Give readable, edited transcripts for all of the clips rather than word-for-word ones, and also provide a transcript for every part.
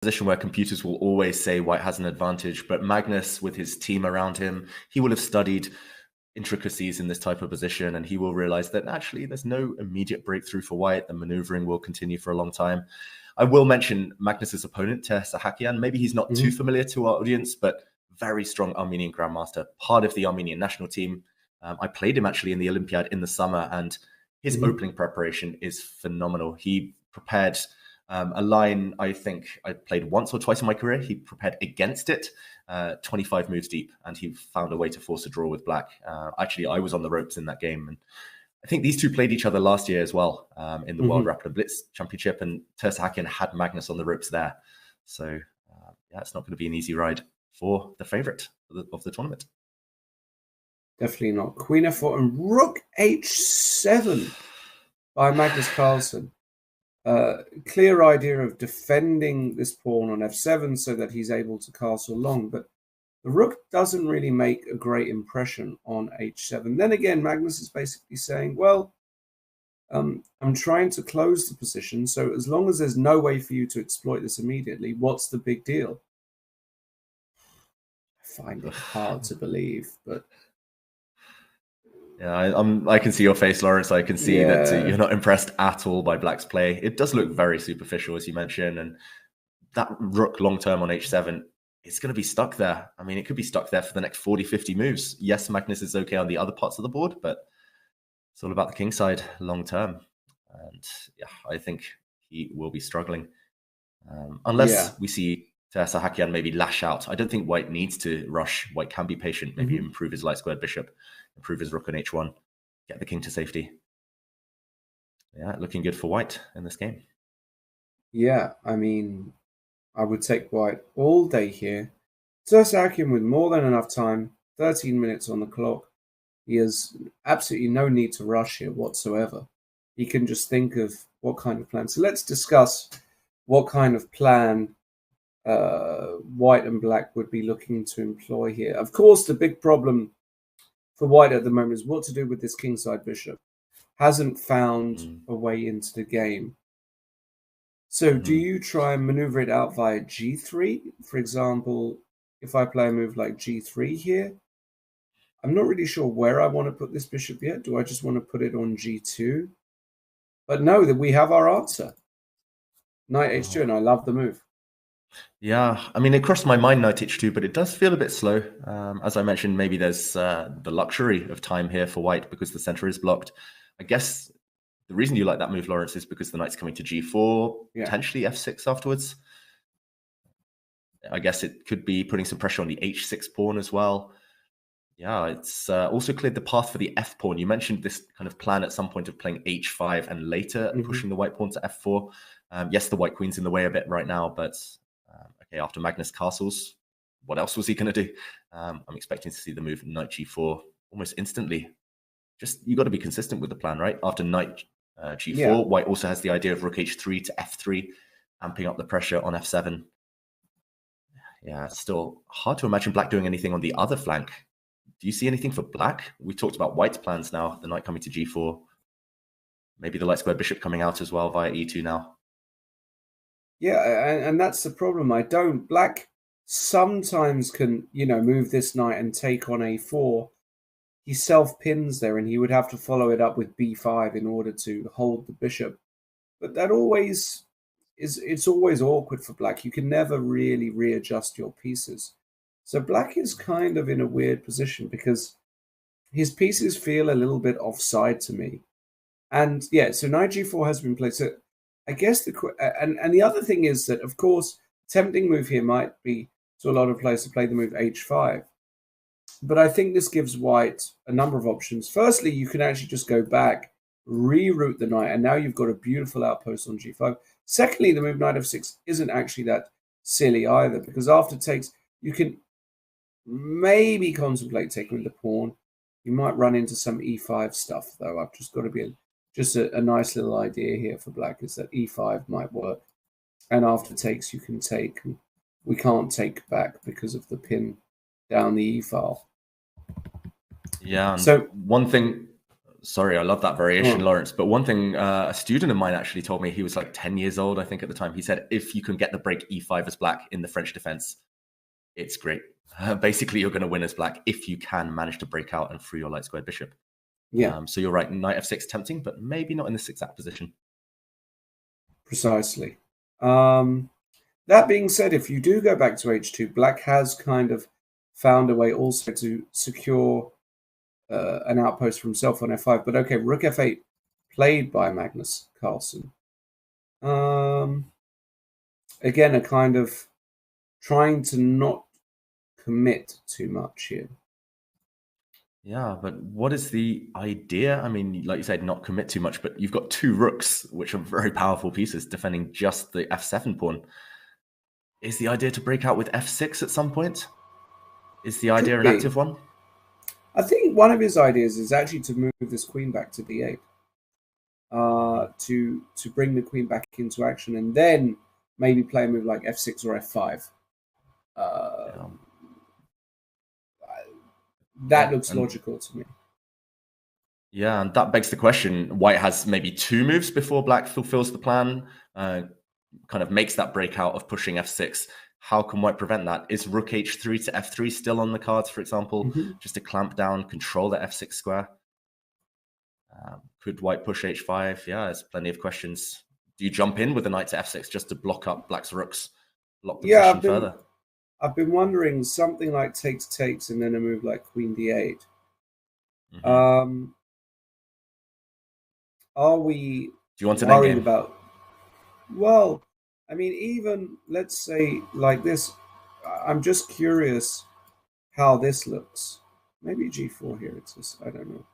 position where computers will always say white has an advantage, but Magnus, with his team around him, he will have studied intricacies in this type of position, and he will realize that actually there's no immediate breakthrough for white. The maneuvering will continue for a long time. I will mention Magnus's opponent, Sahakian. Maybe he's not too familiar to our audience, but very strong Armenian grandmaster, part of the Armenian national team. I played him actually in the Olympiad in the summer, and his opening preparation is phenomenal. He prepared a line, I think I played once or twice in my career. He prepared against it, 25 moves deep, and he found a way to force a draw with black. Actually, I was on the ropes in that game, and I think these two played each other last year as well in the World Rapid Blitz Championship, and Sahakian had Magnus on the ropes there. So yeah, it's not going to be an easy ride for the favorite of the tournament. Definitely not. Queen f4 and Rook h7 by Magnus Carlsen. Clear idea of defending this pawn on f7 so that he's able to castle long, but the rook doesn't really make a great impression on h7. Then again, Magnus is basically saying, well, I'm trying to close the position, so as long as there's no way for you to exploit this immediately, what's the big deal? I find it hard to believe, but... Yeah, I can see your face, Lawrence. I can see that you're not impressed at all by black's play. It does look very superficial, as you mentioned, and that rook long-term on h7, it's going to be stuck there. I mean, it could be stuck there for the next 40, 50 moves. Yes, Magnus is okay on the other parts of the board, but it's all about the king side long-term. And yeah, I think he will be struggling. Unless we see Sahakian maybe lash out. I don't think white needs to rush. White can be patient, maybe improve his light squared bishop, improve his rook on h1, get the king to safety. Yeah, looking good for white in this game. Yeah, I mean, I would take white all day here. Sahakian with more than enough time, 13 minutes on the clock. He has absolutely no need to rush here whatsoever. He can just think of what kind of plan. So let's discuss what kind of plan white and black would be looking to employ here. Of course, the big problem for white at the moment is what to do with this kingside bishop. Hasn't found a way into the game. So do you try and maneuver it out via g3? For example, if I play a move like g3 here, I'm not really sure where I want to put this bishop yet. Do I just want to put it on g2? But no, that we have our answer. Knight h2, and I love the move. Yeah, I mean, it crossed my mind knight h2, but it does feel a bit slow. As I mentioned, maybe there's the luxury of time here for white because the center is blocked. I guess the reason you like that move, Lawrence, is because the knight's coming to g4, potentially f6 afterwards. I guess it could be putting some pressure on the h6 pawn as well. Yeah, it's also cleared the path for the f pawn. You mentioned this kind of plan at some point of playing h5 and later pushing the white pawn to f4. Yes, the white queen's in the way a bit right now, but okay, after Magnus castles, what else was he going to do? I'm expecting to see the move knight g4 almost instantly. Just, you got to be consistent with the plan, right? After knight g4, white also has the idea of rook h3 to f3, amping up the pressure on f7. Yeah, it's still hard to imagine black doing anything on the other flank. Do you see anything for black? We talked about white's plans now, the knight coming to g4. Maybe the light square bishop coming out as well via e2 now. Yeah, and that's the problem. I don't. Black sometimes can, move this knight and take on a4. He self-pins there, and he would have to follow it up with b5 in order to hold the bishop. But that always it's always awkward for black. You can never really readjust your pieces. So black is kind of in a weird position because his pieces feel a little bit offside to me. And yeah, so knight g4 has been played. So I guess and the other thing is that, of course, tempting move here might be to a lot of players to play the move h5. But I think this gives white a number of options. Firstly, you can actually just go back, reroute the knight, and now you've got a beautiful outpost on g5. Secondly, the move knight f6 isn't actually that silly either, because after takes, you can maybe contemplate taking with the pawn. You might run into some e5 stuff, though. I've just got to be a nice little idea here for black is that e5 might work. And after takes, you can take. We can't take back because of the pin down the e file. Yeah. So one thing, sorry, I love that variation, Oh. Lawrence. But one thing a student of mine actually told me, he was like 10 years old, I think, at the time. He said, if you can get the break e5 as black in the French defense, it's great. Basically, you're going to win as black if you can manage to break out and free your light squared bishop. Yeah. So you're right, knight f6 tempting, but maybe not in this exact position. Precisely. That being said, if you do go back to h2, black has kind of found a way also to secure an outpost for himself on f5. But okay, rook f8 played by Magnus Carlsen. Again, a kind of trying to not commit too much here. Yeah, but what is the idea? I mean, like you said, not commit too much, but you've got two rooks, which are very powerful pieces, defending just the f7 pawn. Is the idea to break out with f6 at some point? Is the idea an active one? I think one of his ideas is actually to move this queen back to d8. To bring the queen back into action, and then maybe play a move like f6 or f5. That looks logical to me. Yeah, and that begs the question, white has maybe two moves before black fulfills the plan, kind of makes that breakout of pushing f6. How can white prevent that? Is rook h3 to f3 still on the cards, for example, just to clamp down, control the f6 square? Could white push h5? Yeah, there's plenty of questions. Do you jump in with the knight to f6 just to block up black's rooks, block the position further? I've been wondering something like takes, and then a move like queen d8. Are we Do you want an worried endgame? about? Well, I mean, even let's say like this. I'm just curious how this looks. Maybe g4 here exists. I don't know.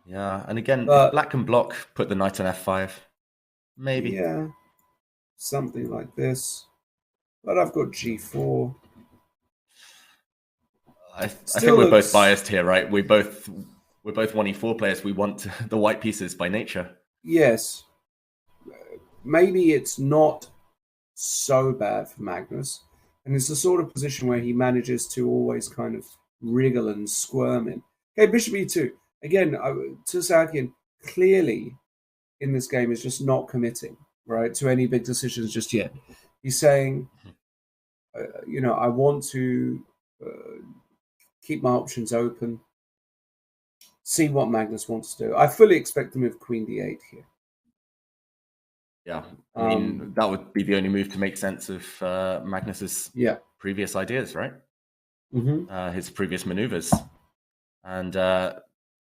Yeah, and again, if black can block, put the knight on f5. Maybe. Yeah, something like this. But I've got g4. I think we're both biased here, right? We're both 1e4 players. We want the white pieces by nature. Yes. Maybe it's not so bad for Magnus. And it's the sort of position where he manages to always kind of wriggle and squirm in. Okay, bishop e2. Again, Abdusattorov clearly in this game is just not committing, right, to any big decisions just yet. He's saying, I want to keep my options open, see what Magnus wants to do. I fully expect to move queen d8 here. Yeah, I mean, that would be the only move to make sense of Magnus's previous ideas, right? His previous maneuvers. And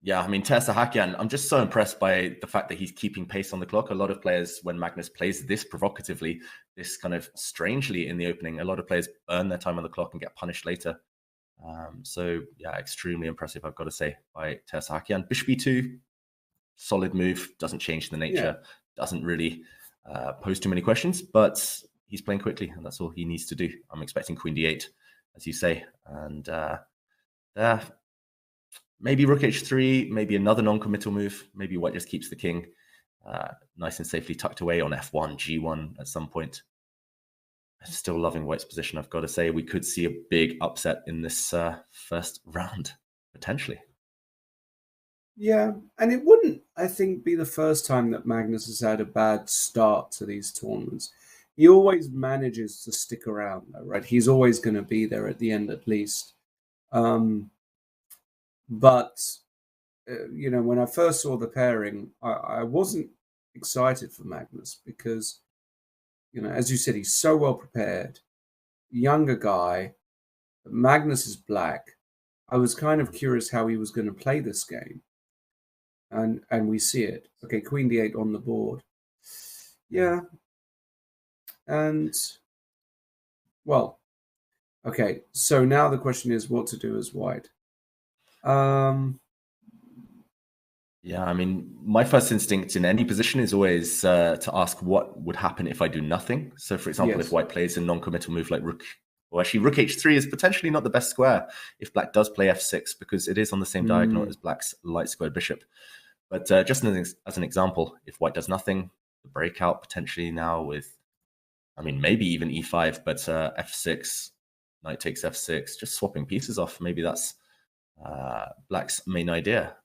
yeah, I mean, Abdusattorov, I'm just so impressed by the fact that he's keeping pace on the clock. A lot of players, when Magnus plays this provocatively, this kind of strangely in the opening, a lot of players burn their time on the clock and get punished later. So yeah, extremely impressive, I've got to say, by Abdusattorov. Bishop e2, solid move, doesn't change the nature, doesn't really pose too many questions, but he's playing quickly, and that's all he needs to do. I'm expecting queen d8, as you say, and maybe rook h3, maybe another non-committal move. Maybe white just keeps the king nice and safely tucked away on f1, g1 at some point. I'm still loving white's position, I've got to say. We could see a big upset in this first round, potentially. Yeah, and it wouldn't, I think, be the first time that Magnus has had a bad start to these tournaments. He always manages to stick around, though, right? He's always going to be there at the end, at least. But, when I first saw the pairing, I wasn't excited for Magnus because, as you said, he's so well prepared, younger guy. Magnus is black. I was kind of curious how he was going to play this game. And we see it. Okay, queen d8 on the board. Yeah. And, well, okay. So now the question is what to do as white. Yeah, I mean, my first instinct in any position is always to ask what would happen if I do nothing. So, for example, if white plays a non-committal move like rook, or actually rook h3 is potentially not the best square if black does play f6, because it is on the same diagonal as black's light squared bishop. But just as an example, if white does nothing, the breakout potentially now with, I mean, maybe even e5, but f6, knight takes f6, just swapping pieces off. Maybe that's black's main idea.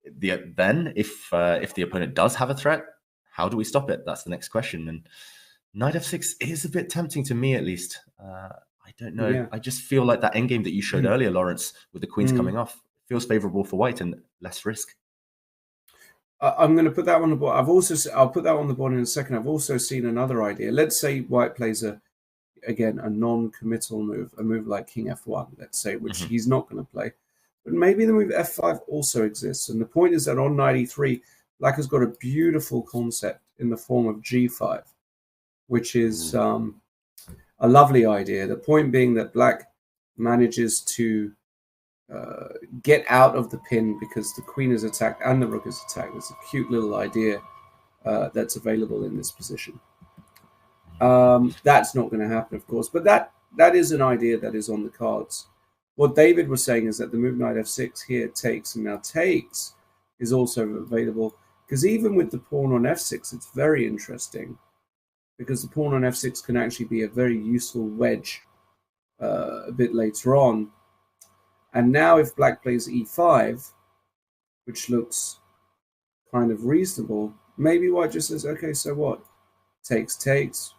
then if the opponent does have a threat, how do we stop it? That's the next question. And knight f6 is a bit tempting to me, at least. I don't know. Yeah. I just feel like that endgame that you showed earlier, Lawrence, with the queens coming off, feels favorable for white and less risk. I'm going to put that on the board. I'll put that on the board in a second. I've also seen another idea. Let's say white plays a non-committal move, a move like king f1, let's say, which he's not going to play. But maybe the move f5 also exists. And the point is that on knight e3, black has got a beautiful concept in the form of g5, which is a lovely idea. The point being that black manages to get out of the pin because the queen is attacked and the rook is attacked. It's a cute little idea that's available in this position. That's not going to happen, of course, but that is an idea that is on the cards. What David was saying is that the move knight f6 here takes, and now takes is also available, because even with the pawn on f6, it's very interesting, because the pawn on f6 can actually be a very useful wedge a bit later on. And now if black plays e5, which looks kind of reasonable, maybe white just says, okay, so what? Takes.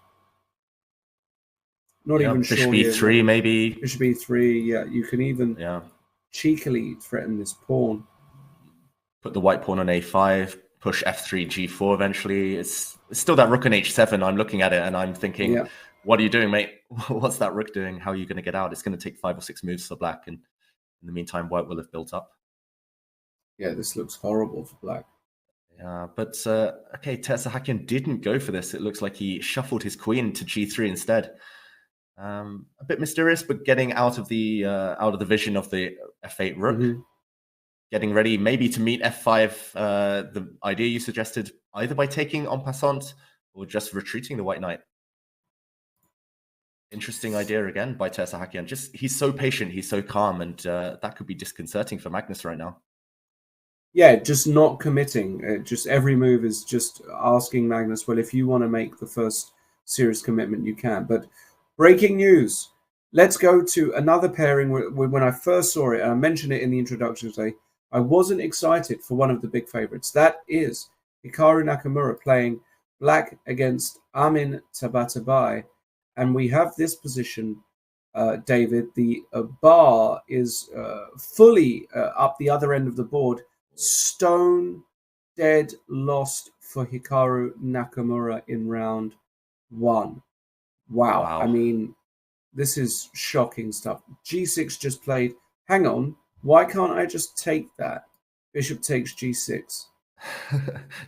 Not even sure. Bishop e3, here. maybe. Bishop e3, yeah. You can even cheekily threaten this pawn. Put the white pawn on a5, push f3, g4 eventually. It's still that rook on h7. I'm looking at it and I'm thinking, what are you doing, mate? What's that rook doing? How are you going to get out? It's going to take 5 or 6 moves for black. And in the meantime, white will have built up. Yeah, this looks horrible for black. Yeah, but okay, Tersahakian didn't go for this. It looks like he shuffled his queen to g3 instead. A bit mysterious, but getting out of the vision of the f8 rook, getting ready maybe to meet f5. The idea you suggested, either by taking en passant or just retreating the white knight. Interesting idea again by Tersahakian. Just he's so patient, he's so calm, and that could be disconcerting for Magnus right now. Yeah, just not committing. Just every move is just asking Magnus, well, if you want to make the first serious commitment, you can. But breaking news. Let's go to another pairing. When I first saw it, and I mentioned it in the introduction today, I wasn't excited for one of the big favorites. That is Hikaru Nakamura playing black against Armin Tabatabai. And we have this position, David. The bar is fully up the other end of the board. Stone dead lost for Hikaru Nakamura in round 1. Wow. I mean, this is shocking stuff. G6 just played. Hang on. Why can't I just take that? Bishop takes G6.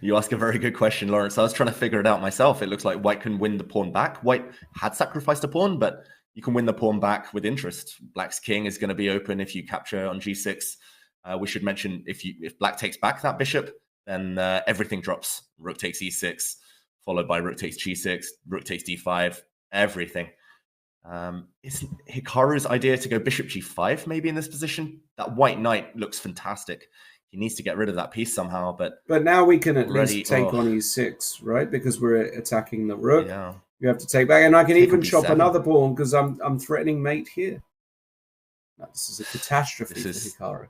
You ask a very good question, Lawrence. I was trying to figure it out myself. It looks like white can win the pawn back. White had sacrificed a pawn, but you can win the pawn back with interest. Black's king is going to be open if you capture on G6. We should mention if black takes back that bishop, then everything drops. Rook takes E6, followed by rook takes G6, rook takes D5, everything. Is Hikaru's idea to go bishop G5 maybe in this position? That white knight looks fantastic. He needs to get rid of that piece somehow, but now we can at least take on E6, right? Because we're attacking the rook. Yeah. You have to take back, and I can even chop B7. another pawn because I'm threatening mate here. No, this is a catastrophe for Hikaru.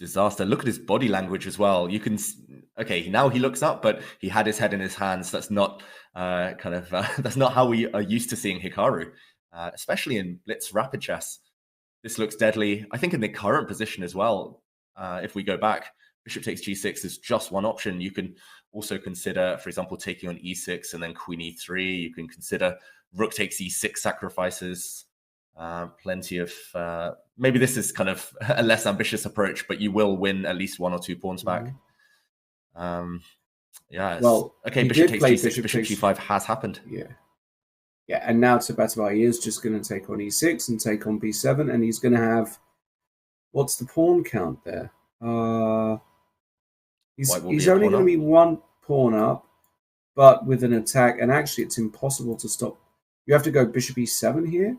Disaster. Look at his body language as well. You can, okay, now he looks up, but he had his head in his hands. That's not that's not how we are used to seeing Hikaru, especially in Blitz Rapid Chess. This looks deadly. I think in the current position as well. If we go back, bishop takes G6 is just one option. You can also consider, for example, taking on E6 and then Queen E3. You can consider rook takes E6 sacrifices. Plenty of maybe this is kind of a less ambitious approach, but you will win at least 1 or 2 pawns back. Yeah. Well, okay. Bishop takes G6. Bishop G5 has happened. Yeah. And now Tabatabai is just going to take on E6 and take on B7, and he's going to have. What's the pawn count there? He's only going to be 1 pawn up, but with an attack, and actually it's impossible to stop. You have to go bishop E7 here.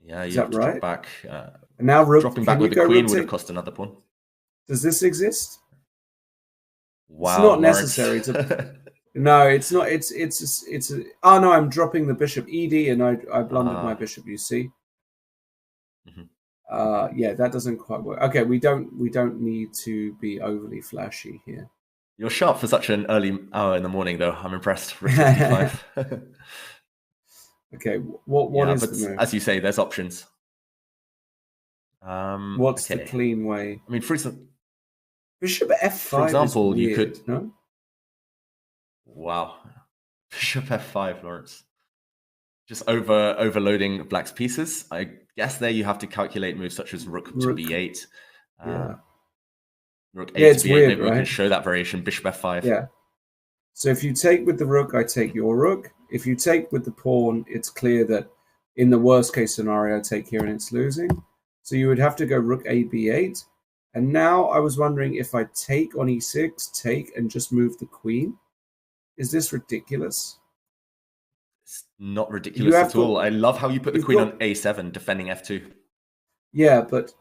Yeah, you have to drop back. And now rook, dropping back with the queen would have cost another pawn. Does this exist? Wow, it's not necessary to. No, it's not. It's. Oh no, I'm dropping the bishop ED, and I blundered my bishop. You see. Yeah, that doesn't quite work. Okay, we don't need to be overly flashy here. You're sharp for such an early hour in the morning, though. I'm impressed. Rook takes d5. Okay, what is the move? As you say, there's options. What's the clean way? I mean, for example, Bishop F5 is weird, you could... No? Wow. Bishop F5, Lawrence. Just overloading black's pieces. I guess there you have to calculate moves such as rook to b8. Yeah. Rook a to b8. Weird, maybe right? we can show that variation. Bishop F5. Yeah. So if you take with the rook, I take your rook. If you take with the pawn, it's clear that in the worst case scenario, I take here and it's losing. So you would have to go rook a b8. And now I was wondering if I take on e6, take and just move the queen. Is this ridiculous? It's not ridiculous at all. I love how you put the queen on a7, defending f2. Yeah, but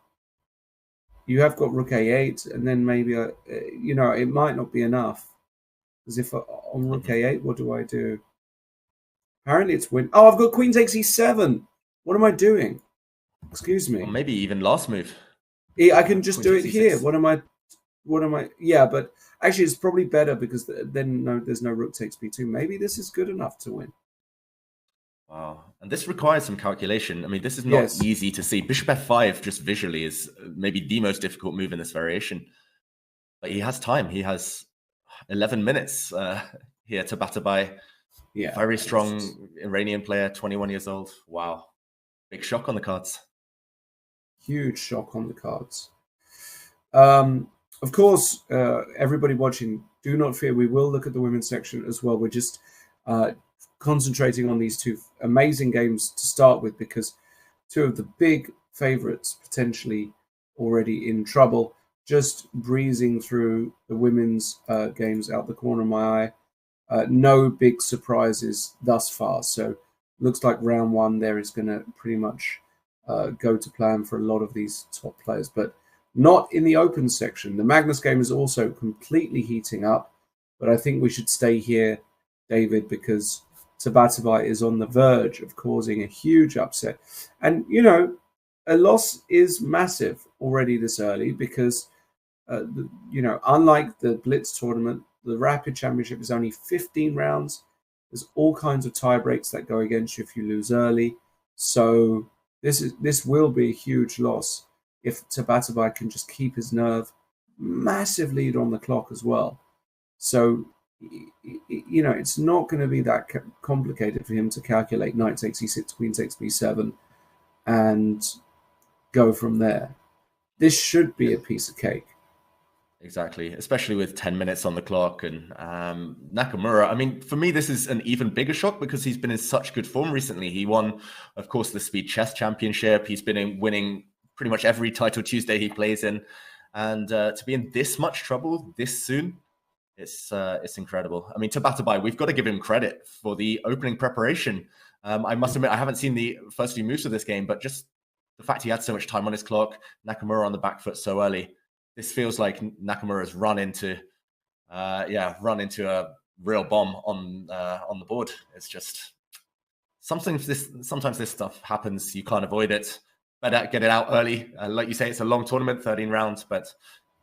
you have got rook a8, and then maybe, it might not be enough. Because if on rook a8, what do I do? Apparently it's win. Oh, I've got queen takes e7. What am I doing? Excuse me. Or maybe even last move. I can just do it here. What am I? Yeah, but actually it's probably better because then there's no rook takes b2. Maybe this is good enough to win. Wow. And this requires some calculation. I mean, this is not easy to see. Bishop f5 just visually is maybe the most difficult move in this variation. But he has time. He has 11 minutes here to Tabatabai. Yeah. Very strong Iranian player, 21 years old. Wow. Big shock on the cards. Huge shock on the cards. Of course, everybody watching, do not fear. We will look at the women's section as well. We're just concentrating on these two amazing games to start with because two of the big favorites potentially already in trouble. Just breezing through the women's games out the corner of my eye. No big surprises thus far. So looks like round one there is going to pretty much go to plan for a lot of these top players, but not in the open section. The Magnus game is also completely heating up, but I think we should stay here, David, because Tabatabai is on the verge of causing a huge upset. And, a loss is massive already this early because, unlike the Blitz tournament, the Rapid Championship is only 15 rounds. There's all kinds of tie breaks that go against you if you lose early. So this will be a huge loss if Tabatabai can just keep his nerve. Massive lead on the clock as well. So, it's not going to be that complicated for him to calculate knight takes e6, queen takes b7, and go from there. This should be a piece of cake. Exactly, especially with 10 minutes on the clock. And Nakamura, I mean, for me, this is an even bigger shock because he's been in such good form recently. He won, of course, the Speed Chess Championship. He's been winning pretty much every title Tuesday he plays in. And to be in this much trouble this soon, it's incredible. I mean, Tabatabai, we've got to give him credit for the opening preparation. I must admit, I haven't seen the first few moves of this game, but just the fact he had so much time on his clock, Nakamura on the back foot so early. This feels like Nakamura's run into a real bomb on the board. It's just sometimes this stuff happens. You can't avoid it. Better get it out early. Like you say, it's a long tournament, 13 rounds, but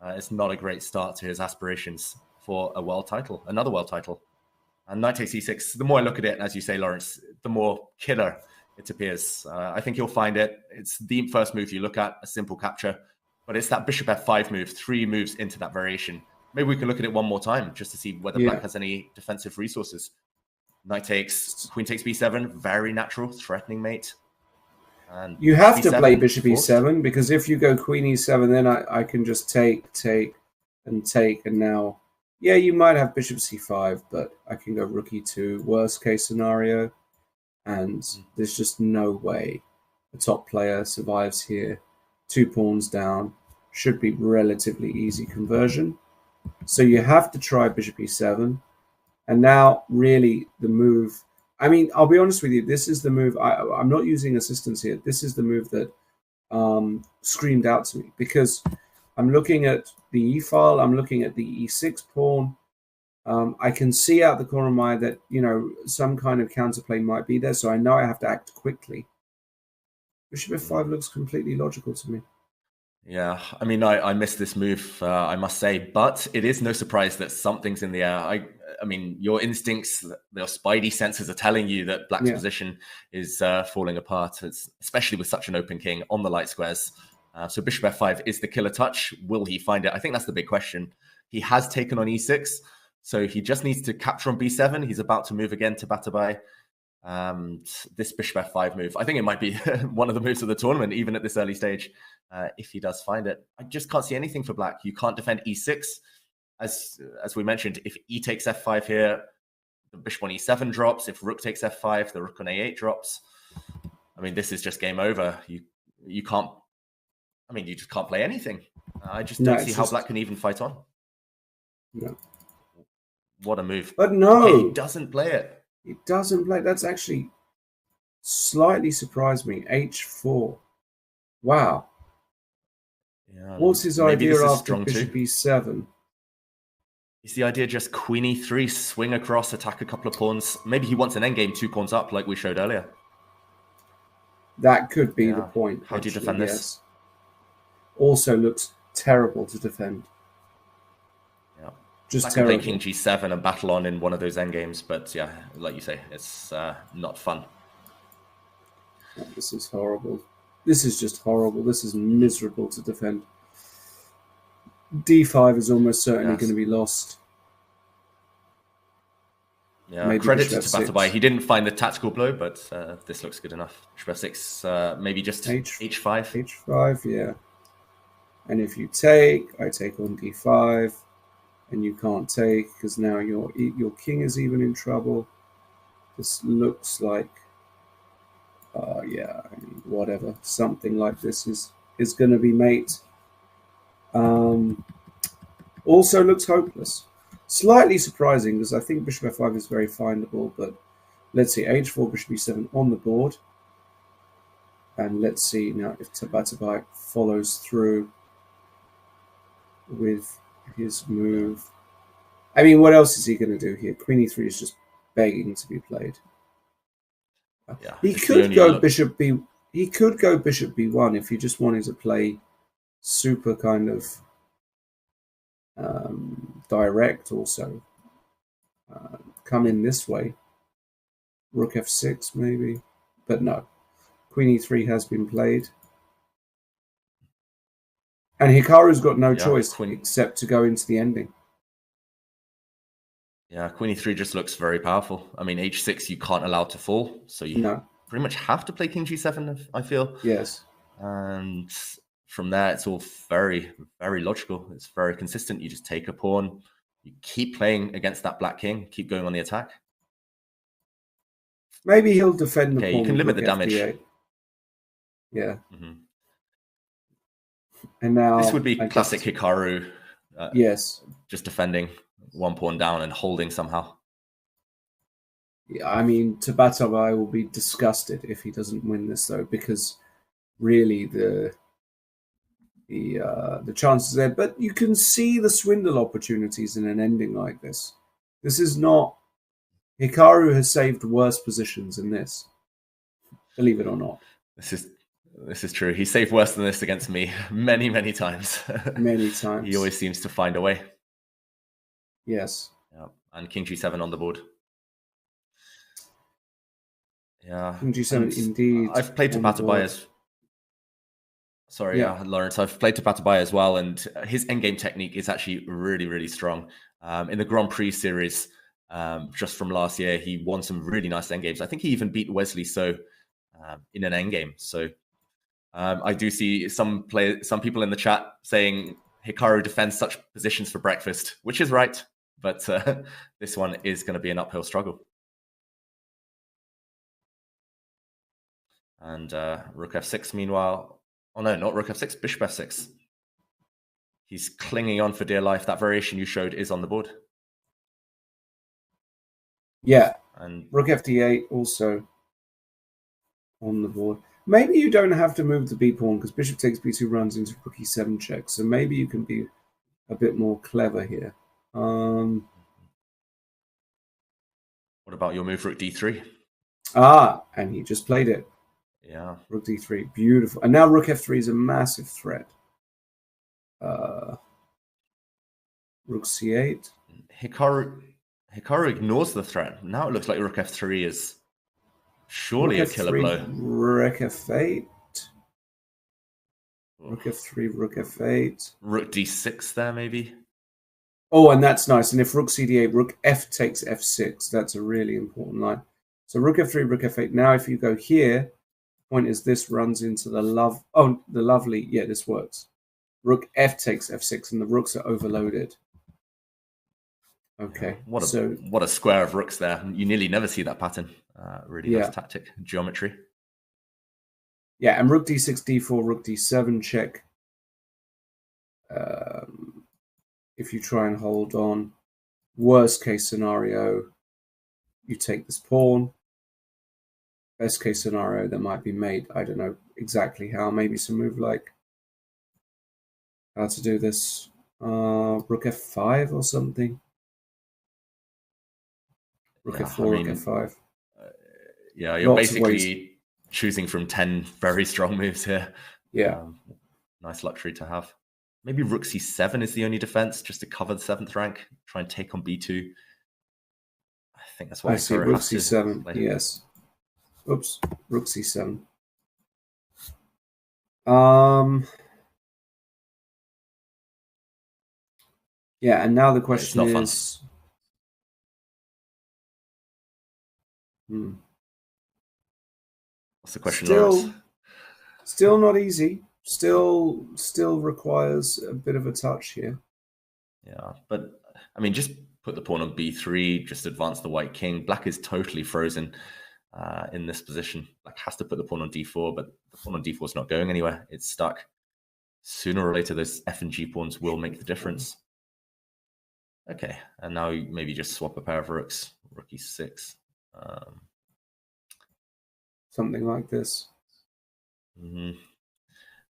it's not a great start to his aspirations for a world title, another world title. And knight takes e6. The more I look at it, as you say, Lawrence, the more killer it appears. I think you'll find it. It's the first move you look at, a simple capture. But it's that bishop f5 move, 3 moves into that variation. Maybe we can look at it one more time just to see whether black has any defensive resources. Knight takes, queen takes b7, very natural, threatening mate. And you have to play bishop e7 because if you go queen e7, then I can just take, and now, you might have bishop c5, but I can go rook e2, worst case scenario. And there's just no way a top player survives here. 2 pawns down, should be relatively easy conversion. So you have to try bishop e7. And now really the move, I mean, I'll be honest with you, this is the move, I'm not using assistance here. This is the move that screamed out to me because I'm looking at the e-file, I'm looking at the e6 pawn. I can see out the corner of my eye that, some kind of counterplay might be there. So I know I have to act quickly. Bishop f5 looks completely logical to me. Yeah, I mean, I missed this move, I must say, but it is no surprise that something's in the air. I mean, your instincts, your spidey senses are telling you that Black's position is falling apart, especially with such an open king on the light squares. So Bishop f5 is the killer touch. Will he find it? I think that's the big question. He has taken on e6, so he just needs to capture on b7. He's about to move again to Batabai. This Bishop f5 move, I think it might be one of the moves of the tournament, even at this early stage, if he does find it. I just can't see anything for Black. You can't defend e6. As we mentioned, if e takes f5 here, the bishop on e7 drops. If rook takes f5, the rook on a8 drops. I mean, this is just game over. You can't, I mean, you just can't play anything. I just don't see how Black can even fight on. No. What a move. But no. Okay, he doesn't play it. He doesn't play. That's actually slightly surprised me. h4. Wow. Yeah, what's his idea after bishop e7? Is the idea just queen e3, swing across, attack a couple of pawns? Maybe he wants an endgame 2 pawns up like we showed earlier. That could be the point. How do you defend this? Also looks terrible to defend. Yeah. Just terrible. Play king g7 and battle on in one of those endgames, but yeah, like you say, it's not fun. This is horrible. This is just horrible. This is miserable to defend. d5 is almost certainly going to be lost. Yeah, maybe credit to Batabai. He didn't find the tactical blow, but this looks good enough. Bishop f6, maybe just h5. h5, yeah. And if you take, I take on d5, and you can't take because now your king is even in trouble. This looks like, yeah, I mean, whatever. Something like this is going to be mate. Also looks hopeless. Slightly surprising because I think bishop f5 is very findable, but let's see, h4, bishop e7 on the board. And let's see now if Batabai follows through with his move. I mean, what else is he going to do here? Queen e3 is just begging to be played. Yeah, he could go bishop b. He could go bishop b1 if he just wanted to play super kind of direct. Also, come in this way. Rook f6 maybe, but no. Queen e3 has been played. And Hikaru's got no choice except to go into the ending. Yeah, queen e3 just looks very powerful. I mean, h6 you can't allow to fall, so you pretty much have to play king g7, I feel. Yes. And from there, it's all very, very logical. It's very consistent. You just take a pawn. You keep playing against that black king. Keep going on the attack. Maybe he'll defend the pawn. You can limit the damage. FD8. Yeah. And now this would be classic Hikaru. Yes. Just defending one pawn down and holding somehow. Yeah, I mean, Batabai will be disgusted if he doesn't win this, though, because really the chances there. But you can see the swindle opportunities in an ending like this. This is not. Hikaru has saved worse positions in this. Believe it or not. This is true. He saved worse than this against me many, many times. Many times. He always seems to find a way. Yes. Yeah. And king g7 on the board. Yeah. King g7 indeed. I've played to Batabai as... Sorry, Lawrence. I've played to Batabai as well, and his endgame technique is actually really, really strong. In the Grand Prix series, just from last year, he won some really nice endgames. I think he even beat Wesley So in an endgame. So I do see some people in the chat saying Hikaru defends such positions for breakfast, which is right, but this one is going to be an uphill struggle. And Rook f6, meanwhile. Oh no, not Rook f6, Bishop f6. He's clinging on for dear life. That variation you showed is on the board. Yeah, and Rook fd8 also on the board. Maybe you don't have to move the b pawn because bishop takes b2 runs into rook e7 check. So maybe you can be a bit more clever here. What about your move rook d3? Ah, and he just played it. Yeah. Rook d3, beautiful. And now rook f3 is a massive threat. Rook c8. Hikaru ignores the threat. Now it looks like rook f3 is surely Rook a killer f3, blow. rook f8. Rook f3, rook f8. Rook d6 there, maybe. Oh, and that's nice. And if rook cd8, rook f takes f6. That's a really important line. So rook f3, rook f8. Now if you go here, point is this runs into the lovely, yeah, this works. Rook f takes f6, and the rooks are overloaded. Okay. What a square of rooks there. You nearly never see that pattern. Really nice tactic, geometry. Yeah, and rook d6, d4, rook d7 check. If you try and hold on, worst case scenario, you take this pawn. Best case scenario, that might be made. I don't know exactly how. Maybe some move like how to do this. Rook f5 or something. Rook f4, rook f5. Yeah, you're basically choosing from 10 very strong moves here. Yeah. Nice luxury to have. Maybe rook c7 is the only defense, just to cover the 7th rank. Try and take on b2. I think that's what I see. Rook c7. Yes. Oops. Rook c7. Yeah, and now the question is... What's the question, Lawrence? Still not easy. Still requires a bit of a touch here. Yeah, but I mean, just put the pawn on b3, just advance the white king. Black is totally frozen in this position. Black has to put the pawn on d4, but the pawn on d4 is not going anywhere. It's stuck. Sooner or later, those f and g pawns will make the difference. Okay, and now maybe just swap a pair of rooks. Rook e6. Something like this.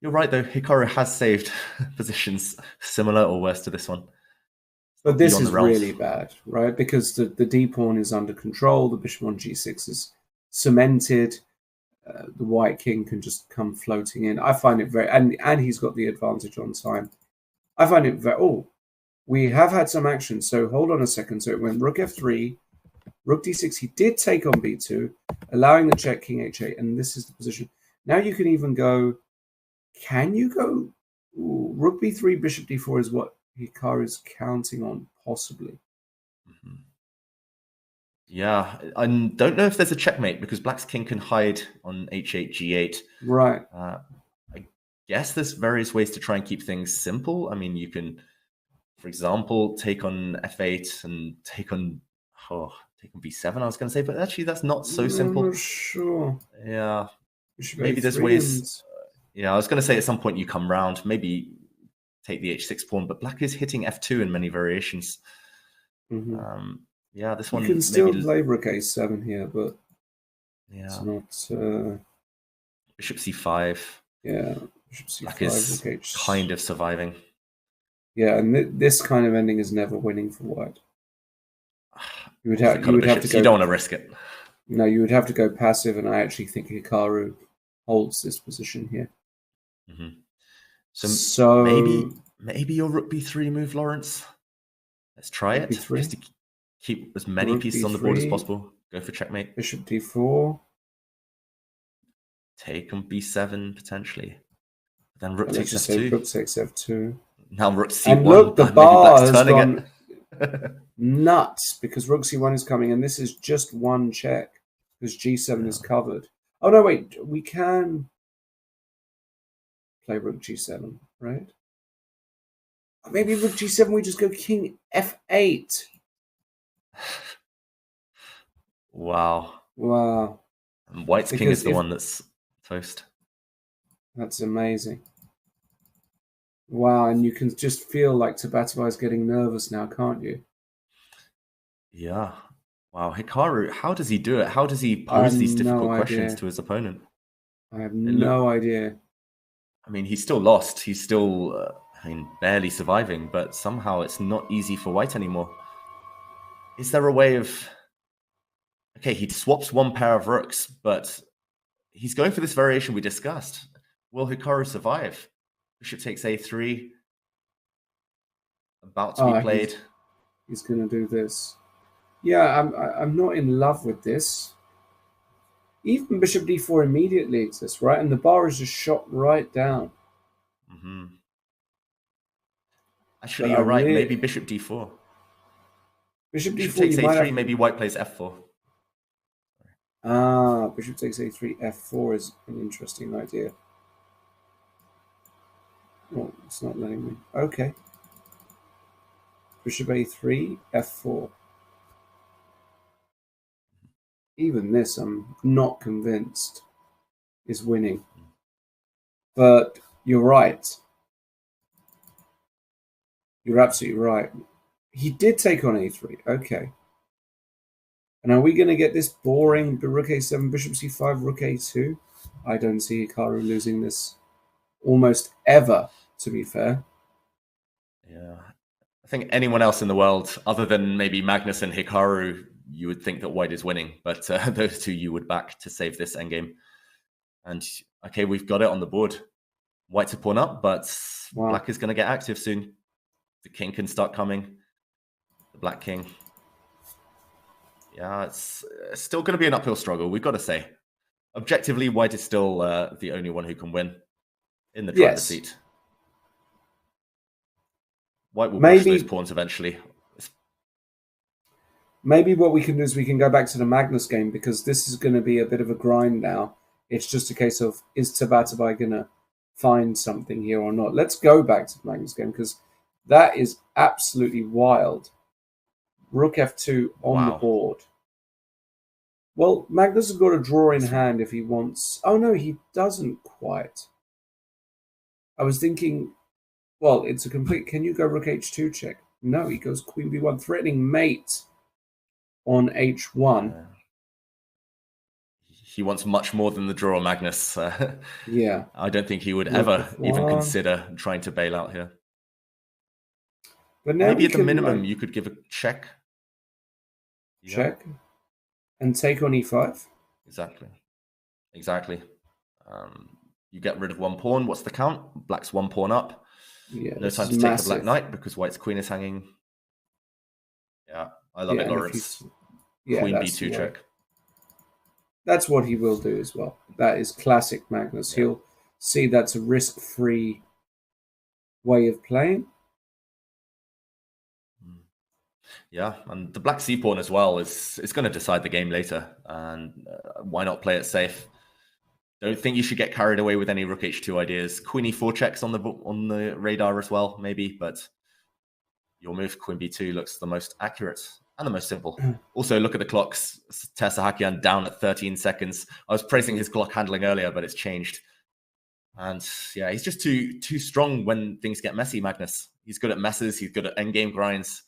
You're right, though. Hikaru has saved positions similar or worse to this one. But this is really bad, right? Because the d pawn is under control. The bishop on g6 is cemented. The white king can just come floating in. I find it very... And he's got the advantage on time. I find it very... Oh, we have had some action. So hold on a second. So it went rook f3, rook d6. He did take on b2, allowing the check, king h8. And this is the position. Now you can even go... Can you go... Ooh, rook b3, bishop d4 is what Hikaru is counting on, possibly. Yeah, I don't know if there's a checkmate because black's king can hide on h8, g8. Right. I guess there's various ways to try and keep things simple. I mean, you can, for example, take on f8 and take on b7, I was going to say, but actually that's not so simple. I'm not sure. Yeah. Maybe there's ways... Yeah, I was going to say at some point you come round, maybe take the h6 pawn, but black is hitting f2 in many variations. Yeah, this one... You can still play rook a7 here, but it's not... Bishop c5. Yeah, bishop c5, black is rook h... kind of surviving. Yeah, and this kind of ending is never winning for white. You would have to go... You don't want to risk it. No, you would have to go passive, and I actually think Hikaru holds this position here. So maybe your rook b3 move, Lawrence. Let's try it. B3. Just to keep as many pieces on the board as possible. Go for checkmate. Bishop d4. Take on b7 potentially. Then rook takes f2. Say rook takes f2. Now rook c1. And look, the bar has gone nuts because rook c1 is coming, and this is just one check because g7 is covered. Oh no, wait, we can play rook g7, right? Maybe rook g7, we just go king f8. Wow. And white's king is the one that's toast. That's amazing. Wow, and you can just feel like Tabatabai is getting nervous now, can't you? Yeah. Wow, Hikaru, how does he do it? How does he pose these difficult questions to his opponent? I have no idea. I mean, he's still lost. He's still, barely surviving, but somehow it's not easy for white anymore. Is there a way of... Okay, he swaps one pair of rooks, but he's going for this variation we discussed. Will Hikaru survive? Bishop takes a3. About to be played. He's going to do this. Yeah, I'm not in love with this. Even bishop d4 immediately exists, right? And the bar is just shot right down. Mm-hmm. Actually, you're right. Maybe bishop d4. Bishop d4 takes a3. Maybe white plays f4. Bishop takes a3, f4 is an interesting idea. Oh, it's not letting me. Okay. Bishop a3, f4. Even this, I'm not convinced, is winning. But you're right. You're absolutely right. He did take on a3. Okay. And are we going to get this boring rook a7, bishop c5, rook a2? I don't see Hikaru losing this almost ever, to be fair. Yeah. I think anyone else in the world, other than maybe Magnus and Hikaru, you would think that white is winning. But those two you would back to save this endgame. And okay, we've got it on the board. White's a pawn up, but black is going to get active soon. The king can start coming. The black king. Yeah, it's still going to be an uphill struggle, we've got to say. Objectively, white is still the only one who can win in the driver's seat. White will push those pawns eventually. Maybe what we can do is we can go back to the Magnus game, because this is going to be a bit of a grind now. It's just a case of, is Tabatabai going to find something here or not? Let's go back to the Magnus game, because that is absolutely wild. Rook f2 on the board. Well, Magnus has got a draw in hand if he wants... Oh, no, he doesn't quite. I was thinking, well, it's a complete... Can you go rook h2 check? No, he goes queen b1, threatening mate on h1. He wants much more than the draw, Magnus. Yeah. I don't think he would ever even consider trying to bail out here. But now maybe at the minimum, you could give a check. Check. And take on e5? Exactly. You get rid of one pawn. What's the count? Black's one pawn up. Yeah, no time to take the black knight because white's queen is hanging. Yeah, I love it, Lawrence. Queen b2 check. That's what he will do as well. That is classic Magnus. Yeah. He'll see that's a risk-free way of playing. Yeah, and the black c-pawn as well is going to decide the game later. And why not play it safe? Don't think you should get carried away with any rook h2 ideas. Queen e4 checks on the radar as well, maybe. But your move, queen b2, looks the most accurate and the most simple. Also, look at the clocks. Tessahakian down at 13 seconds. I was praising his clock handling earlier, but it's changed. And yeah, he's just too strong when things get messy, Magnus. He's good at messes. He's good at endgame grinds.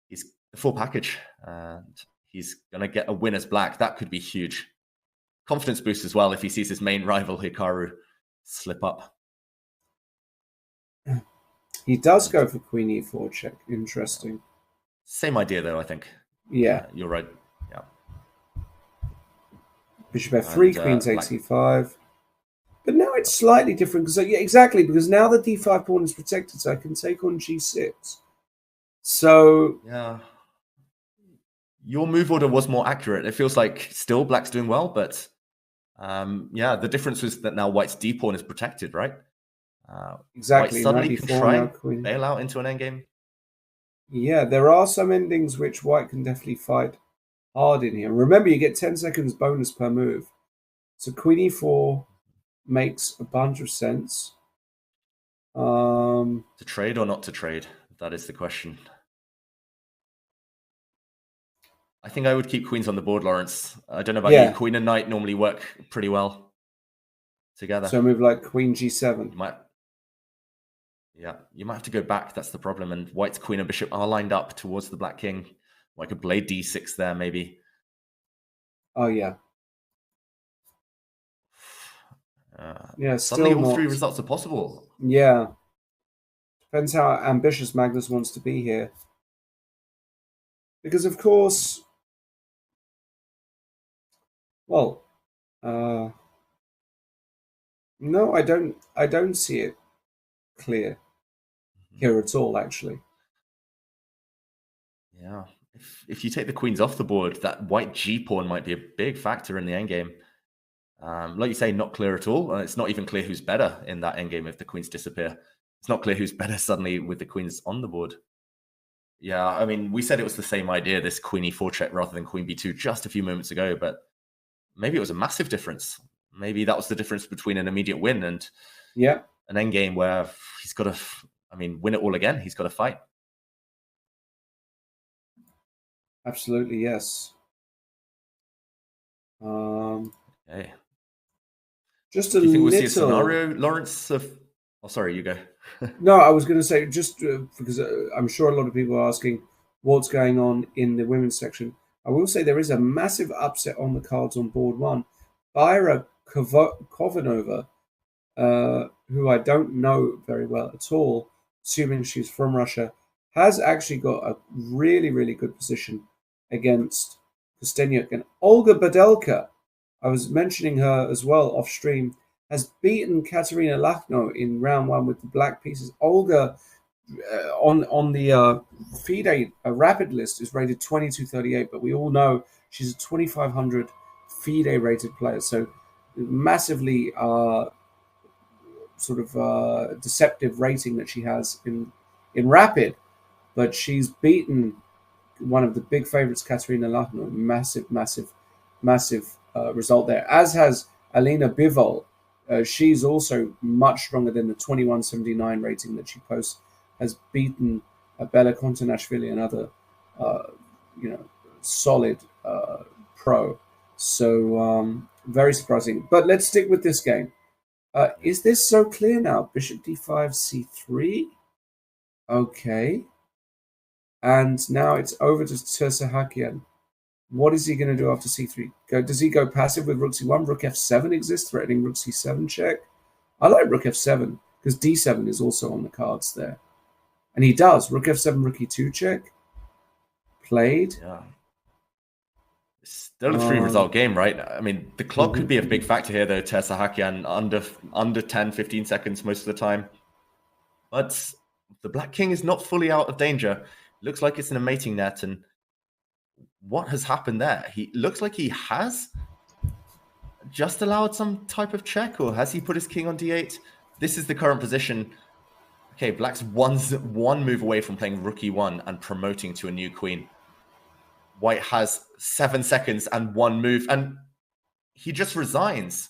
He's the full package. And he's going to get a win as black. That could be huge. Confidence boost as well if he sees his main rival, Hikaru, slip up. He does go for queen e4 check. Interesting. Same idea, though, I think. Yeah. You're right. Yeah. Bishop f3, queen takes e5. But now it's slightly different. Because yeah, exactly, because now the d5 pawn is protected, so I can take on g6. So... Yeah. Your move order was more accurate. It feels like still black's doing well, but... yeah, the difference was that now white's d-pawn is protected, right? Exactly. White suddenly can try and bail out into an endgame. Yeah, there are some endings which white can definitely fight hard in here. Remember, you get 10 seconds bonus per move. So queen e4 makes a bunch of sense. To trade or not to trade? That is the question. I think I would keep queens on the board, Lawrence. I don't know about you. Queen and knight normally work pretty well together. So a move like queen g7. You might have to go back. That's the problem. And white's queen and bishop are lined up towards the black king. White could play d6 there, maybe. Oh, yeah. Yeah, suddenly all three results are possible. Yeah. Depends how ambitious Magnus wants to be here. Because, of course... Well, No, I don't. I don't see it clear here at all. Actually, Yeah. If you take the queens off the board, that white G pawn might be a big factor in the endgame. Like you say, not clear at all. It's not even clear who's better in that endgame if the queens disappear. It's not clear who's better suddenly with the queens on the board. Yeah, I mean, we said it was the same idea, this queen e4 check rather than queen b2 just a few moments ago, but maybe it was a massive difference. Maybe that was the difference between an immediate win and yeah, an endgame where he's got to, win it all again. He's got to fight. absolutely, yes. Okay. Just Do a you think we'll see a little. scenario, Lawrence? Oh, sorry, you go. No, I was going to say just because I'm sure a lot of people are asking what's going on in the women's section. I will say there is a massive upset on the cards on board one. Byra Kovanova, who I don't know very well at all, assuming she's from Russia, has actually got a really, really good position against Kostenyuk. And Olga Badelka, I was mentioning her as well off stream, has beaten Katerina Lachno in round one with the black pieces. Olga on the FIDE rapid list is rated 2238, but we all know she's a 2500 FIDE rated player, so massively sort of deceptive rating that she has in rapid. But she's beaten one of the big favorites, Katerina Lachno. Massive result there, as has Alina Bivol. She's also much stronger than the 2179 rating that she posts, has beaten Bella Kontanashvili, another solid pro. So very surprising. But let's stick with this game. Is this so clear now? Bishop d5, c3. Okay. And now it's over to Tersahakian. What is he going to do after c3? Does he go passive with rook c1? Rook f7 exists, threatening rook c7 check. I like rook f7 because d7 is also on the cards there. And he does. Rook f7, rook e2 check. Played. Yeah. Still a 3-result game, right? I mean, the clock could be a big factor here, though. Tersahakian under 10, 15 seconds most of the time. But the Black King is not fully out of danger. Looks like it's in a mating net, and what has happened there? He looks like he has just allowed some type of check, or has he put his king on d8? This is the current position. Okay, Black's one move away from playing rook e1 and promoting to a new queen. White has 7 seconds and 1 move, and he just resigns.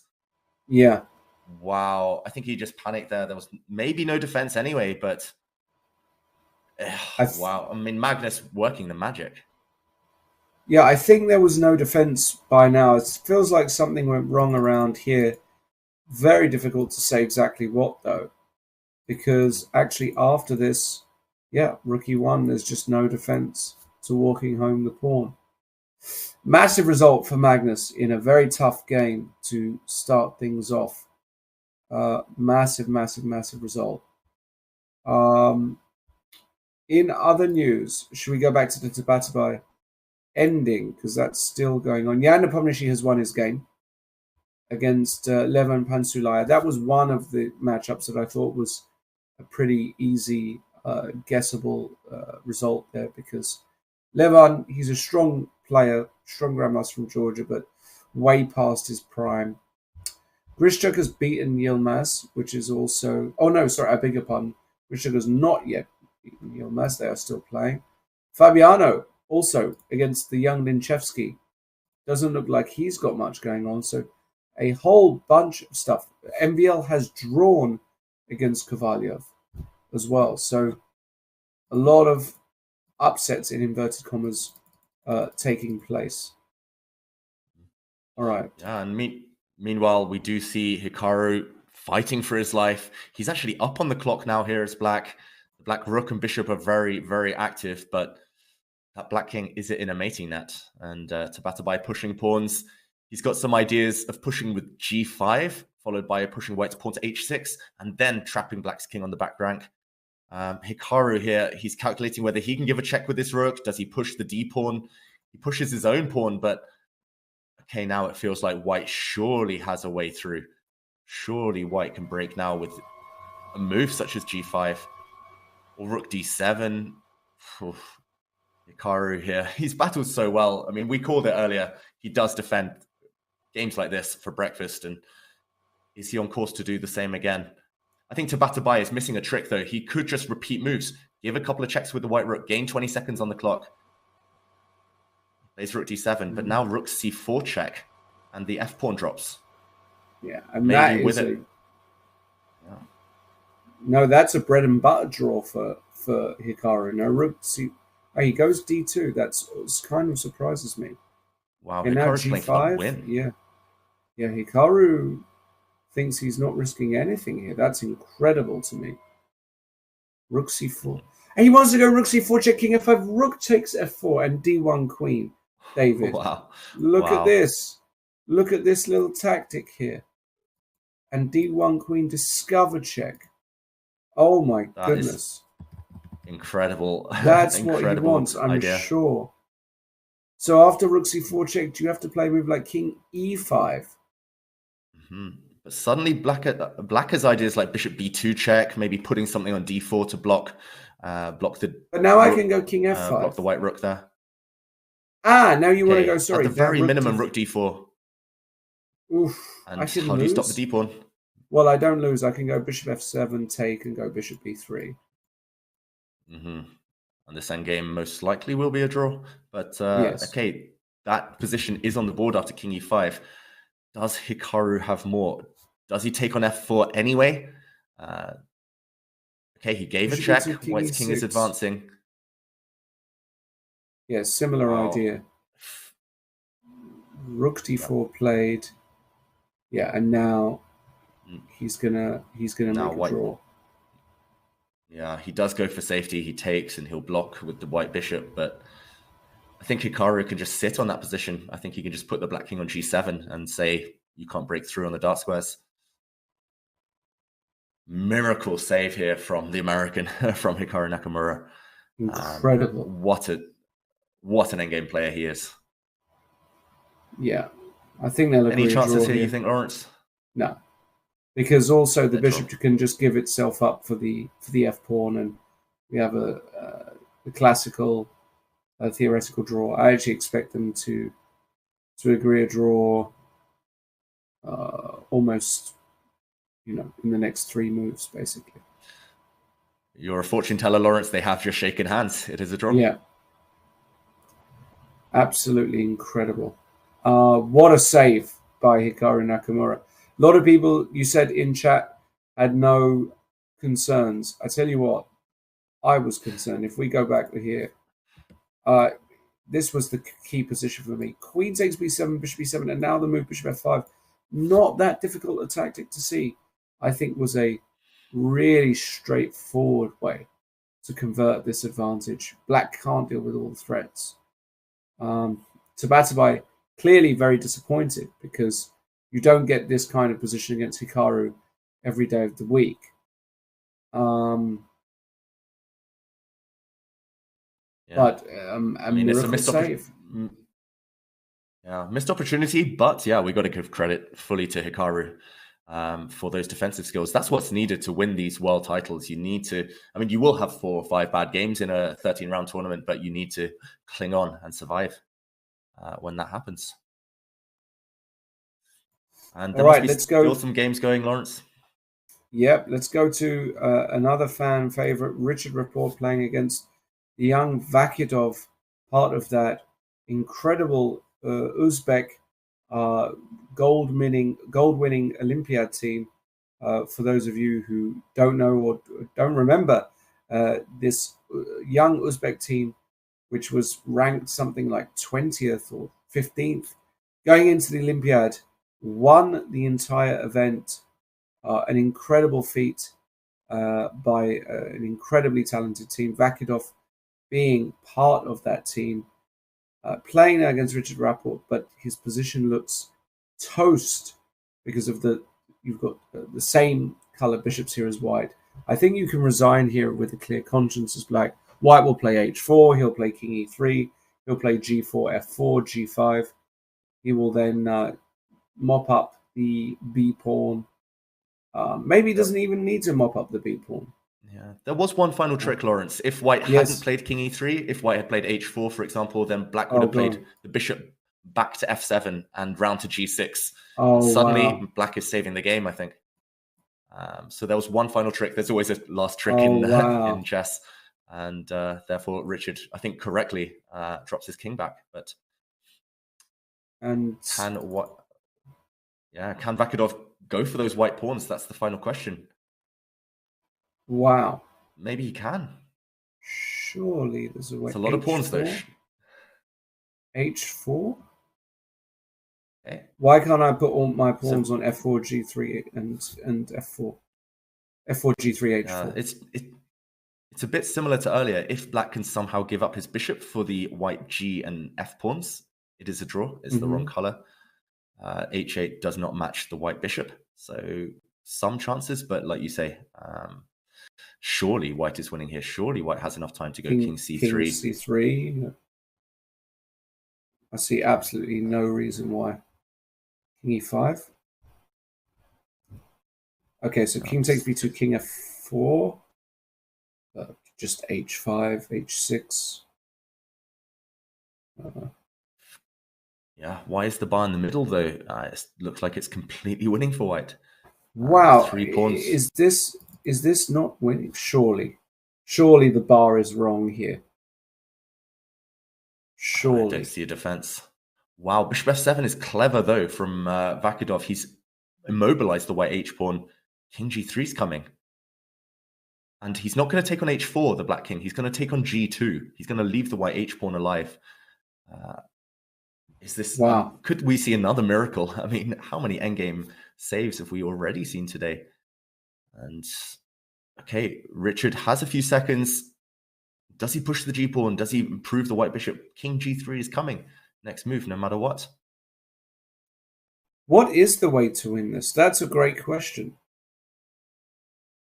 Yeah. Wow. I think he just panicked there. There was maybe no defense anyway, but wow. I mean, Magnus working the magic. Yeah, I think there was no defense by now. It feels like something went wrong around here. Very difficult to say exactly what, though, because actually after this, yeah, rook e1, there's just no defense to walking home the pawn. Massive result for Magnus in a very tough game to start things off. Massive result. In other news, should we go back to the Tabatabai ending, because that's still going on? Jan Nepomniachtchi has won his game against Levan Pansulaya. That was one of the matchups that I thought was a pretty easy, guessable result there, because Levan, he's a strong player, strong grandmaster from Georgia, but way past his prime. Grishchuk has beaten Yilmaz, which is also... Oh, no, sorry, I beg your pardon. Grishchuk has not yet beaten Yilmaz. They are still playing. Fabiano, also against the young Linchevsky. Doesn't look like he's got much going on, so a whole bunch of stuff. MVL has drawn against Kovalyev as well, so a lot of upsets in inverted commas taking place. All right. Yeah, and meanwhile, we do see Hikaru fighting for his life. He's actually up on the clock now here as Black. The Black Rook and Bishop are very, very active, but that Black King is in a mating net. And Tabatabai pushing pawns. He's got some ideas of pushing with g5, followed by pushing White's pawn to h6, and then trapping Black's king on the back rank. Hikaru here, he's calculating whether he can give a check with this rook. Does he push the d pawn? He pushes his own pawn, but Okay, now it feels like white surely has a way through. Surely white can break now with a move such as g5 or rook d7. Oof. Hikaru here, he's battled so well. I mean, we called it earlier. He does defend games like this for breakfast, and is he on course to do the same again? I think Tabatabai is missing a trick, though. He could just repeat moves, give a couple of checks with the white rook, gain 20 seconds on the clock. Plays rook d7, but now rook c4 check, and the f pawn drops. Yeah, and maybe that with is it. Yeah. No, that's a bread and butter draw for Hikaru. No, rook c. Oh, he goes d2. That's kind of surprises me. Wow, and now Hikaru's playing for the win. Yeah, Hikaru thinks he's not risking anything here. That's incredible to me. Rook c4. And he wants to go rook c4 check, king f5. Rook takes f4 and d1 queen. David, wow. Look at this. Look at this little tactic here. And d1 queen discover check. Oh my goodness. Incredible. That's incredible what he wants, I'm idea. sure. So after rook c4 check, do you have to play a move like king e5? But suddenly Blacker's idea is like bishop b2 check, maybe putting something on d4 to block the. But now I can go king f5. Block the white rook there. Ah, now you want to go, sorry. At the very minimum, rook d4. Oof. And how do you stop the d pawn? Well, I don't lose. I can go bishop f7, take, and go bishop b3. And this endgame most likely will be a draw. But yes. Okay, that position is on the board after king e5. Does Hikaru have more? Does he take on f4 anyway? Okay, he gave a check. White's king is advancing. Yeah, similar idea. Rook d4 played. Yeah, and now he's gonna make a draw. Yeah, he does go for safety. He takes and he'll block with the white bishop, but I think Hikaru can just sit on that position. I think he can just put the black king on g7 and say, you can't break through on the dark squares. Miracle save here from the American, from Hikaru Nakamura. Incredible. What an endgame player he is. Yeah. I think they'll agree. Any chances here, you think, Lawrence? No. Because also the bishop can just give itself up for the f pawn, and we have the classical theoretical draw. I actually expect them to agree a draw almost, in the next 3 moves, basically. You're a fortune teller, Lawrence. They have just shaken hands. It is a draw. Yeah. Absolutely incredible. What a save by Hikaru Nakamura. A lot of people, you said in chat, had no concerns. I tell you what, I was concerned. If we go back to here, this was the key position for me. Queen takes b7, bishop b7, and now the move bishop f5. Not that difficult a tactic to see. I think was a really straightforward way to convert this advantage. Black can't deal with all the threats. Tabatabai clearly very disappointed because you don't get this kind of position against Hikaru every day of the week. But I mean, it's a missed save. Missed opportunity, but we got to give credit fully to Hikaru for those defensive skills. That's what's needed to win these world titles. You need to, I mean, you will have 4 or 5 bad games in a 13-round tournament, but you need to cling on and survive when that happens. And there must be still some games going, Lawrence. Yep, let's go to another fan favorite, Richard Rapport, playing against the young Vachier-Lagrave, part of that incredible Uzbek gold-winning Olympiad team. For those of you who don't know or don't remember, this young Uzbek team, which was ranked something like 20th or 15th, going into the Olympiad, won the entire event. An incredible feat by an incredibly talented team. Vachier-Lagrave being part of that team, playing against Richard Rapport, but his position looks toast because of you've got the same color bishops here as white. I think you can resign here with a clear conscience as black. White will play h4, he'll play king e3, he'll play g4, f4, g5. He will then mop up the B pawn. Maybe he doesn't even need to mop up the B pawn. Yeah, there was one final trick, Lawrence. If white hadn't played king e3, if white had played h4, for example, then black would have played the bishop back to f7 and round to g6. Oh, and suddenly, wow. black is saving the game, I think. So there was one final trick. There's always a last trick in chess. And therefore, Richard, I think correctly, drops his king back. But can Vachier-Lagrave go for those white pawns? That's the final question. Wow. Maybe he can. Surely there's a way. It's a lot of pawns, though. H4? Okay. Why can't I put all my pawns on f4, g3, and f4? f4, g3, h4. It's a bit similar to earlier. If black can somehow give up his bishop for the white g and f pawns, it is a draw. It's the wrong color. h8 does not match the white bishop. So some chances, but like you say, surely white is winning here. Surely white has enough time to go king c3. King c3. I see absolutely no reason why. King e5. Okay, so king takes b2, king f4. Just h5, h6. Yeah, why is the bar in the middle, though? It looks like it's completely winning for white. Wow, 3 pawns. Is this not winning? Surely the bar is wrong here. Surely. I don't see a defense. Wow, bishop f7 is clever, though, from Vachier-Lagrave. He's immobilized the white h-pawn. King g3 is coming. And he's not going to take on h4, the black king. He's going to take on g2. He's going to leave the white h-pawn alive. Is this... Wow. Could we see another miracle? I mean, how many endgame saves have we already seen today? And, okay, Richard has a few seconds. Does he push the g-pawn? Does he improve the white bishop? King g3 is coming. Next move, no matter what. What is the way to win this? That's a great question.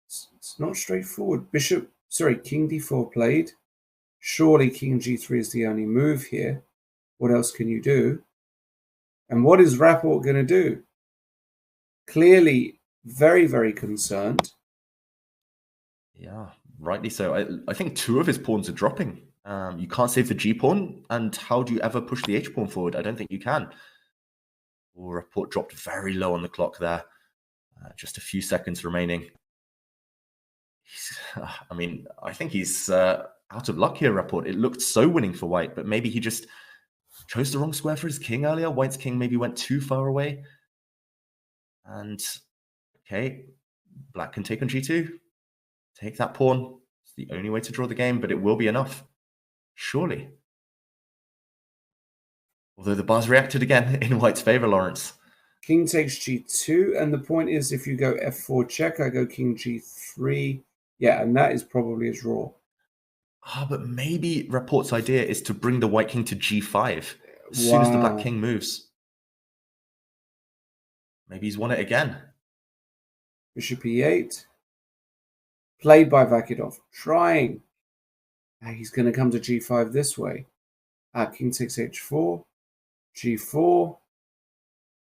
It's not straightforward. King d4 played. Surely king g3 is the only move here. What else can you do? And what is Rapport going to do? Clearly very, very concerned. Yeah, rightly so. I think 2 of his pawns are dropping. You can't save the g-pawn, and how do you ever push the h-pawn forward? I don't think you can. Rapport dropped very low on the clock there. Just a few seconds remaining. I think he's out of luck here, Rapport. It looked so winning for white, but maybe he just chose the wrong square for his king earlier. White's king maybe went too far away. And, okay, black can take on g2. Take that pawn. It's the only way to draw the game, but it will be enough. Surely. Although the bar's reacted again in white's favor, Lawrence. King takes g2, and the point is if you go f4 check, I go king g3. Yeah, and that is probably a draw. But maybe Rapport's idea is to bring the white king to g5 as soon as the black king moves. Maybe he's won it again. Bishop e8. Played by Vachier-Lagrave. Trying. He's going to come to g5 this way. King takes h4. g4.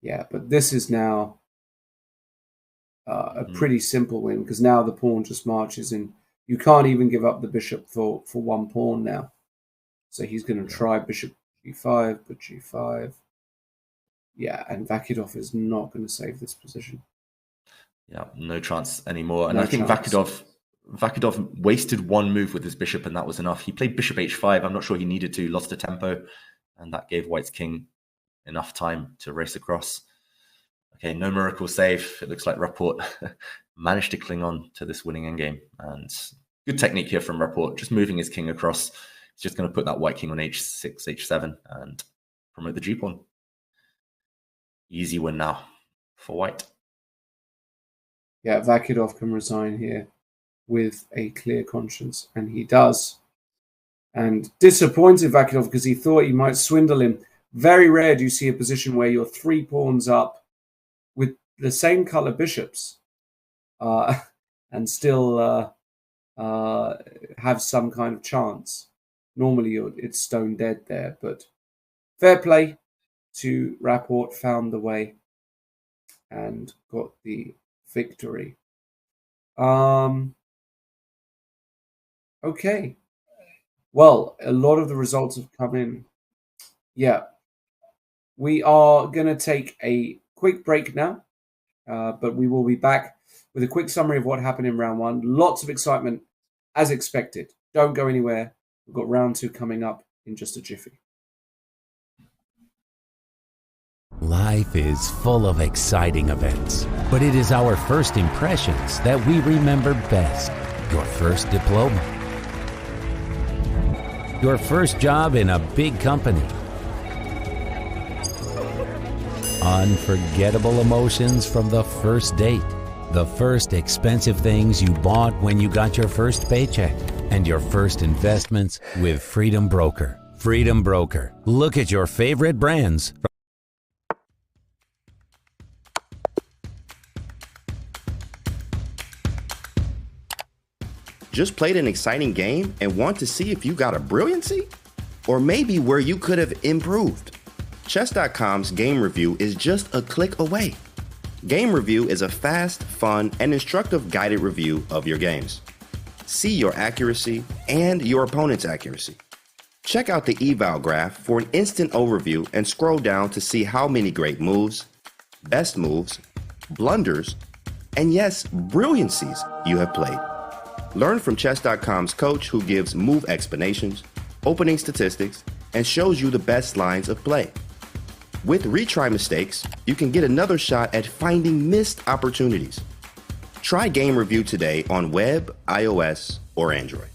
Yeah, but this is now a pretty simple win because now the pawn just marches in. You can't even give up the bishop for one pawn now. So he's going to try bishop g5, but g5. Yeah, and Vachier-Lagrave is not going to save this position. Yeah, no chance anymore. And I think Vachier-Lagrave wasted one move with his bishop, and that was enough. He played bishop h5. I'm not sure he needed to. Lost a tempo, and that gave white's king enough time to race across. Okay, no miracle save. It looks like Rapport managed to cling on to this winning endgame. And good technique here from Rapport, just moving his king across. He's just going to put that white king on h6, h7, and promote the g-pawn. Easy win now for white. Yeah, Vachier-Lagrave can resign here with a clear conscience, and he does. And disappointed Vachier-Lagrave because he thought he might swindle him. Very rare do you see a position where you're 3 pawns up with the same color bishops and still have some kind of chance. Normally it's stone dead there, but fair play. to Rapport found the way and got the victory. Okay. Well, a lot of the results have come in. Yeah. We are going to take a quick break now, but we will be back with a quick summary of what happened in round one. Lots of excitement, as expected. Don't go anywhere. We've got round two coming up in just a jiffy. Life is full of exciting events, but it is our first impressions that we remember best. Your first diploma, your first job in a big company, unforgettable emotions from the first date, the first expensive things you bought when you got your first paycheck, and your first investments with Freedom Broker. Freedom Broker. Look at your favorite brands. Just played an exciting game and want to see if you got a brilliancy? Or maybe where you could have improved? Chess.com's game review is just a click away. Game review is a fast, fun, and instructive guided review of your games. See your accuracy and your opponent's accuracy. Check out the eval graph for an instant overview and scroll down to see how many great moves, best moves, blunders, and yes, brilliancies you have played. Learn from Chess.com's coach who gives move explanations, opening statistics, and shows you the best lines of play. With retry mistakes, you can get another shot at finding missed opportunities. Try Game Review today on web, iOS, or Android.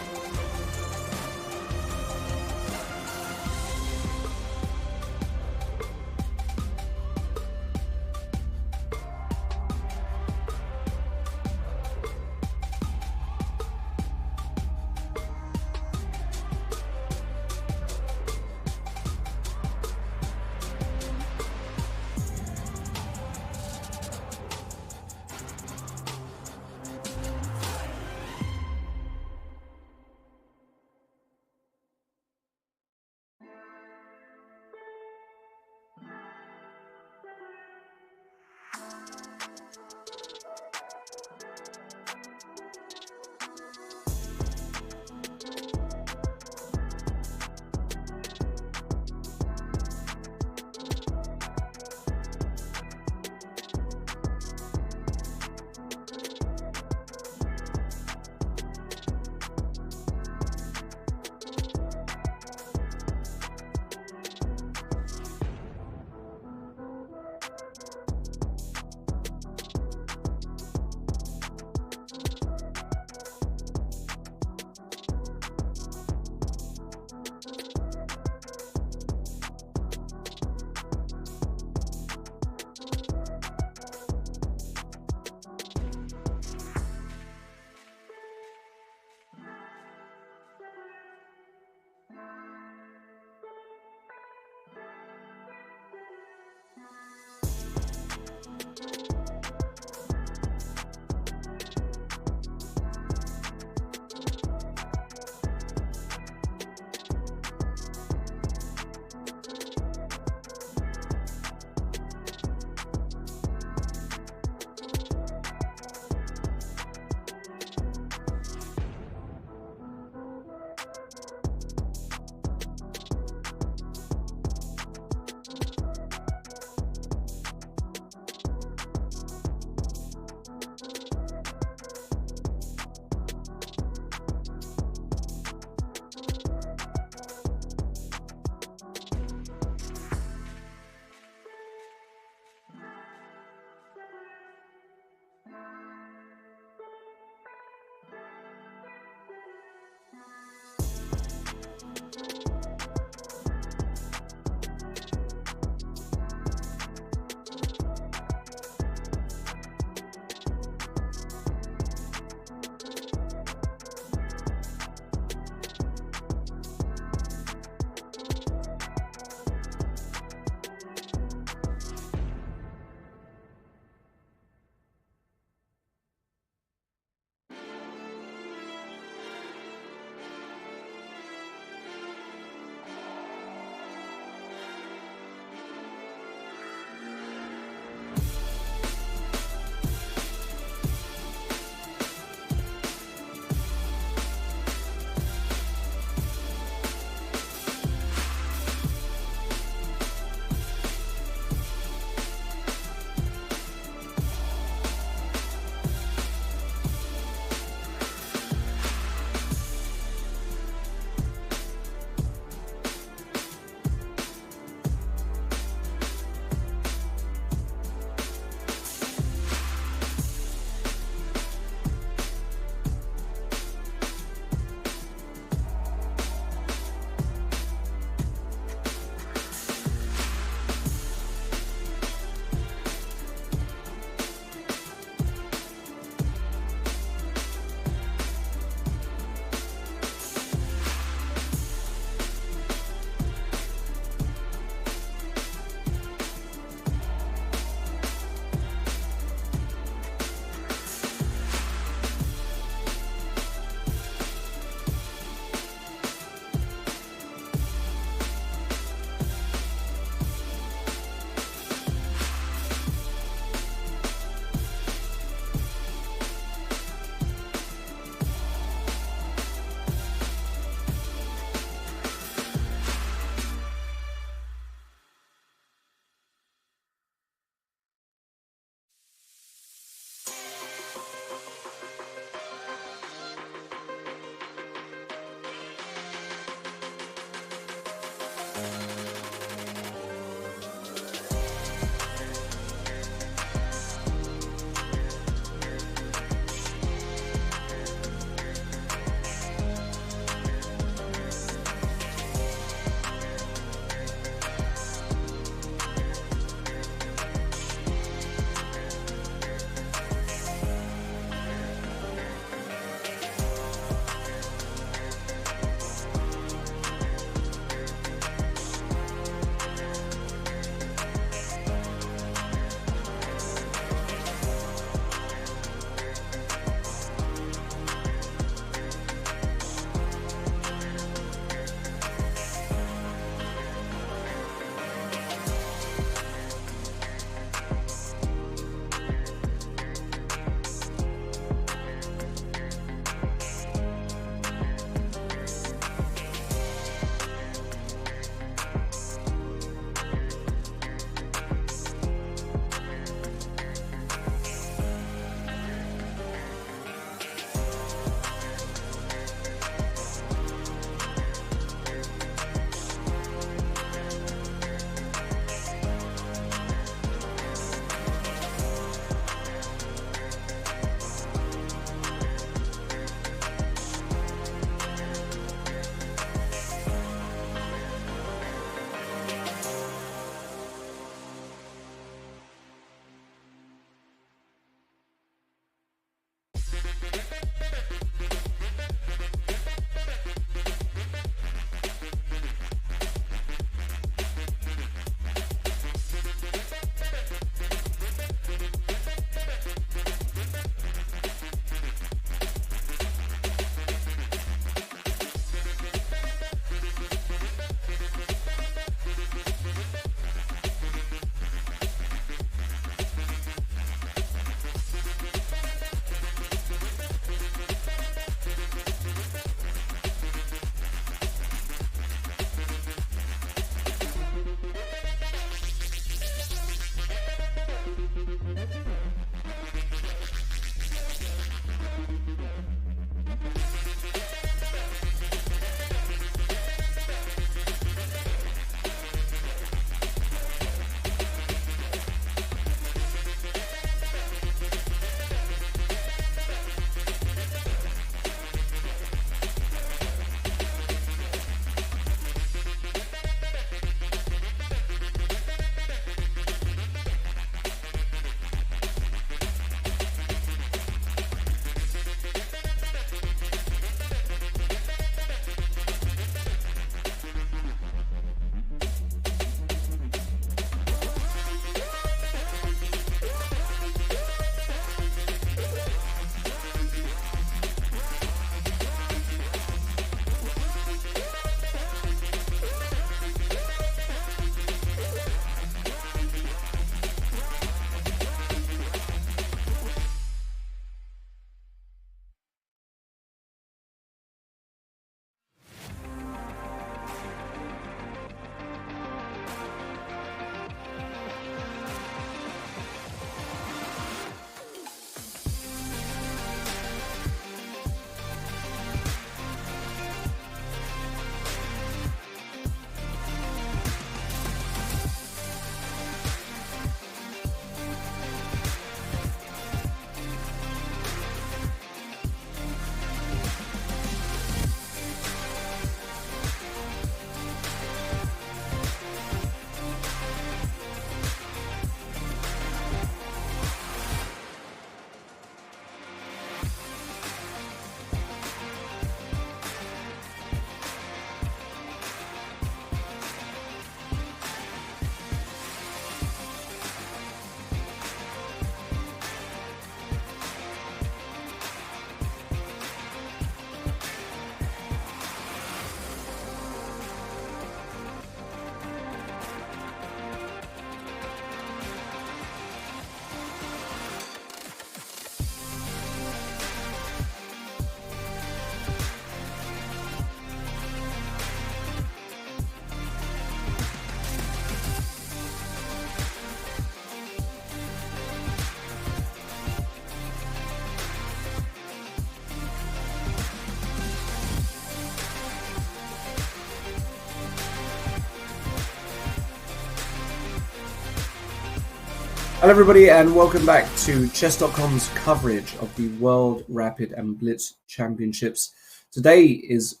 Hello everybody and welcome back to Chess.com's coverage of the World Rapid and Blitz Championships. Today is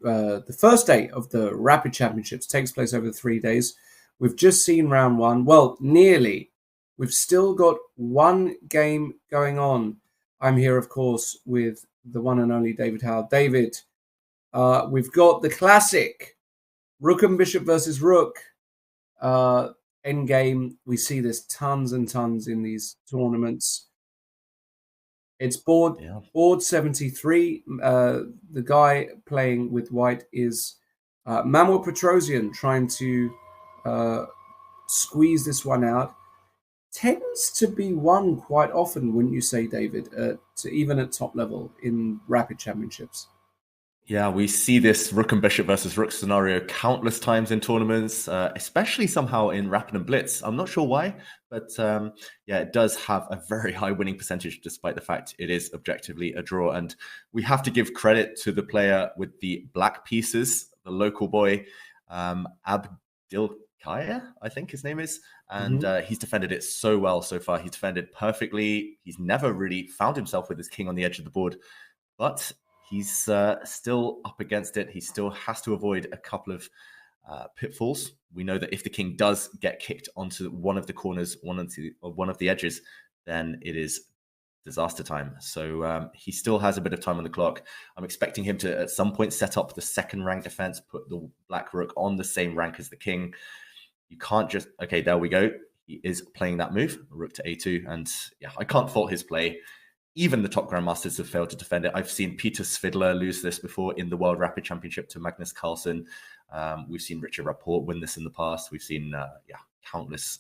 the first day of the Rapid Championships. It takes place over 3 days. We've just seen round one. Well, nearly. We've still got one game going on. I'm here, of course, with the one and only David Howell. David, we've got the classic Rook and Bishop versus Rook. Endgame. We see this tons and tons in these tournaments. It's board 73. The guy playing with white is Manuel Petrosian, trying to squeeze this one out. Tends to be won quite often, wouldn't you say, David, even at top level in Rapid Championships? Yeah, we see this Rook and Bishop versus Rook scenario countless times in tournaments, especially somehow in Rapid and Blitz. I'm not sure why, but yeah, it does have a very high winning percentage, despite the fact it is objectively a draw. And we have to give credit to the player with the black pieces, the local boy, Abdulkaya, I think his name is. And he's defended it so well so far. He's defended perfectly. He's never really found himself with his king on the edge of the board, but he's still up against it. He still has to avoid a couple of pitfalls. We know that if the king does get kicked onto one of the corners, one of the edges, then it is disaster time. So he still has a bit of time on the clock. I'm expecting him to, at some point, set up the second rank defense, put the black rook on the same rank as the king. You can't just... Okay, there we go. He is playing that move, rook to a2. And yeah, I can't fault his play. Even the top grandmasters have failed to defend it. I've seen Peter Swindle lose this before in the World Rapid Championship to Magnus Carlsen. We've seen Richard Rapport win this in the past. We've seen countless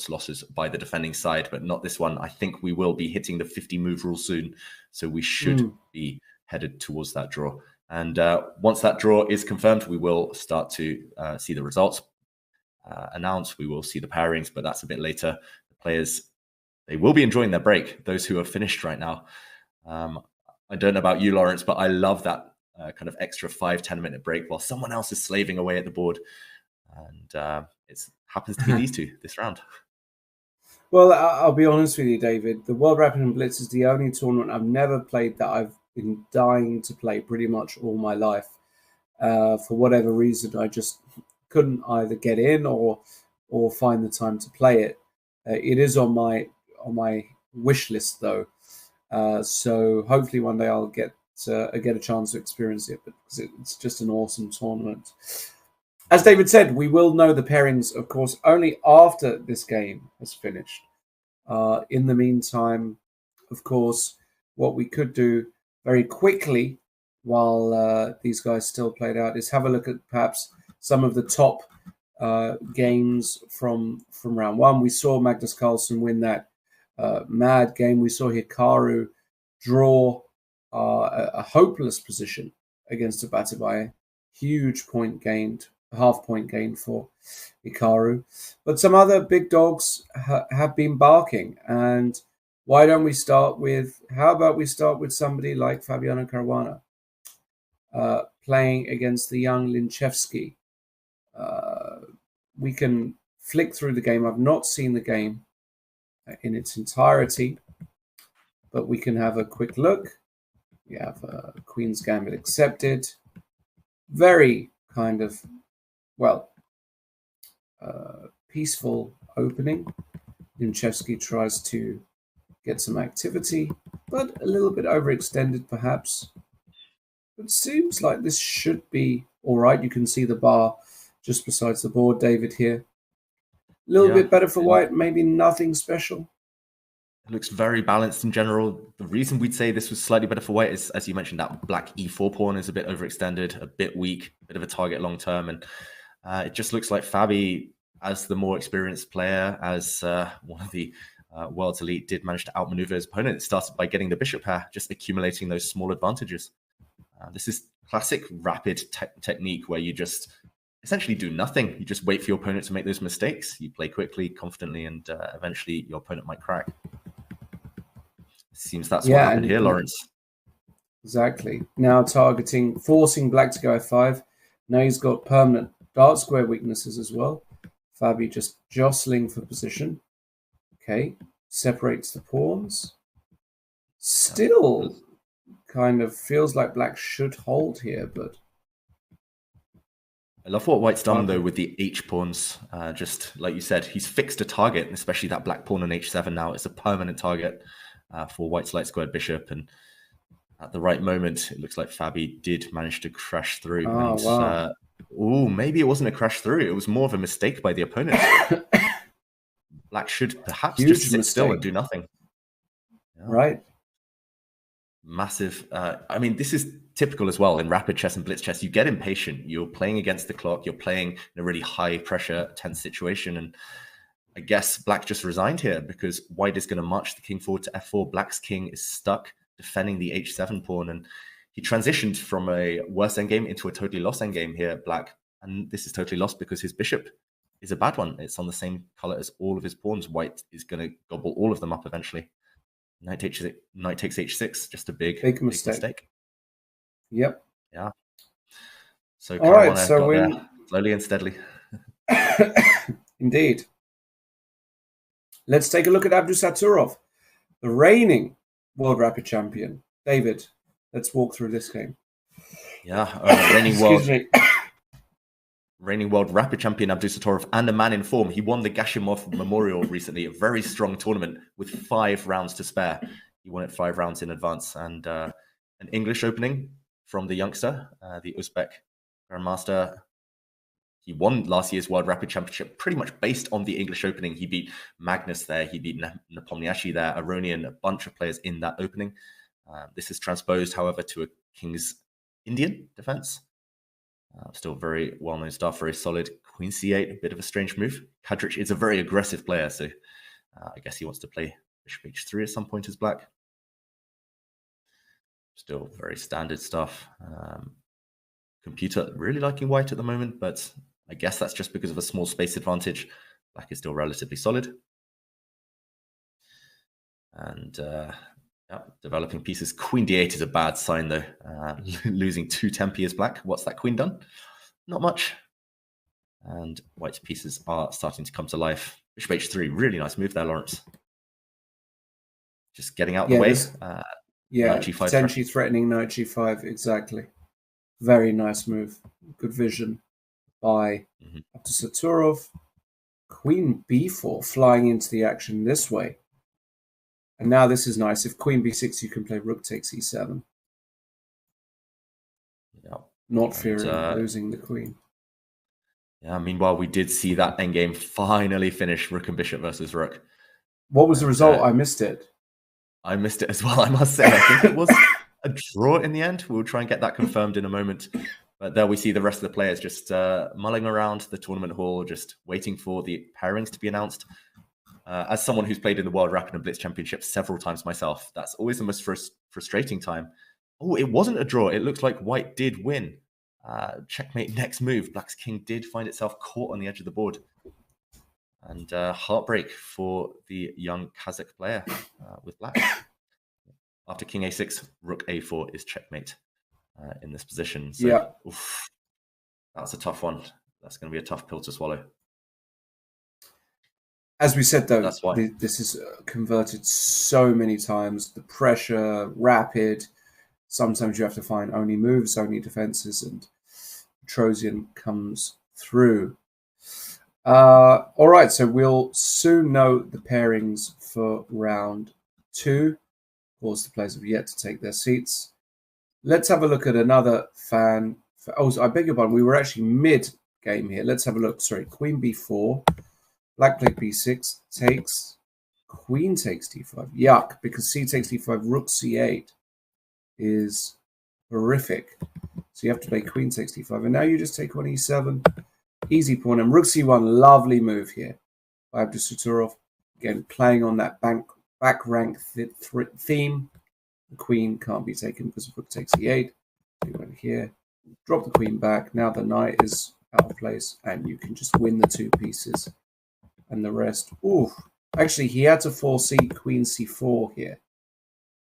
losses by the defending side, but not this one. I think we will be hitting the 50 move rule soon, so we should be headed towards that draw. And once that draw is confirmed, we will start to see the results announced. We will see the pairings, but that's a bit later. The players, they will be enjoying their break, those who are finished right now. I don't know about you, Lawrence, but I love that kind of extra 5-10 minute break while someone else is slaving away at the board. And it happens to be these two this round. Well, I'll be honest with you, David. The World Rapid and Blitz is the only tournament I've never played that I've been dying to play pretty much all my life. For whatever reason, I just couldn't either get in or find the time to play it. It is on my wish list, though, so hopefully one day I'll get a chance to experience it, because it's just an awesome tournament. As David said, we will know the pairings, of course, only after this game has finished. In the meantime, of course, what we could do very quickly while these guys still played out is have a look at perhaps some of the top games from round one. We saw Magnus Carlsen win that mad game. We saw Hikaru draw a hopeless position against Abdusattorov. Huge point gained, half point gained for Hikaru. But some other big dogs have been barking. And why don't we start with, how about we start with somebody like Fabiano Caruana playing against the young Linchevsky. We can flick through the game. I've not seen the game in its entirety, but we can have a quick look. We have Queen's Gambit accepted. Very kind of, well, peaceful opening. Linchevsky tries to get some activity, but a little bit overextended perhaps. It seems like this should be all right. You can see the bar just besides the board, David, here. A little bit better for white, maybe nothing special. It looks very balanced in general. The reason we'd say this was slightly better for white is, as you mentioned, that black e4 pawn is a bit overextended, a bit weak, a bit of a target long term. And it just looks like Fabi, as the more experienced player, as one of the world's elite, did manage to outmaneuver his opponent. It started by getting the bishop pair, just accumulating those small advantages. This is classic rapid technique where you just essentially do nothing. You just wait for your opponent to make those mistakes. You play quickly, confidently, and eventually your opponent might crack. Seems that's what happened here, Lawrence. Exactly. Now forcing black to go f5. Now he's got permanent dark square weaknesses as well. Fabi just jostling for position. Okay, separates the pawns. Still kind of feels like black should hold here, but I love what white's done, though, with the H pawns. Just like you said, he's fixed a target, and especially that black pawn on H7 now. It's a permanent target for white's light squared bishop. And at the right moment, it looks like Fabi did manage to crash through. wow. Maybe it wasn't a crash through. It was more of a mistake by the opponent. Black should perhaps just sit still and do nothing. Yeah. Right. Massive. I mean, this is typical as well in rapid chess and blitz chess. You get impatient. You're playing against the clock. You're playing in a really high pressure, tense situation. And I guess black just resigned here because white is going to march the king forward to f4. Black's king is stuck defending the h7 pawn. And he transitioned from a worse endgame into a totally lost endgame here, black. And this is totally lost because his bishop is a bad one. It's on the same color as all of his pawns. White is going to gobble all of them up eventually. Knight takes h6, just a big mistake. Yep. Yeah. So all right, so got there slowly and steadily. Indeed. Let's take a look at Abdusattorov, the reigning World Rapid Champion. David, let's walk through this game. Yeah, reigning world rapid champion Abdusattorov, and a man in form. He won the Gashimov Memorial recently, a very strong tournament with 5 rounds to spare. He won it 5 rounds in advance. And an English opening from the youngster, the Uzbek Grandmaster. He won last year's World Rapid Championship pretty much based on the English opening. He beat Magnus there. He beat Nepomniachtchi there, Aronian, a bunch of players in that opening. This is transposed, however, to a King's Indian defense. Still very well-known stuff, very solid. Queen c8, a bit of a strange move. Kadrich is a very aggressive player, so I guess he wants to play bishop h3 at some point as black. Still very standard stuff. Computer really liking white at the moment, but I guess that's just because of a small space advantage. Black is still relatively solid. And developing pieces. Queen d8 is a bad sign, though. Losing 2 tempi as black. What's that queen done? Not much. And white's pieces are starting to come to life. Bishop h3, really nice move there, Lawrence. Just getting out the way. Knight g5 potentially threatening knight g5, exactly. Very nice move. Good vision by Abdusattorov. Queen b4 flying into the action this way. And now this is nice. If queen b6, you can play rook takes e7. Yeah. Not fearing losing the queen. Yeah, meanwhile, we did see that endgame finally finish rook and bishop versus rook. What was the result? I missed it. I missed it as well, I must say. I think it was a draw in the end. We'll try and get that confirmed in a moment. But there we see the rest of the players just mulling around the tournament hall, just waiting for the pairings to be announced. As someone who's played in the World Rapid and Blitz Championships several times myself, that's always the most frustrating time. Oh, it wasn't a draw. It looks like white did win. Checkmate next move. Black's king did find itself caught on the edge of the board. And heartbreak for the young Kazakh player with black. After king a6, rook a4 is checkmate in this position. So, yeah. That's a tough one. That's going to be a tough pill to swallow. As we said, though, that's why this is converted so many times. The pressure, rapid. Sometimes you have to find only moves, only defenses, and Petrosian comes through. All right, so we'll soon know the pairings for round 2. Of course, the players have yet to take their seats. Let's have a look at another fan. Oh, I beg your pardon. We were actually mid-game here. Let's have a look. Sorry, queen b4. Black played b6, takes, queen takes d5. Yuck, because c takes d5, rook c8 is horrific. So you have to play queen takes d5. And now you just take on e7. Easy pawn. And rook c1, lovely move here by Abdusattorov. Again, playing on that back rank theme. The queen can't be taken because rook takes e8. So you go here, drop the queen back. Now the knight is out of place, and you can just win the 2 pieces. And the rest, actually, he had to foresee queen c4 here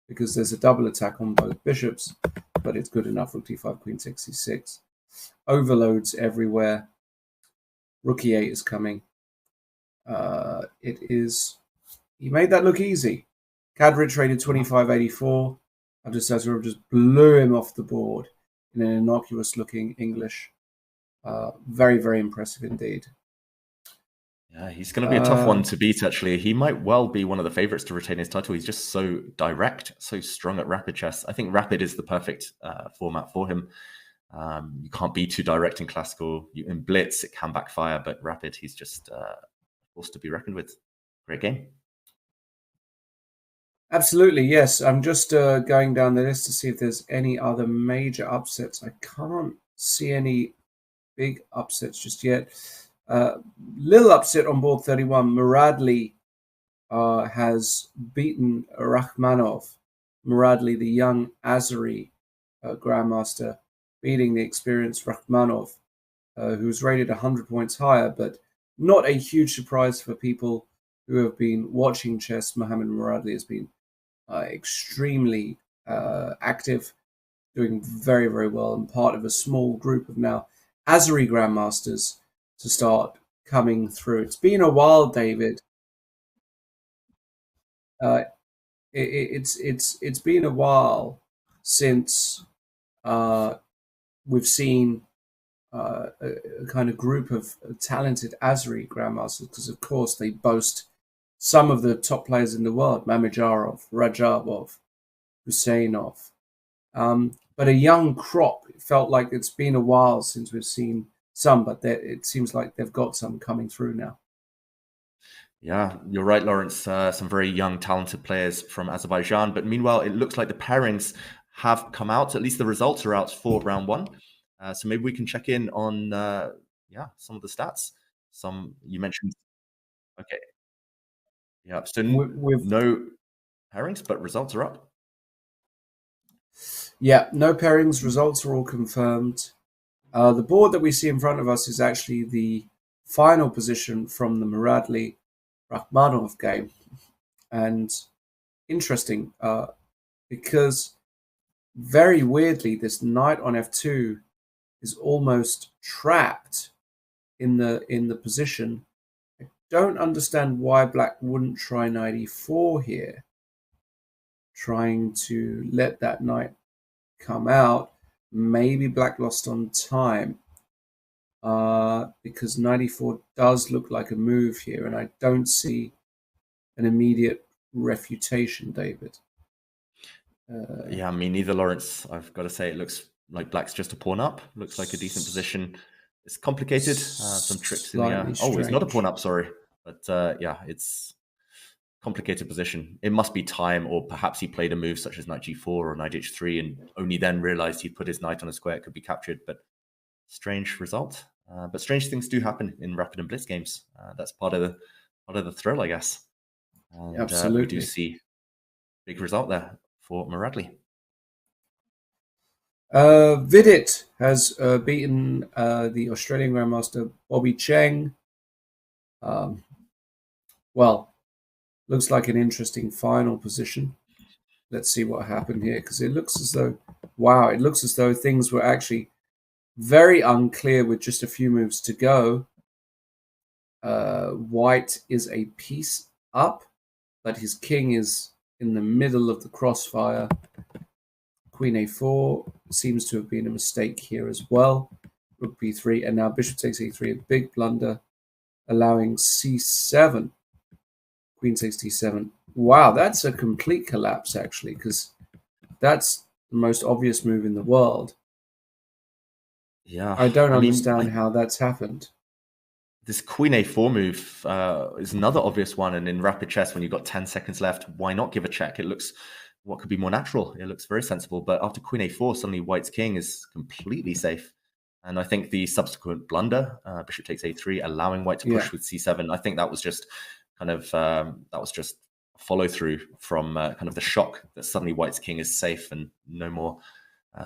because there's a double attack on both bishops, but it's good enough. Rook d5, queen takes c6. Overloads everywhere. Rook e8 is coming. It is he made that look easy. Kadrich rated 25.84. Abdusattorov just blew him off the board in an innocuous-looking English. Very, very impressive indeed. Yeah, he's going to be a tough one to beat, actually. He might well be one of the favorites to retain his title. He's just so direct, so strong at rapid chess. I think rapid is the perfect format for him. You can't be too direct in classical. In blitz, it can backfire, but rapid, he's just forced to be reckoned with. Great game. Absolutely, yes. I'm just going down the list to see if there's any other major upsets. I can't see any big upsets just yet. Little upset on board 31. Muradli has beaten Rachmanov. Muradli, the young Azeri grandmaster, beating the experienced Rachmanov, who's rated 100 points higher, but not a huge surprise for people who have been watching chess. Mohamed Muradli has been extremely active, doing very, very well, and part of a small group of now Azeri grandmasters to start coming through. It's been a while, David. It's been a while since we've seen a kind of group of talented Azeri grandmasters, because of course they boast some of the top players in the world: Mamedyarov, Rajabov, Husseinov. But a young crop. It felt like it's been a while since we've seen some, but it seems like they've got some coming through now. Yeah, you're right, Lawrence. Some very young, talented players from Azerbaijan. But meanwhile, it looks like the pairings have come out. At least the results are out for round one. So maybe we can check in on some of the stats. Some you mentioned. Okay. Yeah. So no pairings, but results are up. Yeah, no pairings. Results are all confirmed. The board that we see in front of us is actually the final position from the Muradli Rachmanov game. And interesting, because very weirdly, this knight on f2 is almost trapped in the position. I don't understand why black wouldn't try knight e4 here, trying to let that knight come out. Maybe black lost on time, because knight e4 does look like a move here, and I don't see an immediate refutation, David. Yeah, me neither, Lawrence. I've got to say, it looks like black's just a pawn up. Looks like a decent position. It's complicated. Some tricks in the... Oh, it's not a pawn up, sorry. But yeah, it's complicated position. It must be time, or perhaps he played a move such as knight g4 or knight h3 and only then realized he'd put his knight on a square, it could be captured. But strange result. But strange things do happen in rapid and blitz games. That's part of the thrill, I guess. And, absolutely. We do see big result there for Muradli. Vidit has beaten the Australian grandmaster Bobby Cheng. Well, looks like an interesting final position. Let's see what happened here, because it looks as though, wow, it looks as though things were actually very unclear with just a few moves to go. White is a piece up, but his king is in the middle of the crossfire. Queen a4 seems to have been a mistake here as well. Rook b3, and now bishop takes a3, a big blunder, allowing c7. Queen takes d7. Wow, that's a complete collapse, actually, because that's the most obvious move in the world. Yeah, I don't understand how that's happened. This queen a4 move is another obvious one, and in rapid chess, when you've got 10 seconds left, why not give a check? It looks, what could be more natural? It looks very sensible, but after queen a4, suddenly white's king is completely safe. And I think the subsequent blunder, bishop takes a3, allowing white to push with c7, I think that was just kind of, follow through from kind of the shock that suddenly white's king is safe and no more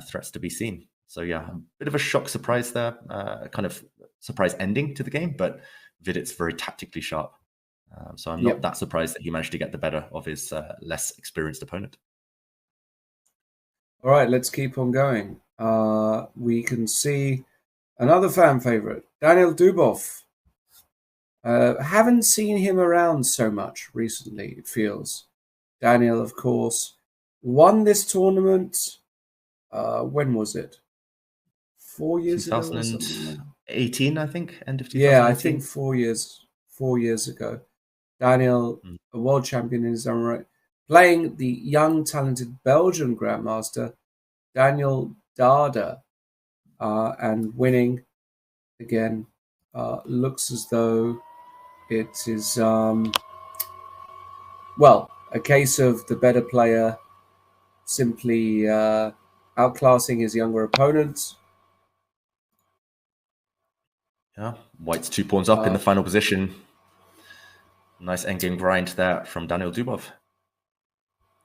threats to be seen. So yeah, a bit of a shock surprise there, kind of surprise ending to the game, but Vidit's very tactically sharp. So I'm not that surprised that he managed to get the better of his less experienced opponent. All right, let's keep on going. We can see another fan favorite, Daniel Dubov, Haven't seen him around so much recently, it feels. Daniel, of course, won this tournament. When was it? 4 years ago or something? 2018, I think, end of 2018. Yeah, I think 4 years ago. Daniel, a world champion in his own right, playing the young, talented Belgian grandmaster, Daniel Duda, and winning again. Looks as though it is, a case of the better player simply outclassing his younger opponent. Yeah, White's 2 pawns up in the final position. Nice endgame grind there from Daniel Dubov.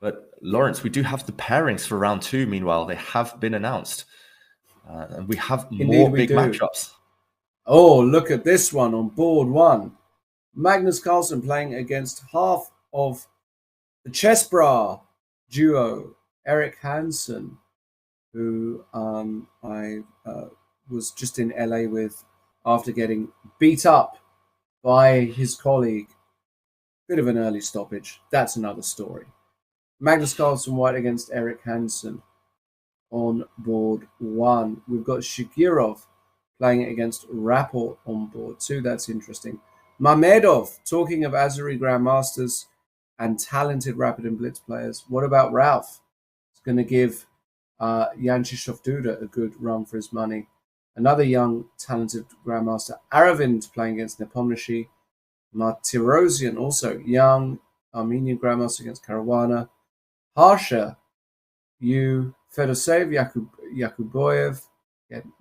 But Lawrence, we do have the pairings for round 2. Meanwhile, they have been announced. And we have more big matchups. Oh, look at this one on board 1. Magnus Carlsen playing against half of the Chess Bra duo, Eric Hansen, who I was just in LA with after getting beat up by his colleague. Bit of an early stoppage. That's another story. Magnus Carlsen White against Eric Hansen on board 1. We've got Shigirov playing against Rapport on board 2. That's interesting. Mamedov, talking of Azuri Grandmasters and talented Rapid and Blitz players. What about Ralph? It's going to give Yanchishov Duda a good run for his money. Another young, talented Grandmaster, Aravind, playing against Nepomniachtchi. Martirosyan, also young Armenian Grandmaster against Caruana. Harsha, Fedoseev, Yakuboyev.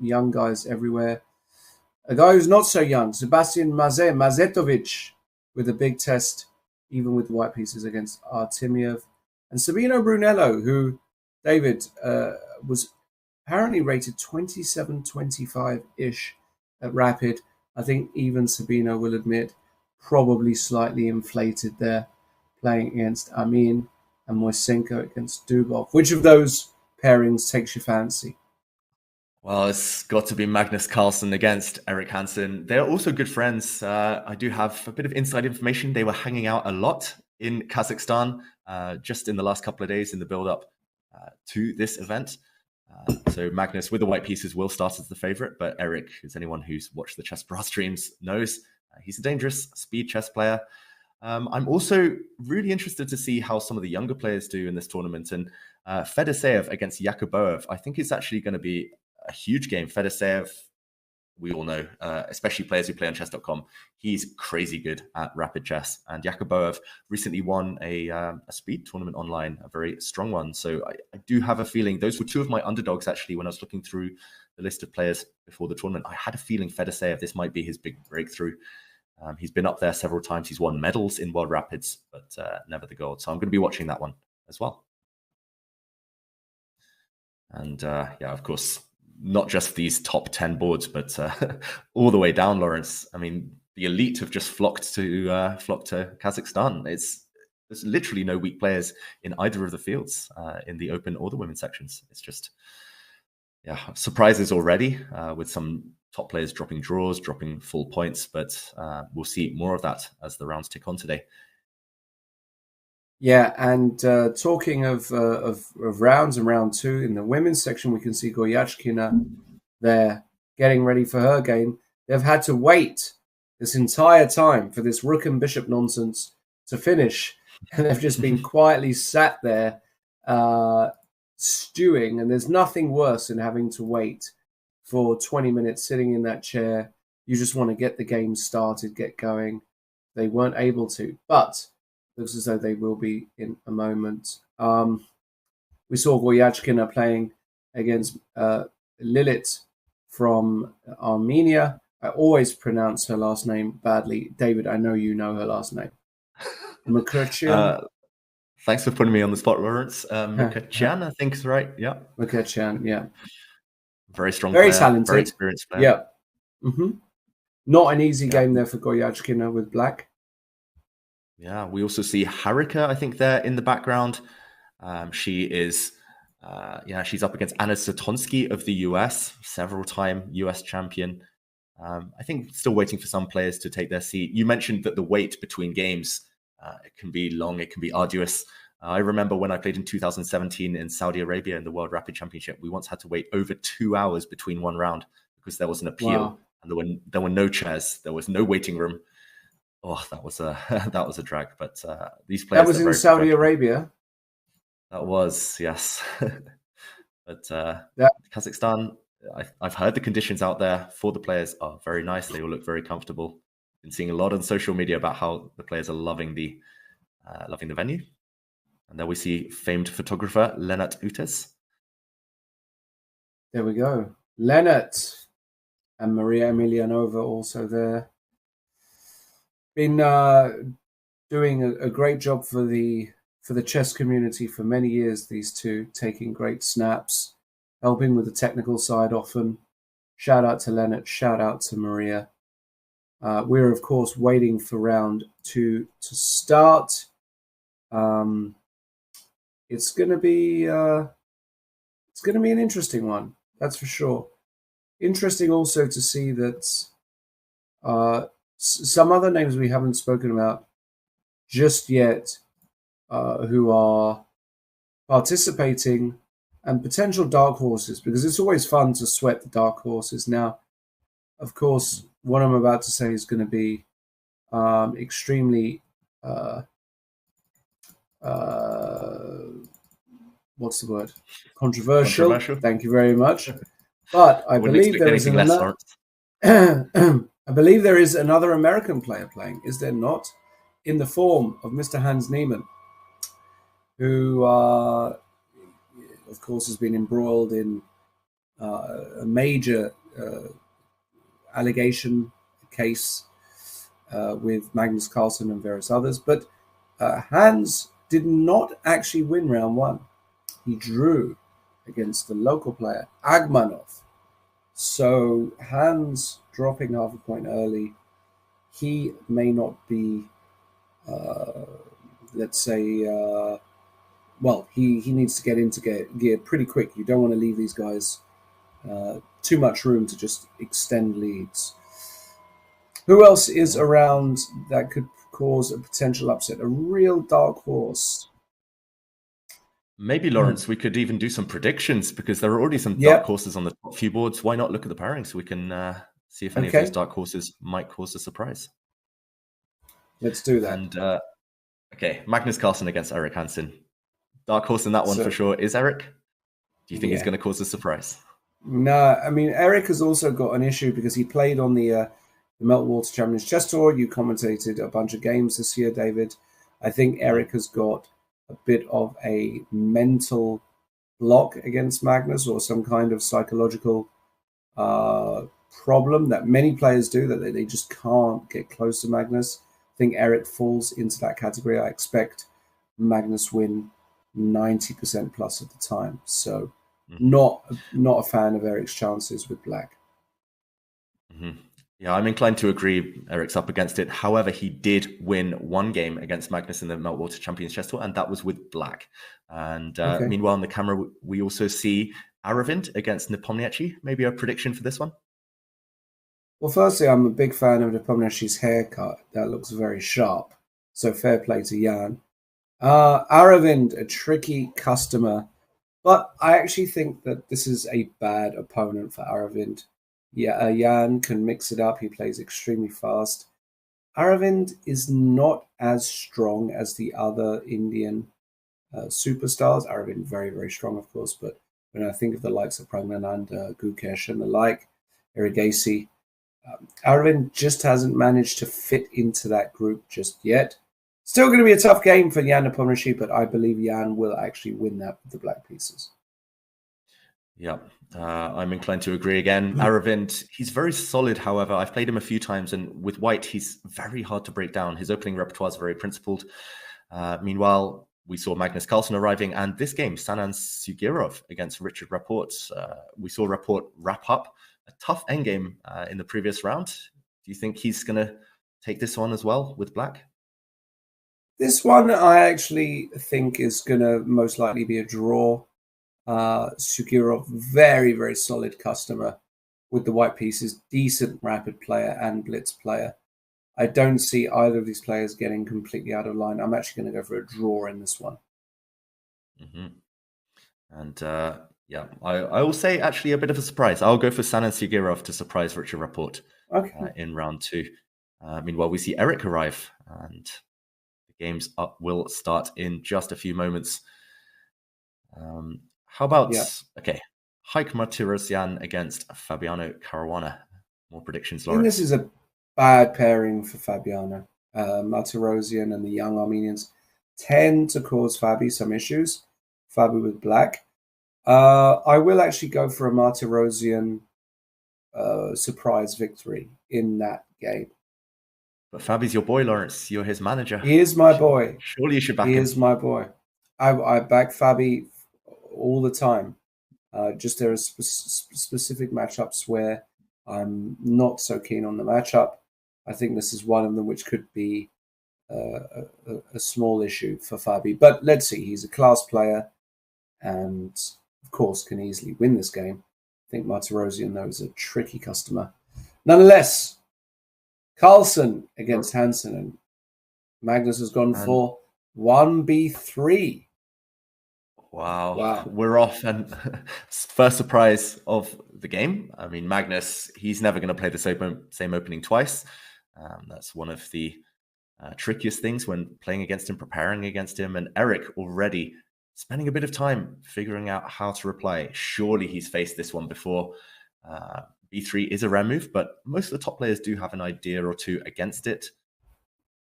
Young guys everywhere. A guy who's not so young, Sebastian Mazetovic, with a big test, even with white pieces against Artemiev. And Sabino Brunello, who, David, was apparently rated 27-25-ish at Rapid. I think even Sabino will admit probably slightly inflated there, playing against Amin and Moisenko against Dubov. Which of those pairings takes your fancy? Well, it's got to be Magnus Carlsen against Eric Hansen. They're also good friends. I do have a bit of inside information. They were hanging out a lot in Kazakhstan just in the last couple of days in the build-up to this event. So Magnus, with the white pieces, will start as the favorite, but Eric, as anyone who's watched the Chess Bra streams knows, he's a dangerous speed chess player. I'm also really interested to see how some of the younger players do in this tournament. And Fedoseev against Yakuboev, I think it's actually going to be a huge game. Fedoseev, we all know, especially players who play on Chess.com, he's crazy good at rapid chess. And Yakuboev recently won a speed tournament online, a very strong one. So I do have a feeling those were two of my underdogs, actually, when I was looking through the list of players before the tournament. I had a feeling Fedoseev, this might be his big breakthrough. He's been up there several times. He's won medals in World Rapids, but never the gold. So I'm going to be watching that one as well. And yeah, of course, not just these top 10 boards, but all the way down, Lawrence. I mean, the elite have just flocked to Kazakhstan. There's literally no weak players in either of the fields in the open or the women's sections. It's just, yeah, surprises already with some top players dropping draws, dropping full points, but we'll see more of that as the rounds tick on today. Yeah, and talking of rounds and round 2, in the women's section, we can see Goyachkina there getting ready for her game. They've had to wait this entire time for this rook and bishop nonsense to finish, and they've just been quietly sat there stewing, and there's nothing worse than having to wait for 20 minutes sitting in that chair. You just want to get the game started, get going. They weren't able to, but looks as though they will be in a moment. We saw Goyachkina playing against Lilith from Armenia. I always pronounce her last name badly. David, I know you know her last name. Mukherjee. Thanks for putting me on the spot, Lawrence. Mukherjee, I think is right. Yeah. Mukherjee, yeah. Very strong Very player, talented. very experienced player. Yeah. Mm-hmm. Not an easy game there for Goyachkina with black. Yeah, we also see Harika, I think, there in the background. She is, she's up against Anna Satonsky of the US, several-time US champion. I think still waiting for some players to take their seat. You mentioned that the wait between games, it can be long, it can be arduous. I remember when I played in 2017 in Saudi Arabia in the World Rapid Championship, we once had to wait over 2 hours between one round because there was an appeal. Wow. And there were no chairs, there was no waiting room. Oh, that was a that was a drag. But these players, that was in Saudi Arabia. That was, yes. But That- Kazakhstan, I've heard the conditions out there for the players are very nice. They all look very comfortable. Been seeing a lot on social media about how the players are loving the venue. And there we see famed photographer Lennart Utes. There we go. Lennart and Maria Emelianova also there. Been doing a great job for the chess community for many years, these two, taking great snaps, helping with the technical side often. Shout out to Lennart, shout out to Maria. We're, of course, waiting for round 2 to start. It's going to be an interesting one, that's for sure. Interesting also to see that some other names we haven't spoken about just yet, who are participating, and potential dark horses, because it's always fun to sweat the dark horses. Now, of course, what I'm about to say is going to be extremely what's the word? Controversial. Thank you very much. But I believe there is another. I believe there is another American player playing. Is there not? In the form of Mr. Hans Niemann, who, of course, has been embroiled in a major allegation case with Magnus Carlsen and various others. But Hans did not actually win round 1. He drew against the local player, Agmanov. So Hans dropping half a point early, he may not be, let's say, well, he needs to get into gear pretty quick. You don't want to leave these guys too much room to just extend leads. Who else is around that could cause a potential upset? A real dark horse. Maybe, Lawrence, we could even do some predictions, because there are already some dark horses on the top few boards. Why not look at the pairing so we can see if any of those dark horses might cause a surprise? Let's do that. And okay, Magnus Carlsen against Eric Hansen. Dark horse in that one for sure is Eric. Do you think he's going to cause a surprise? No, I mean, Eric has also got an issue because he played on the Meltwater Champions Chess Tour. You commentated a bunch of games this year, David. I think Eric has got a bit of a mental block against Magnus, or some kind of psychological problem that many players do, that they just can't get close to Magnus. I think Eric falls into that category. I expect Magnus win 90% plus of the time. So not a fan of Eric's chances with black. Yeah, I'm inclined to agree. Eric's up against it. However, he did win one game against Magnus in the Meltwater Champions Chess Tour, and that was with black. And meanwhile, on the camera, we also see Aravind against Nepomniachtchi. Maybe a prediction for this one? Well, firstly, I'm a big fan of Nepomniachtchi's haircut. That looks very sharp. So fair play to Jan. Aravind, a tricky customer. But I actually think that this is a bad opponent for Aravind. Yeah, Jan can mix it up. He plays extremely fast. Aravind is not as strong as the other Indian superstars. Aravind very, very strong, of course. But when I think of the likes of Praggnanandhaa, Gukesh and the like, Erigasi, Aravind just hasn't managed to fit into that group just yet. Still going to be a tough game for Jan Nepomniachtchi, but I believe Jan will actually win that with the black pieces. Yeah, I'm inclined to agree again. Aravind, he's very solid, however. I've played him a few times, and with white, he's very hard to break down. His opening repertoire is very principled. Meanwhile, we saw Magnus Carlsen arriving, and this game, Sanan Sugirov against Richard Rapport. We saw Rapport wrap up a tough endgame in the previous round. Do you think he's going to take this one as well with black? This one, I actually think is going to most likely be a draw. Sugirov, very, very solid customer. with the white pieces, decent rapid player and blitz player. I don't see either of these players getting completely out of line. I'm actually going to go for a draw in this one. And yeah, I will say actually a bit of a surprise. I'll go for Sanan Sigirov to surprise Richard Rapport in round 2. Meanwhile, we see Eric arrive, and the games will start in just a few moments. How about, okay, Hikaru Nakamura against Fabiano Caruana? More predictions, Lawrence? I think this is a bad pairing for Fabiano. Martirosyan and the young Armenians tend to cause Fabi some issues. Fabi with black. I will actually go for a Martirosyan surprise victory in that game. But Fabi's your boy, Lawrence. You're his manager. He is my boy. Surely you should back him. He is my boy. I back Fabi all the time. Just there are specific matchups where I'm not so keen on the matchup. I think this is one of them which could be a small issue for Fabi. But let's see. He's a class player and, of course, can easily win this game. I think Martirosyan, though, is a tricky customer. Nonetheless, Carlsen against Hansen, and Magnus has gone for 1b3. Wow. We're off, and first surprise of the game. I mean, Magnus, he's never going to play the same opening twice. That's one of the trickiest things when playing against him, preparing against him. And Eric already spending a bit of time figuring out how to reply. Surely he's faced this one before. B3 is a rare move, but most of the top players do have an idea or two against it.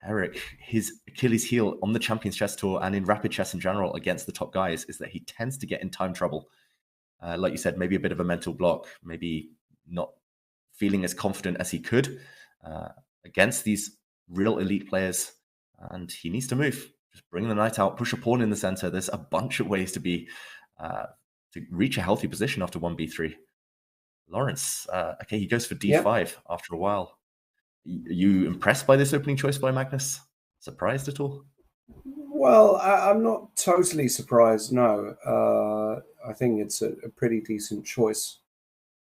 Eric, his Achilles heel on the Champions Chess Tour and in rapid chess in general against the top guys is that he tends to get in time trouble. Like you said, maybe a bit of a mental block, maybe not feeling as confident as he could against these real elite players. And he needs to move. Just bring the knight out, push a pawn in the center. There's a bunch of ways to be to reach a healthy position after 1b3. Lawrence, okay, he goes for d5 after a while. Are you impressed by this opening choice by Magnus? Surprised at all? Well, I'm not totally surprised, no. I think it's a pretty decent choice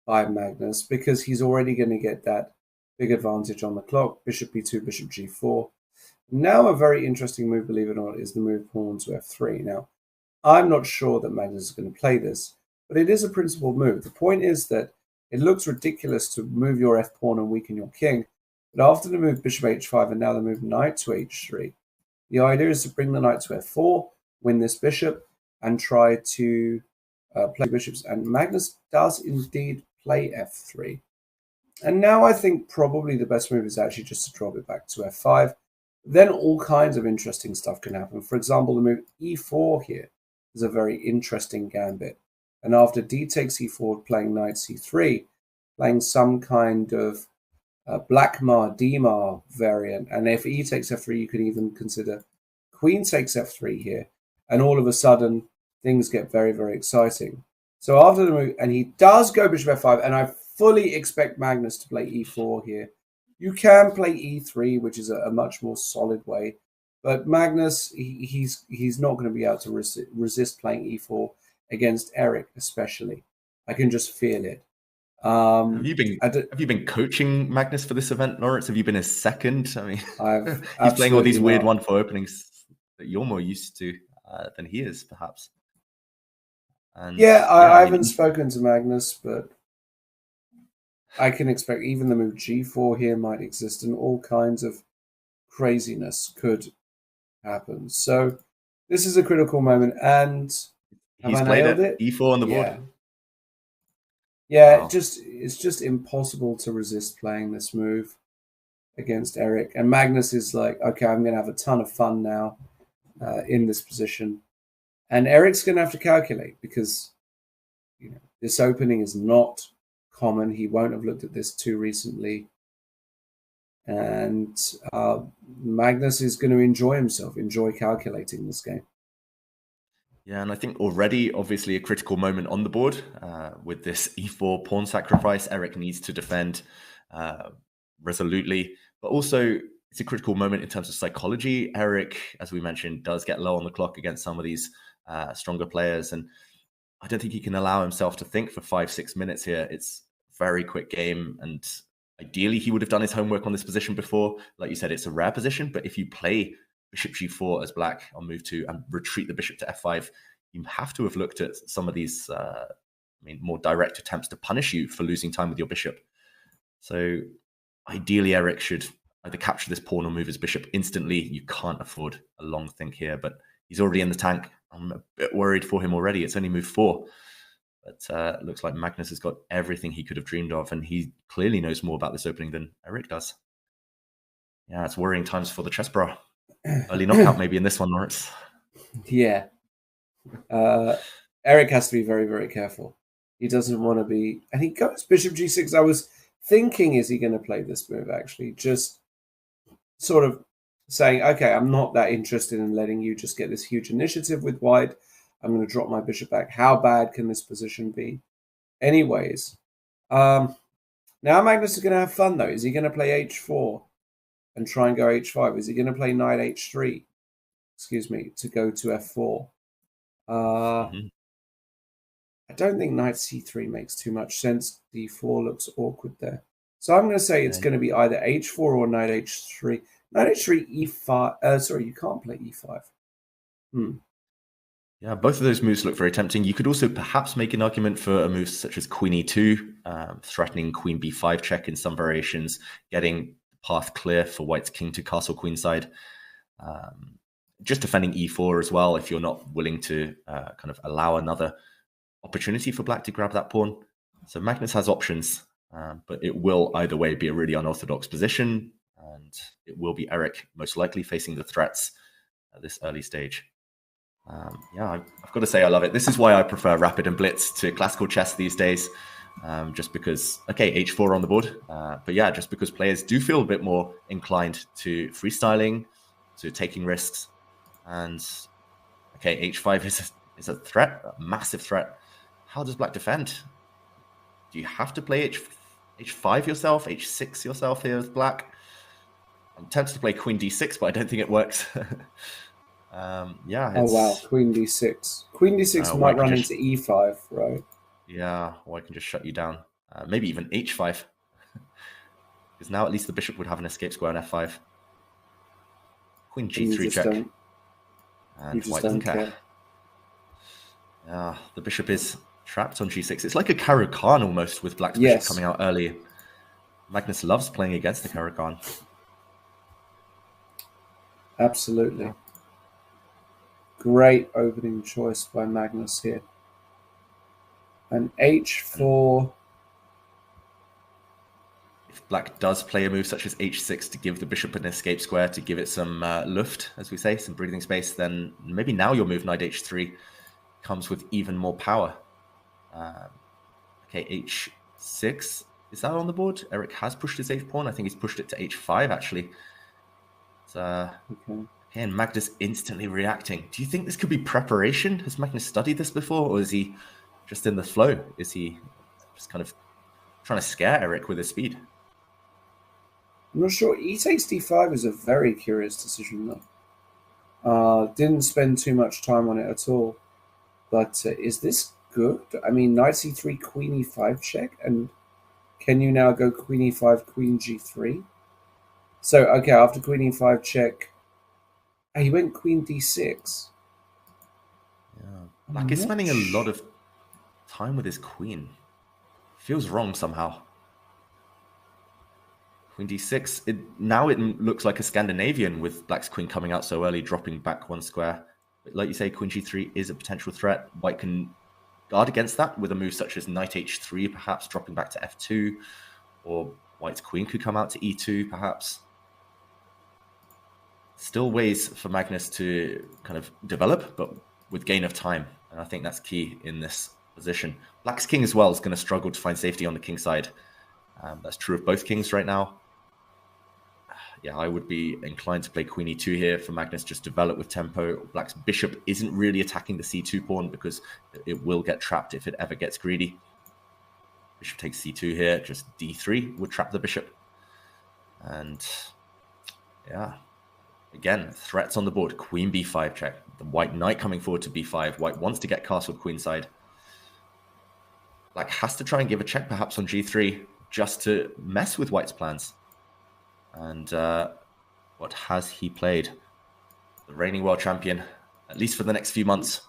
by Magnus because he's already going to get that big advantage on the clock. Bishop b2, bishop g4. Now a very interesting move, believe it or not, is the move pawn to f3. Now, I'm not sure that Magnus is going to play this, but it is a principled move. The point is that it looks ridiculous to move your f-pawn and weaken your king, but after the move bishop h5 and now the move knight to h3, the idea is to bring the knight to f4, win this bishop, and try to play bishops. And Magnus does indeed play f3. And now I think probably the best move is actually just to drop it back to f5. Then all kinds of interesting stuff can happen. For example, the move e4 here is a very interesting gambit. And after d takes e4, playing knight c3, playing some kind of Blackmar, Dmar variant. And if e takes f3, you could even consider queen takes f3 here. And all of a sudden, things get very, very exciting. So after the move, and he does go bishop f5, and I fully expect Magnus to play e4 here. You can play e3, which is a much more solid way. But Magnus, he's not going to be able to resist playing e4 against Eric, especially. I can just feel it. Have you been coaching Magnus for this event, Lawrence? Have you been his second? I mean, he's playing all these weird 1-4 openings that you're more used to than he is, perhaps. And I haven't spoken to Magnus, but I can expect even the move g4 here might exist, and all kinds of craziness could happen. So this is a critical moment, and he's played it. E4 on the board. Yeah, wow. It's just impossible to resist playing this move against Eric. And Magnus is like, okay, I'm going to have a ton of fun now in this position. And Eric's going to have to calculate because this opening is not common. He won't have looked at this too recently. And Magnus is going to enjoy himself, enjoy calculating this game. Yeah, and I think already, obviously, a critical moment on the board with this e4 pawn sacrifice. Eric needs to defend resolutely, but also it's a critical moment in terms of psychology. Eric, as we mentioned, does get low on the clock against some of these stronger players, and I don't think he can allow himself to think for 5-6 minutes here. It's very quick game, and ideally he would have done his homework on this position before. Like you said, it's a rare position, but if you play bishop g4 as black on move 2 and retreat the bishop to f5, you have to have looked at some of these more direct attempts to punish you for losing time with your bishop. So ideally, Eric should either capture this pawn or move his bishop instantly. You can't afford a long think here, but he's already in the tank. I'm a bit worried for him already. It's only move 4. But looks like Magnus has got everything he could have dreamed of, and he clearly knows more about this opening than Eric does. Yeah, it's worrying times for the chess bra. Early knockout maybe in this one, Lawrence. Yeah. Eric has to be very, very careful. He doesn't want to be... And he goes bishop g6. I was thinking, is he going to play this move, actually? Just sort of saying, okay, I'm not that interested in letting you just get this huge initiative with white. I'm going to drop my bishop back. How bad can this position be? Anyways, now Magnus is going to have fun, though. Is he going to play h4 and try and go h5? Is he going to play knight h3, to go to f4? I don't think knight c3 makes too much sense. d4 looks awkward there. So I'm going to say it's going to be either h4 or knight h3. Knight h3, e5. Sorry, you can't play e5. Yeah, both of those moves look very tempting. You could also perhaps make an argument for a move such as queen e2, threatening queen b5 check in some variations, getting the path clear for white's king to castle queenside. Just defending e4 as well if you're not willing to kind of allow another opportunity for black to grab that pawn. So Magnus has options, but it will either way be a really unorthodox position, and it will be Eric most likely facing the threats at this early stage. Yeah, I've got to say I love it. This is why I prefer Rapid and Blitz to classical chess these days, just because, okay, h4 on the board, but yeah, just because players do feel a bit more inclined to freestyling, to taking risks, and okay, h5 is a threat, a massive threat. How does black defend? Do you have to play h5 yourself, h6 yourself here with black? I'm tempted to play queen d6, but I don't think it works. Yeah. Oh, wow. Queen d6. Queen d6 might run into e5, right? Yeah, or I can just shut you down. Maybe even h5. Because now at least the bishop would have an escape square on f5. Queen g3 check. And white doesn't care. Yeah, the bishop is trapped on g6. It's like a Caro-Kann almost, with black's bishop coming out early. Magnus loves playing against the Caro-Kann. Absolutely. Yeah. Great opening choice by Magnus here. And h4. If black does play a move such as h6 to give the bishop an escape square, to give it some luft, as we say, some breathing space, then maybe now your move knight h3 comes with even more power. Okay, h6. Is that on the board? Eric has pushed his 8th pawn. I think he's pushed it to h5, actually. Okay, and Magnus instantly reacting. Do you think this could be preparation? Has Magnus studied this before, or is he just in the flow? Is he just kind of trying to scare Eric with his speed? I'm not sure. E takes d5 is a very curious decision, though. Didn't spend too much time on it at all. But is this good? I mean, knight c3, queen e5 check, and can you now go queen e5, queen g3? So, okay, after queen e5 check, he went queen d6. Yeah, Black is spending a lot of time with his queen. Feels wrong somehow. Queen d6. Now it looks like a Scandinavian with Black's queen coming out so early, dropping back one square. But like you say, queen g3 is a potential threat. White can guard against that with a move such as knight h3, perhaps dropping back to f2, or White's queen could come out to e2, perhaps. Still ways for Magnus to kind of develop, but with gain of time. And I think that's key in this position. Black's king as well is going to struggle to find safety on the king side. That's true of both kings right now. Yeah, I would be inclined to play queen e2 here for Magnus, just develop with tempo. Black's bishop isn't really attacking the c2 pawn because it will get trapped if it ever gets greedy. Bishop takes c2 here, just d3 would trap the bishop. And yeah, again, threats on the board. Queen b5 check. The white knight coming forward to b5. White wants to get castled queenside. Black has to try and give a check perhaps on g3 just to mess with white's plans. And what has he played? The reigning world champion, at least for the next few months.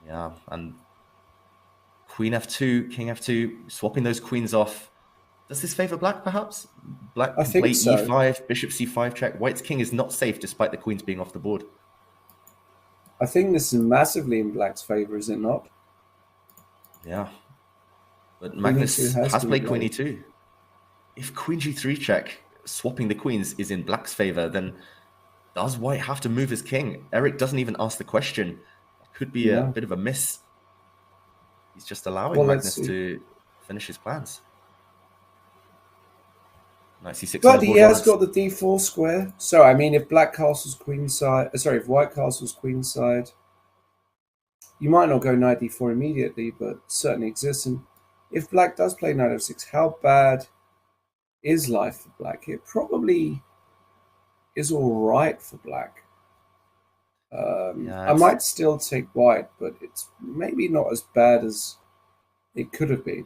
Yeah, and queen f2, king f2, swapping those queens off. Does this favor black, perhaps? Black can play e5, bishop c5 check. White's king is not safe despite the queens being off the board. I think this is massively in black's favor, is it not? Yeah. But Magnus has played queen e2. If queen g3 check, swapping the queens, is in black's favor, then does white have to move his king? Eric doesn't even ask the question. It could be a bit of a miss. He's just allowing Magnus to finish his plans. Knight c6. But he has got the d4 square. So, I mean, if black castles queenside, if white castles queenside, you might not go knight d4 immediately, but certainly exists. And if black does play knight f6, how bad is life for black? It probably is all right for black. I might still take white, but it's maybe not as bad as it could have been.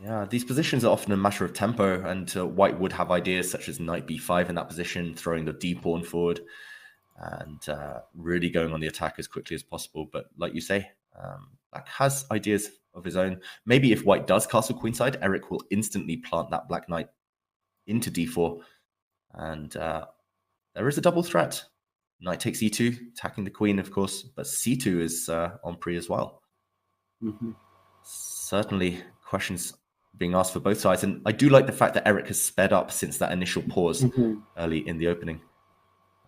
Yeah, these positions are often a matter of tempo, and white would have ideas such as knight b5 in that position, throwing the d pawn forward, and really going on the attack as quickly as possible. But like you say, black has ideas of his own. Maybe if white does castle queenside, Eric will instantly plant that black knight into d4, and there is a double threat. Knight takes e2, attacking the queen, of course, but c2 is on pre as well. Certainly questions being asked for both sides, and I do like the fact that Eric has sped up since that initial pause early in the opening.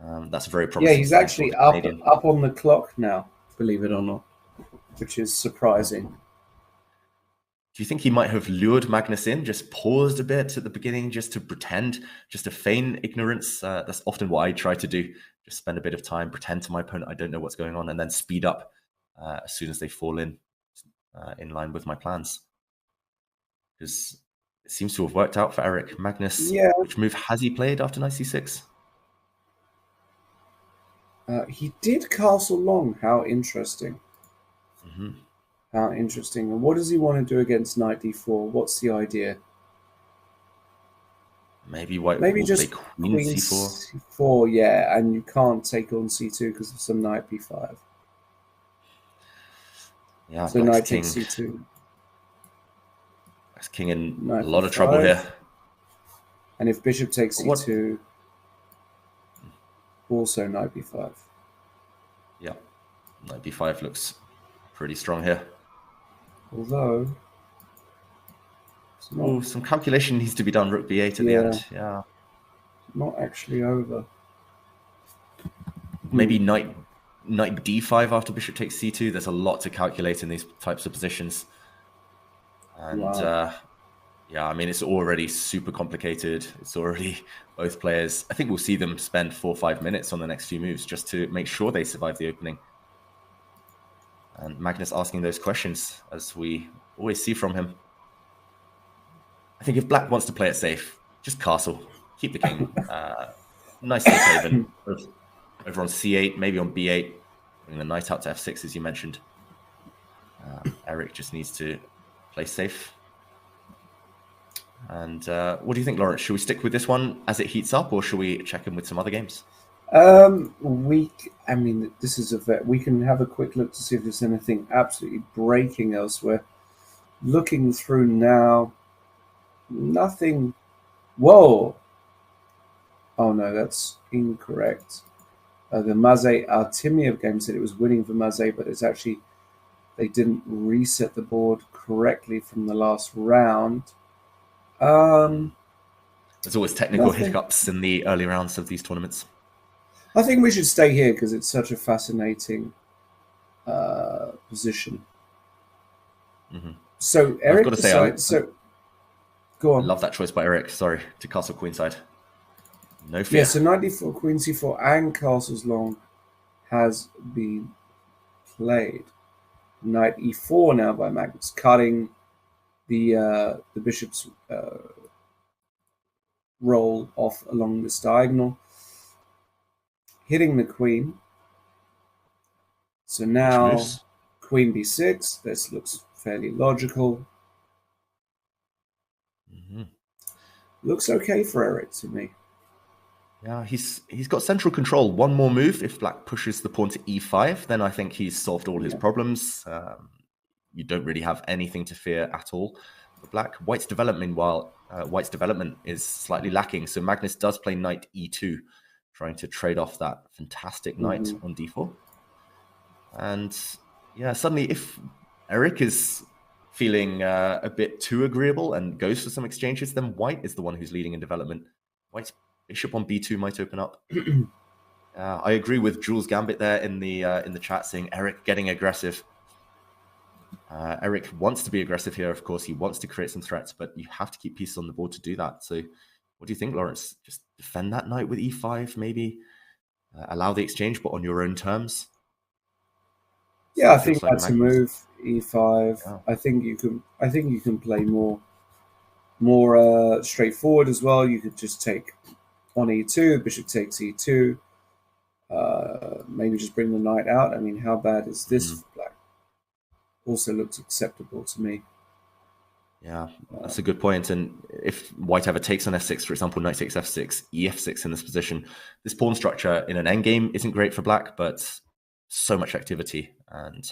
That's a very promising. Yeah, he's actually up on the clock now, believe it or not, which is surprising. Do you think he might have lured Magnus in, just paused a bit at the beginning, just to pretend, just to feign ignorance? That's often what I try to do. Just spend a bit of time, pretend to my opponent I don't know what's going on, and then speed up as soon as they fall in line with my plans. Because it seems to have worked out for Eric. Magnus, which move has he played after knight c6? He did castle long. How interesting. How interesting. And what does he want to do against knight d4? What's the idea? Maybe white will just play queen c4. c4, yeah, and you can't take on c2 because of some knight b5. Yeah, so knight takes c2. Black's king in knight a lot of trouble here. And if bishop takes c2, also knight b5. Yeah, knight b5 looks pretty strong here. Although... some calculation needs to be done. Rook b8 at the end. Yeah, not actually over. Maybe knight d5 after bishop takes c2. There's a lot to calculate in these types of positions. And yeah, I mean, it's already super complicated. It's already both players. I think we'll see them spend 4 or 5 minutes on the next few moves just to make sure they survive the opening. And Magnus asking those questions, as we always see from him. I think if black wants to play it safe, just castle, keep the king. Nice safe haven over on c8, maybe on b8, bring the knight out to f6 as you mentioned. Eric just needs to play safe. And what do you think, Lawrence? Should we stick with this one as it heats up, or should we check in with some other games? I mean, this is we can have a quick look to see if there's anything absolutely breaking elsewhere. Looking through now. Nothing. Whoa. Oh no, that's incorrect. The Maze Artemiev game said it was winning for Maze, but it's actually they didn't reset the board correctly from the last round. There's always technical hiccups in the early rounds of these tournaments. I think we should stay here because it's such a fascinating position. So Eric decides. Go on. I love that choice by Eric. Sorry, to castle queenside. No fear. Yeah, so knight d4, queen c4, and castles long has been played. Knight e4 now by Magnus, cutting the bishop's roll off along this diagonal, hitting the queen. So now queen b6. This looks fairly logical. Looks okay for Eric to me. Yeah, he's got central control. One more move, if black pushes the pawn to e5, then I think he's solved all his problems. You don't really have anything to fear at all for black. White's development, meanwhile, White's development is slightly lacking. So Magnus does play knight e2, trying to trade off that fantastic knight on d4. And yeah, suddenly if Eric is feeling a bit too agreeable and goes for some exchanges, then White is the one who's leading in development. White's bishop on b2 might open up. I agree with Jules Gambit there in the chat, saying Eric getting aggressive. Eric wants to be aggressive here, of course. He wants to create some threats, but you have to keep pieces on the board to do that. So what do you think, Lawrence? Just defend that knight with e5, maybe? Allow the exchange, but on your own terms? Yeah, I think that's a move. E5. Yeah. I think you can play more straightforward as well. You could just take on e2, bishop takes e2. Maybe just bring the knight out. I mean, how bad is this for black? Also looks acceptable to me. Yeah, that's a good point. And if White ever takes on f6, for example, knight takes f6, ef6 in this position, this pawn structure in an endgame isn't great for black, but so much activity. And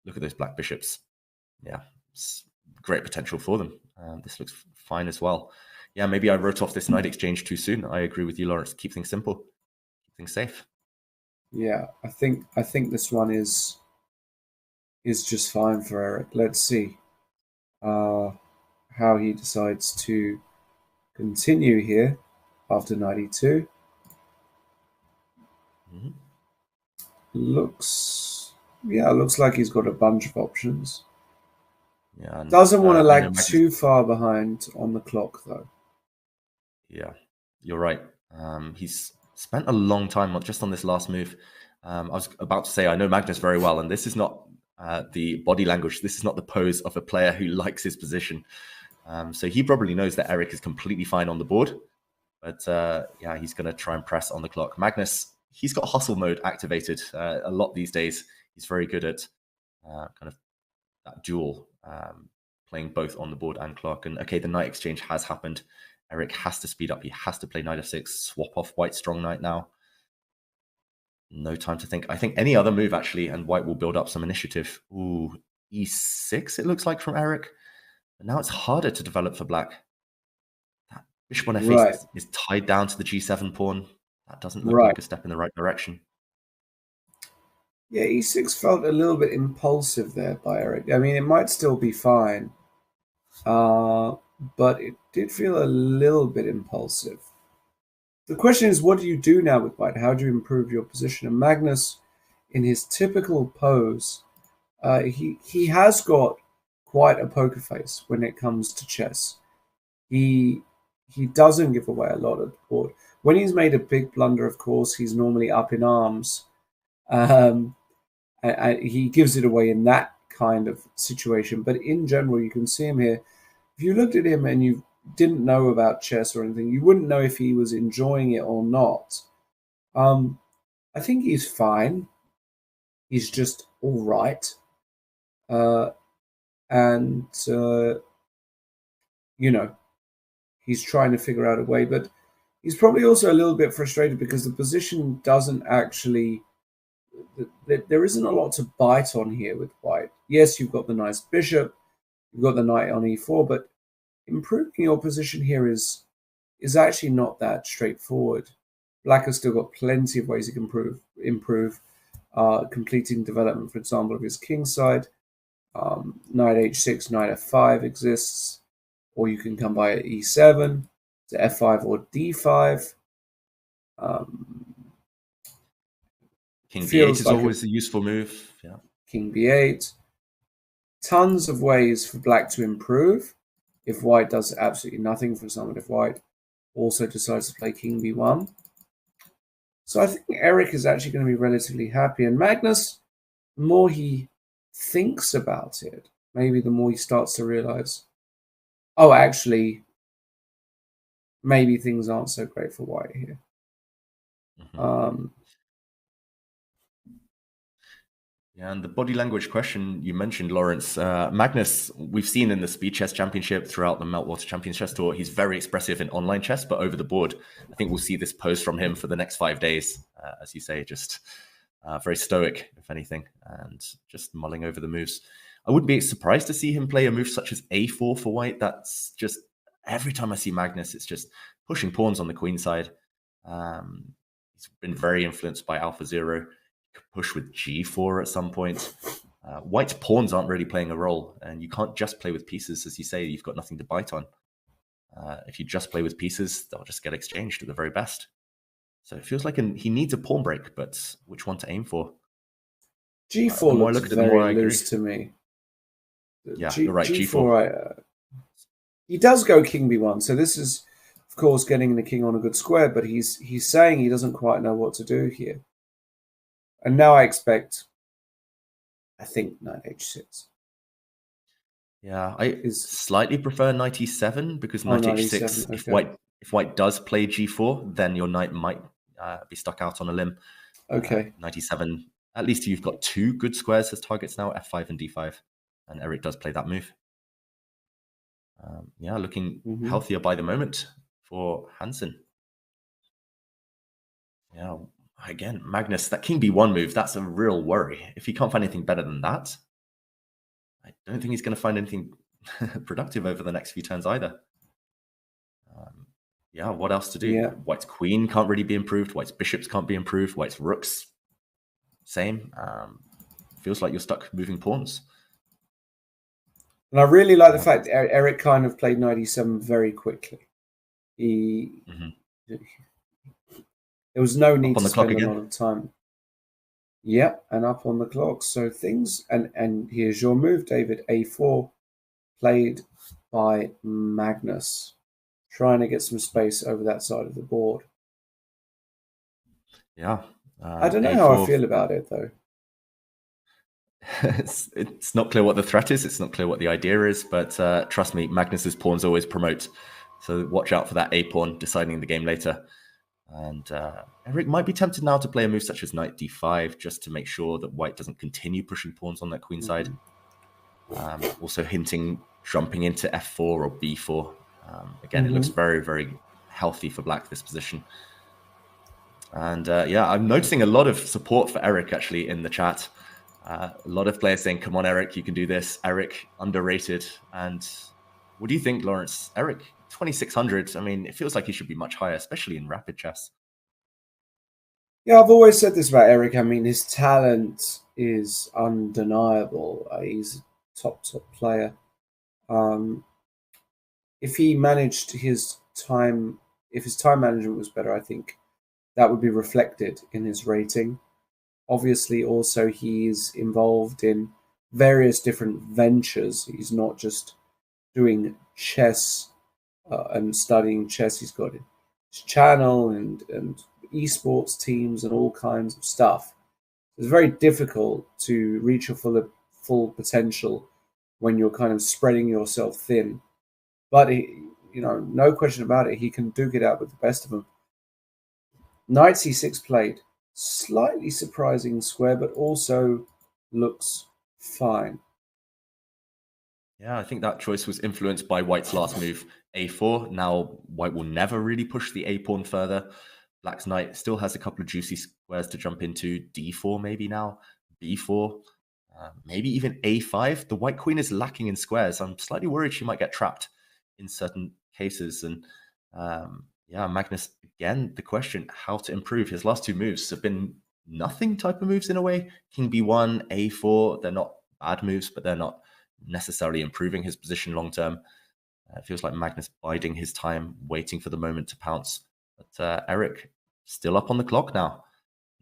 look at those black bishops. Yeah, it's great potential for them. This looks fine as well. Yeah, maybe I wrote off this knight exchange too soon. I agree with you, Lawrence. Keep things simple, keep things safe. Yeah, I think this one is just fine for Eric. Let's see how he decides to continue here after knight e2. Looks like he's got a bunch of options. Yeah, doesn't want to lag too far behind on the clock though. Yeah, you're right. He's spent a long time just on this last move. I was about to say I know Magnus very well, and this is not the body language. This is not the pose of a player who likes his position. So he probably knows that Eric is completely fine on the board, but yeah, he's going to try and press on the clock. Magnus, he's got hustle mode activated a lot these days. He's very good at kind of that duel, playing both on the board and clock. And okay, the knight exchange has happened. Eric has to speed up. He has to play knight f6, swap off White's strong knight now. No time to think. I think any other move, actually, and White will build up some initiative. Ooh, e6, it looks like, from Eric. But now it's harder to develop for black. That bishop on f8 is tied down to the g7 pawn. That doesn't look like a step in the right direction. Yeah, e6 felt a little bit impulsive there by Eric. I mean, it might still be fine. But it did feel a little bit impulsive. The question is, what do you do now with White? How do you improve your position? And Magnus, in his typical pose, he has got quite a poker face when it comes to chess. He doesn't give away a lot of the board. When he's made a big blunder, of course, he's normally up in arms. And he gives it away in that kind of situation. But in general, you can see him here. If you looked at him and you didn't know about chess or anything, you wouldn't know if he was enjoying it or not. I think he's fine. He's just all right. And you know, he's trying to figure out a way, but he's probably also a little bit frustrated because the position doesn't actually, there isn't a lot to bite on here with White. Yes, you've got the nice bishop, you've got the knight on e4, but improving your position here is actually not that straightforward. Black has still got plenty of ways he can improve, completing development, for example, of his king side. Knight h6, knight f5 exists, or you can come by e7 to f5 or d5. King b8 is like always a useful move. Yeah. King b8. Tons of ways for black to improve. If White does absolutely nothing, for example, if White also decides to play king b1. So I think Eric is actually going to be relatively happy. And Magnus, the more he thinks about it, maybe the more he starts to realize, oh, actually, maybe things aren't so great for White here. Yeah, and the body language question you mentioned, Lawrence. Magnus, we've seen in the Speed Chess Championship throughout the Meltwater Champions Chess Tour, he's very expressive in online chess, but over the board, I think we'll see this pose from him for the next 5 days, as you say, just very stoic, if anything, and just mulling over the moves. I wouldn't be surprised to see him play a move such as a4 for white. That's just, every time I see Magnus, it's just pushing pawns on the queen side. He's been very influenced by AlphaZero. Push with g4 at some point. White's pawns aren't really playing a role, and you can't just play with pieces. As you say, you've got nothing to bite on. If you just play with pieces, they'll just get exchanged at the very best. So it feels like he needs a pawn break, but which one to aim for? G4 looks very loose to me. Yeah, you're right, G4. He does go king b1, so this is, of course, getting the king on a good square, but he's saying he doesn't quite know what to do here. And now I think knight h6. Yeah, I slightly prefer knight e7 because knight h6, okay. if white does play g4, then your knight might be stuck out on a limb. Okay. Knight e7, at least you've got 2 good squares as targets now, f5 and d5. And Eric does play that move. Yeah, looking healthier by the moment for Hansen. Yeah, again, Magnus, that king b1 move, that's a real worry. If he can't find anything better than that, I don't think he's going to find anything productive over the next few turns either. Yeah, what else to do? Yeah. White's queen can't really be improved. White's bishops can't be improved. White's rooks, same. Feels like you're stuck moving pawns. And I really like the fact that Eric kind of played knight e7 very quickly. There was no need to spend a lot of time. Yeah, and up on the clock. So things, and here's your move, David. A4, played by Magnus, trying to get some space over that side of the board. Yeah. I don't know how I feel about it, though. It's not clear what the threat is. It's not clear what the idea is. But trust me, Magnus's pawns always promote. So watch out for that A pawn deciding the game later. And Eric might be tempted now to play a move such as knight d5 just to make sure that white doesn't continue pushing pawns on that queen side. Also hinting jumping into f4 or b4. Again, it looks very, very healthy for black, this position. And yeah, I'm noticing a lot of support for Eric actually in the chat. A lot of players saying, come on, Eric, you can do this. Eric, underrated. And what do you think, Lawrence? Eric, 2,600. I mean, it feels like he should be much higher, especially in rapid chess. Yeah, I've always said this about Eric. I mean, his talent is undeniable. He's a top player. If he managed his time, if his time management was better, I think that would be reflected in his rating. Obviously, also, he's involved in various different ventures. He's not just doing chess and studying chess. He's got his channel and esports teams and all kinds of stuff. It's very difficult to reach your full potential when you're kind of spreading yourself thin. But, no question about it, he can duke it out with the best of them. Knight c6 played. Slightly surprising square, but also looks fine. Yeah, I think that choice was influenced by white's last move, a4. Now, white will never really push the a-pawn further. Black's knight still has a couple of juicy squares to jump into. d4 maybe now, b4, maybe even a5. The white queen is lacking in squares. I'm slightly worried she might get trapped in certain cases. And yeah, Magnus, again, the question, how to improve. His last 2 moves have been nothing type of moves in a way. King b1, a4, they're not bad moves, but they're not necessarily improving his position long term. It feels like Magnus biding his time, waiting for the moment to pounce. But Eric, still up on the clock now.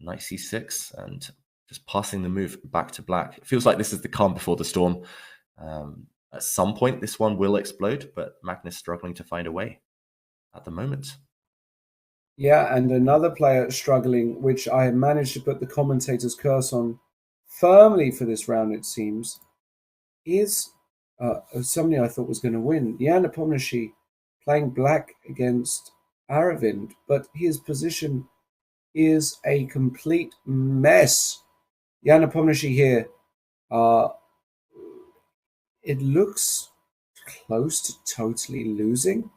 Knight c6 and just passing the move back to black. It feels like this is the calm before the storm. At some point, this one will explode, but Magnus struggling to find a way at the moment. Yeah, and another player struggling, which I managed to put the commentator's curse on firmly for this round, it seems, is somebody I thought was going to win. Nepomniachtchi playing black against Aravind, but his position is a complete mess. Nepomniachtchi here. It looks close to totally losing.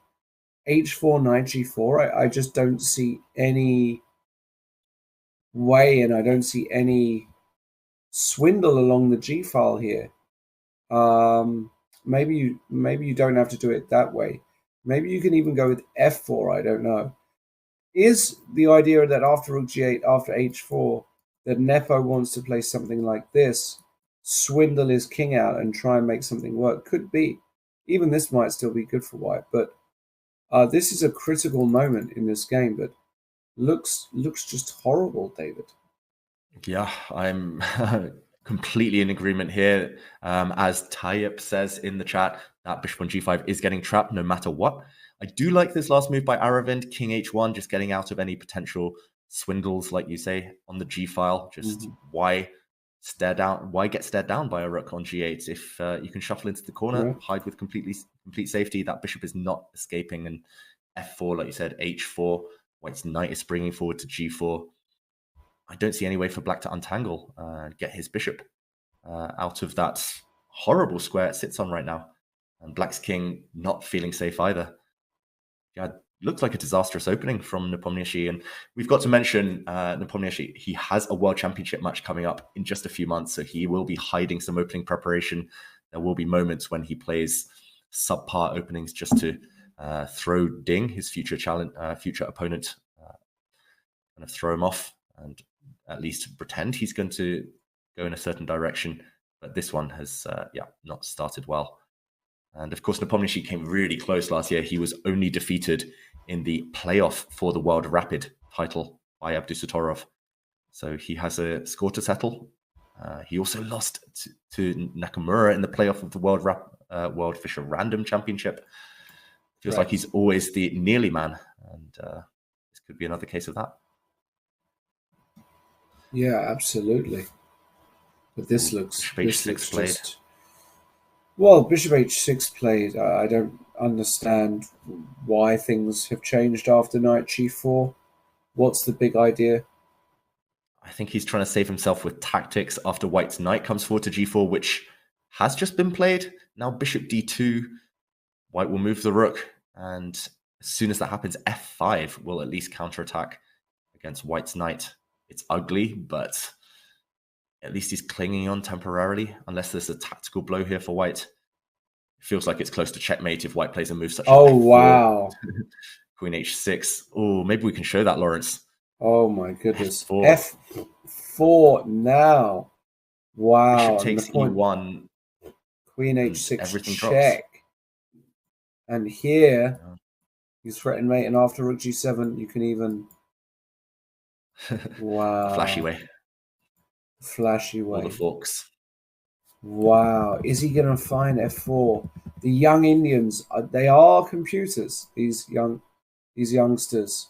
H4, knight g4. I just don't see any way, and I don't see any swindle along the g file here. Maybe you don't have to do it that way. Maybe you can even go with f4. I don't know. Is the idea that after rook g8, after h4, that Nepo wants to play something like this, swindle his king out and try and make something work? Could be. Even this might still be good for white, but this is a critical moment in this game. But looks just horrible, David. Yeah, I'm completely in agreement here. As Tayyip says in the chat, that bishop on g5 is getting trapped no matter what. I do like this last move by Aravind, king h1, just getting out of any potential swindles, like you say, on the g file. Just why get stared down by a rook on g8 if you can shuffle into the corner, hide with complete safety? That bishop is not escaping. And f4, like you said, h4, white's knight is springing forward to g4. I don't see any way for black to untangle and get his bishop out of that horrible square it sits on right now. And black's king not feeling safe either. Yeah, looks like a disastrous opening from Nepomniachtchi. And we've got to mention Nepomniachtchi. He has a world championship match coming up in just a few months, so he will be hiding some opening preparation. There will be moments when he plays subpar openings just to throw Ding, his future opponent, kind of throw him off and at least pretend he's going to go in a certain direction. But this one has, not started well. And of course, Nepomniachtchi came really close last year. He was only defeated in the playoff for the World Rapid title by Abdusattorov. So he has a score to settle. He also lost to Nakamura in the playoff of the World Fischer Random Championship. Feels like he's always the nearly man. And this could be another case of that. Yeah, absolutely. But this looks h6 played. Just... Well, bishop h6 played. I don't understand why things have changed after knight g4. What's the big idea? I think he's trying to save himself with tactics after white's knight comes forward to g4, which has just been played. Now bishop d2, white will move the rook. And as soon as that happens, f5 will at least counterattack against white's knight. It's ugly, but at least he's clinging on temporarily, unless there's a tactical blow here for white. It feels like it's close to checkmate if white plays a move such as F4. Wow. Queen h6. Oh, maybe we can show that, Lawrence. Oh my goodness. F4 now. Wow. Bishop takes e1. Queen h6 everything check. Drops. And here, you threaten mate, and after rook g7, you can even... Wow. Flashy way. All the forks. Wow. Is he going to find f4? The young Indians, they are computers, these youngsters.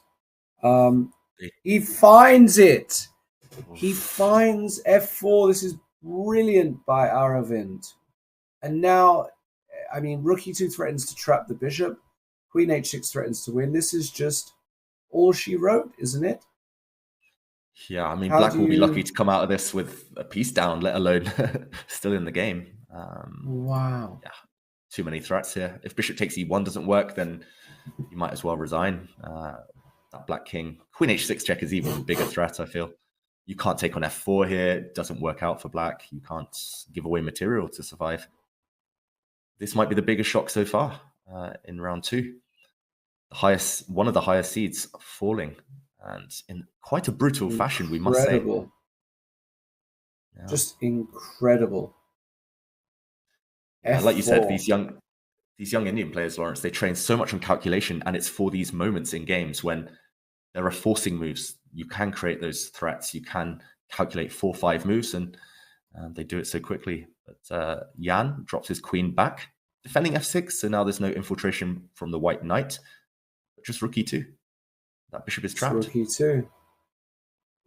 He finds it. He finds f4. This is brilliant by Aravind. And now, I mean, rook e2 threatens to trap the bishop. Queen h6 threatens to win. This is just all she wrote, isn't it? Yeah, I mean, black will be lucky to come out of this with a piece down, let alone still in the game. Wow. Yeah, too many threats here. If bishop takes e1 doesn't work, then you might as well resign. That black king. Queen h6 check is even a bigger threat, I feel. You can't take on f4 here. It doesn't work out for black. You can't give away material to survive. This might be the biggest shock so far in round two. One of the highest seeds falling. And in quite a brutal fashion, we must say. Yeah. Just incredible. Like you said, these young Indian players, Lawrence, they train so much on calculation, and it's for these moments in games when there are forcing moves. You can create those threats. You can calculate 4-5 moves, and they do it so quickly. But Jan drops his queen back, defending f6, so now there's no infiltration from the white knight, but just rook e2. That bishop is trapped. Rook e2.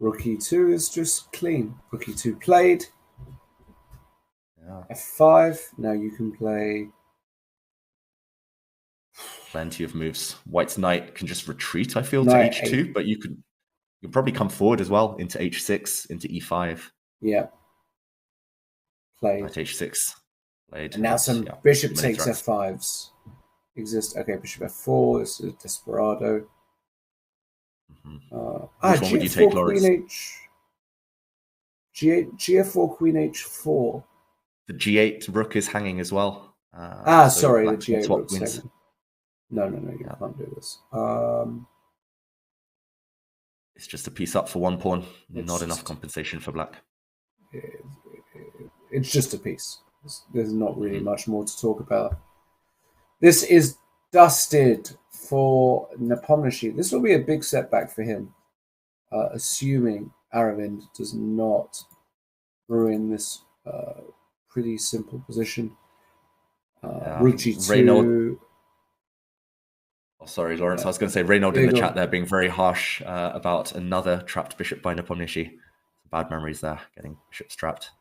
Rook e2 is just clean. Rook e2 played. Yeah. f5. Now you can play... Plenty of moves. White's knight can just retreat, I feel, to h2, but you'll probably come forward as well into h6, into e5. Yeah. Played. Knight h6 played. And now some bishop takes f5s exist. Okay, bishop f4. This is Desperado. Which one would you take, Lawrence? Queen H. Gf4, Queen H4. The G8 rook is hanging as well. Sorry, the G8 rook's hanging. No, you can't do this. It's just a piece up for one pawn. Not enough compensation for black. It's just a piece. There's not really much more to talk about. This is dusted for Nepomniachtchi. This will be a big setback for him, assuming Aravind does not ruin this pretty simple position. Rook G2. Sorry, Lawrence. I was going to say Reynold in the chat there being very harsh about another trapped bishop by Nepomniachtchi. Bad memories there, getting bishops trapped.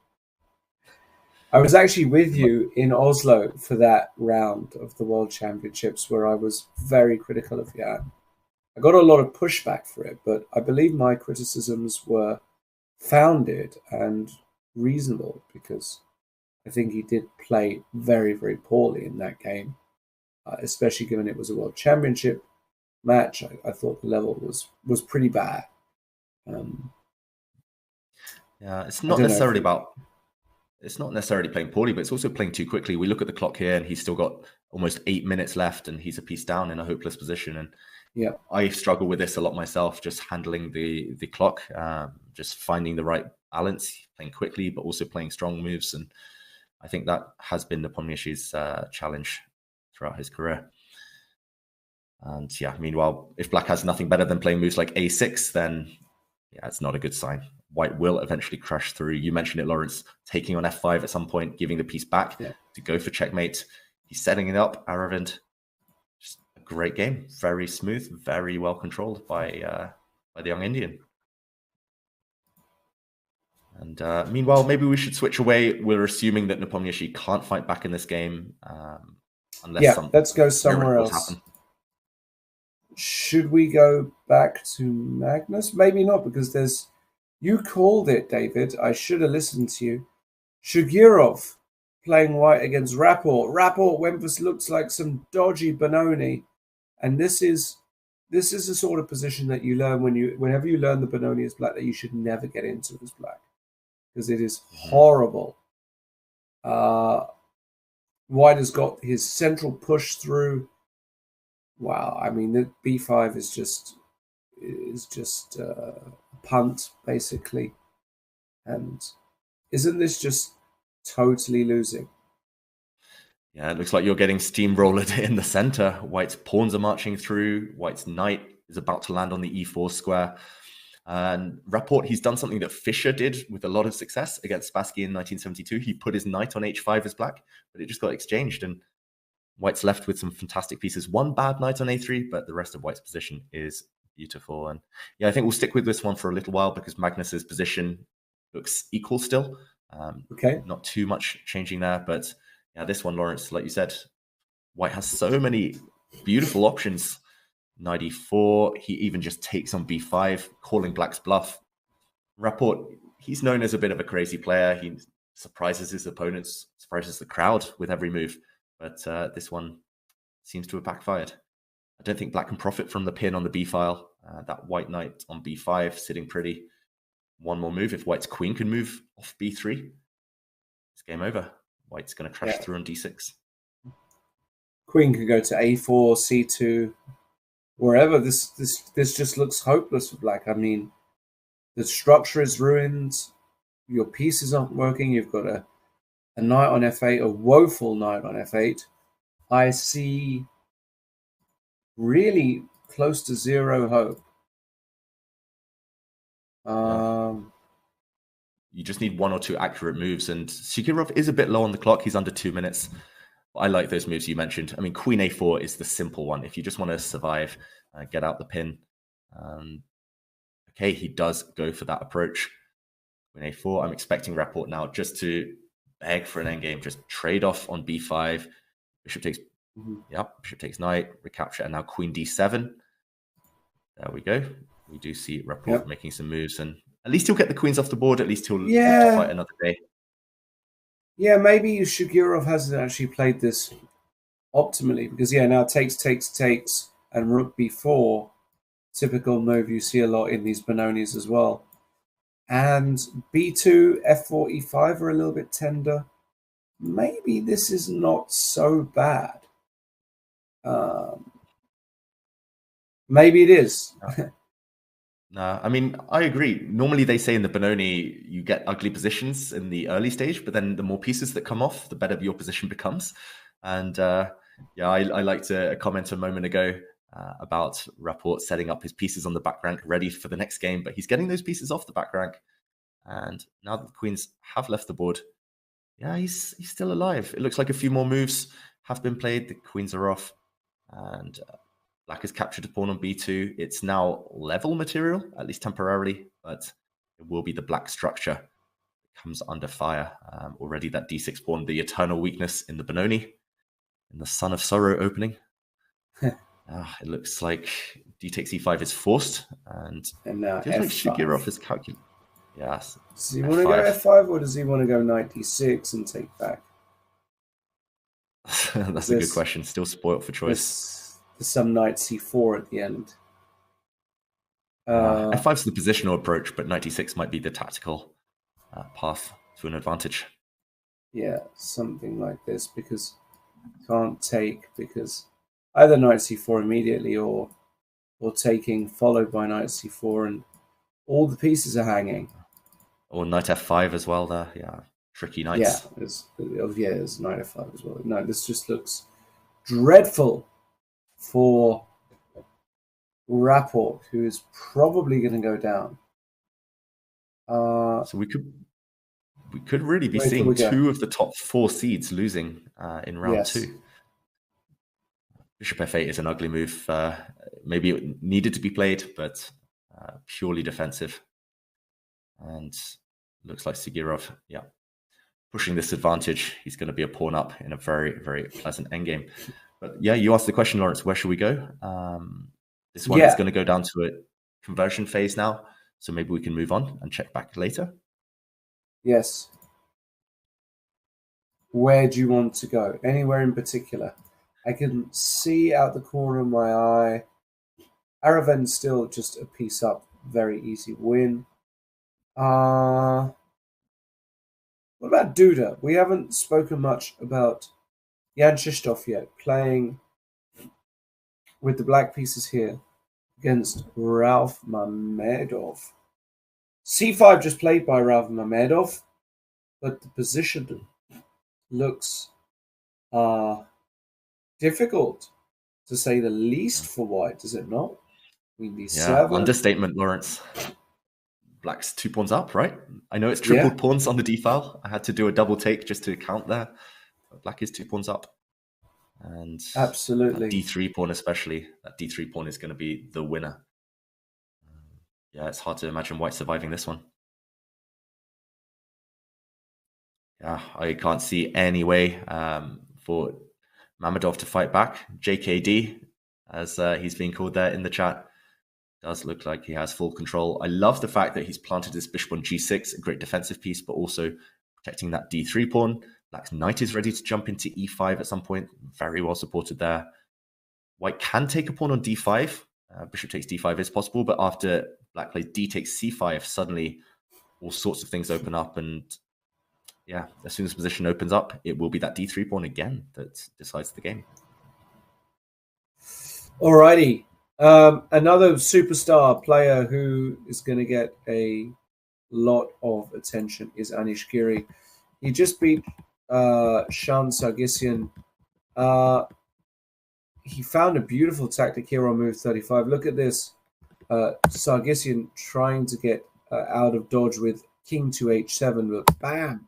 I was actually with you in Oslo for that round of the World Championships where I was very critical of Jan. I got a lot of pushback for it, but I believe my criticisms were founded and reasonable because I think he did play very, very poorly in that game, especially given it was a World Championship match. I thought the level was pretty bad. It's not necessarily it's not necessarily playing poorly, but it's also playing too quickly. We look at the clock here, and he's still got almost 8 minutes left, and he's a piece down in a hopeless position. And I struggle with this a lot myself, just handling the clock, just finding the right balance, playing quickly, but also playing strong moves. And I think that has been Nepomniachtchi's challenge throughout his career. And meanwhile, if black has nothing better than playing moves like a6, then it's not a good sign. White will eventually crash through. You mentioned it, Lawrence, taking on f5 at some point, giving the piece back to go for checkmate. He's setting it up. Aravind, just a great game. Very smooth, very well controlled by the young Indian. And meanwhile, maybe we should switch away. We're assuming that Nepomniachtchi can't fight back in this game. Unless let's go somewhere else. Happen. Should we go back to Magnus? Maybe not, because you called it, David. I should have listened to you. Shugirov playing white against Rapport. Rapport Wempus looks like some dodgy Benoni. And this is the sort of position that you learn whenever you learn the Benoni is black, that you should never get into as black. Because it is horrible. White has got his central push through. Wow, I mean, the b5 is just a punt, basically. And isn't this just totally losing? Yeah, it looks like you're getting steamrolled in the center. White's pawns are marching through. White's knight is about to land on the e4 square. And Rapport, he's done something that Fischer did with a lot of success against Spassky in 1972. He put his knight on h5 as black, but it just got exchanged. And White's left with some fantastic pieces. One bad knight on a3, but the rest of White's position is beautiful. And I think we'll stick with this one for a little while because Magnus's position looks equal still. Not too much changing there, but this one, Lawrence, like you said, White has so many beautiful options. Knight e4, he even just takes on b5, calling black's bluff. Rapport, he's known as a bit of a crazy player. He surprises his opponents, surprises the crowd with every move. But this one seems to have backfired. I don't think black can profit from the pin on the b file. That white knight on b5 sitting pretty. One more move. If White's queen can move off b3, it's game over. White's going to crash through on d6. Queen can go to a4, c2, wherever. This just looks hopeless for black. I mean, the structure is ruined. Your pieces aren't working. You've got a knight on f8, a woeful knight on f8. I see really close to zero hope. You just need one or two accurate moves, and Shugirov is a bit low on the clock. He's under 2 minutes. I like those moves you mentioned. I mean, queen a4 is the simple one. If you just want to survive, get out the pin. Okay, he does go for that approach. Queen a4. I'm expecting Rapport now just to beg for an endgame, just trade off on b5. Bishop takes, bishop takes knight, recapture, and now queen d7. There we go. We do see Rapport making some moves, and At least he'll get the queens off the board. At least he'll live Yeah. to fight another day. Yeah, maybe Shigurov hasn't actually played this optimally because, now takes, and rook b4. Typical move you see a lot in these Benonis as well. And b2, f4, e5 are a little bit tender. Maybe this is not so bad. Maybe it is. No, I mean, I agree. Normally they say in the Benoni, you get ugly positions in the early stage, but then the more pieces that come off, the better your position becomes. And I liked a comment a moment ago about Rapport setting up his pieces on the back rank ready for the next game, but he's getting those pieces off the back rank. And now that the queens have left the board, he's still alive. It looks like a few more moves have been played. The queens are off, and Black has captured a pawn on b2. It's now level material, at least temporarily, but it will be the black structure that comes under fire. Already that d6 pawn, the eternal weakness in the Benoni, in the Son of Sorrow opening. It looks like d takes e5 is forced, and now feels like Shigurov is calculating. Yes. Does he want to go f5 or does he want to go knight d6 and take back? That's a good question. Still spoilt for choice. There's some knight c4 at the end. f5's the positional approach, but knight d6 might be the tactical path to an advantage. Yeah, something like this, because can't take, because either knight c4 immediately or taking followed by knight c4 and all the pieces are hanging. Or knight f5 as well there. Yeah, tricky knights. Yeah, there's knight f5 as well. No, this just looks dreadful for Rapport, who is probably going to go down. So we could really be seeing two of the top 4 seeds losing in round 2. Bishop f8 is an ugly move. Maybe it needed to be played, but purely defensive. And looks like Shigurov, pushing this advantage. He's going to be a pawn up in a very, very pleasant endgame. But you asked the question, Lawrence, where should we go? This one is going to go down to a conversion phase now. So maybe we can move on and check back later. Yes. Where do you want to go? Anywhere in particular? I can see out the corner of my eye. Araven's still just a piece up. Very easy win. What about Duda? We haven't spoken much about Jan Krzysztof yet, playing with the black pieces here against Rauf Mamedov. C5 just played by Rauf Mamedov, but the position looks difficult, to say the least, for white, does it not? Understatement, Lawrence. Black's 2 pawns up, right? I know it's tripled pawns on the d-file. I had to do a double take just to count there. But Black is 2 pawns up. And absolutely, d3 pawn especially. That d3 pawn is going to be the winner. It's hard to imagine white surviving this one. I can't see any way for Mamedov to fight back. JKD, as he's being called there in the chat, does look like he has full control. I love the fact that he's planted his bishop on g6, a great defensive piece, but also protecting that d3 pawn. Black's knight is ready to jump into e5 at some point. Very well supported there. White can take a pawn on d5. Bishop takes d5 is possible, but after Black plays d takes c5, suddenly all sorts of things open up. And as soon as position opens up, it will be that d3 pawn again that decides the game. Alrighty. Another superstar player who is going to get a lot of attention is Anish Giri. He just beat Shan Sargsyan. He found a beautiful tactic here on move 35. Look at this. Sargsyan trying to get out of dodge with king to h7, but bam!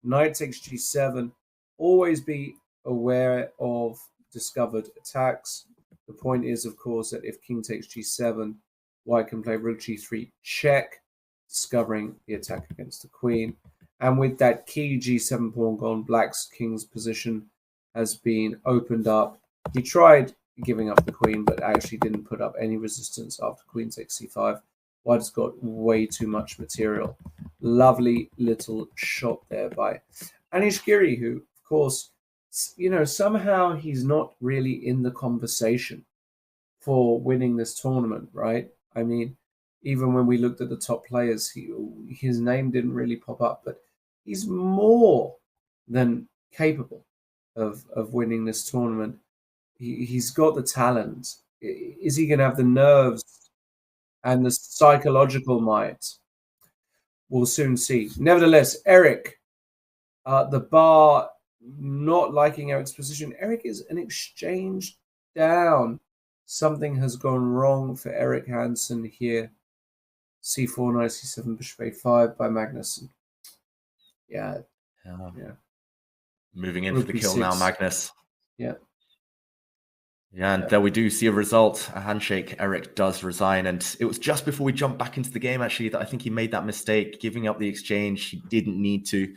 Knight takes g7. Always be aware of discovered attacks. The point is, of course, that if king takes g7, white can play rook g3 check, discovering the attack against the queen. And with that key g7 pawn gone, Black's king's position has been opened up. He tried giving up the queen, but actually didn't put up any resistance after queen takes c5. White's got way too much material. Lovely little shot there by Anish Giri, who, of course, somehow he's not really in the conversation for winning this tournament, right? I mean, even when we looked at the top players, his name didn't really pop up, but he's more than capable of winning this tournament. He's got the talent. Is he going to have the nerves and the psychological might? We'll soon see. Nevertheless, Eric, the bar not liking Eric's position. Eric is an exchange down. Something has gone wrong for Eric Hansen here. C4, knight c7, bishop a5 by Magnus. Yeah. Moving in Rook for the kill now, Magnus. Yeah. Yeah, and there we do see a result, a handshake. Eric does resign, and it was just before we jumped back into the game, actually, that I think he made that mistake, giving up the exchange. He didn't need to,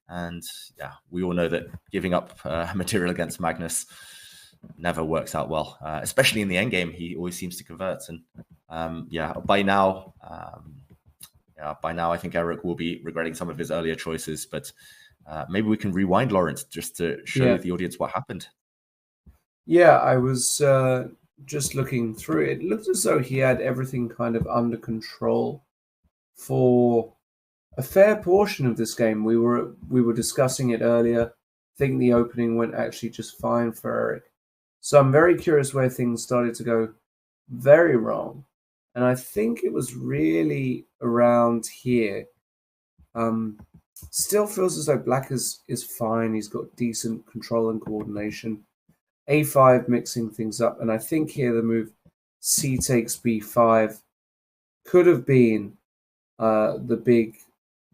and yeah, we all know that giving up material against Magnus never works out well, especially in the endgame. He always seems to convert, and by now, I think Eric will be regretting some of his earlier choices, but maybe we can rewind, Lawrence, just to show the audience what happened. Yeah, I was just looking through it. It looked as though he had everything kind of under control for a fair portion of this game. We were discussing it earlier. I think the opening went actually just fine for Eric. So I'm very curious where things started to go very wrong. And I think it was really around here. Still feels as though Black is fine. He's got decent control and coordination. A5 mixing things up, and I think here the move C takes B5 could have been the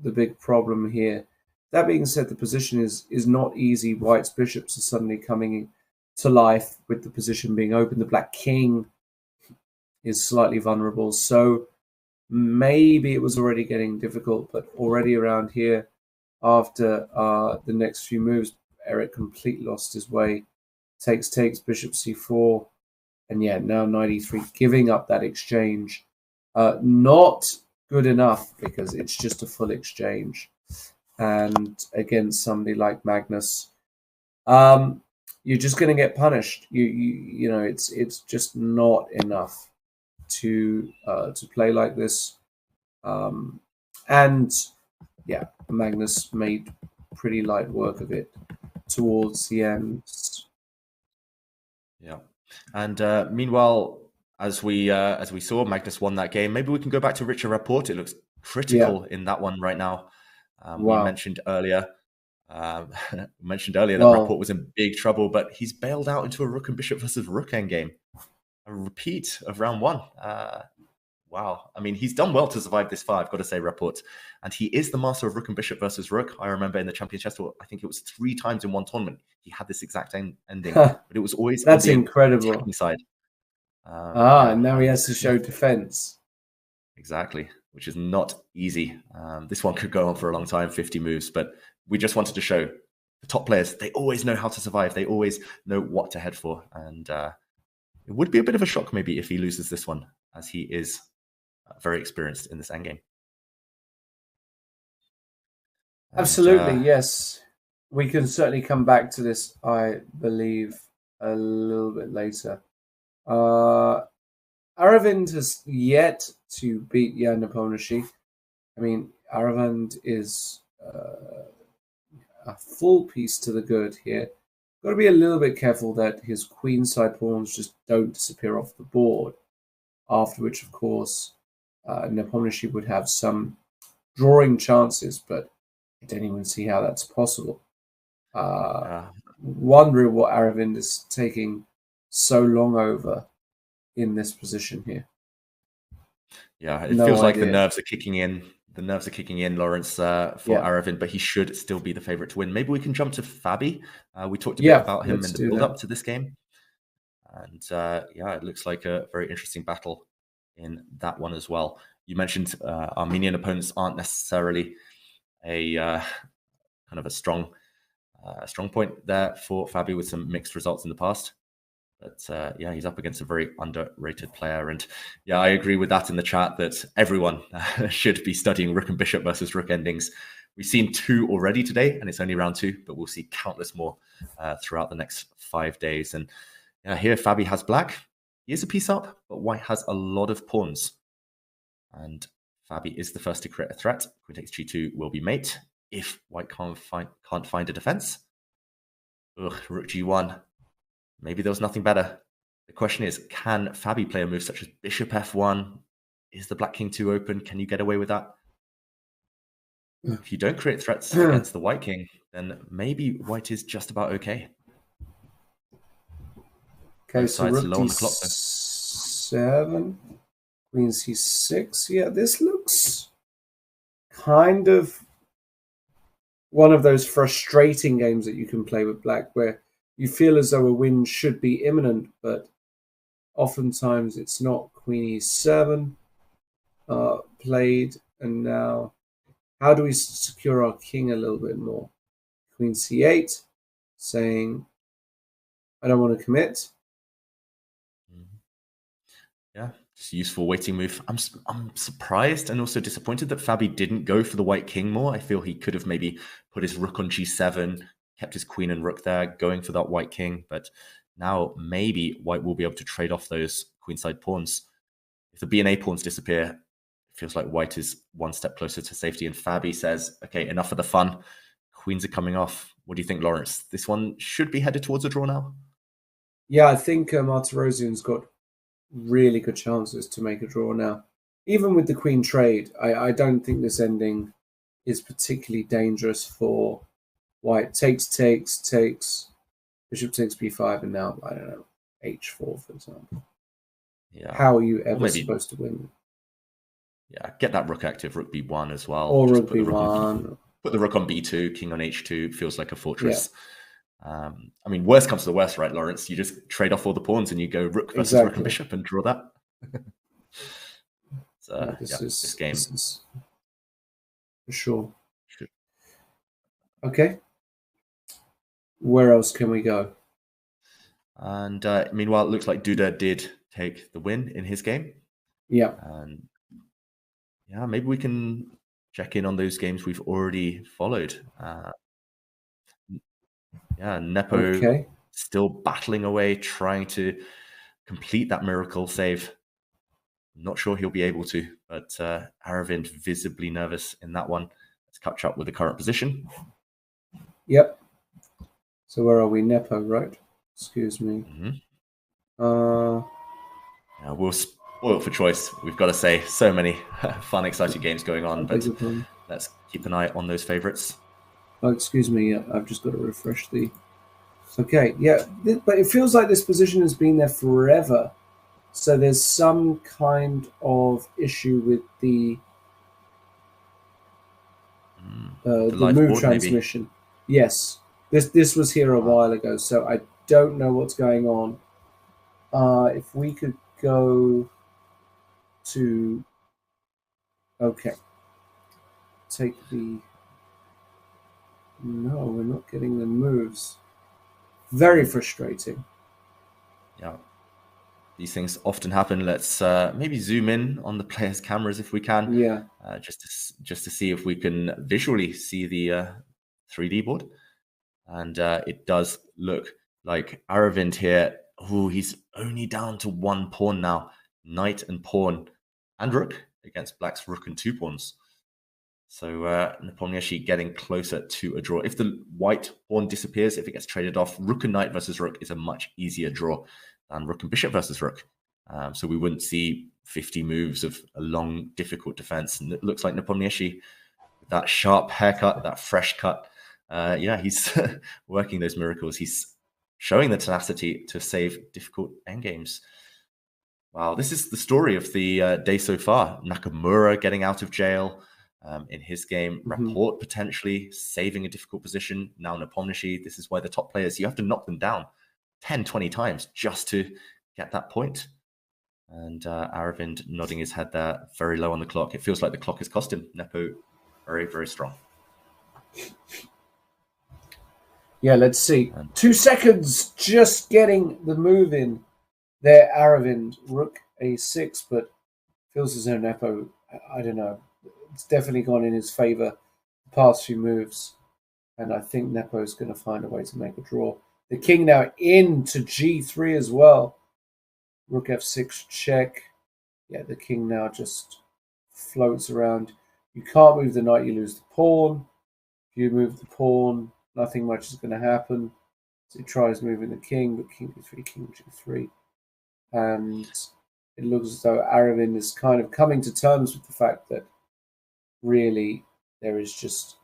big problem here. That being said, the position is not easy. White's bishops are suddenly coming to life with the position being open. The Black king is slightly vulnerable, so maybe it was already getting difficult, but already around here, after the next few moves, Eric completely lost his way. Takes, bishop c4, and now knight e3, giving up that exchange. Not good enough, because it's just a full exchange. And against somebody like Magnus, you're just going to get punished. You know, it's just not enough to play like this. And yeah, Magnus made pretty light work of it towards the end. Yeah, and meanwhile, as we saw, Magnus won that game. Maybe we can go back to Richard Rapport. It looks critical in that one right now. We mentioned earlier that Rapport was in big trouble, but he's bailed out into a rook and bishop versus rook endgame. A repeat of round one. Wow. I mean, he's done well to survive this far, I've got to say, Rapport. And he is the master of rook and bishop versus rook. I remember in the Champion Chess Tour, I think it was 3 times in one tournament, he had this exact ending. But it was always that's on the incredible attacking side. And now he has to show defense. Exactly, which is not easy. This one could go on for a long time, 50 moves, but we just wanted to show the top players, they always know how to survive. They always know what to head for. And it would be a bit of a shock maybe if he loses this one, as he is very experienced in this endgame. Absolutely, yes. We can certainly come back to this, I believe, a little bit later. Aravind has yet to beat Jan Nepomniachtchi. I mean, Aravind is a full piece to the good here. Got to be a little bit careful that his queenside pawns just don't disappear off the board. After which, of course, Nepomniachtchi would have some drawing chances, but I don't even see how that's possible. Wondering what Aravind is taking so long over in this position here. Yeah, it feels like the nerves are kicking in. The nerves are kicking in, Lawrence, for Aravind, but he should still be the favorite to win. Maybe we can jump to Fabi. We talked a bit about him in the build-up to this game. And it looks like a very interesting battle in that one as well. You mentioned Armenian opponents aren't necessarily a kind of a strong point there for Fabi, with some mixed results in the past. But yeah, he's up against a very underrated player. And yeah, I agree with that in the chat that everyone should be studying Rook and Bishop versus Rook endings. We've seen 2 already today, and it's only round 2, but we'll see countless more throughout the next 5 days. And yeah, here Fabi has black. He is a piece up, but white has a lot of pawns. And Fabi is the first to create a threat. Queen takes g2 will be mate if white can't find a defense. Ugh, Rook g1. Maybe there was nothing better. The question is, can Fabi play a move such as Bishop f1? Is the Black King too open? Can you get away with that? If you don't create threats against the White King, then maybe White is just about okay. Okay, so Rook d7, Queen c6. Yeah, this looks kind of one of those frustrating games that you can play with Black, where you feel as though a win should be imminent, but oftentimes it's not. Queen e7 played, and now how do we secure our king a little bit more? Queen c8, saying, I don't want to commit. Yeah, just a useful waiting move. I'm surprised and also disappointed that Fabi didn't go for the White King more. I feel he could have maybe put his Rook on g7, kept his Queen and Rook there, going for that White King. But now maybe White will be able to trade off those queenside pawns. If the B and A pawns disappear, it feels like White is one step closer to safety. And Fabi says, okay, enough of the fun. Queens are coming off. What do you think, Lawrence? This one should be headed towards a draw now? Yeah, I think Martirosian's got really good chances to make a draw now. Even with the Queen trade, I don't think this ending is particularly dangerous for White. Takes, Bishop takes b5, and now, I don't know, h4, for example. Yeah. How are you ever supposed to win? Yeah, get that Rook active, Rook b1 as well. Or Rook b1. Put the Rook on b2, King on h2. Feels like a fortress. Yeah. I mean, worst comes to the worst, right, Lawrence? You just trade off all the pawns and you go Rook versus Rook and Bishop and draw that. So, this game. This is for sure. Okay. Where else can we go? And meanwhile, it looks like Duda did take the win in his game. Yeah. And yeah, maybe we can check in on those games we've already followed. Yeah, Nepo still battling away, trying to complete that miracle save. Not sure he'll be able to, but Aravind visibly nervous in that one. Let's catch up with the current position. Yep. So where are we? Nepo, right? Excuse me. Yeah, we'll spoil for choice. We've got to say, so many fun, exciting games going on, but let's keep an eye on those favorites. Oh, excuse me. Yeah, I've just got to refresh the... Okay, yeah. But it feels like this position has been there forever. So there's some kind of issue with the move transmission. Maybe. Yes. This was here a while ago, so I don't know what's going on. If we could go to... Okay. Take the... No, we're not getting the moves. Very frustrating. Yeah. These things often happen. Let's maybe zoom in on the players' cameras if we can. Yeah. Just to see if we can visually see the 3D board. And it does look like Aravind here. Oh, he's only down to one pawn now. Knight and pawn and Rook against Black's Rook and 2 pawns. So Nepomniachtchi getting closer to a draw. If the white pawn disappears, if it gets traded off, Rook and Knight versus Rook is a much easier draw than Rook and Bishop versus Rook. So we wouldn't see 50 moves of a long, difficult defense. And it looks like Nepomniachtchi, with that sharp haircut, that fresh cut, yeah, he's working those miracles. He's showing the tenacity to save difficult endgames. Wow, this is the story of the day so far. Nakamura getting out of jail in his game. Rapport potentially saving a difficult position. Now Nepomniachtchi, this is why the top players, you have to knock them down 10, 20 times just to get that point. And Aravind nodding his head there, very low on the clock. It feels like the clock has cost him. Nepo, very, very strong. Yeah, let's see. 2 seconds, just getting the move in there. Aravind, Rook A6, but feels as though Nepo, I don't know, it's definitely gone in his favor the past few moves. And I think Nepo is going to find a way to make a draw. The king now into G3 as well. Rook F6 check. Yeah, the king now just floats around. You can't move the knight, you lose the pawn. If you move the pawn, nothing much is going to happen. So he tries moving the king, but king B3, king G3. And it looks as though Aravind is kind of coming to terms with the fact that really there is just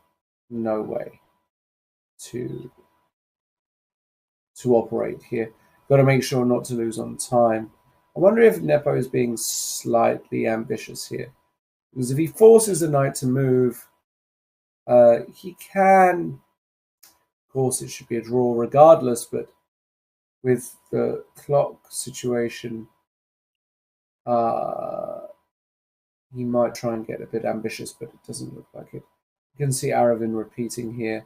no way to operate here. Got to make sure not to lose on time. I wonder if Nepo is being slightly ambitious here. Because if he forces the knight to move, he can... Of course, it should be a draw regardless, but with the clock situation, he might try and get a bit ambitious, but it doesn't look like it. You can see Aravind repeating here.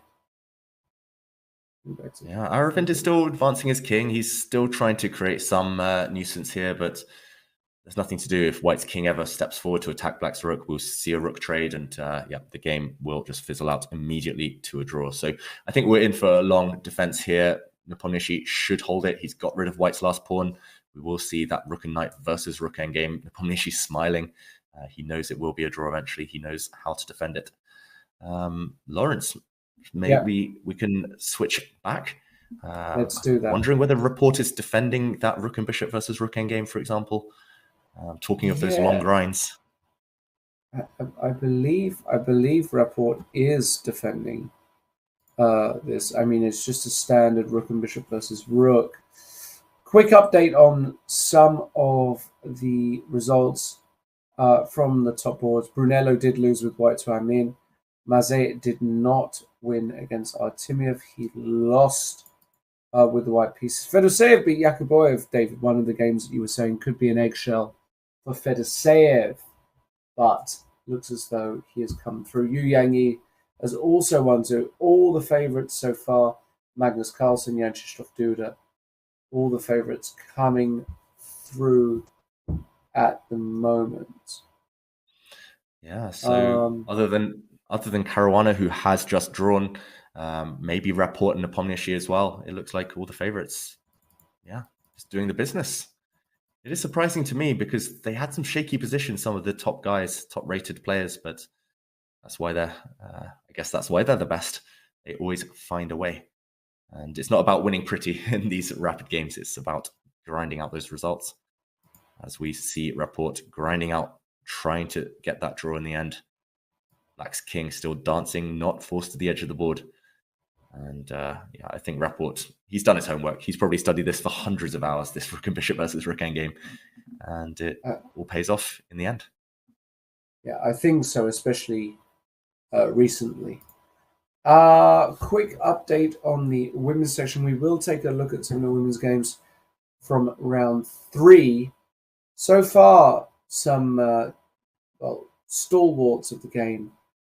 Yeah, Aravind is still advancing his king. He's still trying to create some nuisance here, but there's nothing to do. If White's king ever steps forward to attack Black's rook, we'll see a rook trade, and the game will just fizzle out immediately to a draw. So I think we're in for a long defense here. Nepomniachtchi should hold it. He's got rid of White's last pawn. We will see that rook and knight versus rook endgame. Nepomniachtchi's smiling. He knows it will be a draw eventually. He knows how to defend it. Lawrence, maybe we can switch back. Let's do that. Wondering whether Rapport is defending that rook and bishop versus rook endgame, for example. Talking of those long grinds. I believe Rapport is defending this. I mean, it's just a standard rook and bishop versus rook. Quick update on some of the results from the top boards. Brunello did lose with White to Amin. Mazet did not win against Artemiev. He lost with the white pieces. Fedoseev beat Yakuboyev, David. One of the games that you were saying could be an eggshell for Fedoseev, but looks as though he has come through. Yu Yangyi has also won to all the favourites so far. Magnus Carlsen, Jan Krzysztof Duda, all the favourites coming through at the moment. Yeah, so other than Caruana, who has just drawn, maybe Rapport and Nepomniachtchi as well. It looks like all the favorites, just doing the business. It is surprising to me because they had some shaky positions, some of the top guys, top-rated players, but that's why they're, I guess that's why they're the best. They always find a way. And it's not about winning pretty in these rapid games. It's about grinding out those results. As we see Rapport grinding out, trying to get that draw in the end. Black's king still dancing, not forced to the edge of the board. And I think Rapport, he's done his homework. He's probably studied this for hundreds of hours, this rook and bishop versus rook endgame. And it all pays off in the end. Yeah, I think so, especially recently. Quick update on the women's section. We will take a look at some of the women's games from round 3. So far, some stalwarts of the game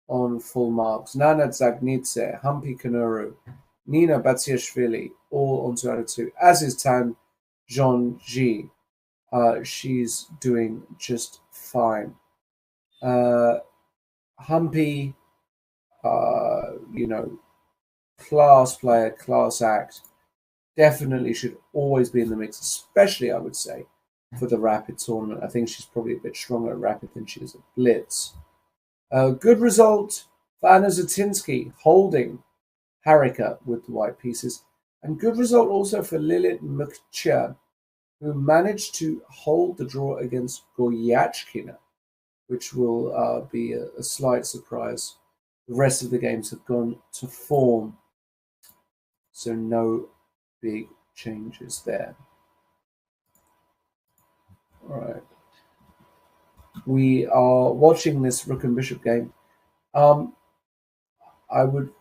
on full marks. Nana Dzagnidze, Humpy Kanuru, Nina Batsiashvili, all on 2/2, as is Tan Zhongji. She's doing just fine. Humpy, class player, class act, definitely should always be in the mix, especially, I would say, for the Rapid tournament. I think she's probably a bit stronger at Rapid than she is at Blitz. Good result for Anna Zatinsky, holding Harika with the white pieces. And good result also for Lilith Mukcha, who managed to hold the draw against Goyachkina, which will be a slight surprise. The rest of the games have gone to form, so no big changes there. All right. We are watching this rook and bishop game. I would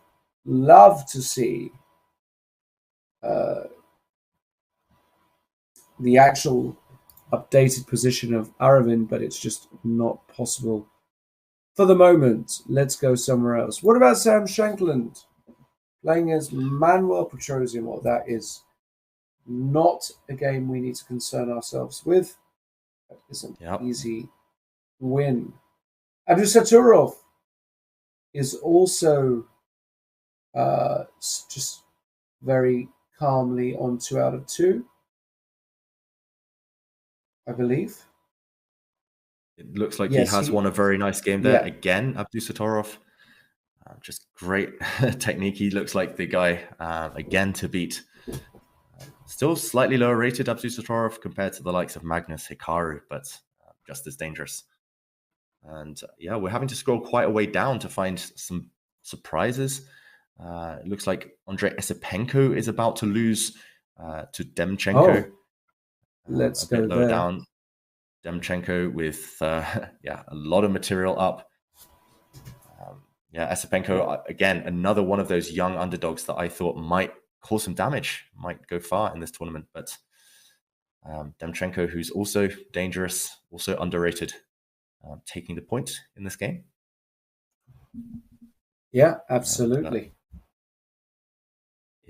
love to see the actual updated position of Aravind, but it's just not possible for the moment. Let's go somewhere else. What about Sam Shankland? Playing as Manuel Petrosian, well, that is not a game we need to concern ourselves with. That is an easy win. Abdusattorov is also just very calmly on 2 out of 2, I believe. It looks like he has won a very nice game there. Yeah. Again, Abdusattorov, just great technique. He looks like the guy, again, to beat. Still slightly lower rated Abdusattorov compared to the likes of Magnus Hikaru, but just as dangerous. And yeah, we're having to scroll quite a way down to find some surprises. It looks like Andrei Esipenko is about to lose to Demchenko. Let's go there. Lower down. Demchenko with a lot of material up. Esipenko, again, another one of those young underdogs that I thought might cause some damage, might go far in this tournament. But Demchenko, who's also dangerous, also underrated, taking the point in this game. Yeah, absolutely.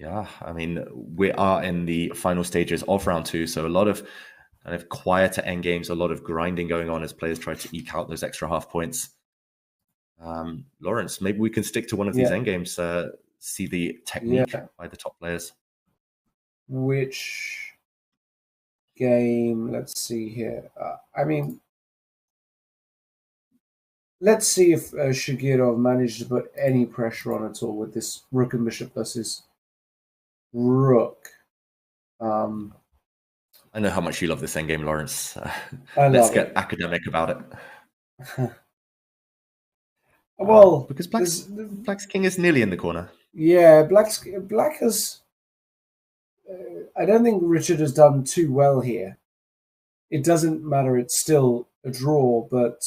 I mean, we are in the final stages of round 2, so a lot of kind of quieter endgames, a lot of grinding going on as players try to eke out those extra half points. Lawrence, maybe we can stick to one of these endgames, see the technique by the top players. Which game? Let's see here. Let's see if Shigirov managed to put any pressure on at all with this Rook and Bishop versus Rook. I know how much you love this endgame, Lawrence. Let's get academic about it. Well, because Black's king is nearly in the corner. Yeah, Black has. I don't think Richard has done too well here. It doesn't matter; it's still a draw. But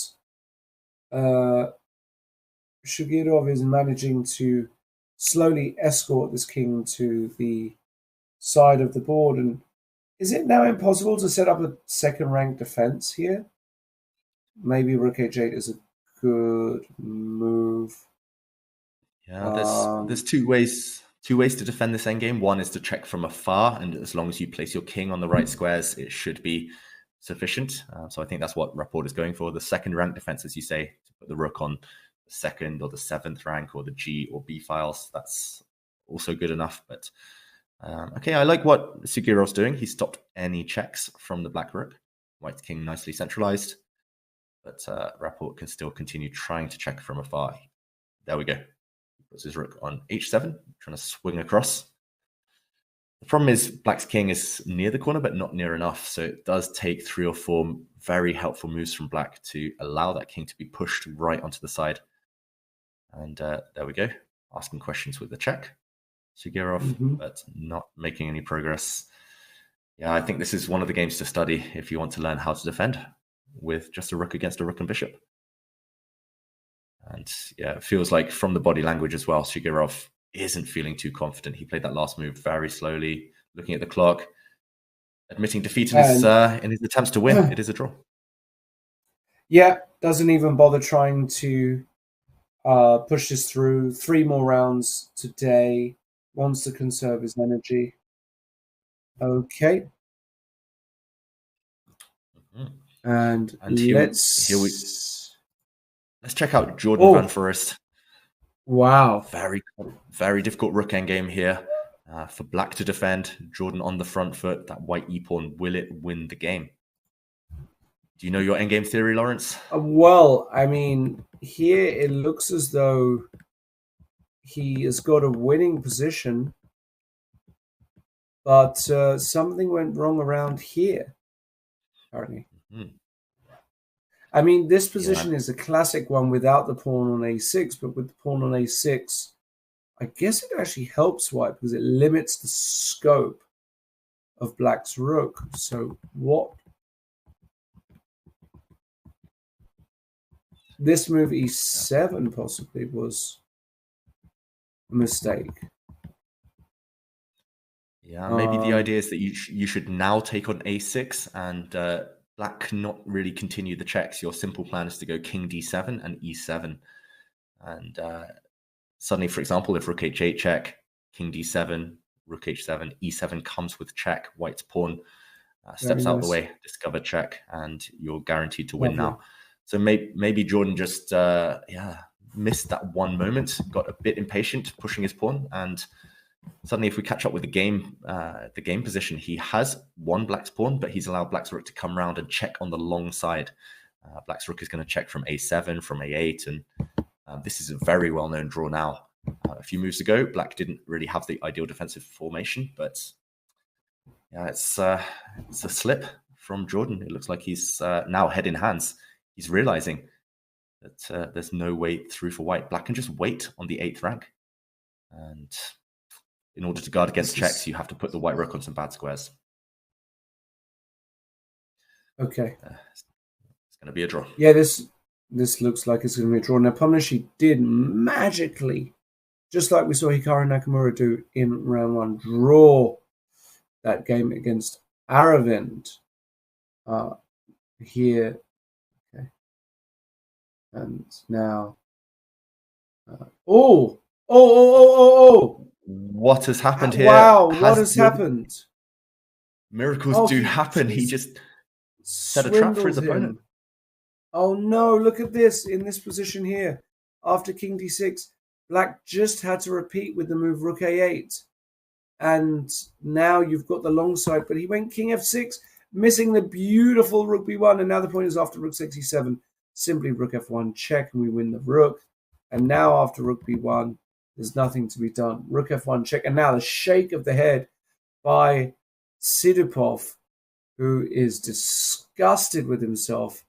Shigirov is managing to slowly escort this king to the side of the board. And is it now impossible to set up a second-rank defense here? Maybe Rook H8 is a good move. Yeah, there's two ways to defend this endgame. One is to check from afar, and as long as you place your king on the right squares, it should be sufficient. So I think that's what Rapport is going for. The second-rank defense, as you say, to put the rook on the 2nd or the 7th rank or the G or B files. That's also good enough. But okay, I like what Sugirov's doing. He stopped any checks from the black rook. White king nicely centralized. But Rapport can still continue trying to check from afar. There we go. He puts his rook on h7, trying to swing across. The problem is Black's king is near the corner, but not near enough. So it does take 3 or 4 very helpful moves from Black to allow that king to be pushed right onto the side. And there we go. Asking questions with the check. Sugirov, but not making any progress. Yeah, I think this is one of the games to study if you want to learn how to defend with just a rook against a rook and bishop. And yeah, it feels like from the body language as well, Shigirov isn't feeling too confident. He played that last move very slowly, looking at the clock, admitting defeat in his attempts to win. It is a draw. Yeah, doesn't even bother trying to push this through. 3 more rounds today. Wants to conserve his energy. Okay. And let's check out Jordan Van Forest. Wow. Very, very difficult rook endgame here for Black to defend. Jordan on the front foot. That white e-pawn, will it win the game? Do you know your endgame theory, Lawrence? Well, I mean, here it looks as though he has got a winning position, but something went wrong around here, apparently. I mean, this position is a classic one without the pawn on a6, but with the pawn on a6, I guess it actually helps White because it limits the scope of Black's rook. So what? This move e7 possibly was a mistake. Yeah, maybe the idea is that you should now take on a6 and Black cannot really continue the checks. Your simple plan is to go king d7 and e7. And suddenly, for example, if rook h8 check, king d7, rook h7, e7 comes with check, white's pawn Very steps out the nice. way, discover check, and you're guaranteed to win Lovely. now. So maybe Jordan just missed that one moment, got a bit impatient pushing his pawn, and suddenly if we catch up with the game position, he has won black's pawn, but he's allowed black's rook to come around and check on the long side. Black's rook is going to check from a7, from a8, and this is a very well-known draw now. A few moves ago, black didn't really have the ideal defensive formation, but yeah, it's a slip from Jordan. It looks like he's now head in hands. He's realizing that there's no way through for white. Black can just wait on the 8th rank, and in order to guard against checks, you have to put the white rook on some bad squares. Okay. It's going to be a draw. Yeah, this looks like it's going to be a draw. Now, Nepomniachtchi did magically, just like we saw Hikaru Nakamura do in round 1, draw that game against Aravind here. Okay. And now... What has happened here? Wow, what has happened? Miracles do happen. He just set a trap for his opponent. Oh no, look at this, in this position here. After king d6, black just had to repeat with the move rook a8. And now you've got the long side, but he went king f6, missing the beautiful rook b1, and now the point is after rook 67, simply rook f1 check, and we win the rook. And now after rook b1, there's nothing to be done. Rook f1 check, and now the shake of the head by Sidupov, who is disgusted with himself.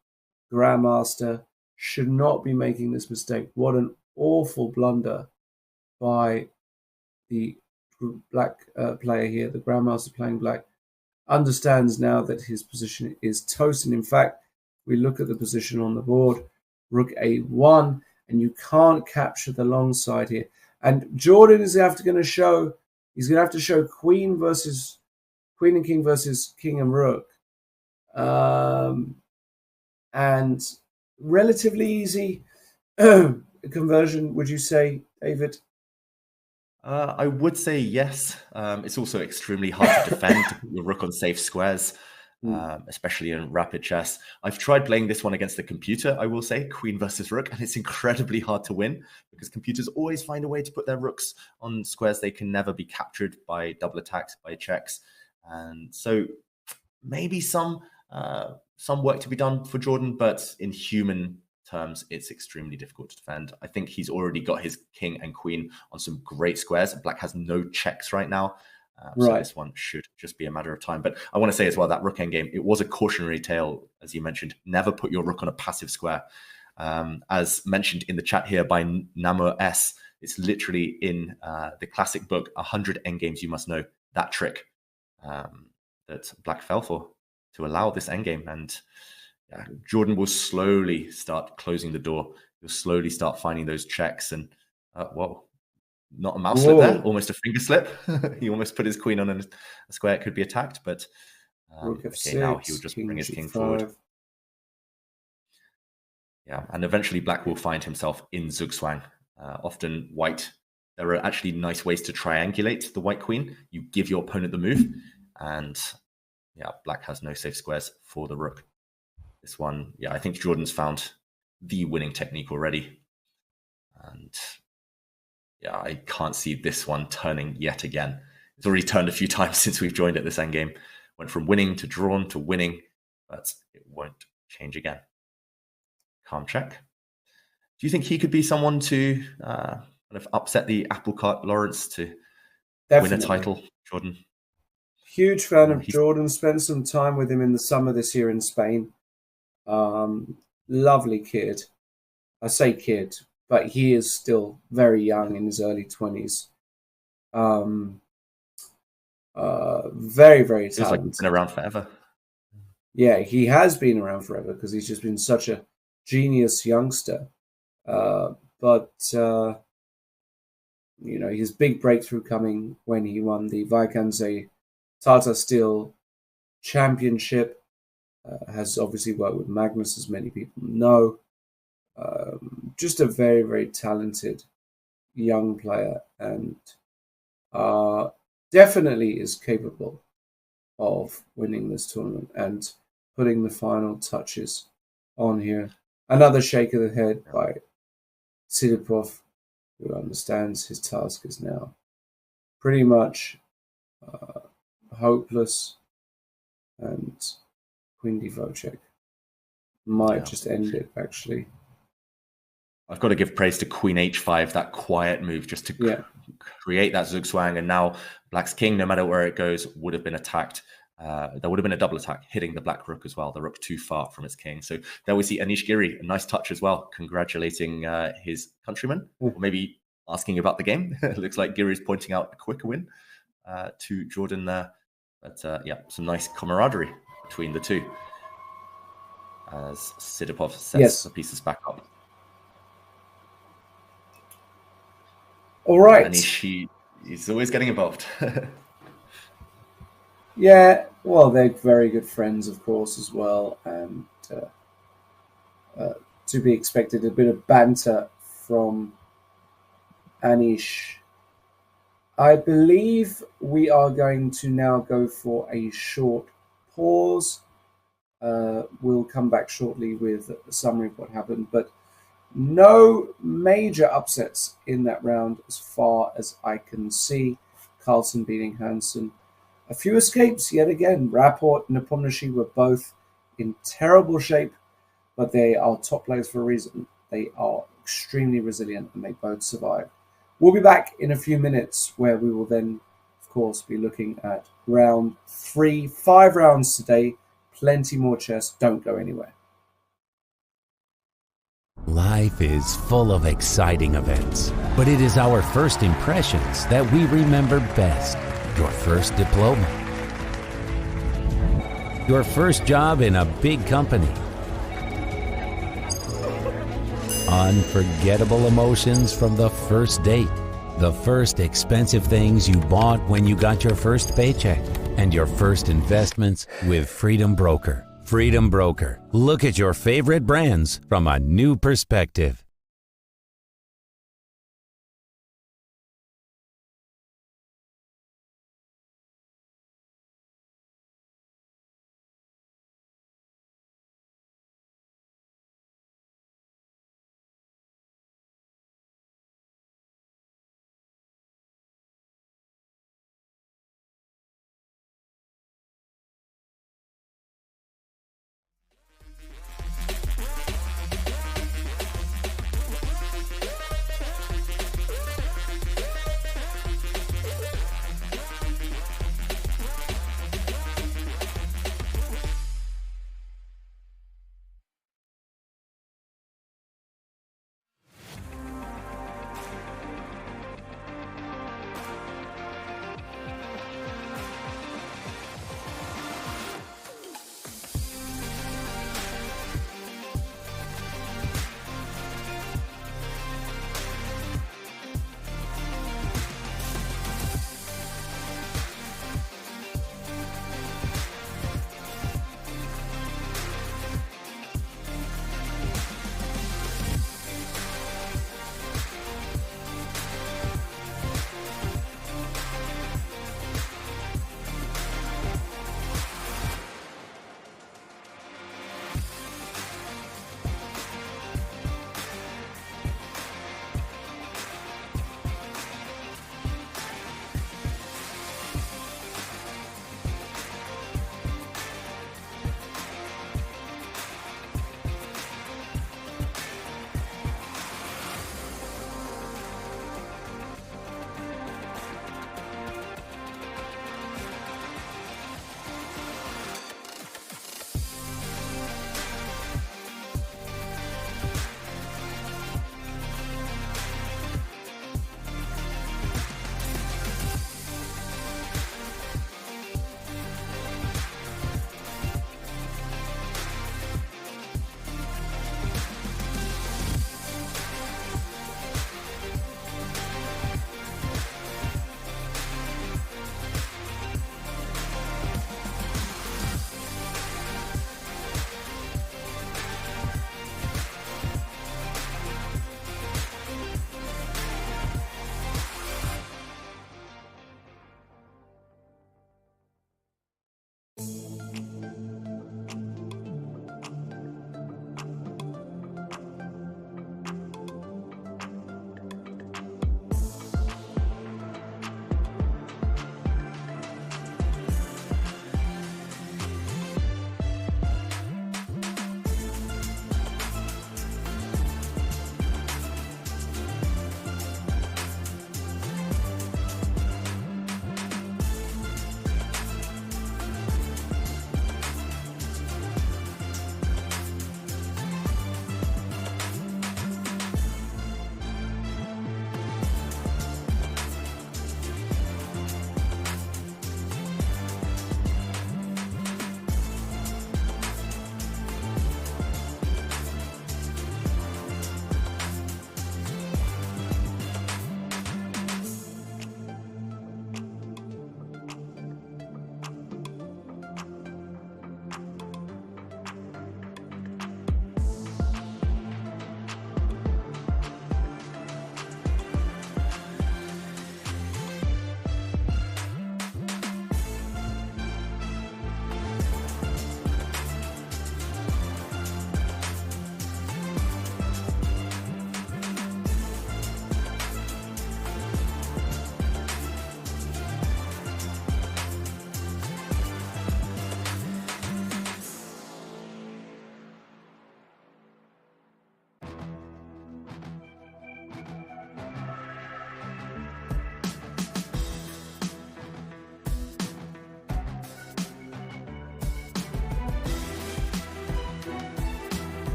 Grandmaster should not be making this mistake. What an awful blunder by the black player here. The Grandmaster playing black understands now that his position is toast. And in fact, we look at the position on the board, rook a1, and you can't capture the long side here. And Jordan is going to show, he's going to have to show queen and king versus king and rook. And relatively easy conversion, would you say, David? I would say yes. It's also extremely hard to defend your rook on safe squares, especially in rapid chess. I've tried playing this one against the computer, I will say, queen versus rook, and it's incredibly hard to win because computers always find a way to put their rooks on squares they can never be captured by double attacks, by checks. And so maybe some work to be done for Jordan, but in human terms, it's extremely difficult to defend. I think he's already got his king and queen on some great squares. Black has no checks right now. So this one should just be a matter of time. But I want to say as well, that rook endgame, it was a cautionary tale, as you mentioned. Never put your rook on a passive square. As mentioned in the chat here by Namur S, it's literally in the classic book, 100 endgames you must know, that trick that Black fell for, to allow this endgame. And Jordan will slowly start closing the door. He'll slowly start finding those checks. And, whoa, not a mouse slip there, almost a finger slip. He almost put his queen on a square it could be attacked. But okay, now he'll just bring his king forward. Yeah, and eventually Black will find himself in Zugzwang. Often white, there are actually nice ways to triangulate the white queen. You give your opponent the move, and yeah, Black has no safe squares for the rook. This one, yeah, I think Jordan's found the winning technique already. And yeah, I can't see this one turning yet again. It's already turned a few times since we've joined at this endgame. Went from winning to drawn to winning, but it won't change again. Calm check. Do you think he could be someone to kind of upset the apple cart Lawrence to win a title, Jordan? Huge fan of Jordan. Spent some time with him in the summer this year in Spain. Lovely kid. I say kid, but he is still very young, in his early 20s. Very, very talented. Feels like he's been around forever. Yeah, he has been around forever because he's just been such a genius youngster. But you know, his big breakthrough coming when he won the Vaikanze Tata Steel Championship. Has obviously worked with Magnus, as many people know. Just a very, very talented young player. And definitely is capable of winning this tournament and putting the final touches on here. Another shake of the head by Sidipov, who understands his task is now pretty much hopeless, and Quindi Vocek might just end it, actually. I've got to give praise to Queen H5, that quiet move just to create that Zugzwang. And now Black's king, no matter where it goes, would have been attacked. There would have been a double attack hitting the Black Rook as well. The Rook too far from its king. So there we see Anish Giri, a nice touch as well, congratulating his countryman, or maybe asking about the game. It looks like Giri is pointing out a quicker win to Jordan there. But some nice camaraderie between the two as Sidipov sets the pieces back up. All right. And he's always getting involved. Yeah, well, they're very good friends, of course, as well. And to be expected, a bit of banter from Anish. I believe we are going to now go for a short pause. We'll come back shortly with a summary of what happened, but no major upsets in that round as far as I can see. Carlsen beating Hansen. A few escapes yet again. Rapport and Nepomniachtchi were both in terrible shape, but they are top players for a reason. They are extremely resilient and they both survive. We'll be back in a few minutes where we will then, of course, be looking at round 3. 5 rounds today. Plenty more chess. Don't go anywhere. Life is full of exciting events, but it is our first impressions that we remember best. Your first diploma, your first job in a big company, unforgettable emotions from the first date, the first expensive things you bought when you got your first paycheck, and your first investments with Freedom Broker. Freedom Broker. Look at your favorite brands from a new perspective.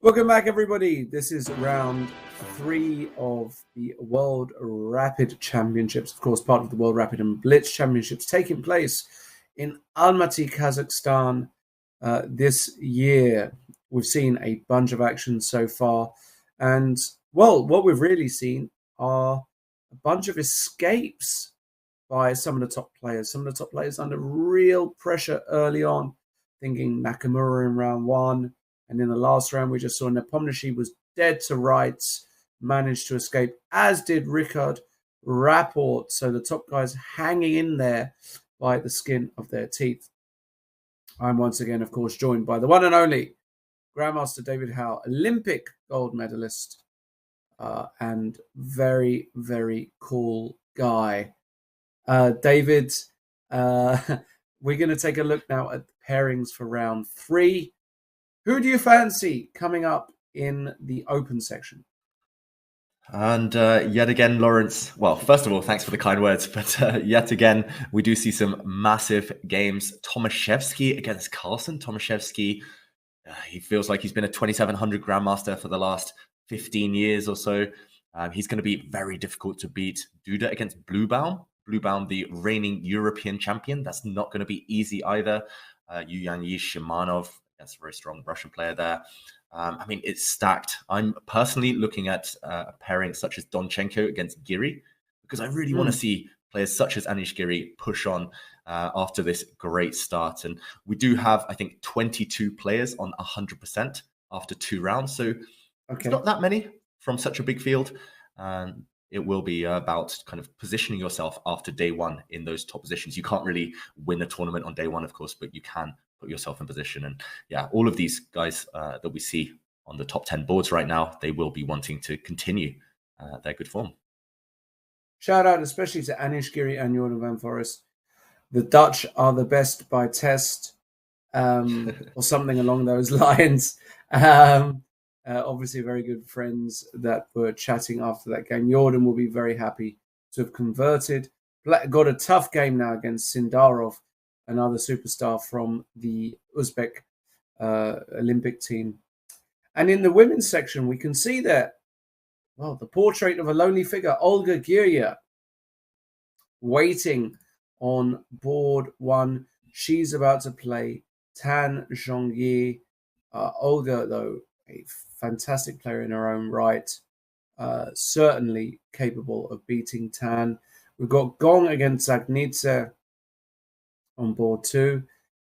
Welcome back, everybody. This is round 3 of the World Rapid Championships. Of course, part of the World Rapid and Blitz Championships taking place in Almaty, Kazakhstan this year. We've seen a bunch of action so far. And, well, what we've really seen are a bunch of escapes by some of the top players. Some of the top players under real pressure early on, thinking Nakamura in round 1. And in the last round, we just saw Nepomniachtchi was dead to rights, managed to escape, as did Rapport. So the top guys hanging in there by the skin of their teeth. I'm once again, of course, joined by the one and only Grandmaster David Howe, Olympic gold medalist, and very, very cool guy. David, we're going to take a look now at the pairings for round 3. Who do you fancy coming up in the open section? And yet again, Lawrence, well, first of all, thanks for the kind words, but yet again, we do see some massive games. Tomaszewski against Carlsen. Tomaszewski, he feels like he's been a 2700 Grandmaster for the last 15 years or so. He's going to be very difficult to beat. Duda against Bluebaum. Bluebaum, the reigning European champion. That's not going to be easy either. Yuyanyi Shimanov, that's a very strong Russian player there. I mean, it's stacked. I'm personally looking at a pairing such as Donchenko against Giri, because I really want to see players such as Anish Giri push on after this great start. And we do have, I think, 22 players on 100% after 2 rounds. So it's not that many from such a big field. It will be about kind of positioning yourself after day 1 in those top positions. You can't really win a tournament on day 1, of course, but you can put yourself in position. And yeah, all of these guys that we see on the top 10 boards right now, they will be wanting to continue their good form. Shout out especially to Anish Giri and Jordan van Forest. The Dutch are the best by test, or something along those lines. Obviously, very good friends that were chatting after that game. Jordan will be very happy to have converted. Got a tough game now against Sindarov, another superstar from the Uzbek Olympic team. And in the women's section, we can see that, well, the portrait of a lonely figure, Olga Giria, waiting on board 1. She's about to play Tan Zhongyi. Olga, though, a fantastic player in her own right, certainly capable of beating Tan. We've got Gong against Zagnitze on board 2.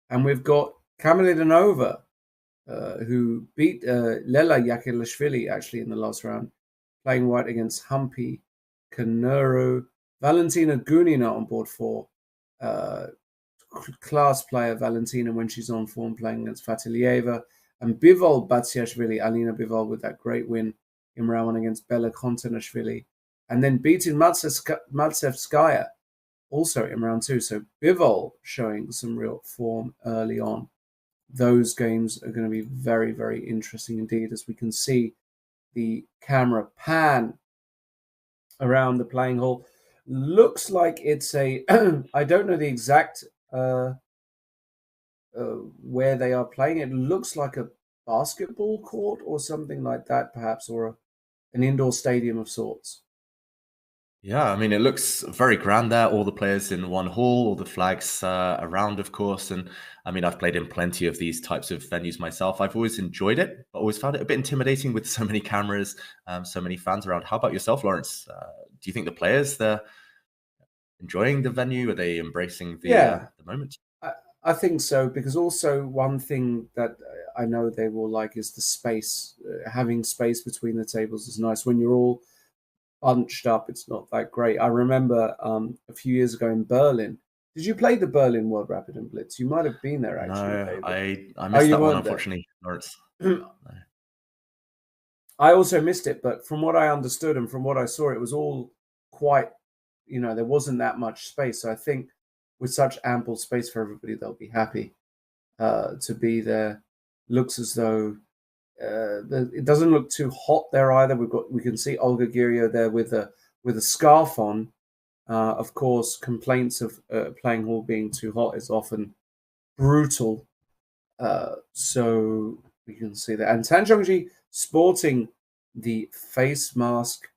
And we've got Kamilidanova, who beat Lela Yakilashvili actually in the last round, playing white against Humpy Kanuru. Valentina Gunina on board 4. Class player Valentina when she's on form, playing against Fatilieva. And Bivol Batsiashvili, Alina Bivol, with that great win in round 1 against Bela Kontanashvili. And then beating Maltsevskaya also in round 2. So Bivol showing some real form early on. Those games are going to be very, very interesting indeed, as we can see the camera pan around the playing hall. Looks like it's a, I don't know the exact where they are playing. It looks like a basketball court or something like that, perhaps, or an indoor stadium of sorts. Yeah, I mean, it looks very grand there. All the players in one hall, all the flags around, of course. And I mean, I've played in plenty of these types of venues myself. I've always enjoyed it, but always found it a bit intimidating with so many cameras, so many fans around. How about yourself, Lawrence? Do you think the players, they're enjoying the venue? Are they embracing the moment? I think so, because also one thing that I know they will like is the space. Having space between the tables is nice. When you're all bunched up, it's not that great. I remember a few years ago in Berlin. Did you play the Berlin World Rapid and Blitz? You might have been there, actually. No, I missed that one, unfortunately, Lawrence. No. I also missed it, but from what I understood and from what I saw, it was all quite, there wasn't that much space. So I think with such ample space for everybody, they'll be happy to be there. Looks as though it doesn't look too hot there either. We can see Olga Giria there with a scarf on. Of course, complaints of playing hall being too hot is often brutal. So we can see that. And Tan Zhongyi sporting the face mask.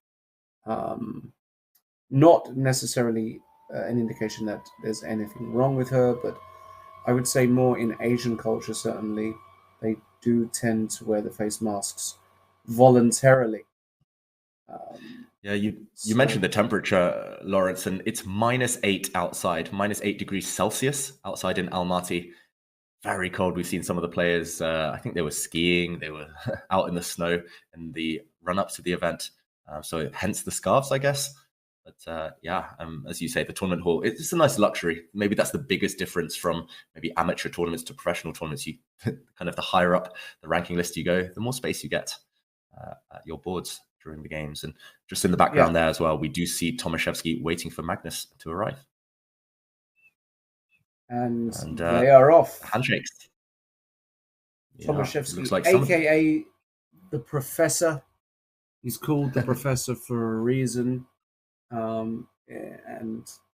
Not necessarily an indication that there's anything wrong with her, but I would say more in Asian culture, certainly, they do tend to wear the face masks voluntarily. Yeah, you mentioned the temperature, Lawrence, and it's -8 outside, -8 degrees Celsius outside in Almaty. Very cold. We've seen some of the players, I think they were skiing, they were out in the snow in the run-up to the event. So hence the scarves, I guess. But as you say, the tournament hall, it's a nice luxury. Maybe that's the biggest difference from maybe amateur tournaments to professional tournaments. You kind of the higher up the ranking list you go, the more space you get at your boards during the games. And just in the background there as well, we do see Tomaszewski waiting for Magnus to arrive. And they are off. Handshakes. Tomaszewski, looks like aka the Professor. He's called the Professor for a reason. And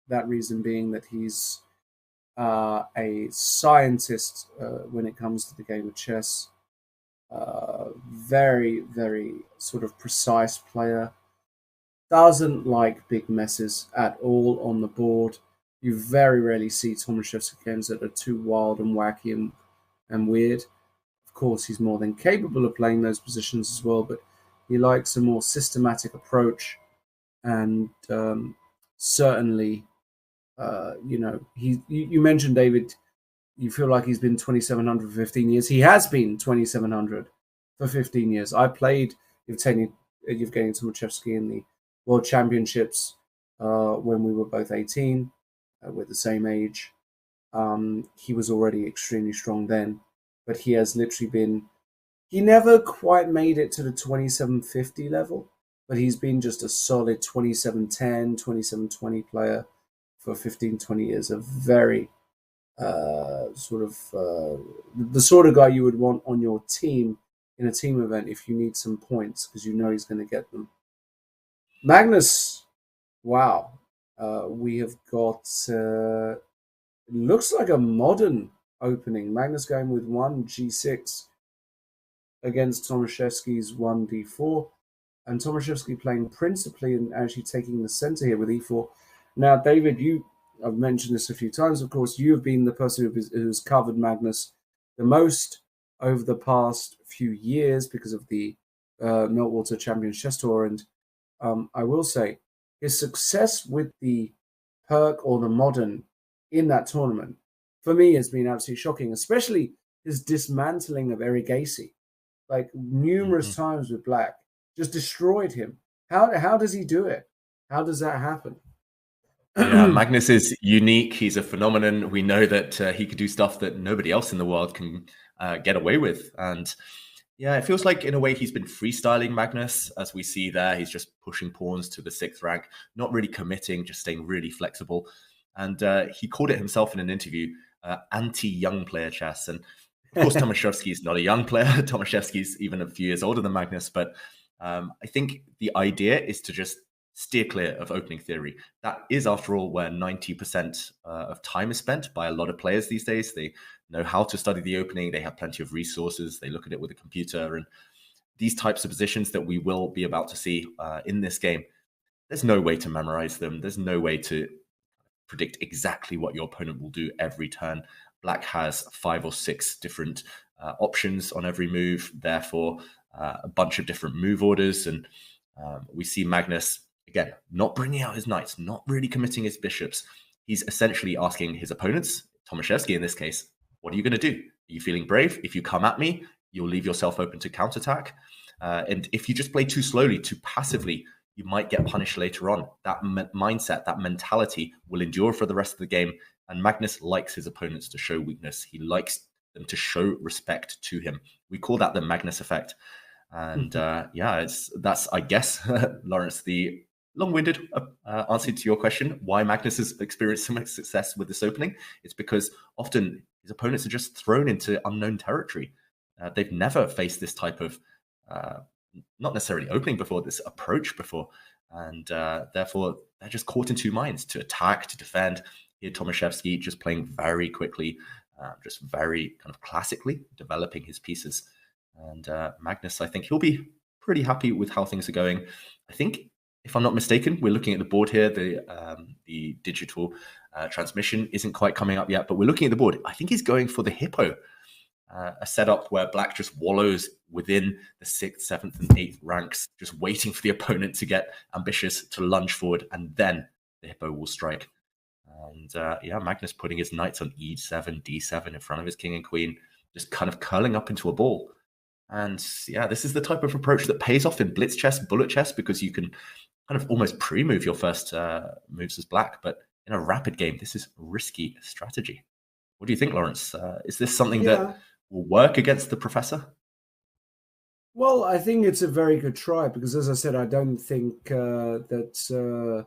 that reason being that he's a scientist when it comes to the game of chess. Very, very sort of precise player. Doesn't like big messes at all on the board. You very rarely see Tomaszewski games that are too wild and wacky and weird. Of course, he's more than capable of playing those positions as well, but he likes a more systematic approach. And certainly, you mentioned, David, you feel like he's been 2,700 for 15 years. He has been 2,700 for 15 years. I played Yevgeny Tomaszewski in the World Championships when we were both 18. We're the same age. He was already extremely strong then, but he has literally been... He never quite made it to the 2750 level, but he's been just a solid 2710, 2720 player for 15, 20 years. A very the sort of guy you would want on your team in a team event if you need some points, because you know he's going to get them. Magnus, wow. We have got, looks like a modern opening. Magnus going with 1 G6 against Tomaszewski's 1 D4. And Tomaszewski playing principally and actually taking the center here with E4. Now, David, I've mentioned this a few times, of course. You have been the person who's covered Magnus the most over the past few years because of the Meltwater Champions Chess Tour. And I will say, his success with the Perk or the Modern in that tournament, for me, has been absolutely shocking, especially his dismantling of Erigasi, like numerous times with Black, just destroyed him. How does he do it? How does that happen? Yeah, Magnus is unique. He's a phenomenon. We know that he could do stuff that nobody else in the world can get away with. And yeah, it feels like in a way he's been freestyling Magnus, as we see there. He's just pushing pawns to the 6th rank, not really committing, just staying really flexible. And he called it himself in an interview, anti-young player chess. And of course, Tomaszewski is not a young player. Tomaszewski is even a few years older than Magnus. But I think the idea is to just steer clear of opening theory. That is, after all, where 90% of time is spent by a lot of players these days. They know how to study the opening. They have plenty of resources. They look at it with a computer. And these types of positions that we will be about to see in this game, there's no way to memorize them. There's no way to predict exactly what your opponent will do every turn. Black has 5 or 6 different options on every move, therefore a bunch of different move orders. And we see Magnus, again, not bringing out his knights, not really committing his bishops. He's essentially asking his opponents, Tomaszewski in this case, what are you going to do? Are you feeling brave? If you come at me, you'll leave yourself open to counterattack. And if you just play too slowly, too passively, you might get punished later on. That mindset, that mentality will endure for the rest of the game. And Magnus likes his opponents to show weakness. He likes them to show respect to him. We call that the Magnus effect. And that's, I guess, Lawrence, the long-winded answer to your question, why Magnus has experienced so much success with this opening. It's because often his opponents are just thrown into unknown territory. They've never faced this type of, not necessarily opening before, this approach before. And therefore, they're just caught in two minds, to attack, to defend. Here, Tomaszewski just playing very quickly, just very kind of classically developing his pieces. And Magnus, I think he'll be pretty happy with how things are going. I think, if I'm not mistaken, we're looking at the board here. The digital transmission isn't quite coming up yet, but we're looking at the board. I think he's going for the hippo, a setup where black just wallows within the 6th, 7th, and 8th ranks, just waiting for the opponent to get ambitious to lunge forward, and then the hippo will strike. And Magnus putting his knights on e7, d7 in front of his king and queen, just kind of curling up into a ball. And this is the type of approach that pays off in blitz chess, bullet chess, because you can kind of almost pre-move your first moves as black. But in a rapid game, this is risky strategy. What do you think, Lawrence? Is this something that will work against the professor? Well, I think it's a very good try because, as I said, I don't think that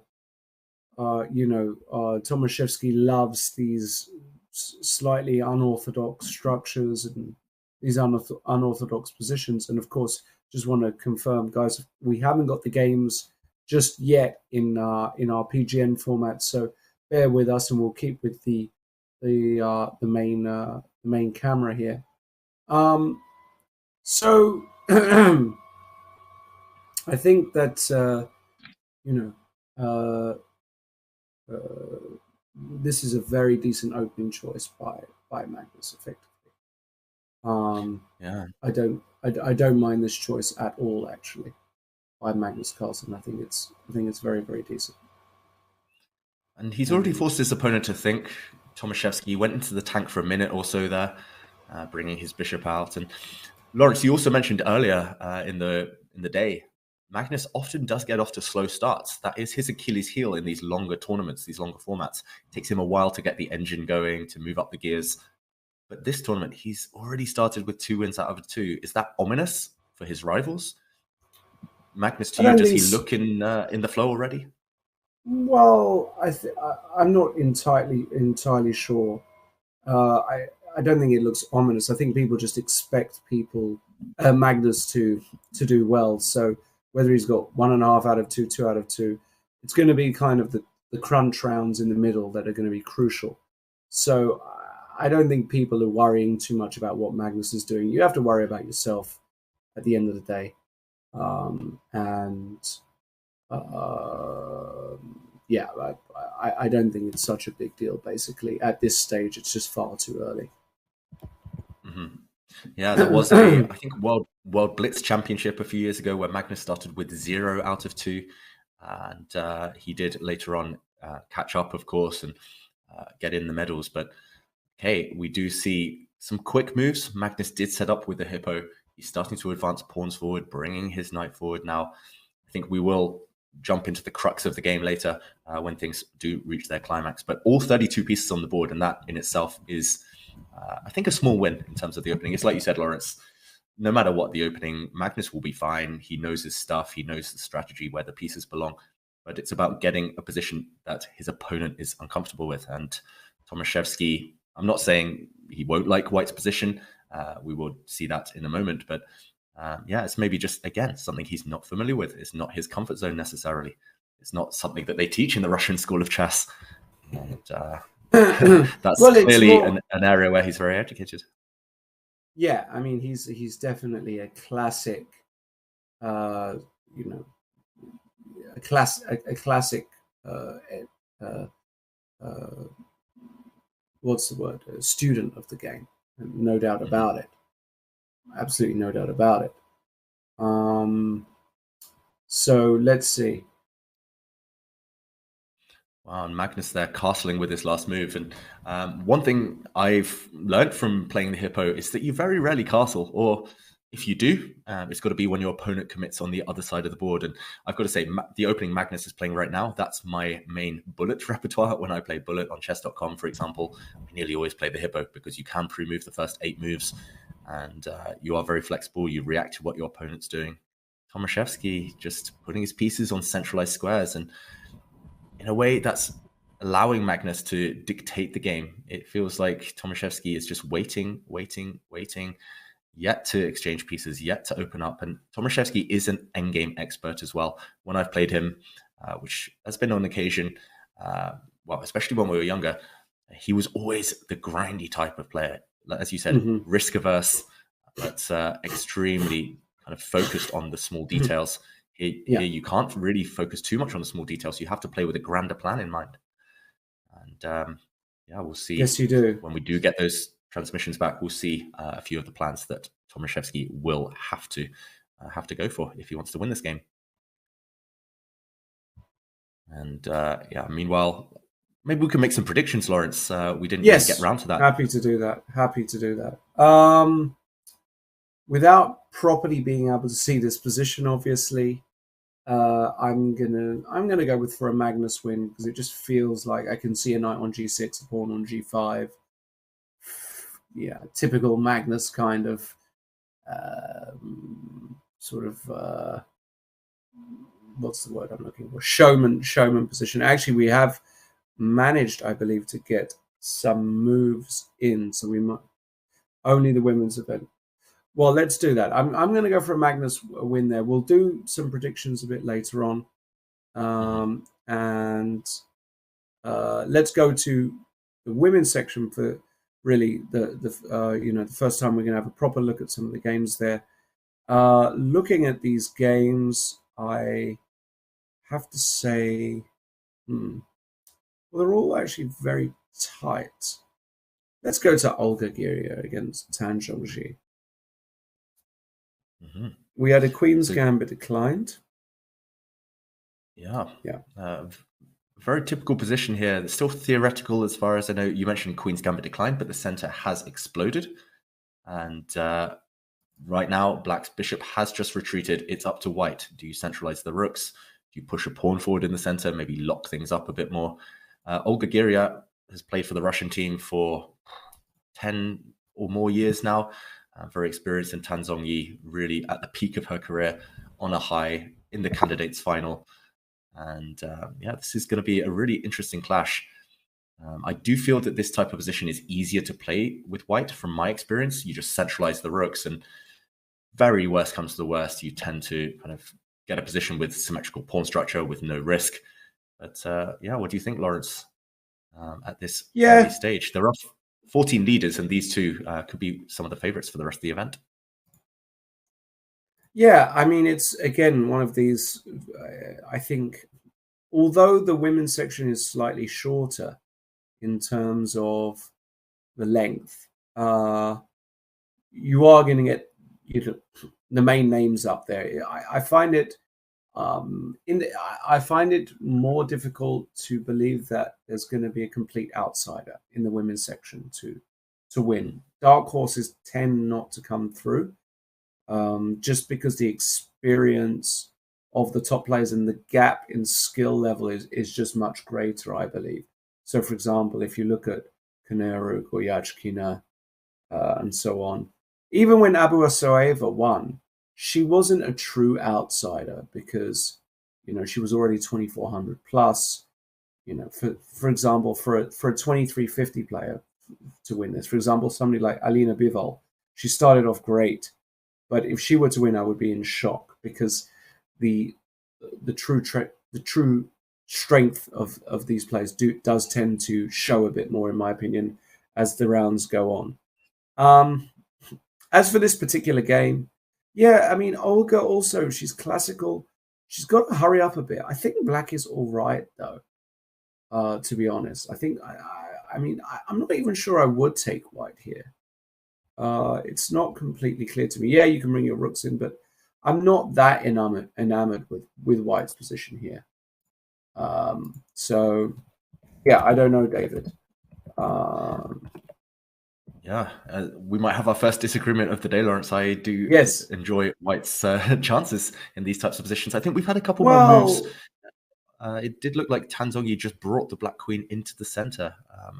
Tomaszewski loves these slightly unorthodox structures and these unorthodox positions. And of course, just want to confirm, guys, we haven't got the games just yet in our PGN format, so bear with us, and we'll keep with the main camera here. So I think that this is a very decent opening choice by Magnus, effectively. I don't mind this choice at all, actually, by Magnus Carlsen. I think it's very, very decent. And he's already forced his opponent to think. Tomaszewski went into the tank for a minute or so there, bringing his bishop out. And Lawrence, you also mentioned earlier in the day, Magnus often does get off to slow starts. That is his Achilles heel in these longer tournaments, these longer formats. It takes him a while to get the engine going, to move up the gears. But this tournament, he's already started with 2 wins out of 2. Is that ominous for his rivals? Magnus, to you, does he look in the flow already? Well, I'm not entirely sure. I don't think it looks ominous. I think people just expect Magnus to do well. So whether he's got 1.5 out of 2, 2 out of 2, it's going to be kind of the crunch rounds in the middle that are going to be crucial. So I don't think people are worrying too much about what Magnus is doing. You have to worry about yourself at the end of the day. I don't think it's such a big deal, basically. At this stage, it's just far too early. Mm-hmm. Yeah, there was I think World Blitz Championship a few years ago where Magnus started with 0 out of 2. And he did later on catch up, of course, and get in the medals. But okay, we do see some quick moves. Magnus did set up with the hippo. He's starting to advance pawns forward, bringing his knight forward. Now, I think we will jump into the crux of the game later when things do reach their climax. But all 32 pieces on the board, and that in itself is, I think, a small win in terms of the opening. It's like you said, Lawrence, no matter what the opening, Magnus will be fine. He knows his stuff. He knows the strategy, where the pieces belong. But it's about getting a position that his opponent is uncomfortable with. And Tomaszewski, I'm not saying he won't like White's position. We will see that in a moment. But it's maybe just, again, something he's not familiar with. It's not his comfort zone necessarily. It's not something that they teach in the Russian School of Chess. And that's clearly an area where he's very educated. Yeah, I mean, he's definitely a classic, a classic. What's the word? A student of the game, no doubt about it. Absolutely, no doubt about it. So let's see. Wow, and Magnus there castling with his last move. And one thing I've learned from playing the hippo is that you very rarely castle, or if you do, it's got to be when your opponent commits on the other side of the board. And I've got to say, the opening Magnus is playing right now, that's my main bullet repertoire. When I play bullet on Chess.com, for example, I nearly always play the hippo because you can pre-move the first 8 moves, and you are very flexible. You react to what your opponent's doing. Tomaszewski just putting his pieces on centralized squares, and in a way that's allowing Magnus to dictate the game. It feels like Tomaszewski is just waiting, yet to exchange pieces, yet to open up. And Tomaszewski is an endgame expert as well. When I've played him, which has been on occasion, especially when we were younger, he was always the grindy type of player. As you said, risk averse, that's extremely kind of focused on the small details. Here you can't really focus too much on the small details. You have to play with a grander plan in mind. And we'll see. Yes, you do. When we do get those transmissions back, we'll see a few of the plans that Tomaszewski will have to go for if he wants to win this game. And meanwhile, maybe we can make some predictions, Lawrence. We didn't really get around to that. Happy to do that. Without properly being able to see this position, obviously, I'm gonna go for a Magnus win because it just feels like I can see a knight on g6, a pawn on g5. Yeah, typical Magnus kind of what's the word I'm looking for? Showman position. Actually, we have managed, I believe, to get some moves in, so we might only the women's event. Well, let's do that. I'm going to go for a Magnus win there. We'll do some predictions a bit later on, and let's go to the women's section for really the first time we're going to have a proper look at some of the games there. Looking at these games, I have to say, well, they're all actually very tight. Let's go to Olga Giri against Tan Zhongxi. We had a Queen's Gambit declined. Yeah. Very typical position here. It's still theoretical as far as I know. You mentioned Queen's Gambit declined, but the center has exploded. And right now, Black's bishop has just retreated. It's up to White. Do you centralize the rooks? Do you push a pawn forward in the center? Maybe lock things up a bit more? Olga Giri has played for the Russian team for 10 or more years now. Very experienced in Tan Zhongyi, really at the peak of her career, on a high in the candidates final. And this is going to be a really interesting clash. I do feel that this type of position is easier to play with White from my experience. You just centralize the rooks, and very worst comes to the worst, you tend to kind of get a position with symmetrical pawn structure with no risk. But what do you think, Lawrence, at this early stage? There are 14 leaders, and these two could be some of the favorites for the rest of the event. Yeah, I mean, it's, again, one of these, I think, although the women's section is slightly shorter in terms of the length, you are going to get the main names up there. I find it I find it more difficult to believe that there's going to be a complete outsider in the women's section to win. Dark horses tend not to come through, just because the experience of the top players and the gap in skill level is just much greater, I believe. So, for example, if you look at Koneru, Goyachkina, and so on, even when Abdusattorov won, she wasn't a true outsider because, she was already 2,400 plus. For example, for a 2350 player to win this, for example, somebody like Alina Bival, she started off great, but if she were to win, I would be in shock because the true strength of these players does tend to show a bit more, in my opinion, as the rounds go on. As for this particular game, I mean, Olga also, she's classical. She's got to hurry up a bit. I think Black is all right, though, to be honest. I think, I'm not even sure I would take White here. It's not completely clear to me. Yeah, you can bring your rooks in, but I'm not that enamored with White's position here. So, I don't know, David. We might have our first disagreement of the day, Lawrence. I do enjoy White's chances in these types of positions. I think we've had a couple more moves. It did look like Tan Zhongyi just brought the Black Queen into the center.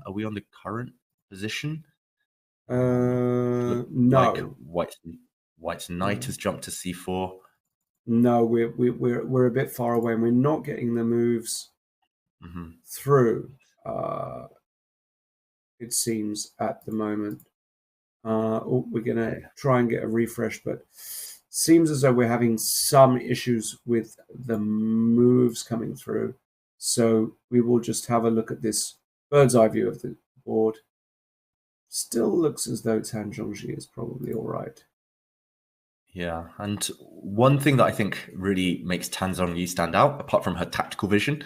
Are we on the current position? No. Like White's knight has jumped to c4. No, we're a bit far away, and we're not getting the moves through. It seems at the moment. We're going to try and get a refresh, but seems as though we're having some issues with the moves coming through. So we will just have a look at this bird's eye view of the board. Still looks as though Tan Zhongxi is probably all right. Yeah, and one thing that I think really makes Tan Zhongyi stand out, apart from her tactical vision,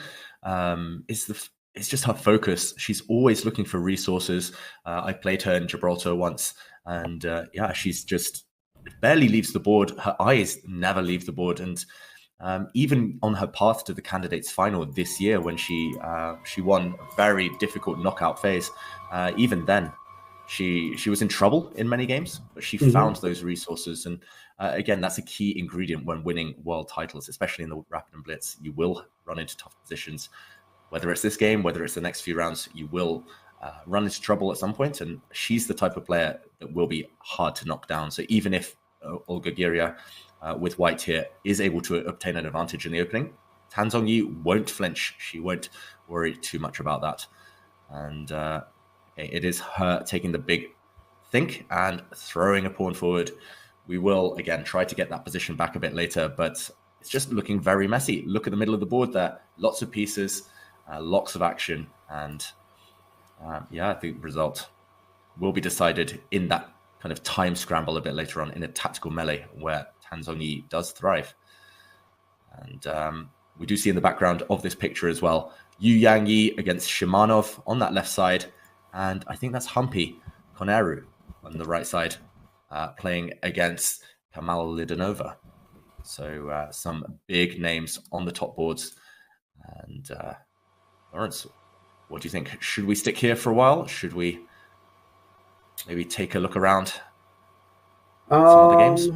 it's just her focus. She's always looking for resources. I played her in Gibraltar once, and yeah, she's just barely leaves the board. Her eyes never leave the board, and even on her path to the candidates final this year, when she won a very difficult knockout phase, even then she was in trouble in many games, but she found those resources. And again, that's a key ingredient when winning world titles, especially in the Rapid and Blitz. You will run into tough positions, whether it's this game, whether it's the next few rounds. You will run into trouble at some point, and she's the type of player that will be hard to knock down. So even if Olga Giria with white here is able to obtain an advantage in the opening, Tan Zhongyi won't flinch. She won't worry too much about that. And it is her taking the big think and throwing a pawn forward. We will, again, try to get that position back a bit later, but it's just looking very messy. Look at the middle of the board there. Lots of pieces, lots of action. And yeah, the result will be decided in that kind of time scramble a bit later on in a tactical melee where Tan Zhongyi does thrive. And we do see in the background of this picture as well, Yu Yangyi against Shimanov on that left side. And I think that's Humpy Koneru on the right side, playing against Kamal Lidanova. So some big names on the top boards. And Lawrence, what do you think? Should we stick here for a while? Should we maybe take a look around some other games?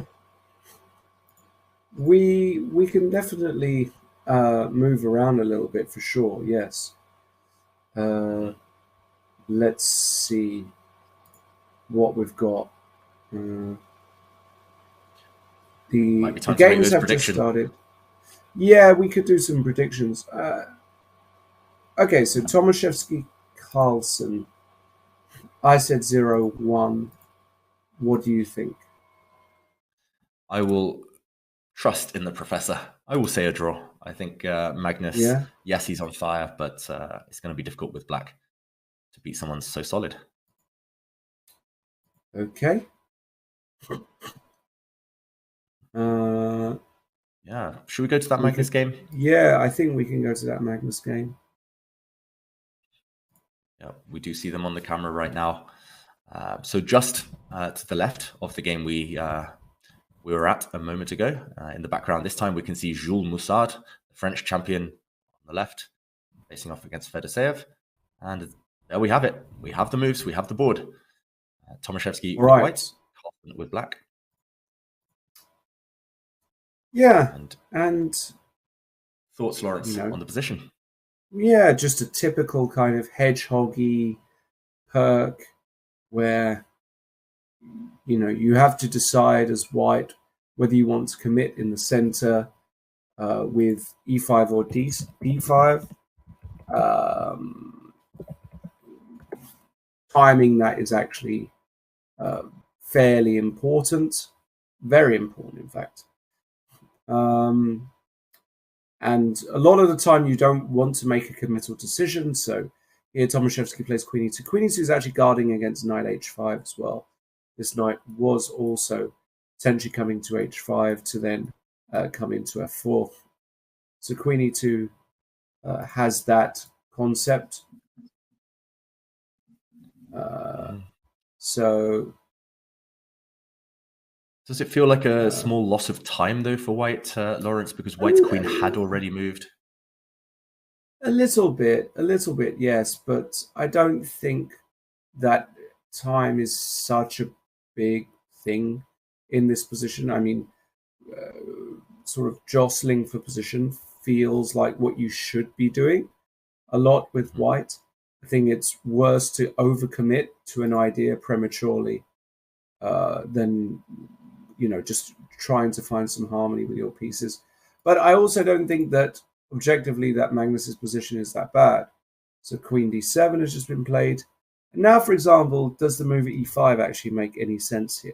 We can definitely move around a little bit for sure, yes. Let's see what we've got. The games have just started. Yeah, we could do some predictions. Okay, so Tomaszewski Carlsen. I said 0-1. What do you think? I will trust in the professor. I will say a draw. I think Magnus, yes, he's on fire, but it's going to be difficult with black to beat someone so solid. Okay. Yeah. Should we go to that Magnus game? Yeah, I think we can go to that Magnus game. Yeah, we do see them on the camera right now. So just to the left of the game we were at a moment ago, in the background this time we can see Jules Moussard, the French champion, on the left, facing off against Fedoseev. And there we have it. We have the moves. We have the board. Tomaszewski with white, Carlsen with black. Yeah, and thoughts, Lawrence, on the position? Yeah, just a typical kind of hedgehoggy perk where, you have to decide as white whether you want to commit in the center with e5 or d5. Timing that is actually fairly important, very important, in fact. And a lot of the time you don't want to make a committal decision. So here Tomaszewski plays queen e2. Queen e2 is actually guarding against knight h5 as well. This knight was also potentially coming to h5 to then come into f4. So queen e2 has that concept. So does it feel like a small loss of time, though, for white, Lawrence, because white's queen had already moved? A little bit, yes. But I don't think that time is such a big thing in this position. I mean, sort of jostling for position feels like what you should be doing a lot with white. I think it's worse to overcommit to an idea prematurely than just trying to find some harmony with your pieces. But I also don't think that objectively that Magnus's position is that bad. So queen d7 has just been played. And now, for example, does the move at e5 actually make any sense here?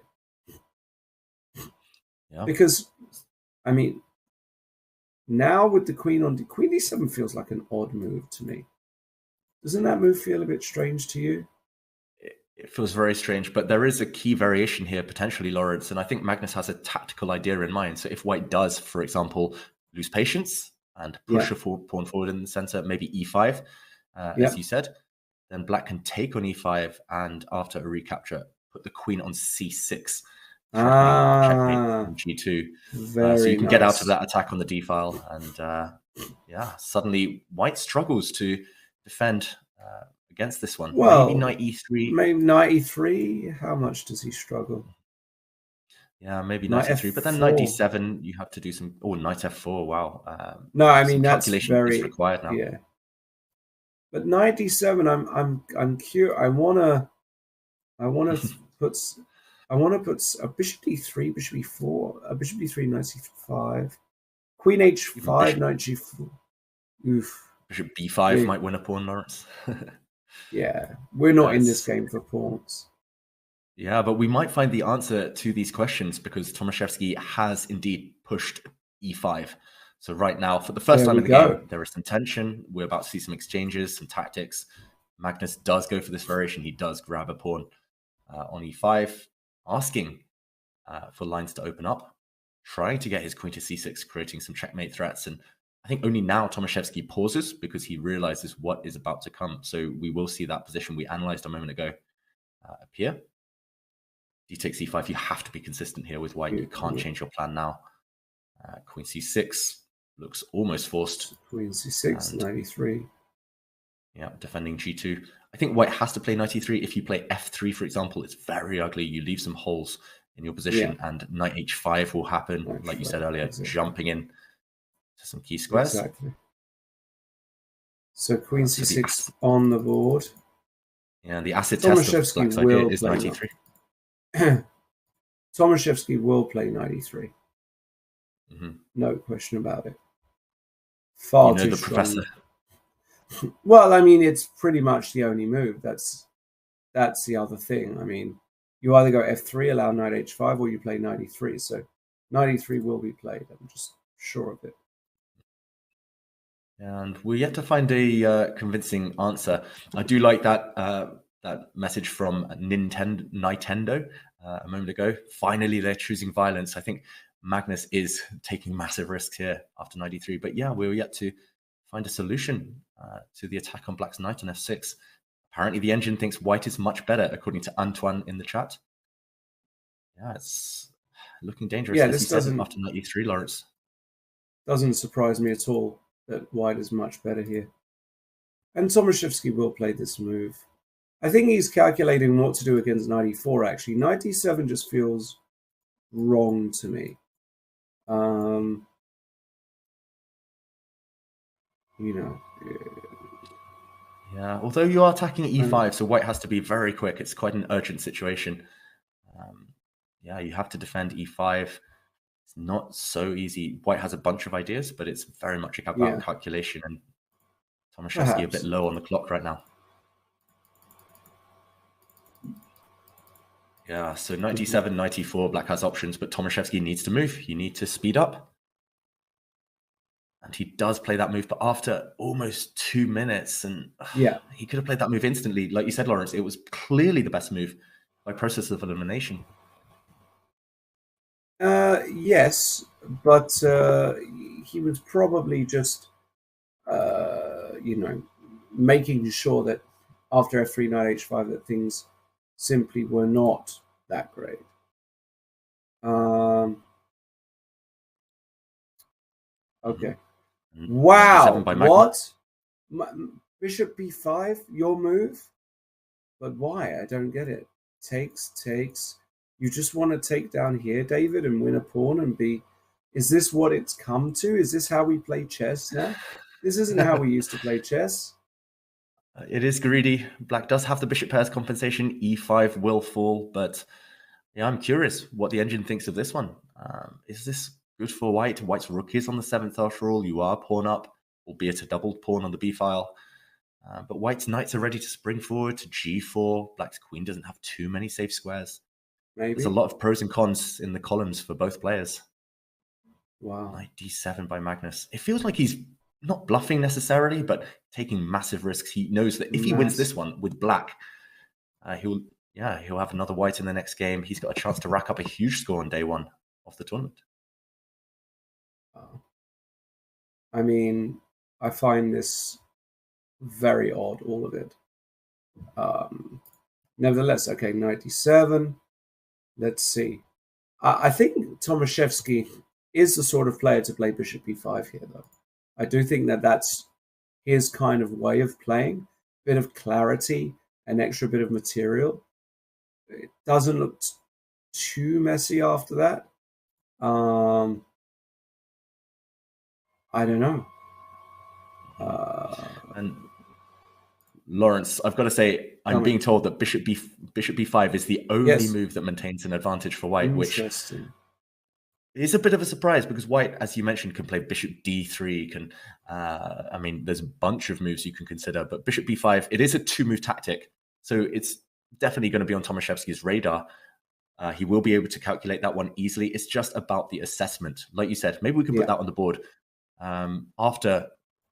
Yeah. Because, I mean, now with the queen on queen d7 feels like an odd move to me. Doesn't that move feel a bit strange to you? It feels very strange, but there is a key variation here, potentially, Lawrence, and I think Magnus has a tactical idea in mind. So if white does, for example, lose patience and push a pawn forward in the center, maybe e5, as you said, then black can take on e5, and after a recapture, put the queen on c6, threatening checkmate on g2. So you can get out of that attack on the d file, and suddenly white struggles to defend against this one. Well, maybe knight e3. Maybe knight e3. How much does he struggle? Yeah, maybe knight e3. But then knight d7, you have to do some. Oh, knight f4. Wow. No, I mean that's calculation very is required now. Yeah. But knight d7, I'm curious. I wanna put a bishop d3, bishop e4, a bishop d3, knight c5, queen h5, knight g4. Oof. Bishop b5 might win a pawn, Lawrence. Yeah, we're not in this game for pawns. Yeah, but we might find the answer to these questions because Tomaszewski has indeed pushed e5. So right now, for the first time in the game, there is some tension. We're about to see some exchanges, some tactics. Magnus does go for this variation. He does grab a pawn on e5, asking for lines to open up, trying to get his queen to c6, creating some checkmate threats. And I think only now Tomaszewski pauses because he realizes what is about to come. So we will see that position we analyzed a moment ago appear. D takes c5. You have to be consistent here with white. You can't change your plan now. Queen c6 looks almost forced. Queen c6, knight e3. Yeah, defending g2. I think white has to play knight e3. If you play f3, for example, it's very ugly. You leave some holes in your position, and knight h5 will happen, like you said earlier, jumping in to some key squares. Exactly. So queen c6 on the board. Yeah, the acid test of black's idea is knight e3. Tomaszewski will play knight e3. No question about it. Far too strong. Professor. Well, I mean, it's pretty much the only move. That's the other thing. I mean, you either go f3, allow knight h5, or you play knight e3. So knight e3 will be played. I'm just sure of it. And we're yet to find a convincing answer. I do like that message from Nintendo a moment ago. Finally, they're choosing violence. I think Magnus is taking massive risks here after knight e3. But yeah, we're yet to find a solution to the attack on black's knight on f6. Apparently, the engine thinks white is much better, according to Antoine in the chat. Yeah, it's looking dangerous. Yeah, this doesn't after knight e3, Lawrence. Doesn't surprise me at all that white is much better here. And Tomaszewski will play this move. I think he's calculating what to do against knight e4, actually. Knight d7 just feels wrong to me. Yeah, although you are attacking e5, so white has to be very quick. It's quite an urgent situation. Yeah, you have to defend e5. It's not so easy. White has a bunch of ideas, but it's very much about calculation. And Tomaszewski a bit low on the clock right now. Yeah, so knight d7, knight e4, black has options, but Tomaszewski needs to move. You need to speed up. And he does play that move, but after almost 2 minutes, and he could have played that move instantly. Like you said, Lawrence, it was clearly the best move by process of elimination. Yes, but he was probably just, making sure that after f3, knight h5, that things simply were not that great. Okay. Wow. What? Bishop b5, your move? But why? I don't get it. Takes. You just want to take down here, David, and win a pawn and be... Is this what it's come to? Is this how we play chess now? This isn't how we used to play chess. It is greedy. Black does have the bishop pairs compensation. e5 will fall, but yeah, I'm curious what the engine thinks of this one. Is this good for white? White's rook is on the 7th after all. You are pawn up, albeit a doubled pawn on the b file. But white's knights are ready to spring forward to g4. Black's queen doesn't have too many safe squares. Maybe. There's a lot of pros and cons in the columns for both players. Wow. Knight d7 by Magnus. It feels like he's not bluffing necessarily, but taking massive risks. He knows that if he wins this one with black, he'll yeah, he'll have another white in the next game. He's got a chance to rack up a huge score on day one of the tournament. I mean, I find this very odd, all of it. Nevertheless, okay, 97. Let's see. I think Tomaszewski is the sort of player to play bishop b5 here, though. I do think that that's his kind of way of playing. Bit of clarity, an extra bit of material. It doesn't look too messy after that. I don't know. And Lawrence, I've got to say, I'm being told that bishop b5 is the only move that maintains an advantage for white, which is a bit of a surprise because white, as you mentioned, can play bishop d3. Can I mean, there's a bunch of moves you can consider, but bishop b5, it is a 2-move tactic, so it's definitely going to be on Tomaszewski's radar. He will be able to calculate that one easily. It's just about the assessment. Like you said, maybe we can put that on the board. After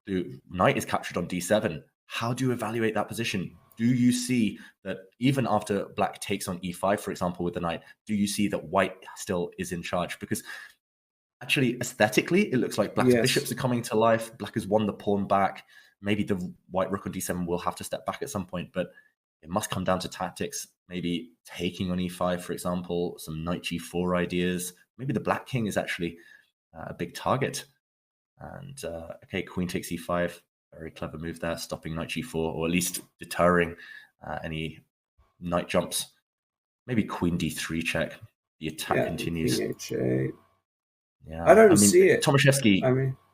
the knight is captured on d7, how do you evaluate that position? Do you see that even after black takes on e5, for example, with the knight, do you see that white still is in charge? Because actually, aesthetically, it looks like black's bishops are coming to life. Black has won the pawn back. Maybe the white rook on d7 will have to step back at some point, but it must come down to tactics. Maybe taking on e5, for example, some knight g4 ideas. Maybe the black king is actually a big target. And okay, queen takes e5. Very clever move there, stopping knight g4, or at least deterring any knight jumps. Maybe queen d3 check. The attack continues. H8. Yeah, I mean, see it. Tomaszewski,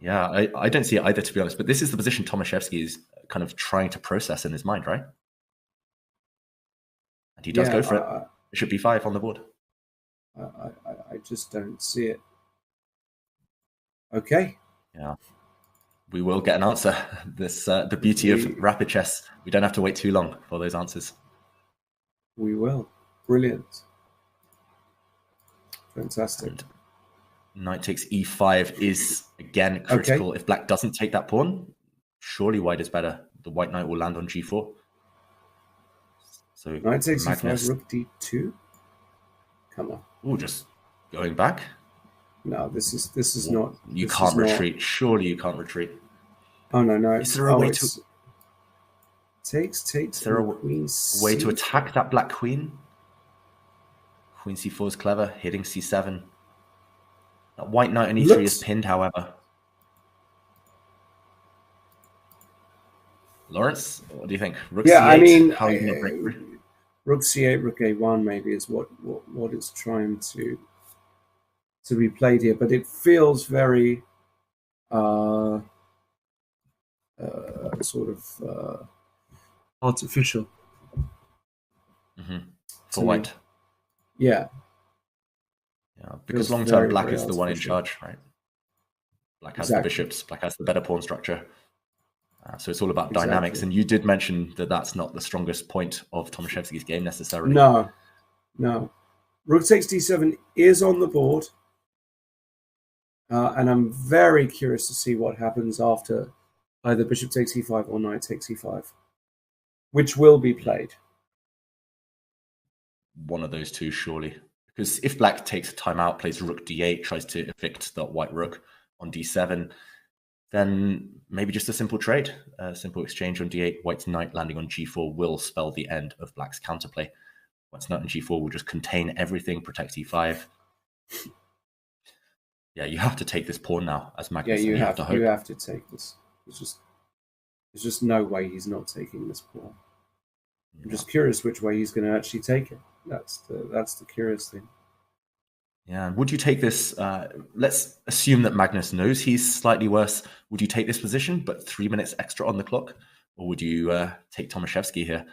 I don't see it either, to be honest. But this is the position Tomaszewski is kind of trying to process in his mind, right? And he does go for it. Bishop b5 on the board. I just don't see it. Okay. Yeah. We will get an answer. This the beauty of rapid chess. We don't have to wait too long for those answers. We will. Brilliant. Fantastic. And knight takes e5 is again critical. If black doesn't take that pawn, surely white is better. The white knight will land on g4. So knight takes e5, rook d2. Come on. Oh, just going back. No, this is not. You can't retreat. Not... Surely you can't retreat. Oh no! Is there a way to takes? Is there a way to attack that black queen? Queen c4 is clever, hitting c7. That white knight on e3 is pinned, however. Lawrence, what do you think? Rook c8. I mean, how are you going to break through? Rook c8, rook a1 maybe is what is trying to be played here, but it feels very sort of artificial for white. Yeah, because long term black is the one in charge, right? Black has the bishops, black has the better pawn structure. So it's all about dynamics. And you did mention that that's not the strongest point of Tomaszewski's game necessarily. No. Rook takes d7 is on the board. And I'm very curious to see what happens after either bishop takes e5 or knight takes e5, which will be played. One of those two, surely. Because if black takes a timeout, plays rook d8, tries to evict the white rook on d7, then maybe just a simple trade, a simple exchange on d8. White's knight landing on g4 will spell the end of black's counterplay. White's knight on g4 will just contain everything, protect e5. Yeah, you have to take this pawn now, as Magnus. Yeah, you have to take this. There's just no way he's not taking this pawn. I'm just curious which way he's going to actually take it. That's the curious thing. Yeah, would you take this? Let's assume that Magnus knows he's slightly worse. Would you take this position, but 3 minutes extra on the clock, or would you take Tomaszewski here?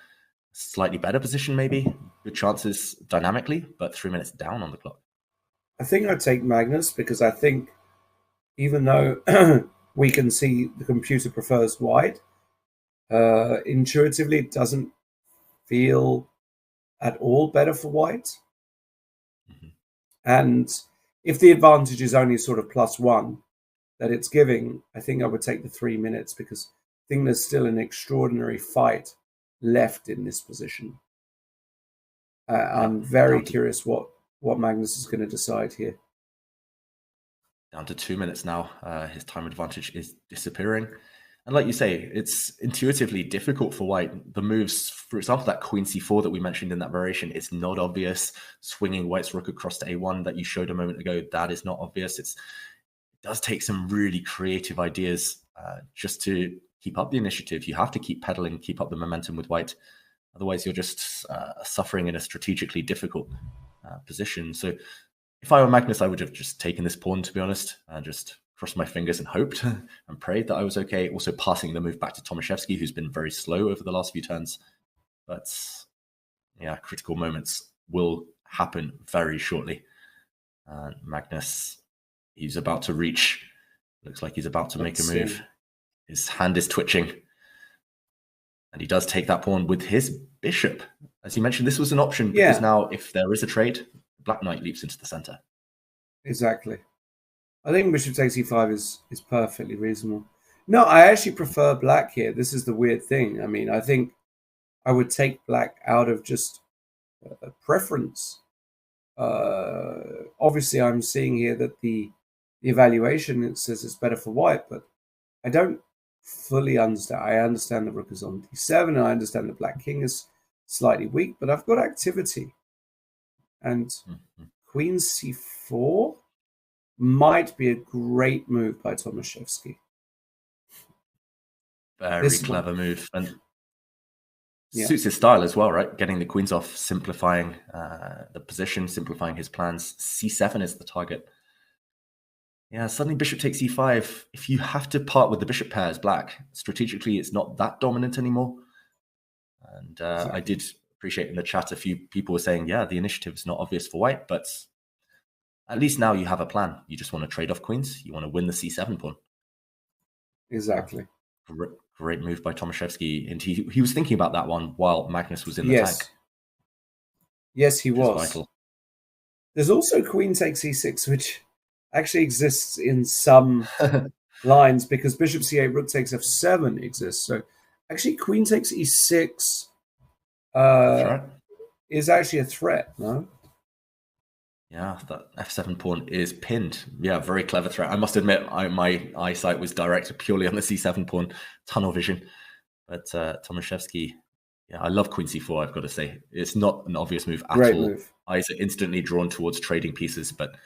Slightly better position, maybe. Good chances dynamically, but 3 minutes down on the clock. I think I'd take Magnus because I think even though we can see the computer prefers white, intuitively it doesn't feel at all better for white. Mm-hmm. And if the advantage is only sort of +1 that it's giving, I think I would take the 3 minutes because I think there's still an extraordinary fight left in this position. I'm very curious what Magnus is going to decide here. Down to 2 minutes now. His time advantage is disappearing. And like you say, it's intuitively difficult for white. The moves, for example, that queen c4 that we mentioned in that variation, it's not obvious. Swinging white's rook across to a1 that you showed a moment ago, that is not obvious. It does take some really creative ideas just to keep up the initiative. You have to keep pedaling, keep up the momentum with white. Otherwise, you're just suffering in a strategically difficult position. So if I were Magnus, I would have just taken this pawn, to be honest, and just crossed my fingers and hoped and prayed that I was okay. Also passing the move back to Tomaszewski, who's been very slow over the last few turns. But yeah, critical moments will happen very shortly. And Magnus, he's about to reach. Looks like he's about to make a move. His hand is twitching. And he does take that pawn with his bishop. As you mentioned, this was an option because now if there is a trade, black knight leaps into the center. Exactly. I think bishop takes e5 is perfectly reasonable. No, I actually prefer black here. This is the weird thing. I mean, I think I would take black out of just a preference. Obviously, I'm seeing here that the evaluation, it says it's better for white, but I don't fully understand. I understand the rook is on d7, and I understand the black king is slightly weak, but I've got activity. And queen c4 might be a great move by Tomaszewski. Very clever move. And suits his style as well, right? Getting the queens off, simplifying the position, simplifying his plans. c7 is the target. Yeah, suddenly bishop takes e5. If you have to part with the bishop pair as black, strategically it's not that dominant anymore. And I did appreciate in the chat a few people were saying, yeah, the initiative is not obvious for white, but at least now you have a plan. You just want to trade off queens. You want to win the c7 pawn. Exactly. Great move by Tomaszewski. And he was thinking about that one while Magnus was in the tank. Yes, he was. Vital. There's also queen takes e6, which actually exists in some lines because bishop c8, rook takes f7 exists. So actually queen takes e6 is actually a threat, no? Yeah, that f7 pawn is pinned. Yeah, very clever threat. I must admit, my eyesight was directed purely on the c7 pawn, tunnel vision. But Tomaszewski, yeah, I love queen c4, I've got to say. It's not an obvious move at all. Move. Eyes are instantly drawn towards trading pieces, but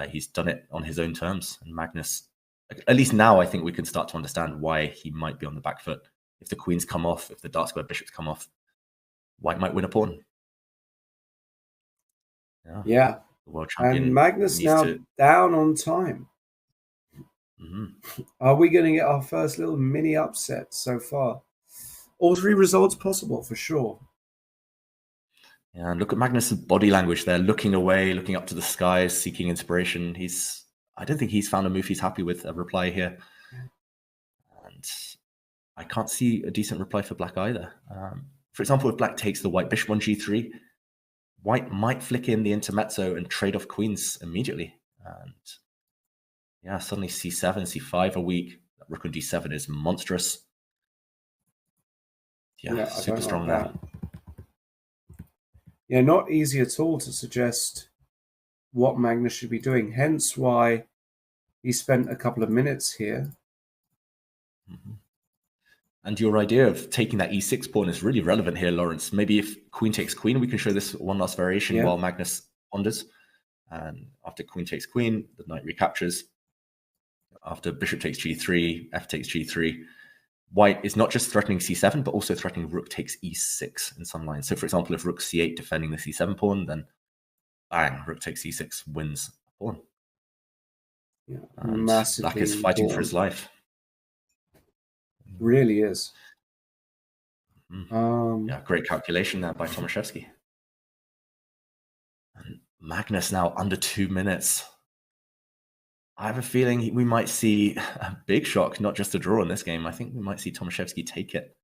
he's done it on his own terms. And Magnus, at least now, I think we can start to understand why he might be on the back foot. If the queens come off, if the dark square bishops come off, white might win a pawn. Yeah. The world champion. And Magnus now down on time. Are we going to get our first little mini upset so far? All three results possible for sure. Yeah, and look at Magnus's body language there, looking away, looking up to the skies, seeking inspiration. I don't think he's found a move he's happy with, a reply here. And I can't see a decent reply for black either. For example, if black takes the white bishop on g3, white might flick in the intermezzo and trade off queens immediately. And yeah, suddenly c7, c5 are weak. Rook on d7 is monstrous. Yeah, super strong there. Yeah, not easy at all to suggest what Magnus should be doing. Hence why he spent a couple of minutes here. And your idea of taking that e6 pawn is really relevant here, Lawrence. Maybe if queen takes queen, we can show this one last variation while Magnus ponders. And after queen takes queen, the knight recaptures. After bishop takes g3, f takes g3, white is not just threatening c7, but also threatening rook takes e6 in some lines. So, for example, if rook c8 defending the c7 pawn, then bang, rook takes e6 wins a pawn. Yeah, and black is fighting for his life. Really is. Yeah, great calculation there by Tomaszewski. And Magnus now under 2 minutes. I have a feeling we might see a big shock, not just a draw in this game. I think we might see Tomaszewski take it.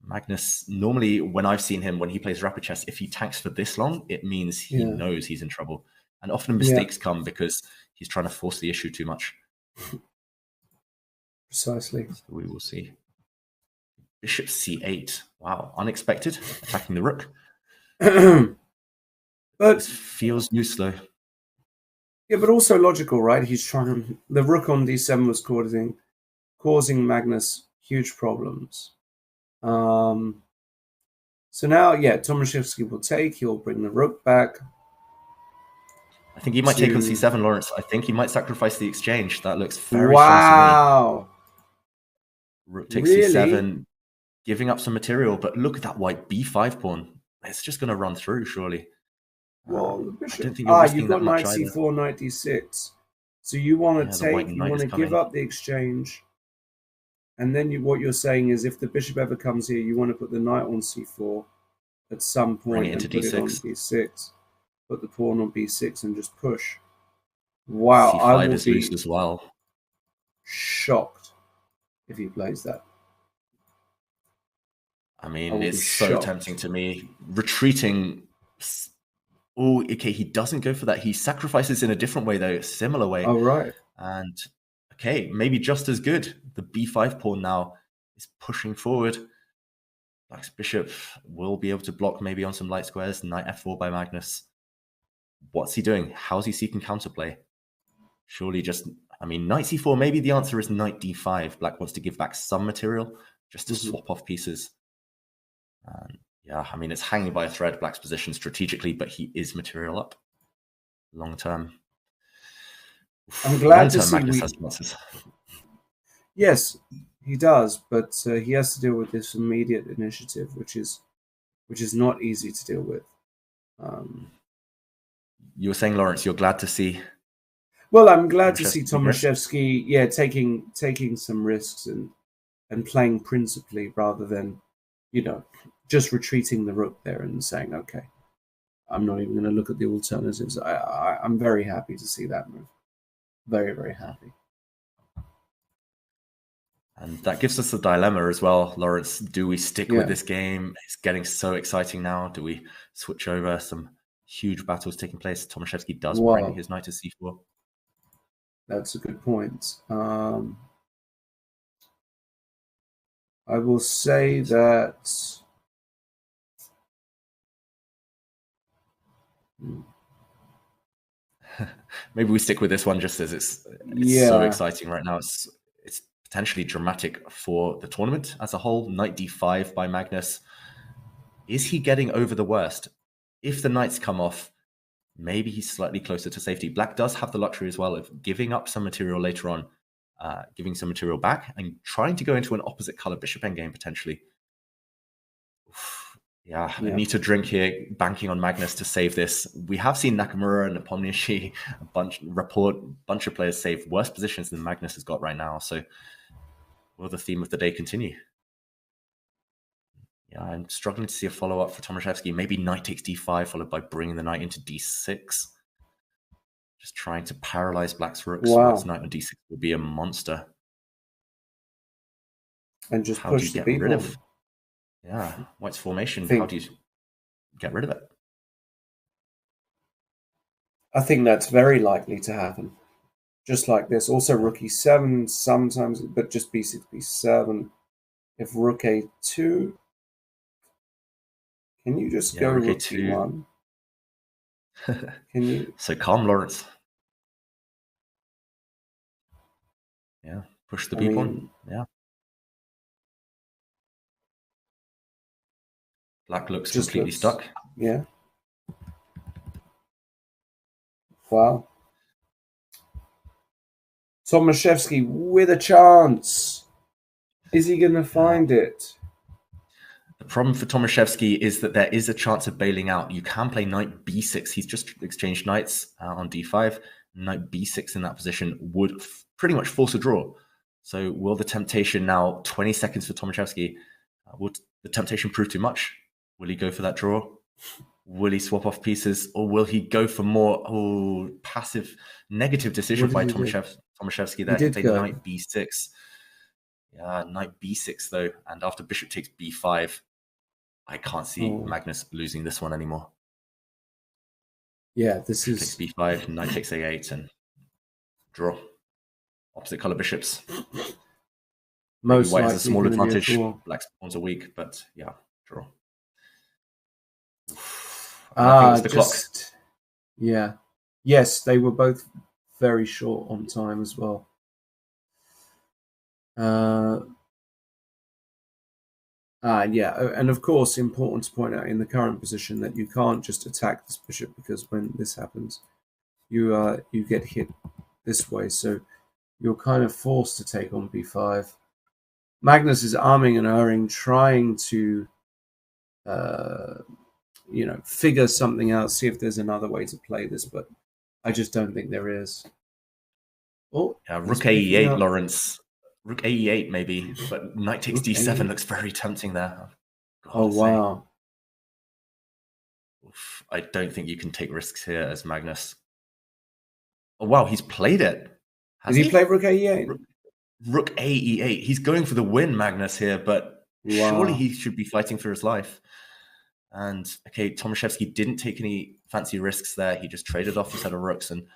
Magnus, normally when I've seen him, when he plays rapid chess, if he tanks for this long, it means he knows he's in trouble. And often mistakes come because he's trying to force the issue too much. Precisely. So we will see. Bishop c8. Wow, unexpected. Attacking the rook. But this feels new slow. yeah, but also logical, right? He's trying. The rook on d7 was causing Magnus huge problems. So now, yeah, Tomaszewski will take. He'll bring the rook back. I think he might take on c7, Lawrence. I think he might sacrifice the exchange. That looks very strong to me. Rook takes c7, giving up some material. But look at that white b5 pawn. It's just going to run through, surely. Well, the bishop. I don't think you're risking you've got that much knight either. c4, knight d6. So you want to take, you want to give up the exchange. And then what you're saying is if the bishop ever comes here, you want to put the knight on c4 at some point and put it on d6. Put the pawn on b6 and just push. Wow, c5 I will is be loose as well. Shocked if he plays that. I mean, it's so tempting to me. Retreating. Oh, okay, he doesn't go for that. He sacrifices in a different way, though, a similar way. Oh, right. And, okay, maybe just as good. The b5 pawn now is pushing forward. Black's bishop will be able to block maybe on some light squares. Knight f4 by Magnus. What's he doing? How's he seeking counterplay? Surely just, I mean, knight c4, maybe the answer is knight d5. Black wants to give back some material just to swap off pieces. Yeah, I mean, it's hanging by a thread, Black's position strategically, but he is material up long term. I'm glad to see Magnus has chances. Yes, he does, but he has to deal with this immediate initiative, which is not easy to deal with. You were saying, Lawrence, you're glad to see. Well, I'm glad to see Tomaszewski, taking some risks and playing principally rather than, just retreating the rook there and saying, okay, I'm not even going to look at the alternatives. I'm very happy to see that move. Very, very happy. And that gives us a dilemma as well, Lawrence. Do we stick with this game? It's getting so exciting now. Do we switch over? Some huge battles taking place. Tomaszewski does bring his knight to c4. That's a good point. I will say that maybe we stick with this one just as it's so exciting right now. It's potentially dramatic for the tournament as a whole. Knight d5 by Magnus. Is he getting over the worst? If the knights come off, maybe he's slightly closer to safety. Black does have the luxury as well of giving up some material later on, giving some material back and trying to go into an opposite color bishop endgame potentially. Yeah, I need to drink here, banking on Magnus to save this. We have seen Nakamura and Nepomniachtchi, Rapport, bunch of players save worse positions than Magnus has got right now. So will the theme of the day continue? Yeah, I'm struggling to see a follow-up for Tomaszewski. Maybe knight takes d5, followed by bringing the knight into d6. Just trying to paralyze Black's rooks. White's knight on d6 will be a monster. And just push the b pawn. Yeah, White's formation. How do you get rid of it? I think that's very likely to happen. Just like this. Also, rook e7 sometimes, but just b6, b7. If rook a2, can you just go rook e1? Can you? So calm, Lawrence. Yeah, push the b pawn. Yeah. Black looks completely stuck. Yeah. Wow. Tomaszewski with a chance. Is he going to find it? The problem for Tomaszewski is that there is a chance of bailing out. You can play knight b6. He's just exchanged knights on d5. Knight b6 in that position would pretty much force a draw. So will the temptation now, 20 seconds for Tomaszewski, would the temptation prove too much? Will he go for that draw? Will he swap off pieces? Or will he go for more passive, negative decision by Tomaszewski there? He played knight b6. Yeah, knight b6 though. And after bishop takes b5, I can't see Magnus losing this one anymore. Yeah, this bishop takes b5, knight takes a8, and draw. Opposite color bishops. Most White has a small advantage. Black's pawns are weak, but yeah, draw. I think it was the clock. Yeah. Yes, they were both very short on time as well. And of course, important to point out in the current position that you can't just attack this bishop, because when this happens, you get hit this way. So you're kind of forced to take on b5. Magnus is arming and erring, trying to, figure something out, see if there's another way to play this, but I just don't think there is. Oh, yeah, Rook AE8, Lawrence. Rook AE8 maybe, but knight takes D7 looks very tempting there. Oh, wow. Oof, I don't think you can take risks here as Magnus. Oh, wow, he's played it. Did he play Rook AE8? Rook AE8. He's going for the win, Magnus, here, but surely he should be fighting for his life. And, okay, Tomaszewski didn't take any fancy risks there. He just traded off a set of rooks, and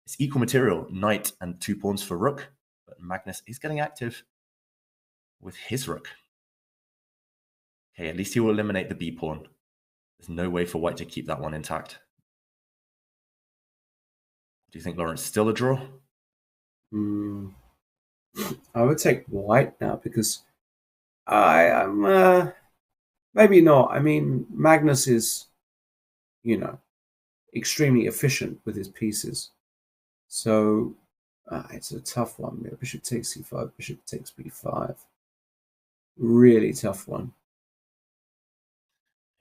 it's equal material, knight and 2 pawns for rook. But Magnus is getting active with his rook. Okay, at least he will eliminate the b pawn. There's no way for white to keep that one intact. Do you think, Lawrence, still a draw? I would take white now, because I'm maybe not. I mean, Magnus is, extremely efficient with his pieces. So it's a tough one. Bishop takes c5, bishop takes b5. Really tough one.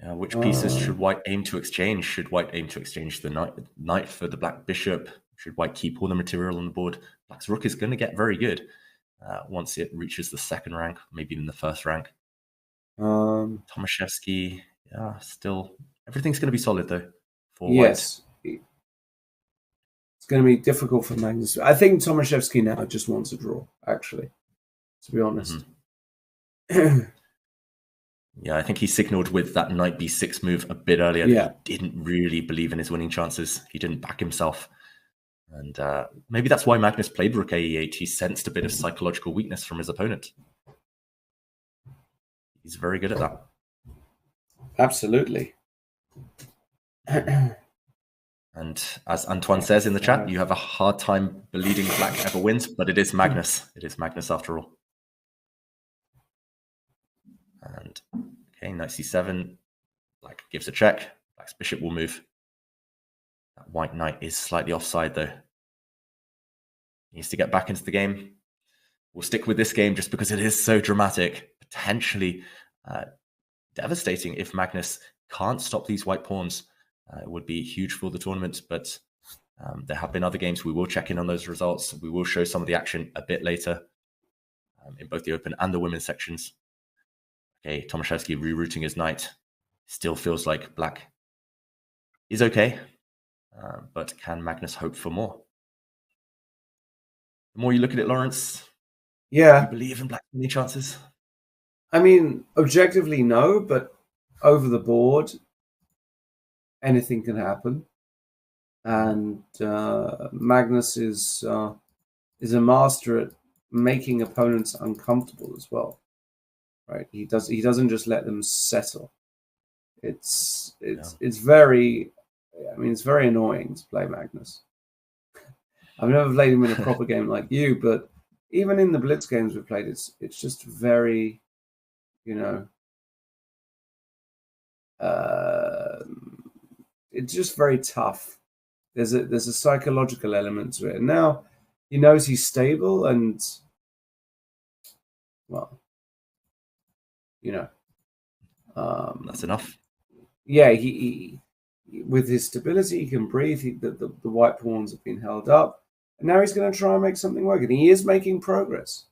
Yeah, which pieces should white aim to exchange? Should white aim to exchange the knight for the black bishop? Should white keep all the material on the board? Black's rook is going to get very good once it reaches the second rank, maybe even the first rank. Tomaszewski, yeah, still everything's going to be solid though for yes. White. It's going to be difficult for Magnus. I think Tomaszewski now just wants a draw, actually, to be honest. Yeah, I think he signaled with that knight b6 move a bit earlier that he didn't really believe in his winning chances. He didn't back himself. And maybe that's why Magnus played Rook AE8. He sensed a bit of psychological weakness from his opponent. He's very good at that. Absolutely. And as Antoine says in the chat, you have a hard time believing black ever wins, but it is Magnus. It is Magnus after all. And okay, knight c7. Black gives a check. Black's bishop will move. That white knight is slightly offside though. He needs to get back into the game. We'll stick with this game just because it is so dramatic. Potentially devastating if Magnus can't stop these white pawns. It would be huge for the tournament, but there have been other games. We will check in on those results. We will show some of the action a bit later in both the open and the women's sections. Okay, Tomaszewski rerouting his knight. Still feels like black is okay, but can Magnus hope for more? The more you look at it, Lawrence, do you believe in black's winning chances? I mean, objectively, no, but over the board, anything can happen. And Magnus is a master at making opponents uncomfortable as well. Right? He doesn't just let them settle. It's very, I mean, it's very annoying to play Magnus. I've never played him in a proper game like you, but even in the Blitz games we've played, it's just very, it's just very tough. There's a psychological element to it. And now he knows he's stable, and well, that's enough. Yeah, he with his stability, he can breathe. The white pawns have been held up. And now he's going to try and make something work. And he is making progress.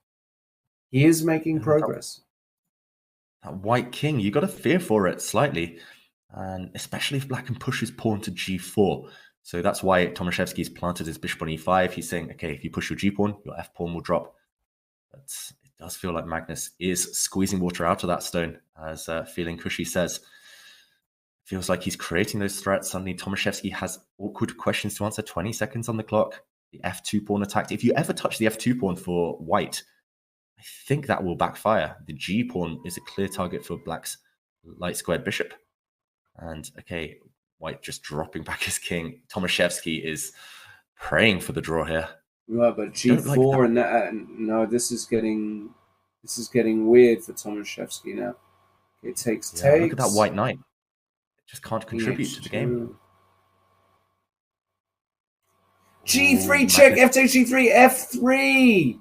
That white king, you got to fear for it slightly. And especially if black can push his pawn to g4. So that's why Tomaszewski's planted his bishop on e5. He's saying, okay, if you push your g-pawn, your f-pawn will drop. But it does feel like Magnus is squeezing water out of that stone, as Feeling Cushy says. Feels like he's creating those threats. Suddenly Tomaszewski has awkward questions to answer. 20 seconds on the clock. The f2 pawn attacked. If you ever touch the f2 pawn for white, I think that will backfire. The g pawn is a clear target for black's light squared bishop. And okay, White just dropping back his king. Tomaszewski is praying for the draw here. Right, but G4 and that. No, this is getting weird for Tomaszewski now. It takes. Look at that white knight. It just can't contribute to the game. G3 check, F2, G3, F3.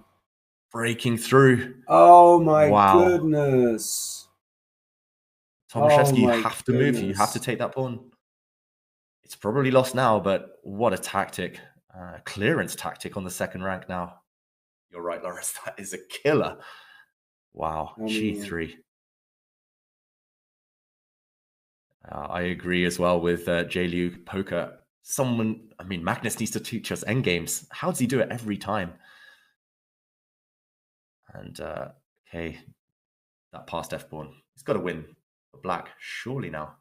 Breaking through. Oh my goodness. Tomaszewski, you have to move. You have to take that pawn. It's probably lost now, but what a tactic. Clearance tactic on the second rank now. You're right, Lawrence. That is a killer. Wow. G3. I agree as well with J-Liu Poker. Magnus needs to teach us endgames. How does he do it every time? And, okay, that passed f-pawn. He's got to win for black, surely now.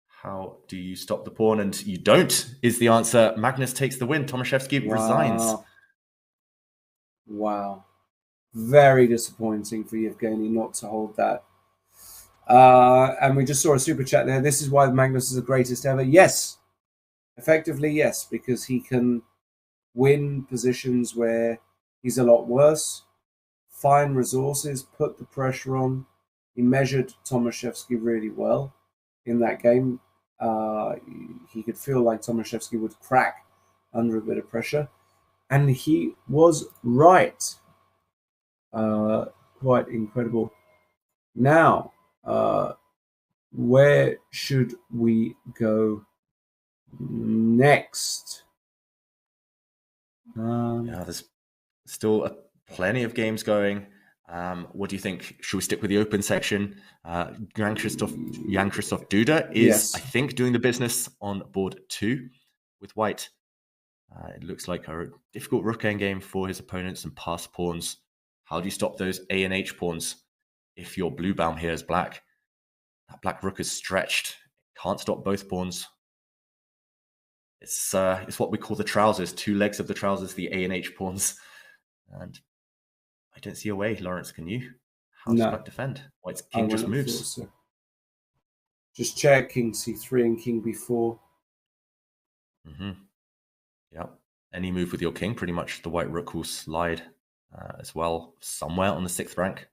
How do you stop the pawn? And you don't, is the answer. Magnus takes the win. Tomaszewski resigns. Wow. Very disappointing for Yevgeny not to hold that. And we just saw a super chat there. This is why Magnus is the greatest ever. Yes. Effectively, yes, because he can win positions where he's a lot worse, find resources, put the pressure on. He measured Tomaszewski really well in that game. He could feel like Tomaszewski would crack under a bit of pressure. And he was right. Quite incredible. Now, where should we go next? There's still plenty of games going. What do you think? Should we stick with the open section? Jan Krzysztof Duda is, yes, I think, doing the business on board 2 with white. It looks like a difficult rook endgame for his opponents and pass pawns. How do you stop those A and H pawns if your blue baum here is black? That black rook is stretched. Can't stop both pawns. It's what we call the trousers, 2 legs of the trousers, the A and H pawns. And I don't see a way, Lawrence, can you? How does black defend? White's king just moves. So. Just check, king c3 and king b4. Yeah, any move with your king, pretty much the white rook will slide as well, somewhere on the 6th rank.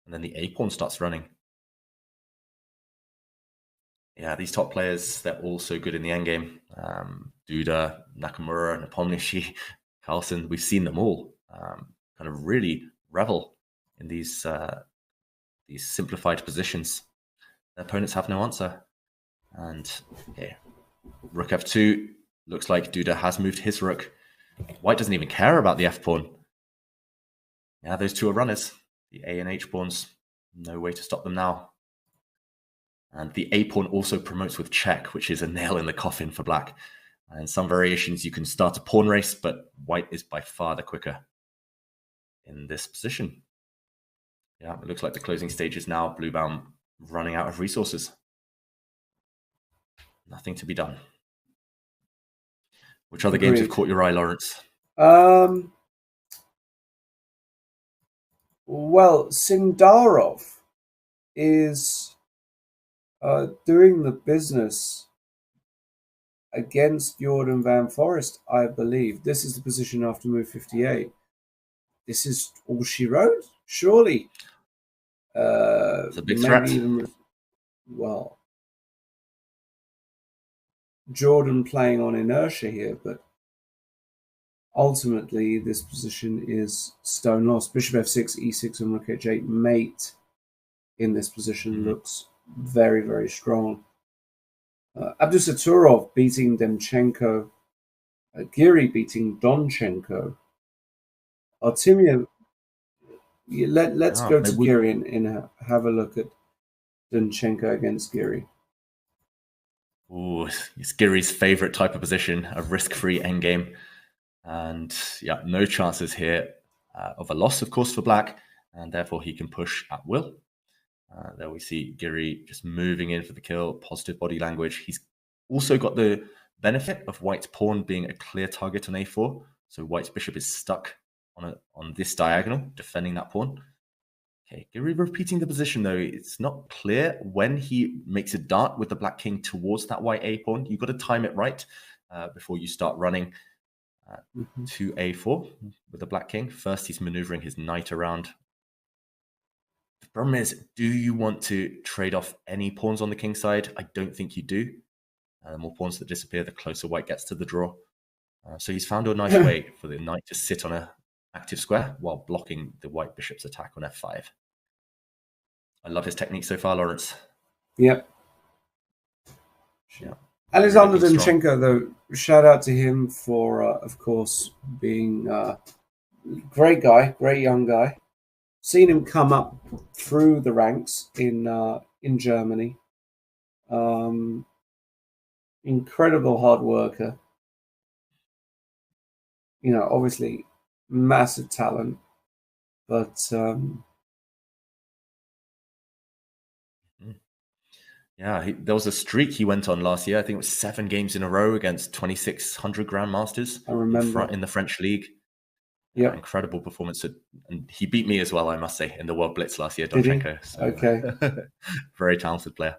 And then the a-pawn starts running. Yeah, these top players, they're all so good in the endgame. Duda, Nakamura, Nepomniachtchi, Carlsen, we've seen them all kind of really revel in these simplified positions. Their opponents have no answer. And okay, rook f2, looks like Duda has moved his rook. White doesn't even care about the f-pawn. Yeah, those 2 are runners. The A and H pawns, no way to stop them now. And the A-pawn also promotes with check, which is a nail in the coffin for black. And some variations, you can start a pawn race, but white is by far the quicker in this position. Yeah, it looks like the closing stage is now. Blue baum running out of resources. Nothing to be done. Which other games have caught your eye, Lawrence? Well, Sindarov is doing the business against Jordan Van Forest, I believe. This is the position after move 58. This is all she wrote, surely. It's a big threat. Well, Jordan playing on inertia here, but ultimately this position is stone lost. Bishop f6, e6, and rook h8 mate in this position looks very, very strong. Abdusattorov beating Demchenko. Giri beating Donchenko. Artemiev. Let's go to Giri and have a look at Donchenko against Giri. Ooh, it's Giri's favorite type of position, a risk-free endgame. And yeah, no chances here of a loss, of course, for black, and therefore he can push at will. There we see Giri just moving in for the kill, positive body language. He's also got the benefit of white's pawn being a clear target on a4. So white's bishop is stuck on this diagonal, defending that pawn. Okay, Giri repeating the position though. It's not clear when he makes a dart with the black king towards that white a pawn. You've got to time it right before you start running to a4 with the black king. First, he's maneuvering his knight around. The problem is, do you want to trade off any pawns on the king side? I don't think you do. The more pawns that disappear, the closer white gets to the draw. So he's found a nice way for the knight to sit on an active square while blocking the white bishop's attack on f5. I love his technique so far, Lawrence. Yep. Yeah. Alexander Danchenko, though, shout out to him for, of course, being a great guy, great young guy. Seen him come up through the ranks in Germany. Incredible hard worker. You know, obviously massive talent, but yeah, there was a streak he went on last year. I think it was 7 games in a row against 2,600 grandmasters. I remember in the French league. Yeah, incredible performance, and he beat me as well, I must say, in the World Blitz last year. Danchenko, so, okay, very talented player.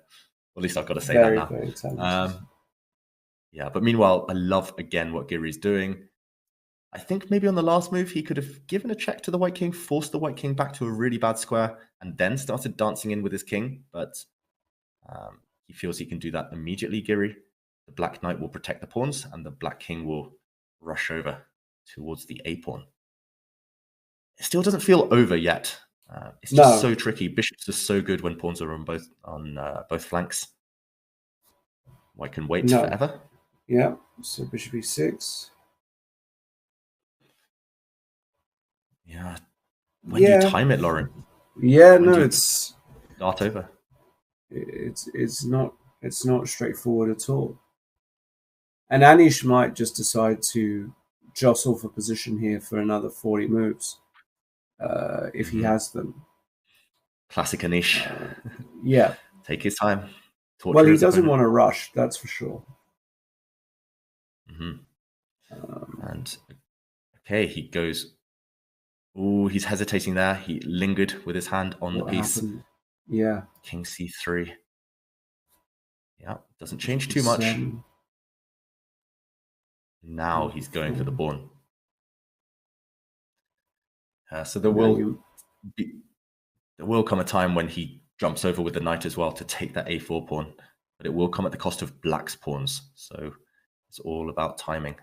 Well, at least I've got to say that now. Very talented. Yeah, but meanwhile, I love again what Giri's doing. I think maybe on the last move, he could have given a check to the white king, forced the white king back to a really bad square, and then started dancing in with his king. But he feels he can do that immediately, Giri. The black knight will protect the pawns, and the black king will rush over towards the a pawn. It still doesn't feel over yet. It's just so tricky. Bishops are so good when pawns are on both flanks. White can wait forever. Yeah, so bishop e6. Yeah. When do you time it, Lauren? Yeah, no, it's start over. It's not straightforward at all. And Anish might just decide to jostle for position here for another 40 moves if he has them. Classic Anish. Yeah. Take his time. Well, he doesn't want to rush, that's for sure. And okay, he goes. Oh, he's hesitating there. He lingered with his hand on the piece. Yeah. King c3. Yeah, doesn't change too much. Now he's going for the pawn. So there will come a time when he jumps over with the knight as well to take that a4 pawn, but it will come at the cost of black's pawns. So it's all about timing.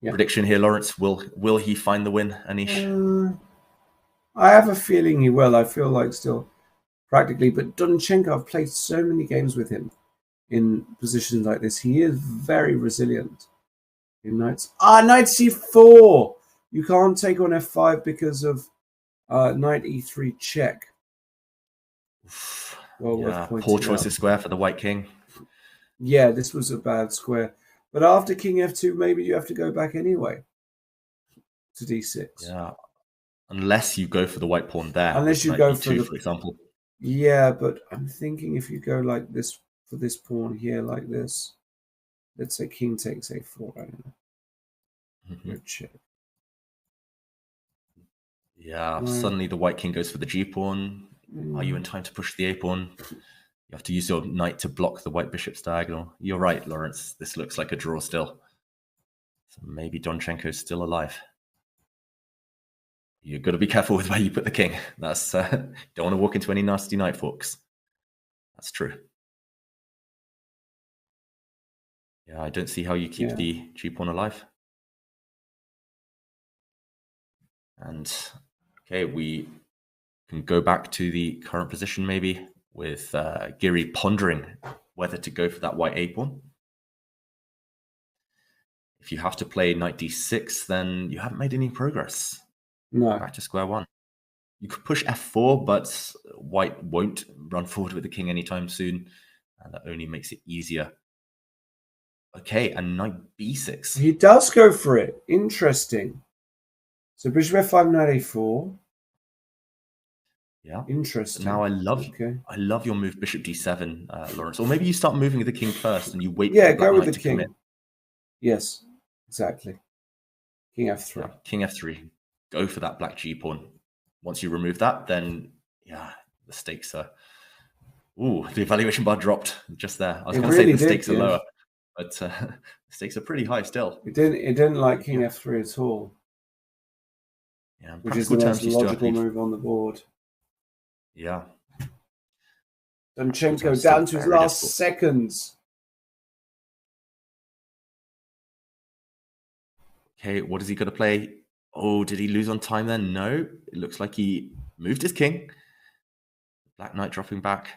Yeah. Prediction here, Lawrence. Will he find the win, Anish? I have a feeling he will. I feel like still practically, but Danchenko, I've played so many games with him in positions like this. He is very resilient in knights. Knight c4. You can't take on f5 because of knight e3 check. Well, yeah, poor choice of square for the white king. Yeah, this was a bad square. But after king f2, maybe you have to go back anyway to d6. Yeah, unless you go for the white pawn there. Unless you go for example. Yeah, but I'm thinking if you go like this for this pawn here, like this, let's say king takes a4. I don't know. Check. Yeah, suddenly the white king goes for the g pawn. Are you in time to push the a pawn? You have to use your knight to block the white bishop's diagonal. You're right, Lawrence. This looks like a draw still. So maybe Danchenko's still alive. You've got to be careful with where you put the king. That's don't want to walk into any nasty knight forks. That's true. Yeah, I don't see how you keep the g pawn alive. And okay, we can go back to the current position maybe, with Giri pondering whether to go for that white a pawn. If you have to play knight d6, then you haven't made any progress. No. Back to square one. You could push f4, but white won't run forward with the king anytime soon. And that only makes it easier. Okay, and knight b6. He does go for it. Interesting. So bishop f5, knight a4. Yeah, interesting. Now I love your move bishop d7, Lawrence. Or maybe you start moving the king first and you wait. Yeah, for go with the king. Commit. Yes, exactly. King f3. Yeah, king f3. Go for that black g pawn. once you remove that, then yeah, the stakes are. Ooh, the evaluation bar dropped just there. I was going to say the stakes are lower, but the stakes are pretty high still. It didn't like King F3 at all. Yeah, which is the most logical move on the board. Yeah. Danchenko down to his last seconds. Okay, what is he going to play? Oh, did he lose on time then? No. It looks like he moved his king. Black knight dropping back.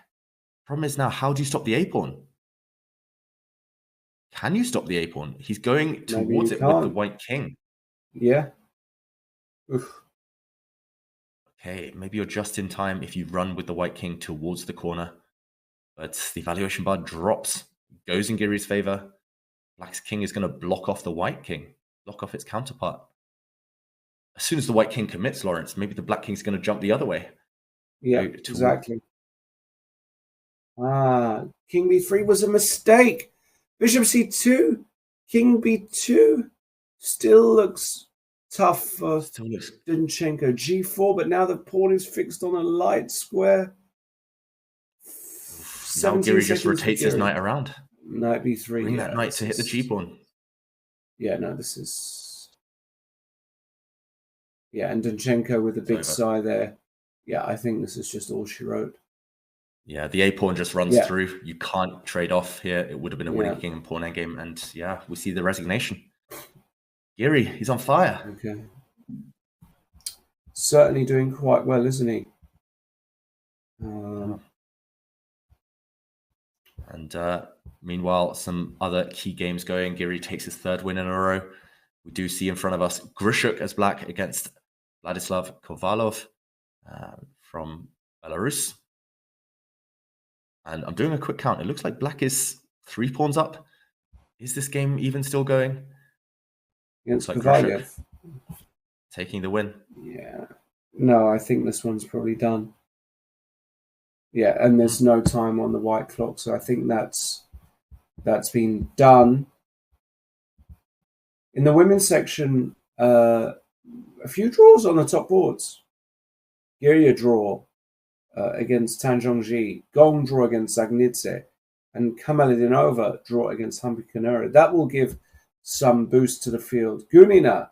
Problem is now, how do you stop the a-pawn? Can you stop the a-pawn? He's going towards it with the white king. Yeah. Oof. Okay, maybe you're just in time if you run with the white king towards the corner. But the evaluation bar drops, goes in Giri's favor. Black's king is going to block off the white king, block off its counterpart. As soon as the white king commits, Lawrence, maybe the black king's going to jump the other way. Yeah, exactly. King b3 was a mistake. Bishop c2, king b2 still looks tough for Danchenko. g4, but now the pawn is fixed on a light square. Now Giri just rotates his knight around. Knight b3. Bring that knight to hit the g-pawn. Yeah, no, this is... Yeah, and Danchenko with the big sigh there. Yeah, I think this is just all she wrote. Yeah, the a-pawn just runs through. You can't trade off here. It would have been a winning king and pawn endgame. And yeah, we see the resignation. Giri, he's on fire. Okay. Certainly doing quite well, isn't he? And meanwhile, some other key games going. Giri takes his third win in a row. We do see in front of us Grishuk as black against Vladislav Kovalov from Belarus. And I'm doing a quick count. It looks like black is 3 pawns up. Is this game even still going? Against Kovalov. Taking the win. Yeah. No, I think this one's probably done. Yeah, and there's no time on the white clock, so I think that's been done. In the women's section, a few draws on the top boards. Giri a draw against Tan Zhongji, Gong draw against Zagnidze, and Kamaledinova draw against Humpy. That will give some boost to the field. Gunina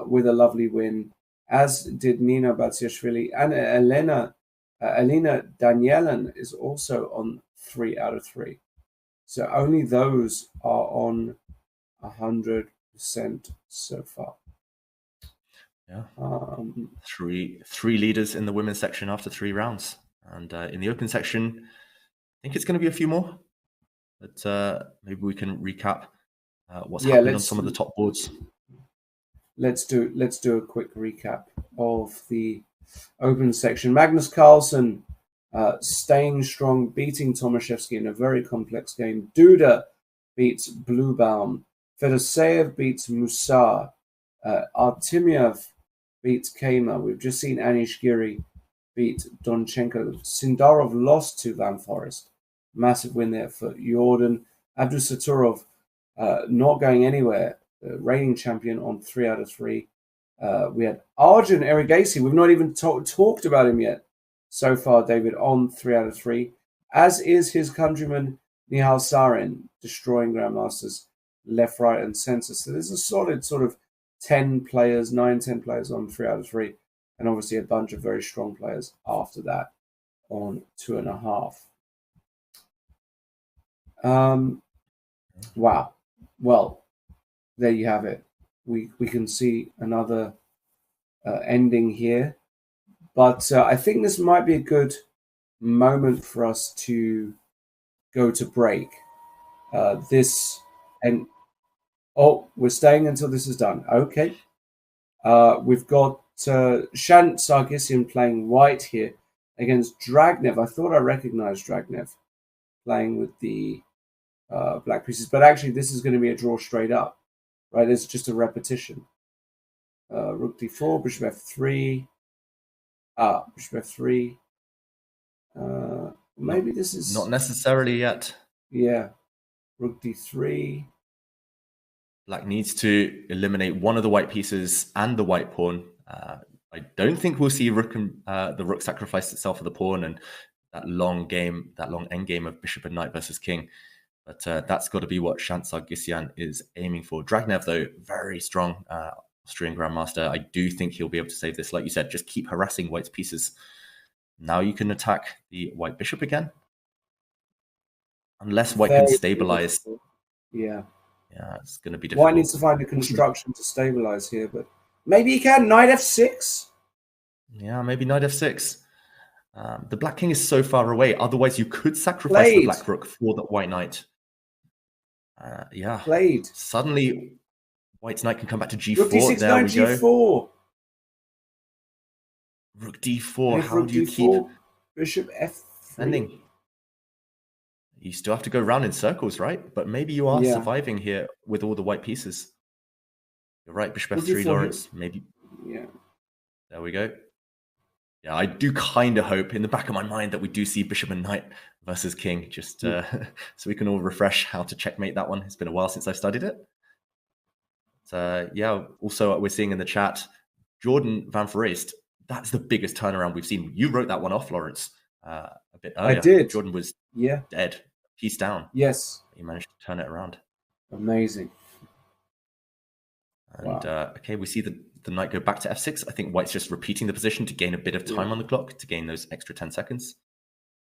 with a lovely win, as did Nina Batsiashvili, and Elena Danielen is also on 3 out of 3. So only those are on 100% so far. Yeah. Three leaders in the women's section after 3 rounds. And in the open section, I think it's going to be a few more. But maybe we can recap what's happening on some of the top boards. Let's do a quick recap of the open section. Magnus Carlsen staying strong, beating Tomaszewski in a very complex game. Duda beats Bluebaum. Fedoseev beats Musa. Artemiev beats Kama. We've just seen Anish Giri beat Danchenko. Sindarov lost to Van Forest. Massive win there for Jordan. Abdusattorov not going anywhere. Reigning champion on 3 out of 3. We had Arjun Erigasi. We've not even talked about him yet so far, David, on 3 out of 3. As is his countryman Nihal Sarin, destroying grandmasters left, right, and center. So there's a solid sort of 10 players, 9-10 players on 3 out of 3. And obviously a bunch of very strong players after that on 2.5. Wow. Well, there you have it. We can see another ending here. But I think this might be a good moment for us to go to break. We're staying until this is done. Okay. We've got Shant Sarkisian playing white here against Dragnev. I thought I recognized Dragnev playing with the black pieces, but actually this is going to be a draw straight up, right? It's just a repetition. Rook d4, bishop f3. Bishop f3. Maybe this is... Not necessarily yet. Yeah. Rook d3. Black needs to eliminate one of the white pieces and the white pawn. I don't think we'll see Rook and the Rook sacrifice itself for the pawn and that long end game of Bishop and Knight versus King. But that's got to be what Shansar Gisyan is aiming for. Dragnev, though, very strong Austrian Grandmaster. I do think he'll be able to save this. Like you said, just keep harassing White's pieces. Now you can attack the White Bishop again. Unless White can stabilize. Difficult. Yeah. Yeah, it's going to be difficult. White needs to find a construction to stabilize here, but maybe he can. Knight f6. Yeah, maybe Knight f6. The Black King is so far away. Otherwise, you could sacrifice the Black Rook for the White Knight. Yeah. Played. Suddenly, White's Knight can come back to g4. Rook d6, there Knight we g4. go. Rook d4. If How Rook do you d4, keep Bishop f3? defending? You still have to go round in circles, right? But maybe you are surviving here with all the white pieces. You're right, Bishop f3, Lawrence. Maybe. Yeah. There we go. Yeah, I do kind of hope in the back of my mind that we do see Bishop and Knight versus King, just so we can all refresh how to checkmate that one. It's been a while since I've studied it. Yeah, also we're seeing in the chat, Jordan Van Verreest, that's the biggest turnaround we've seen. You wrote that one off, Lawrence, a bit earlier. I did. Jordan was dead. He's down. Yes. He managed to turn it around. Amazing. And okay, we see the knight go back to f6. I think White's just repeating the position to gain a bit of time on the clock, to gain those extra 10 seconds.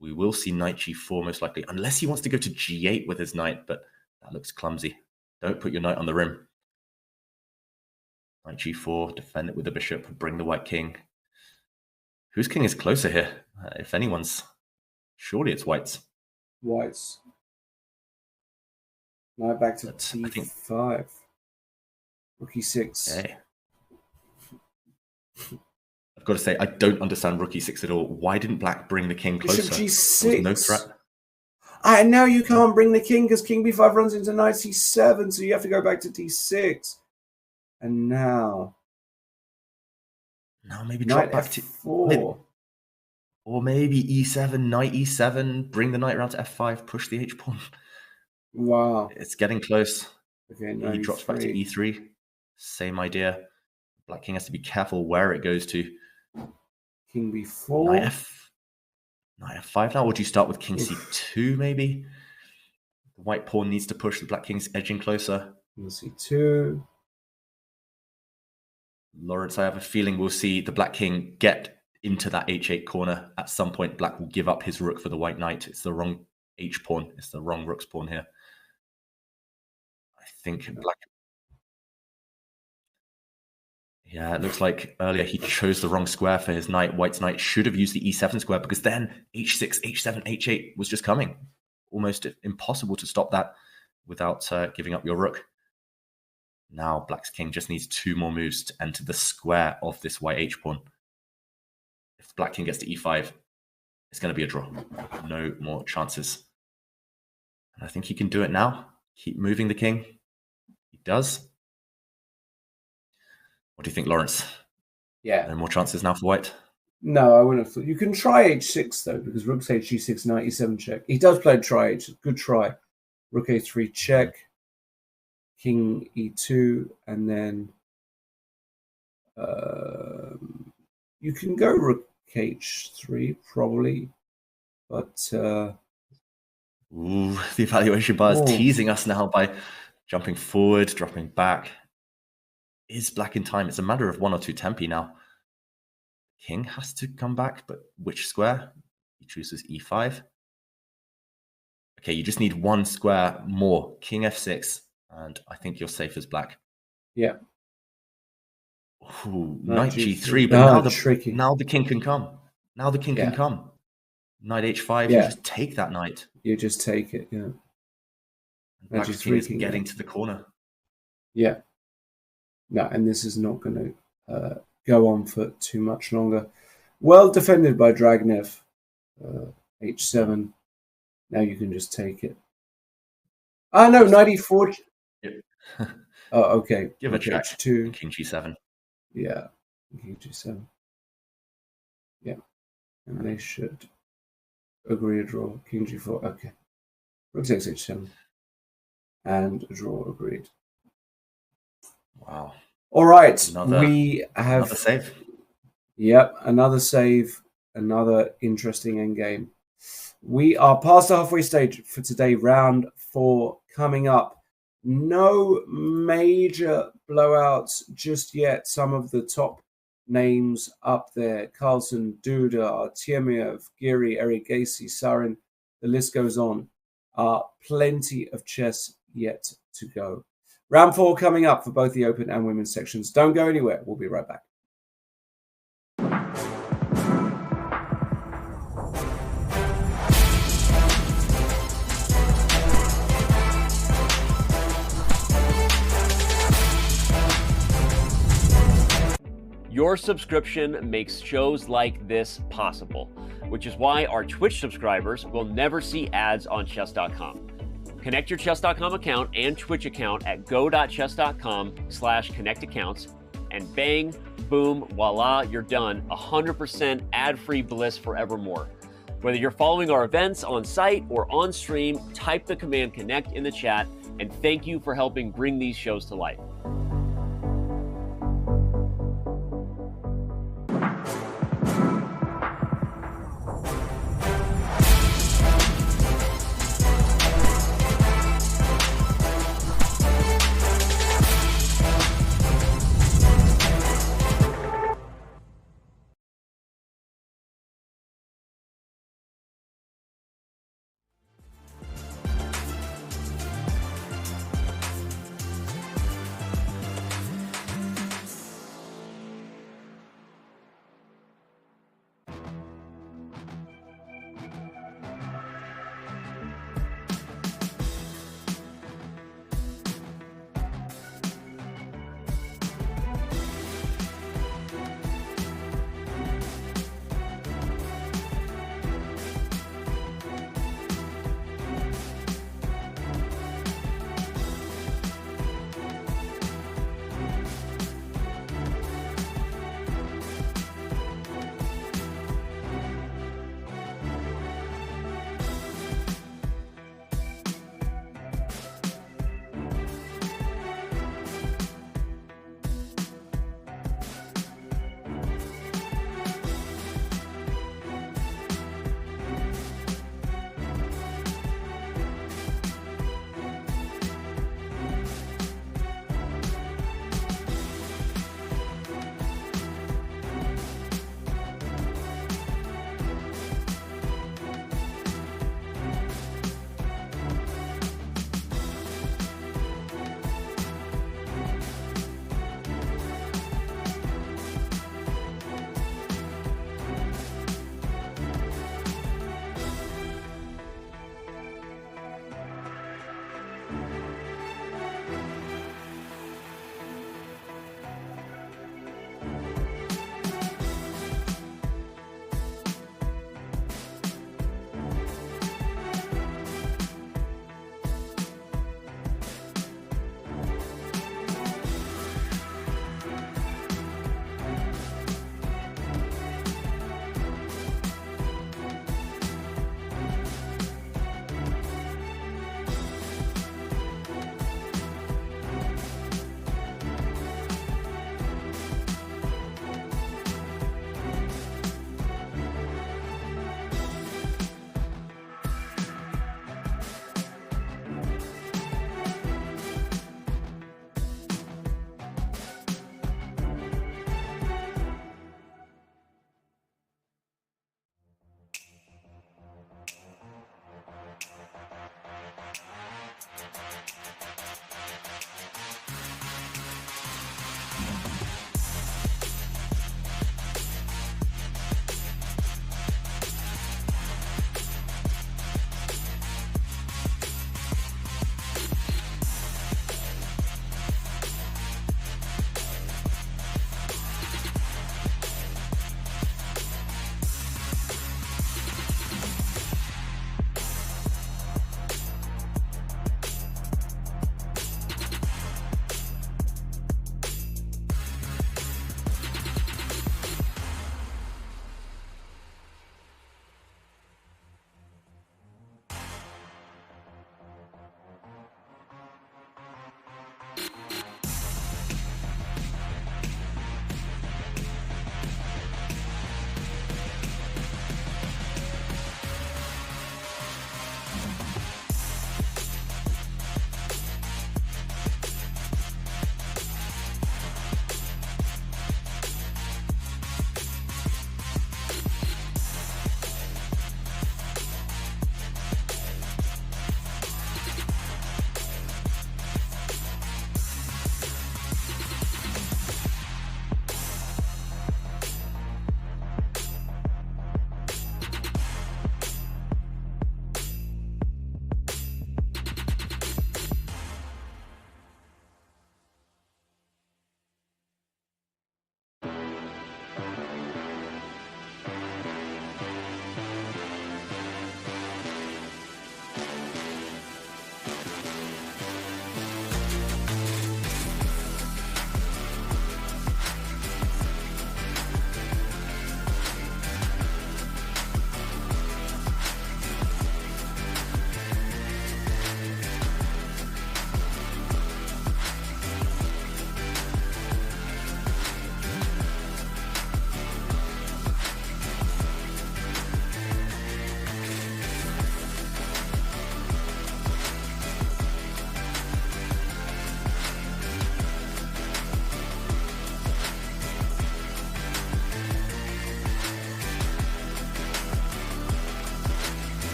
We will see knight g4 most likely, unless he wants to go to g8 with his knight, but that looks clumsy. Don't put your knight on the rim. Knight g4, defend it with the bishop, bring the white king. Whose king is closer here? If anyone's, surely it's White's. White's. Knight back to d5. Rook e6. Okay. I've got to say, I don't understand Rook e6 at all. Why didn't Black bring the king closer? Bishop g6. No threat. And now you can't bring the king because king b5 runs into knight c7, so you have to go back to d6. And now maybe drop back to f4. Or maybe e7, knight e7, bring the knight around to f5, push the h-pawn. Wow. It's getting close. Okay, he drops back to e3. Same idea. Black king has to be careful where it goes to. King b4. Knight f5 now. Or do you start with king c2 maybe? The white pawn needs to push. The black king's edging closer. King c2. Lawrence, I have a feeling we'll see the black king get into that h8 corner. At some point, Black will give up his rook for the white knight. It's the wrong h-pawn. It's the wrong rook's pawn here. I think Black... Yeah, it looks like earlier he chose the wrong square for his knight. White's knight should have used the e7 square, because then h6, h7, h8 was just coming. Almost impossible to stop that without giving up your rook. Now Black's king just needs 2 more moves to enter the square of this white h-pawn. If Black king gets to e5, it's going to be a draw. No more chances. And I think he can do it now. Keep moving the king. He does. What do you think, Lawrence? Yeah. No more chances now for White? No, I wouldn't have thought. You can try h6, though, because rook's h6, knight e7 check. He does play try h. Good try. Rook a3 check. King e2, and then you can go rook h3 probably, but the evaluation bar is teasing us now by jumping forward, dropping back. Is Black in time? It's a matter of 1 or 2 tempi now. King has to come back, but which square? He chooses e5. Okay, you just need 1 square more. King f6. And I think you're safe as Black. Yeah. Ooh, knight g3, but now the king can come. Now the king can come. Knight h5, you just take that knight. You just take it, yeah. Black's king is getting to the corner. Yeah. No, and this is not going to go on for too much longer. Well defended by Dragnev. h7. Now you can just take it. Ah, no, knight e4. Oh, okay. Give a check. H2. King g7. Yeah. King g7. Yeah. And they should agree a draw. King g4. Okay. Rook takes h7. And a draw agreed. Wow. All right. Another save. Yep, another save, another interesting endgame. We are past the halfway stage for today. Round 4 coming up. No major blowouts just yet. Some of the top names up there: Carlsen, Duda, Artemiev, Giri, Erigasi, Sarin. The list goes on. Plenty of chess yet to go. Round 4 coming up for both the open and women's sections. Don't go anywhere. We'll be right back. Your subscription makes shows like this possible, which is why our Twitch subscribers will never see ads on Chess.com. Connect your Chess.com account and Twitch account at go.chess.com/connectaccounts, and bang, boom, voila, you're done. 100% ad-free bliss forevermore. Whether you're following our events on site or on stream, type the command connect in the chat, and thank you for helping bring these shows to life.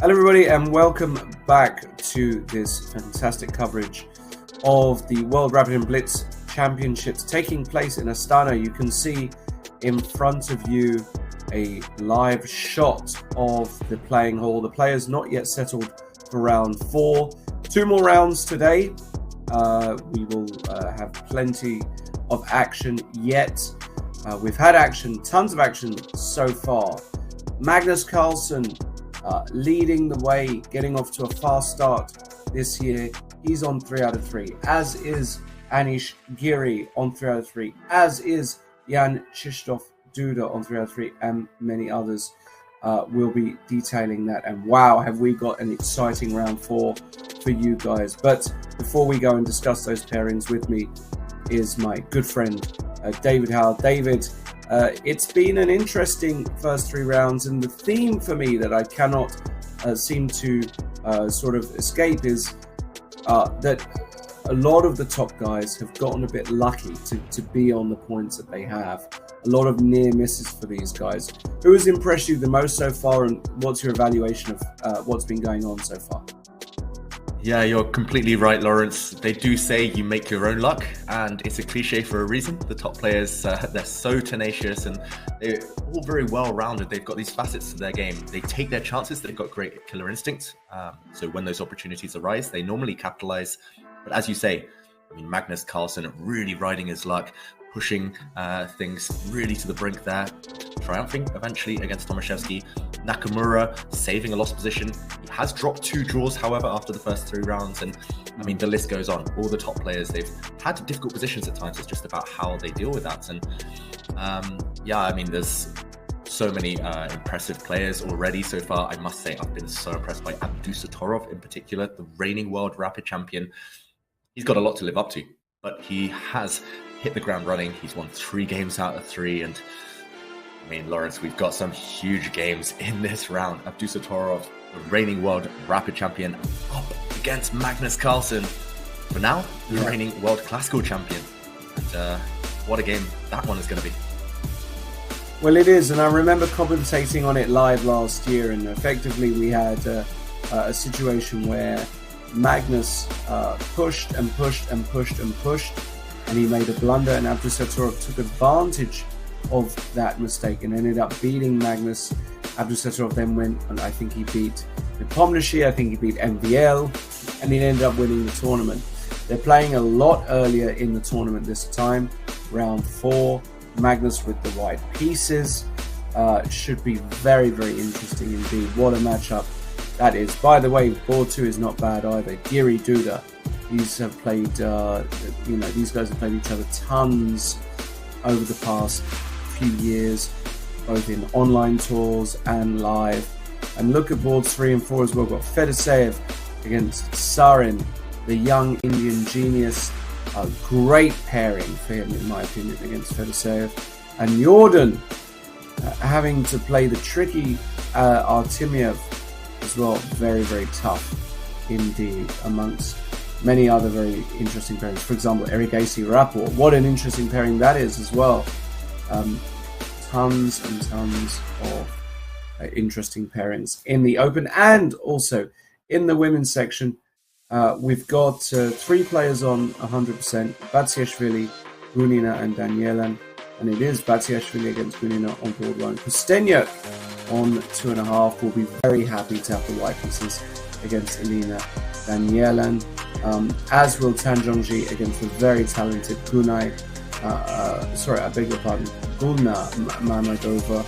Hello everybody and welcome back to this fantastic coverage of the World Rapid Blitz Championships taking place in Astana. You can see in front of you a live shot of the playing hall. The players not yet settled for round 4. 2 more rounds today. We will have plenty of action yet. We've had action, tons of action so far. Magnus Carlsen leading the way, getting off to a fast start this year. He's on 3 out of 3, as is Anish Giri on 3 out of 3, as is Jan Krzysztof Duda on 3 out of 3, and many others. We'll be detailing that. And wow, have we got an exciting round 4 for you guys. But before we go and discuss those pairings, with me is my good friend David Howell. David, it's been an interesting first 3 rounds, and the theme for me that I cannot seem to sort of escape is that a lot of the top guys have gotten a bit lucky to be on the points that they have. A lot of near misses for these guys. Who has impressed you the most so far, and what's your evaluation of what's been going on so far? Yeah, you're completely right, Lawrence. They do say you make your own luck, and it's a cliche for a reason. The top players, they're so tenacious and they're all very well-rounded. They've got these facets to their game. They take their chances. They've got great killer instinct. So when those opportunities arise, they normally capitalize. But as you say, I mean, Magnus Carlsen really riding his luck, pushing things really to the brink there, triumphing eventually against Tomaszewski. Nakamura saving a lost position. He has dropped 2 draws, however, after the first 3 rounds. And I mean, the list goes on. All the top players, they've had difficult positions at times. It's just about how they deal with that. And yeah, I mean, there's so many impressive players already so far. I must say, I've been so impressed by Abdusattorov in particular, the reigning World Rapid Champion. He's got a lot to live up to, but he has hit the ground running. He's won 3 games out of 3, and I mean, Lawrence, we've got some huge games in this round. Abdusattorov, the reigning World Rapid Champion, up against Magnus Carlsen. For now, the reigning World Classical Champion. And what a game that one is going to be. Well, it is, and I remember commentating on it live last year, and effectively we had a situation where Magnus pushed and pushed and pushed and pushed, and he made a blunder, and Abdusattorov took advantage of that mistake and ended up beating Magnus. Abdusattorov then went, and I think he beat Nepomniachtchi, I think he beat MVL, and he ended up winning the tournament. They're playing a lot earlier in the tournament this time, round 4. Magnus with the white pieces. Should be very, very interesting indeed. What a matchup that is. By the way, board 2 is not bad either. Giri, Duda, these have played, these guys have played each other tons over the past few years, both in online tours and live. And look at boards 3 and 4 as well. We've got Fedoseev against Sarin, the young Indian genius. A great pairing for him, in my opinion, against Fedoseev. And Jordan having to play the tricky Artemiev as well. Very, very tough indeed, amongst many other very interesting pairings. For example, Eric Acey Rapport. What an interesting pairing that is as well. Tons and tons of interesting pairings in the open and also in the women's section. We've got 3 players on 100%. Vachier-Lagrave, Gunina and Danielan. And it is Vachier-Lagrave against Gunina on board 1. Kostenyak on 2.5. Will be very happy to have the white pieces against Elina Danielan. As will Tanjongji against the very talented Gunai. I beg your pardon. Gulna Mamadova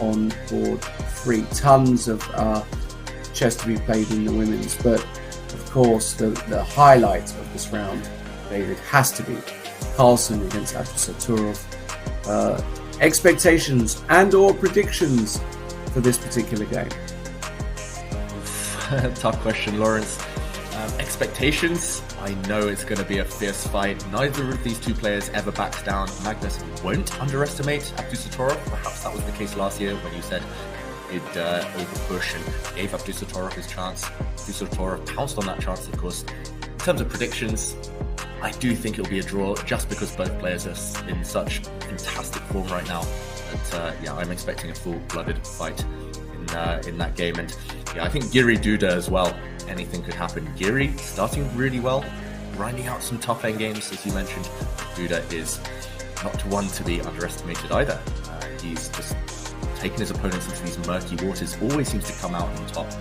on board 3. Tons of chess to be played in the women's, but of course the highlight of this round, David, has to be Carlsen against Abdusattorov. Expectations and or predictions for this particular game? Tough question, Lawrence. Expectations, I know it's going to be a fierce fight. Neither of these 2 players ever backs down. Magnus won't underestimate Abdusattorov. Perhaps that was the case last year when you said he'd overpush and gave Abdusattorov his chance. Abdusattorov pounced on that chance, of course. In terms of predictions, I do think it'll be a draw just because both players are in such fantastic form right now. But I'm expecting a full-blooded fight in that game. And Yeah, I think Giri Duda as well. Anything could happen. Giri starting really well, grinding out some tough endgames, as you mentioned. Duda is not one to be underestimated either. He's just taken his opponents into these murky waters, always seems to come out on top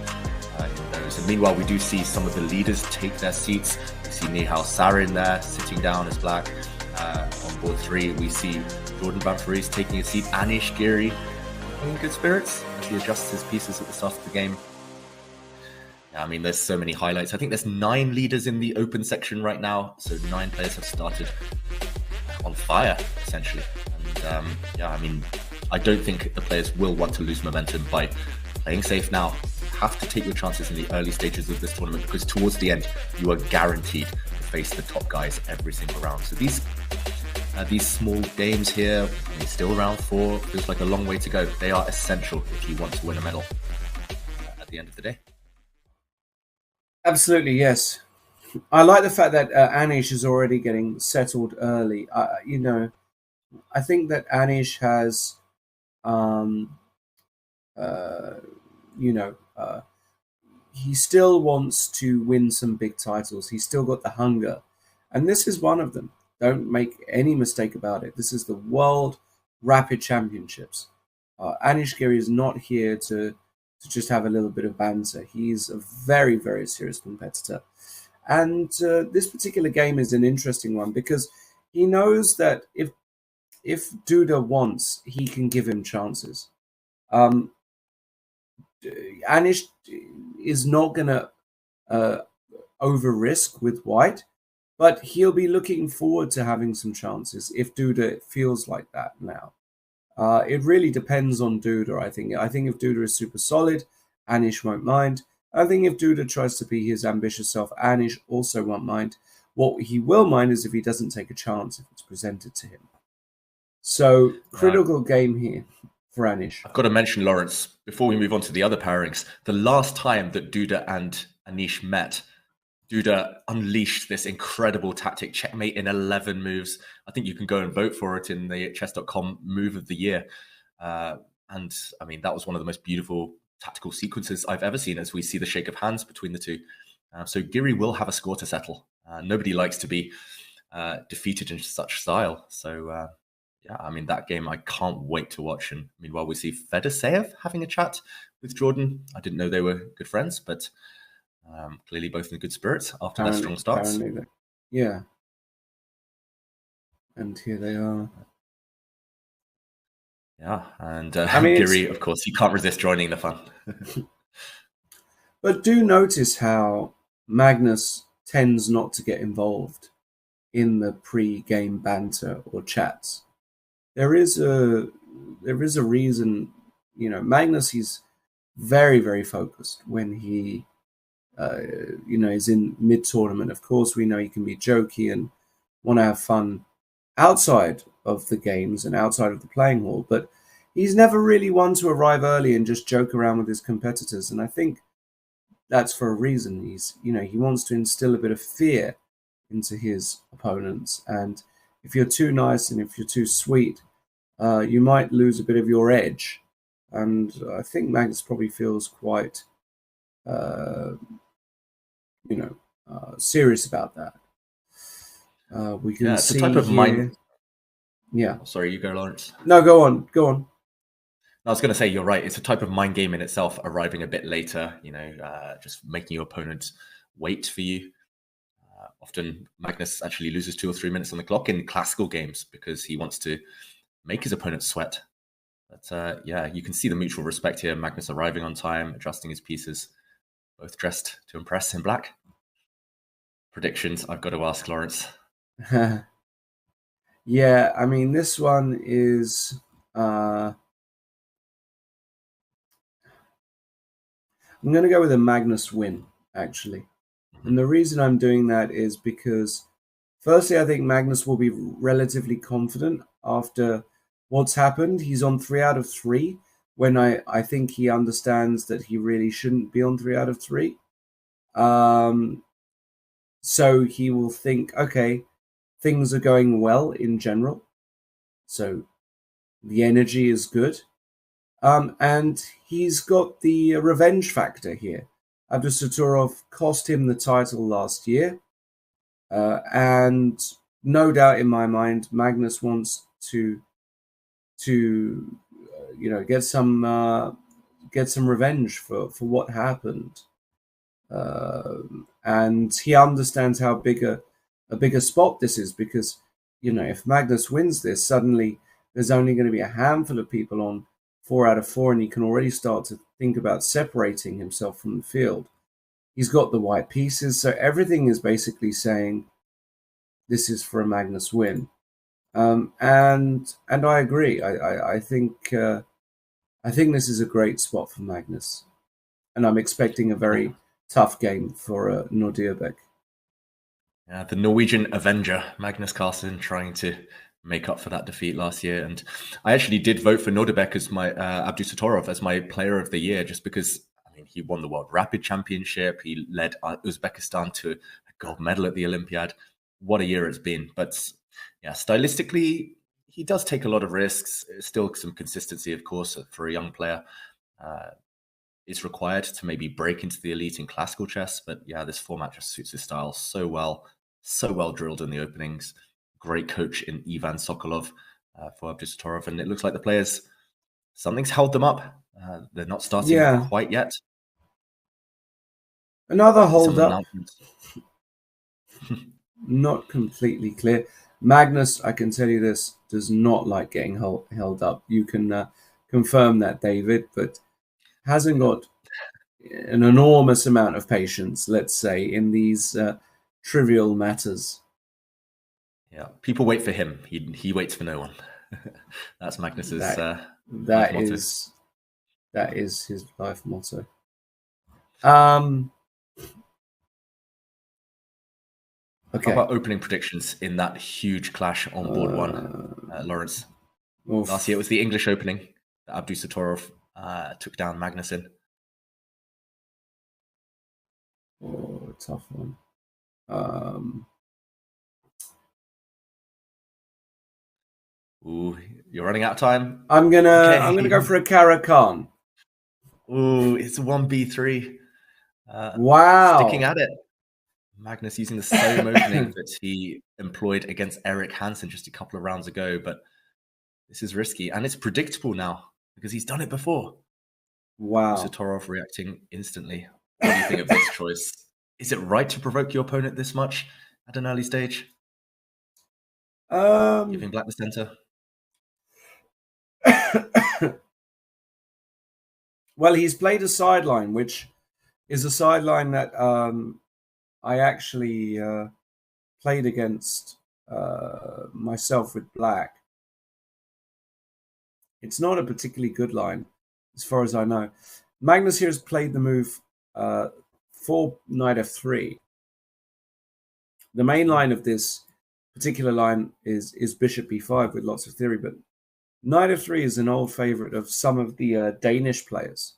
in those. And meanwhile, we do see some of the leaders take their seats. We see Nihal Sarin there, sitting down as black. On board 3, we see Jordan Van Vries taking a seat. Anish Giri in good spirits as he adjusts his pieces at the start of the game. Yeah, I mean, there's so many highlights. I think there's 9 leaders in the open section right now. So 9 players have started on fire, essentially. And yeah, I mean, I don't think the players will want to lose momentum by playing safe now. You have to take your chances in the early stages of this tournament, because towards the end, you are guaranteed to face the top guys every single round. So these small games here, I mean, still round 4, feels like a long way to go. They are essential if you want to win a medal at the end of the day. Absolutely, yes. I like the fact that Anish is already getting settled early. You know, I think that Anish has, he still wants to win some big titles. He's still got the hunger. And this is one of them. Don't make any mistake about it. This is the World Rapid Championships. Anish Giri is not here to just have a little bit of banter. He's a very, very serious competitor. And this particular game is an interesting one because he knows that if Duda wants, he can give him chances. Anish is not going to over-risk with white, but he'll be looking forward to having some chances if Duda feels like that now. It really depends on Duda, I think. I think if Duda is super solid, Anish won't mind. I think if Duda tries to be his ambitious self, Anish also won't mind. What he will mind is if he doesn't take a chance, if it's presented to him. So, critical game here for Anish. I've got to mention, Lawrence, before we move on to the other pairings, the last time that Duda and Anish met, Duda unleashed this incredible tactic, checkmate in 11 moves. I think you can go and vote for it in the Chess.com move of the year. And I mean, that was one of the most beautiful tactical sequences I've ever seen, as we see the shake of hands between the two. So Giri will have a score to settle. Nobody likes to be defeated in such style. So yeah, I mean, that game I can't wait to watch. And meanwhile, we see Fedoseev having a chat with Jordan. I didn't know they were good friends, but clearly both in good spirits after their strong starts. Yeah. And here they are. Yeah, and Giri, of course, he can't resist joining the fun. But do notice how Magnus tends not to get involved in the pre-game banter or chats. There is a reason, you know, Magnus, he's very, very focused when he is in mid-tournament. Of course, we know he can be jokey and want to have fun outside of the games and outside of the playing hall, but he's never really one to arrive early and just joke around with his competitors. And I think that's for a reason. He wants to instill a bit of fear into his opponents. And if you're too nice and if you're too sweet, you might lose a bit of your edge. And I think Magnus probably feels quite serious about that. We can see it's a type of mind. Yeah. Oh, sorry, you go, Lawrence. No, go on. I was going to say, you're right. It's a type of mind game in itself, arriving a bit later, just making your opponent wait for you. Often Magnus actually loses 2 or 3 minutes on the clock in classical games because he wants to make his opponent sweat. But yeah, you can see the mutual respect here. Magnus arriving on time, adjusting his pieces, both dressed to impress in black. Predictions, I've got to ask, Lawrence. Yeah, I mean, this one is... I'm going to go with a Magnus win, actually. And the reason I'm doing that is because, firstly, I think Magnus will be relatively confident after what's happened. He's on 3 out of 3, when I think he understands that he really shouldn't be on 3 out of 3. So he will think, okay, things are going well in general. So the energy is good. And he's got the revenge factor here. Abdusattorov cost him the title last year. And no doubt in my mind, Magnus wants to get some revenge for what happened. And he understands how big a bigger spot this is, because if Magnus wins this, suddenly there's only going to be a handful of people on 4 out of 4, and he can already start to think about separating himself from the field. He's got the white pieces, so everything is basically saying this is for a Magnus win. And I agree. I think this is a great spot for Magnus, and I'm expecting a very tough game for Nordirbeck. Yeah, the Norwegian Avenger, Magnus Carlsen, trying to make up for that defeat last year. And I actually did vote for Nordirbeck as my Abdusattorov as my player of the year, just because he won the World Rapid Championship. He led Uzbekistan to a gold medal at the Olympiad. What a year it's been. But yeah, stylistically, he does take a lot of risks. Still some consistency, of course, for a young player. Is required to maybe break into the elite in classical chess. But yeah, this format just suits his style so well drilled in the openings. Great coach in Ivan Sokolov for Abdusattorov. And it looks like the players, something's held them up. They're not starting quite yet. Another hold up. Not completely clear. Magnus, I can tell you this, does not like getting held up. You can confirm that, David, but hasn't got an enormous amount of patience, let's say, in these trivial matters. Yeah, people wait for him. He waits for no one. That's Magnus's that is his life motto. Okay. How about opening predictions in that huge clash on board one, Lawrence? Last year it was the English opening that Abdusattorov took down Magnus in. Oh, tough one. Ooh, you're running out of time. I'm gonna go for a Caracan. Ooh, it's a 1b3. Wow. Sticking at it. Magnus using the same opening that he employed against Eric Hansen just a couple of rounds ago, but this is risky, and it's predictable now because he's done it before. Wow. Abdusattorov reacting instantly. What do you think of this choice? Is it right to provoke your opponent this much at an early stage? Giving black the center? Well, he's played a sideline, which is a sideline that I actually played against myself with black. It's not a particularly good line, as far as I know. Magnus here has played the move for knight f3. The main line of this particular line is bishop b5 with lots of theory, but knight f3 is an old favorite of some of the Danish players.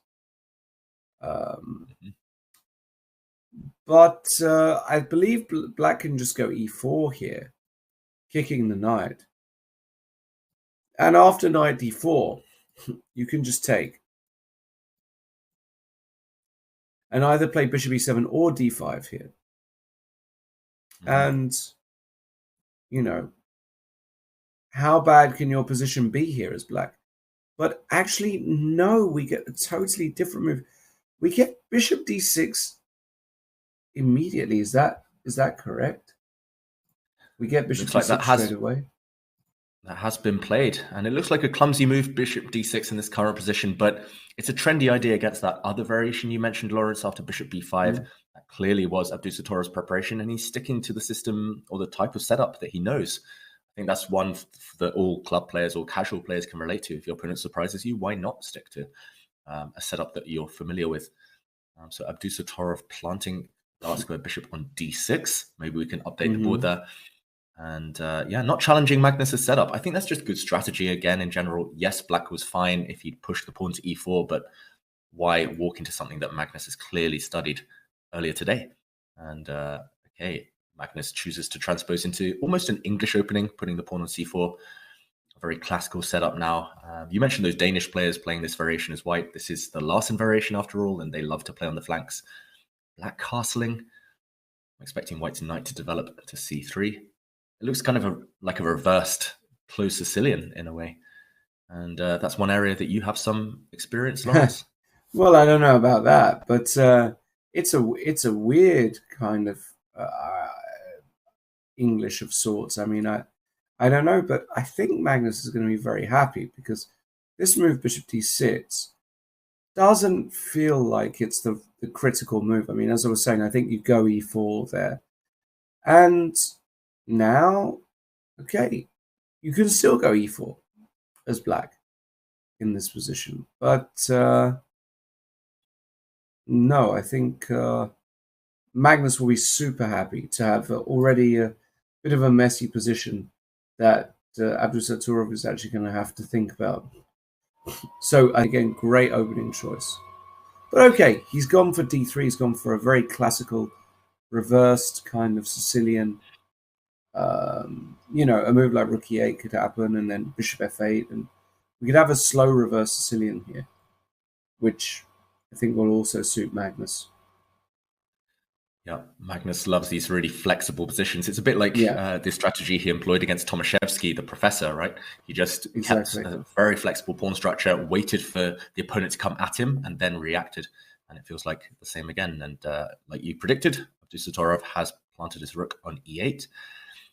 But I believe black can just go e4 here, kicking the knight. And after knight d4, you can just take. And either play bishop e7 or d5 here. And, how bad can your position be here as black? But actually, no, we get a totally different move. We get bishop d6 immediately. Is that correct? We get bishop d6 straight away. That has been played, and it looks like a clumsy move, bishop d6 in this current position, but it's a trendy idea against that other variation you mentioned, Lawrence, after bishop b5. That clearly was Abdusattorov's preparation, and he's sticking to the system or the type of setup that he knows. I think that's one that all club players or casual players can relate to. If your opponent surprises you, why not stick to a setup that you're familiar with? So Abdusattorov planting dark square bishop on d6. Maybe we can update the board there. And not challenging Magnus's setup. I think that's just good strategy again in general. Yes, black was fine if he'd pushed the pawn to e4, but why walk into something that Magnus has clearly studied earlier today? And Magnus chooses to transpose into almost an English opening, putting the pawn on c4. very classical setup now. You mentioned those Danish players playing this variation as white. This is the Larsen variation after all, and they love to play on the flanks. Black castling. I'm expecting white's knight to develop to c3. It looks kind of like a reversed closed Sicilian in a way. And that's one area that you have some experience, Lawrence. Well, I don't know about that, but it's a weird kind of English of sorts. I mean, I don't know, but I think Magnus is going to be very happy because this move, bishop d6, doesn't feel like it's the critical move. I mean, as I was saying, I think you go e4 there. And now, okay, you can still go e4 as black in this position. But no, I think Magnus will be super happy to have already a bit of a messy position that Abdusattorov is actually going to have to think about. So, again, great opening choice. But okay, he's gone for d3. He's gone for a very classical, reversed kind of Sicilian. You know, a move like rook e8 could happen, and then bishop f8. And we could have a slow reverse Sicilian here, which I think will also suit Magnus. Yeah, Magnus loves these really flexible positions. It's a bit like the strategy he employed against Tomaszewski, the professor, right? He just kept a very flexible pawn structure, waited for the opponent to come at him, and then reacted. And it feels like the same again. And like you predicted, Abdusattorov has planted his rook on e8.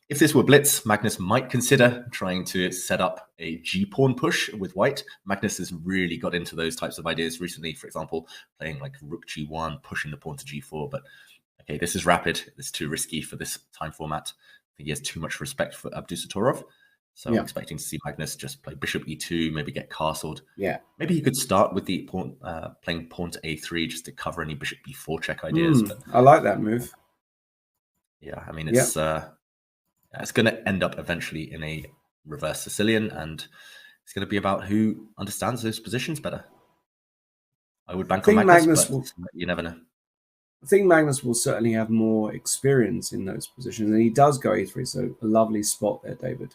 If this were blitz, Magnus might consider trying to set up a g-pawn push with white. Magnus has really got into those types of ideas recently, for example, playing like rook g1, pushing the pawn to g4, but okay, this is rapid. It's too risky for this time format. I think he has too much respect for Abdusattorov. So I'm expecting to see Magnus just play bishop e2, maybe get castled. Yeah. Maybe he could start with the pawn, playing pawn to a3 just to cover any bishop b4 check ideas. But I like that move. Yeah, I mean, it's going to end up eventually in a reverse Sicilian, and it's going to be about who understands those positions better. I would bank on Magnus, but you never know. I think Magnus will certainly have more experience in those positions, and he does go e3, so a lovely spot there, David.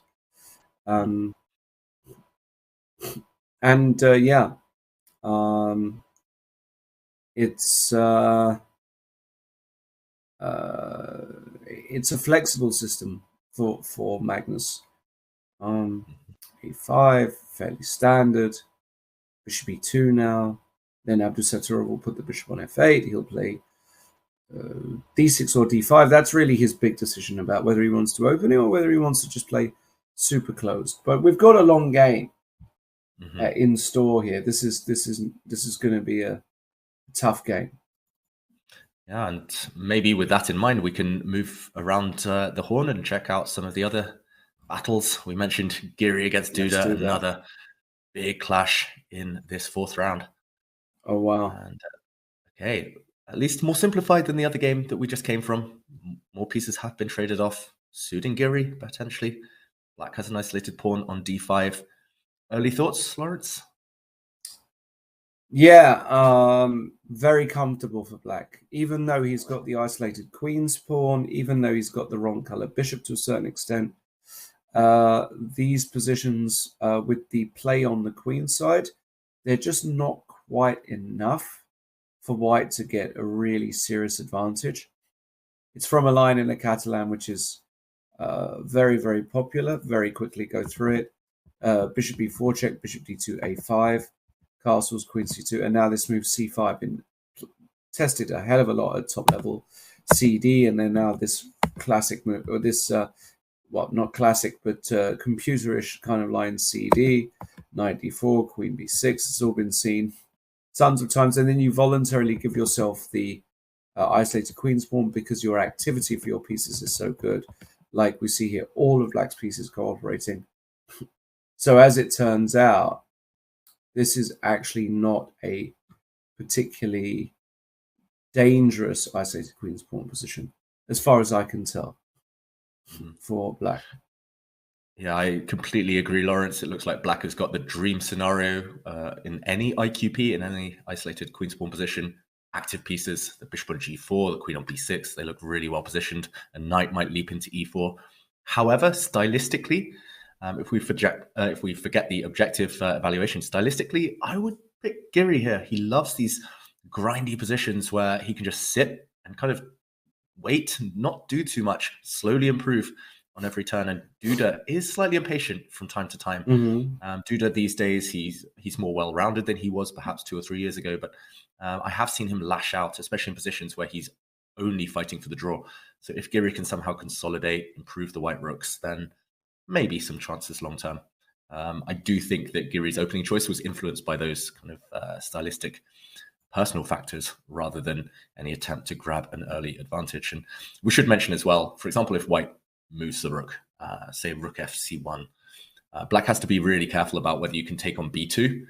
It's a flexible system for Magnus. e5, fairly standard. Bishop e2 now. Then Abdusattorov will put the bishop on f8. He'll play d6 or d5. That's really his big decision about whether he wants to open it or whether he wants to just play super closed. But we've got a long game in store here. This is going to be a tough game. Yeah, and maybe with that in mind, we can move around the horn and check out some of the other battles. We mentioned Giri against Duda, another big clash in this fourth round. Oh, wow. And okay, at least more simplified than the other game that we just came from. More pieces have been traded off, suiting Giri, potentially. Black has an isolated pawn on d5. Early thoughts, Lawrence? Yeah, very comfortable for Black. Even though he's got the isolated queen's pawn, even though he's got the wrong color bishop to a certain extent, these positions with the play on the queen side, they're just not quite enough for White to get a really serious advantage. It's from a line in the Catalan which is very, very popular. Very quickly go through it. Bishop b4 check, bishop d2, a5, castles, queen c2, and now this move c5 been tested a hell of a lot at top level CD, and then now this classic move, or this well, not classic, but computerish kind of line CD, knight d4, queen b6. It's all been seen tons of times, and then you voluntarily give yourself the isolated queen's pawn because your activity for your pieces is so good. Like we see here, all of Black's pieces cooperating. So as it turns out, this is actually not a particularly dangerous isolated queen's pawn position, as far as I can tell, for Black. Yeah, I completely agree, Lawrence. It looks like Black has got the dream scenario in any IQP, in any isolated queen's pawn position. Active pieces, the bishop on g4, the queen on b6, they look really well positioned. A knight might leap into e4. However, stylistically, If we forget the objective evaluation stylistically, I would pick Giri here. He loves these grindy positions where he can just sit and kind of wait, not do too much, slowly improve on every turn. And Duda is slightly impatient from time to time. Duda these days, he's more well-rounded than he was perhaps 2 or 3 years ago. But I have seen him lash out, especially in positions where he's only fighting for the draw. So if Giri can somehow consolidate, improve the white rooks, then maybe some chances long term. I do think that Giri's opening choice was influenced by those kind of stylistic personal factors rather than any attempt to grab an early advantage. And we should mention as well, for example, if white moves the rook, say rook f(c)(1), black has to be really careful about whether you can take on b2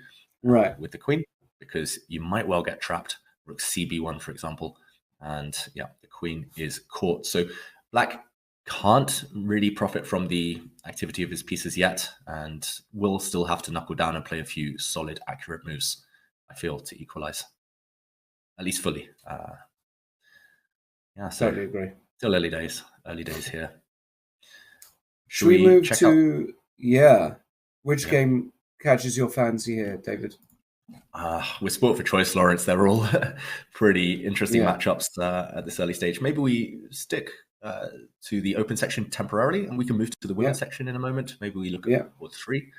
with the queen, because you might well get trapped. Rook cb1, for example, and yeah, the queen is caught. So black can't really profit from the activity of his pieces yet, and will still have to knuckle down and play a few solid, accurate moves, I feel, to equalize, at least fully. Yeah, so totally agree. Still early days here. Should we move to which game catches your fancy here, David? We're sport for choice, Lawrence. They're all pretty interesting matchups at this early stage. Maybe we stick to the open section temporarily, and we can move to the women's section in a moment. Maybe we look at board 3.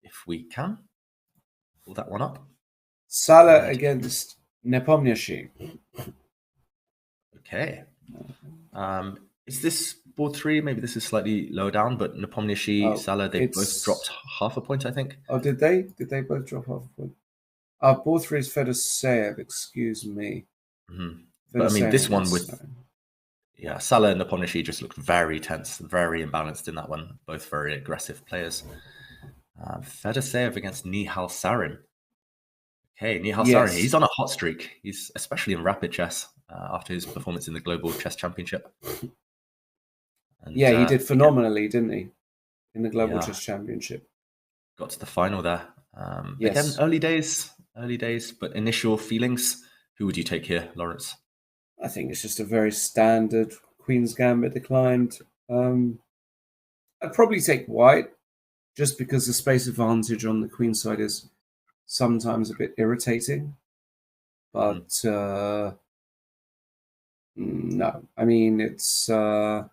If we can pull that one up. Salah against Nepomniachtchi. Okay. Is this board 3? Maybe this is slightly lower down, but Nepomniachtchi, Salah, they both dropped half a point, I think. Oh, did they? Did they both drop half a point? Board 3 is Fedoseev, excuse me. But I mean, this one with Salah and Nepomniachtchi just looked very tense, very imbalanced in that one. Both very aggressive players. Fedoseev against Nihal Sarin. Okay, Nihal Sarin, he's on a hot streak. He's especially in rapid chess after his performance in the Global Chess Championship. And, he did phenomenally, didn't he? In the Global Chess Championship. Got to the final there. Again, early days, but initial feelings. Who would you take here, Lawrence? I think it's just a very standard Queen's Gambit declined. I'd probably take white, just because the space advantage on the Queen side is sometimes a bit irritating. But no, I mean it's not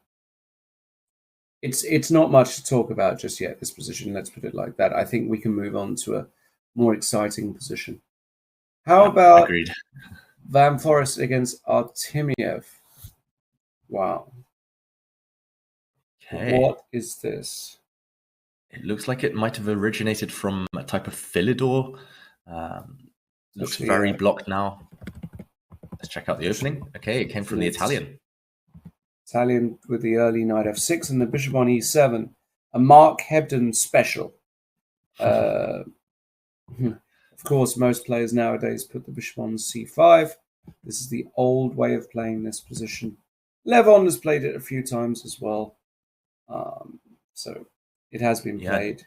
much to talk about just yet, this position. Let's put it like that. I think we can move on to a more exciting position. How about Agreed. Van Forest against Artemiev? Wow. Okay. What is this? It looks like it might have originated from a type of Philidor. Looks very blocked now. Let's check out the opening. Okay, it came from the Italian. Italian with the early knight f6 and the bishop on e7. A Mark Hebden special. Of course, most players nowadays put the bishop on c5. This is the old way of playing this position. Levon has played it a few times as well. So it has been played.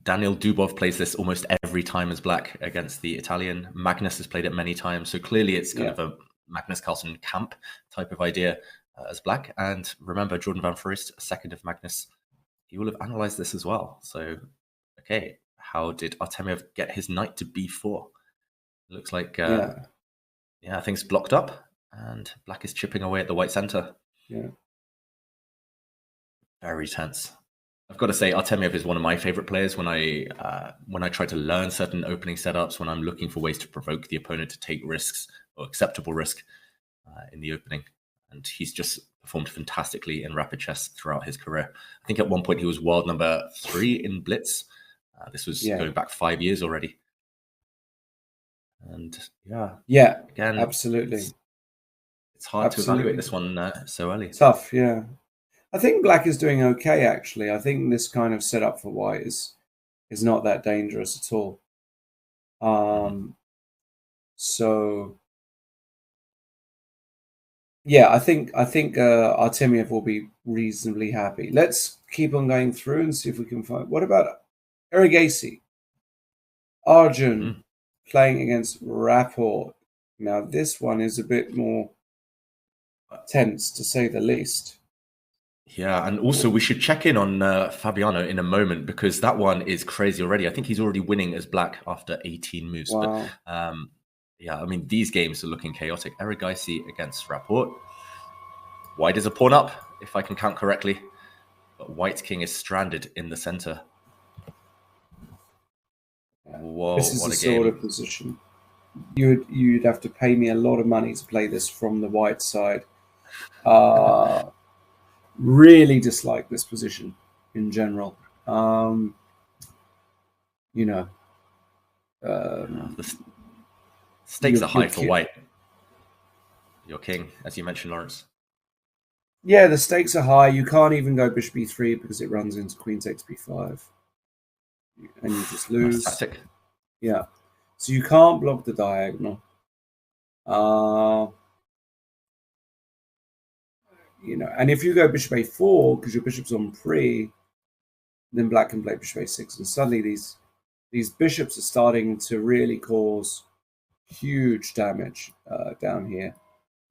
Daniel Dubov plays this almost every time as black against the Italian. Magnus has played it many times. So clearly it's kind of a Magnus Carlsen camp type of idea as black. And remember, Jordan Van Forest, second of Magnus, he will have analyzed this as well. So, okay, how did Artemiev get his knight to b4? It looks like, things blocked up and black is chipping away at the white center. Yeah. Very tense. I've got to say, Artemiev is one of my favorite players when I try to learn certain opening setups, when I'm looking for ways to provoke the opponent to take risks or acceptable risk in the opening. And he's just performed fantastically in rapid chess throughout his career. I think at one point he was world number 3 in Blitz. This was going back 5 years already. And again, absolutely. It's hard to evaluate this one so early. Tough, yeah. I think black is doing okay, actually. I think this kind of setup for white is not that dangerous at all. So yeah, I think Artemiev will be reasonably happy. Let's keep on going through and see if we can find. What about Erigasi? Arjun playing against Rapport. Now this one is a bit more tense, to say the least. Yeah, and also we should check in on Fabiano in a moment, because that one is crazy already. I think he's already winning as black after 18 moves. Wow. But yeah, I mean, these games are looking chaotic. Erigaisi against Rapport. White is a pawn up, if I can count correctly. But White's king is stranded in the center. Whoa, This is what the a game. sort of position. You'd have to pay me a lot of money to play this from the white side. Really dislike this position in general. You know, the stakes are high for White. Your king, as you mentioned, Lawrence. Yeah, the stakes are high. You can't even go bishop b3 because it runs into queen takes b5. And you just lose. Nice tactic. Yeah. So you can't block the diagonal. You know, and if you go bishop a4 because your bishop's on pre, then black can play bishop a6, and suddenly these bishops are starting to really cause huge damage down here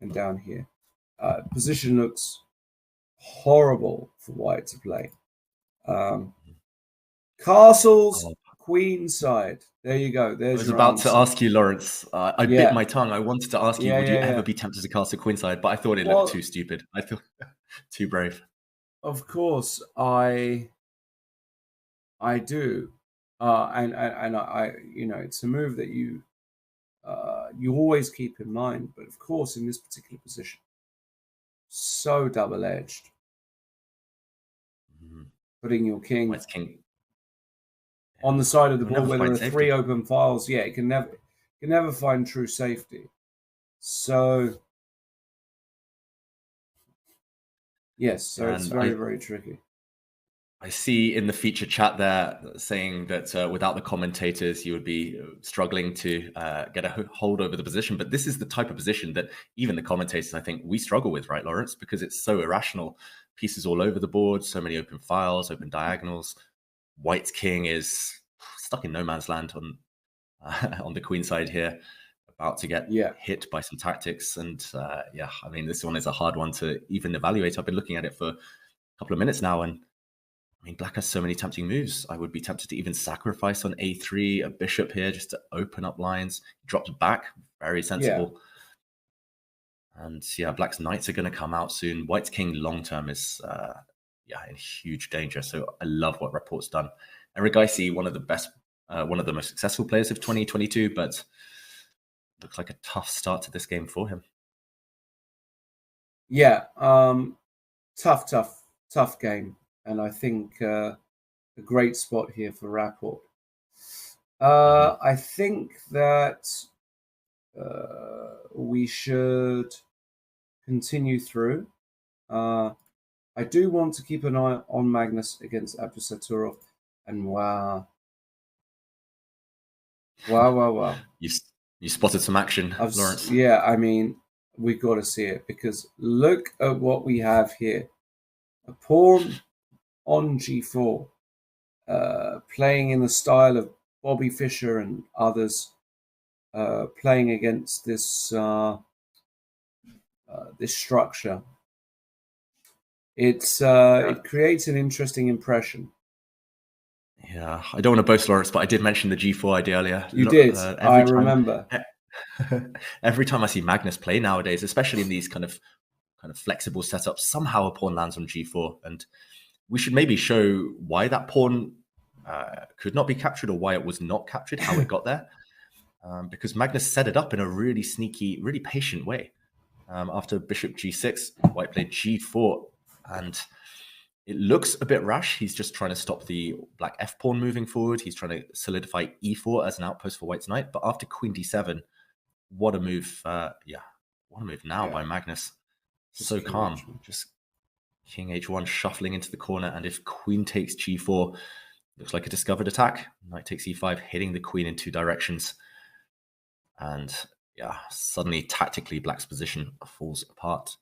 and down here. Position looks horrible for white to play. Castles, queen side. There you go. There's I was about to ask you, Lawrence. I bit my tongue. I wanted to ask you, would you ever be tempted to castle queenside? But I thought it looked too stupid. I thought too brave. Of course, I do, and I, you know, it's a move that you always keep in mind. But of course, in this particular position, so double-edged. Putting your king on the side of the board where there are three open files, it can never find true safety. So yes, so it's very, very tricky. I see in the feature chat there saying that without the commentators, you would be struggling to get a hold over the position. But this is the type of position that even the commentators, I think, we struggle with, right, Lawrence? Because it's so irrational. Pieces all over the board, so many open files, open diagonals. White's king is stuck in no man's land on the queen side here, about to get hit by some tactics. And I mean, this one is a hard one to even evaluate. I've been looking at it for a couple of minutes now, and I mean, black has so many tempting moves. I would be tempted to even sacrifice on a3, a bishop here, just to open up lines. He drops back, very sensible. And black's knights are going to come out soon. White's king long term is in huge danger. So I love what Rapport's done. Erigaisi, one of the best, one of the most successful players of 2022, but looks like a tough start to this game for him. Yeah, tough game, and I think a great spot here for Rapport. I think that we should continue through. I do want to keep an eye on Magnus against Abdusattorov, and wow. You spotted some action, Lawrence. Yeah, I mean, we've got to see it, because look at what we have here. A pawn on g4, playing in the style of Bobby Fischer and others, playing against this this structure. It creates an interesting impression. Yeah, I don't want to boast, Lawrence, but I did mention the g4 idea earlier. You did. I remember. Every time I see Magnus play nowadays, especially in these kind of flexible setups, somehow a pawn lands on g4, and we should maybe show why that pawn could not be captured, or why it was not captured, how it got there. Because Magnus set it up in a really sneaky, really patient way. After bishop g6, White played g4, and it looks a bit rash. He's just trying to stop the black f pawn moving forward. He's trying to solidify e4 as an outpost for White's knight. But after queen d7, what a move! What a move now by Magnus. So calm. Just king h1 shuffling into the corner, and if queen takes g4, looks like a discovered attack. Knight takes e5, hitting the queen in two directions, and suddenly tactically black's position falls apart.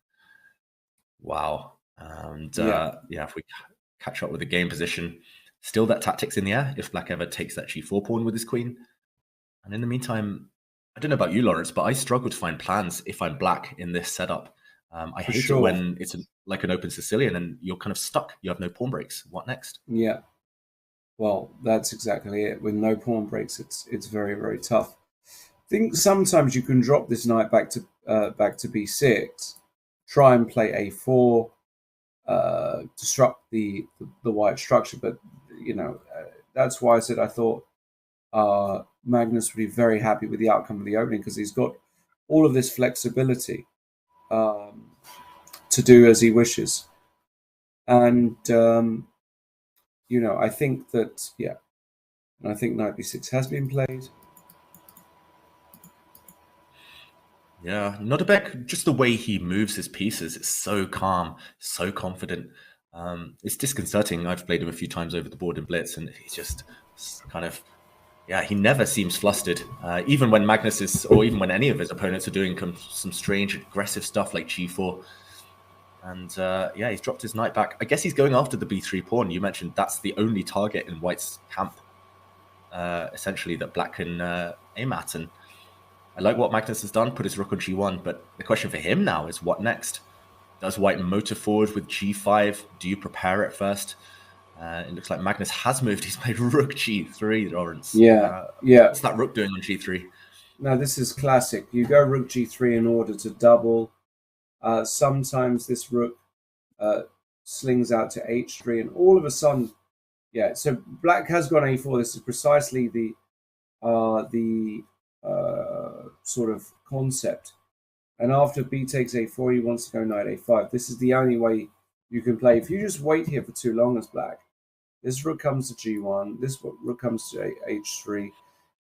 Wow. And if we catch up with the game position, still that tactic's in the air if black ever takes that g4 pawn with his queen. And in the meantime, I don't know about you, Lawrence, but I struggle to find plans if I'm black in this setup. I hate it when like an open Sicilian, and you're kind of stuck. You have no pawn breaks. What next? Yeah. Well, that's exactly it. With no pawn breaks, it's very, very tough. I think sometimes you can drop this knight back to b6, try and play a4, disrupt the white structure. But that's why I said I thought Magnus would be very happy with the outcome of the opening, because he's got all of this flexibility to do as he wishes. And I think that I think knight b6 has been played. Yeah, Nodebek, just the way he moves his pieces, it's so calm, so confident. It's disconcerting. I've played him a few times over the board in Blitz, and he's just kind of, he never seems flustered. Even when Magnus is, or even when any of his opponents are doing some strange, aggressive stuff like g4. And he's dropped his knight back. I guess he's going after the b3 pawn. You mentioned that's the only target in White's camp, essentially, that Black can aim at. And I like what Magnus has done, put his rook on g1, but the question for him now is what next? Does White motor forward with g5? Do you prepare it first? It looks like Magnus has moved. He's played rook g3, Lawrence. What's that rook doing on g3? Now, this is classic. You go rook g3 in order to double. Sometimes this rook slings out to h3, and all of a sudden, so Black has gone a4. This is precisely the sort of concept. And after b takes a4, he wants to go knight a5. This is the only way you can play. If you just wait here for too long as Black, this rook comes to g1, this rook comes to h3,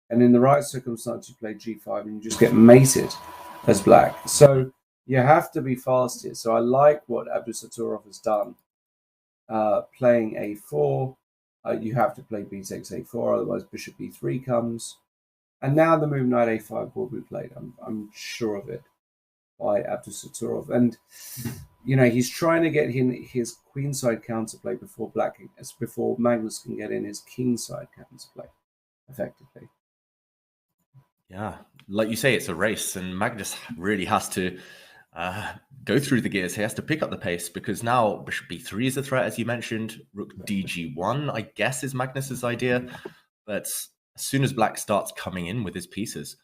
and in the right circumstance, you play g5, and you just get mated as Black. So you have to be fast here. So I like what Abdusattorov has done. Playing a4, you have to play b takes a4, otherwise bishop b3 comes. And now the move knight a5 will be played. I'm sure of it, by Abdusattorov. And he's trying to get his queenside counterplay before Magnus can get in his kingside counterplay, effectively. Yeah, like you say, it's a race, and Magnus really has to go through the gears. He has to pick up the pace, because now bishop b3 is a threat, as you mentioned. Rook dg1, I guess, is Magnus's idea. But as soon as Black starts coming in with his pieces,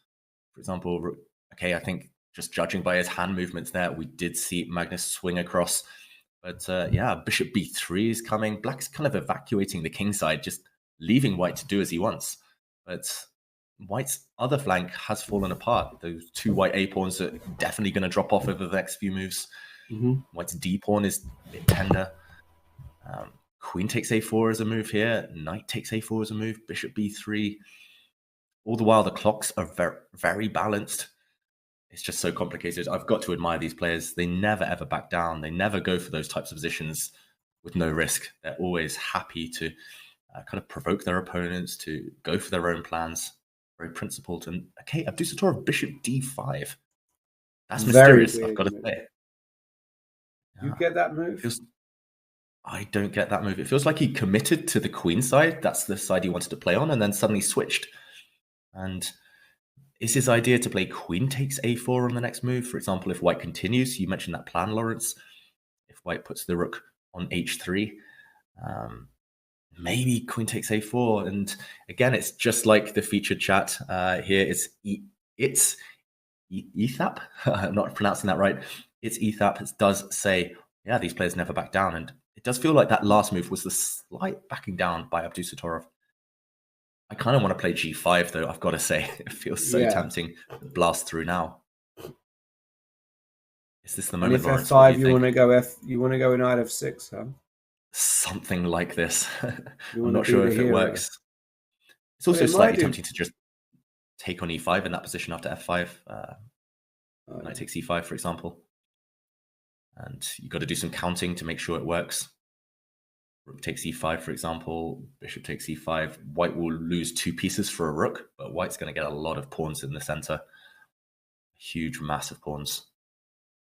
for example, I think just judging by his hand movements there, we did see Magnus swing across. But bishop b3 is coming. Black's kind of evacuating the king side, just leaving White to do as he wants. But White's other flank has fallen apart. Those two white a pawns are definitely going to drop off over the next few moves. Mm-hmm. White's d pawn is a bit tender. Queen takes a4 as a move here. Knight takes a4 as a move. Bishop b3. All the while, the clocks are very, very balanced. It's just so complicated. I've got to admire these players. They never, ever back down. They never go for those types of positions with no risk. They're always happy to kind of provoke their opponents, to go for their own plans. Very principled. And Abdusattorov, bishop d5. That's mysterious, I've got to say. You get that move? I don't get that move. It feels like he committed to the queen side. That's the side he wanted to play on, and then suddenly switched. And is his idea to play queen takes a4 on the next move? For example, if White continues, you mentioned that plan, Lawrence. If White puts the rook on h3, maybe queen takes a4. And again, it's just like the featured chat here. It's Ethap. I'm not pronouncing that right. It's Ethap. It does say, these players never back down. And it does feel like that last move was the slight backing down by Abdusattorov. I kind of want to play g5, though, I've got to say. It feels so tempting to blast through now. Is this the moment, and if Lawrence? f5, you want to go you want to go knight f6, huh? Something like this. I'm not sure if it works. It's also slightly tempting to just take on e5 in that position after f5. Knight takes e5, for example. And you've got to do some counting to make sure it works. Rook takes e5, for example. Bishop takes e5. White will lose two pieces for a rook, but White's going to get a lot of pawns in the center. Huge, massive pawns.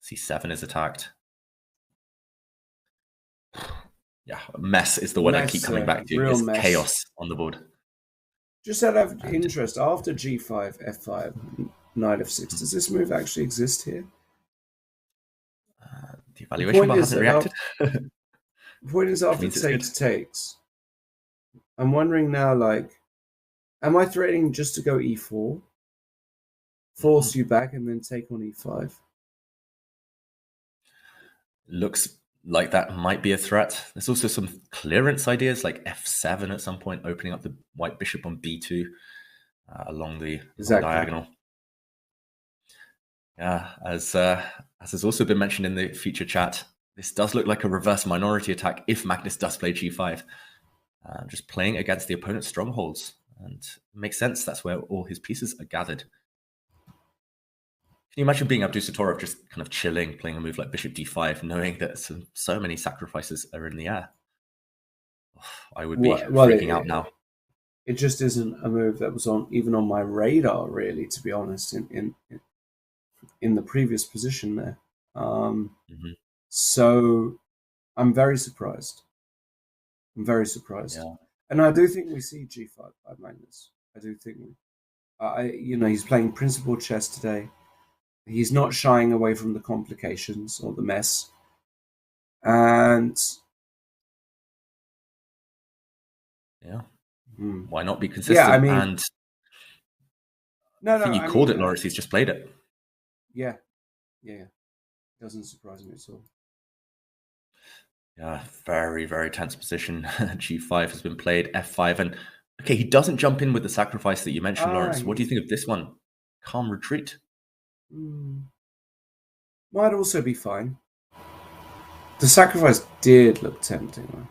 c7 is attacked. Mess is the word I keep coming back to. It's chaos on the board. Just out of interest, after g5, f5, knight f6, does this move actually exist here? The evaluation bar hasn't reacted. The point is, after takes. I'm wondering now, like, am I threatening just to go e4, force you back, and then take on e5? Looks like that might be a threat. There's also some clearance ideas like f7 at some point, opening up the white bishop on b2 along the diagonal. Yeah, as has also been mentioned in the feature chat, this does look like a reverse minority attack if Magnus does play g5. Just playing against the opponent's strongholds. And it makes sense, that's where all his pieces are gathered. Can you imagine being Abdusattorov just kind of chilling, playing a move like bishop d5, knowing that so many sacrifices are in the air? I would be freaking out now. It just isn't a move that was even on my radar, really, to be honest, in the previous position there. So I'm very surprised. Yeah. And I do think we see g5 by Magnus. I do think he's playing principled chess today. He's not shying away from the complications or the mess. And why not be consistent? Yeah, I mean, and I think you called it, Lawrence. He's just played it. Yeah. Doesn't surprise me at all. Yeah, very, very tense position. G5 has been played, F5. And okay, he doesn't jump in with the sacrifice that you mentioned, Lawrence. What do you think of this one? Calm retreat. Might also be fine. The sacrifice did look tempting.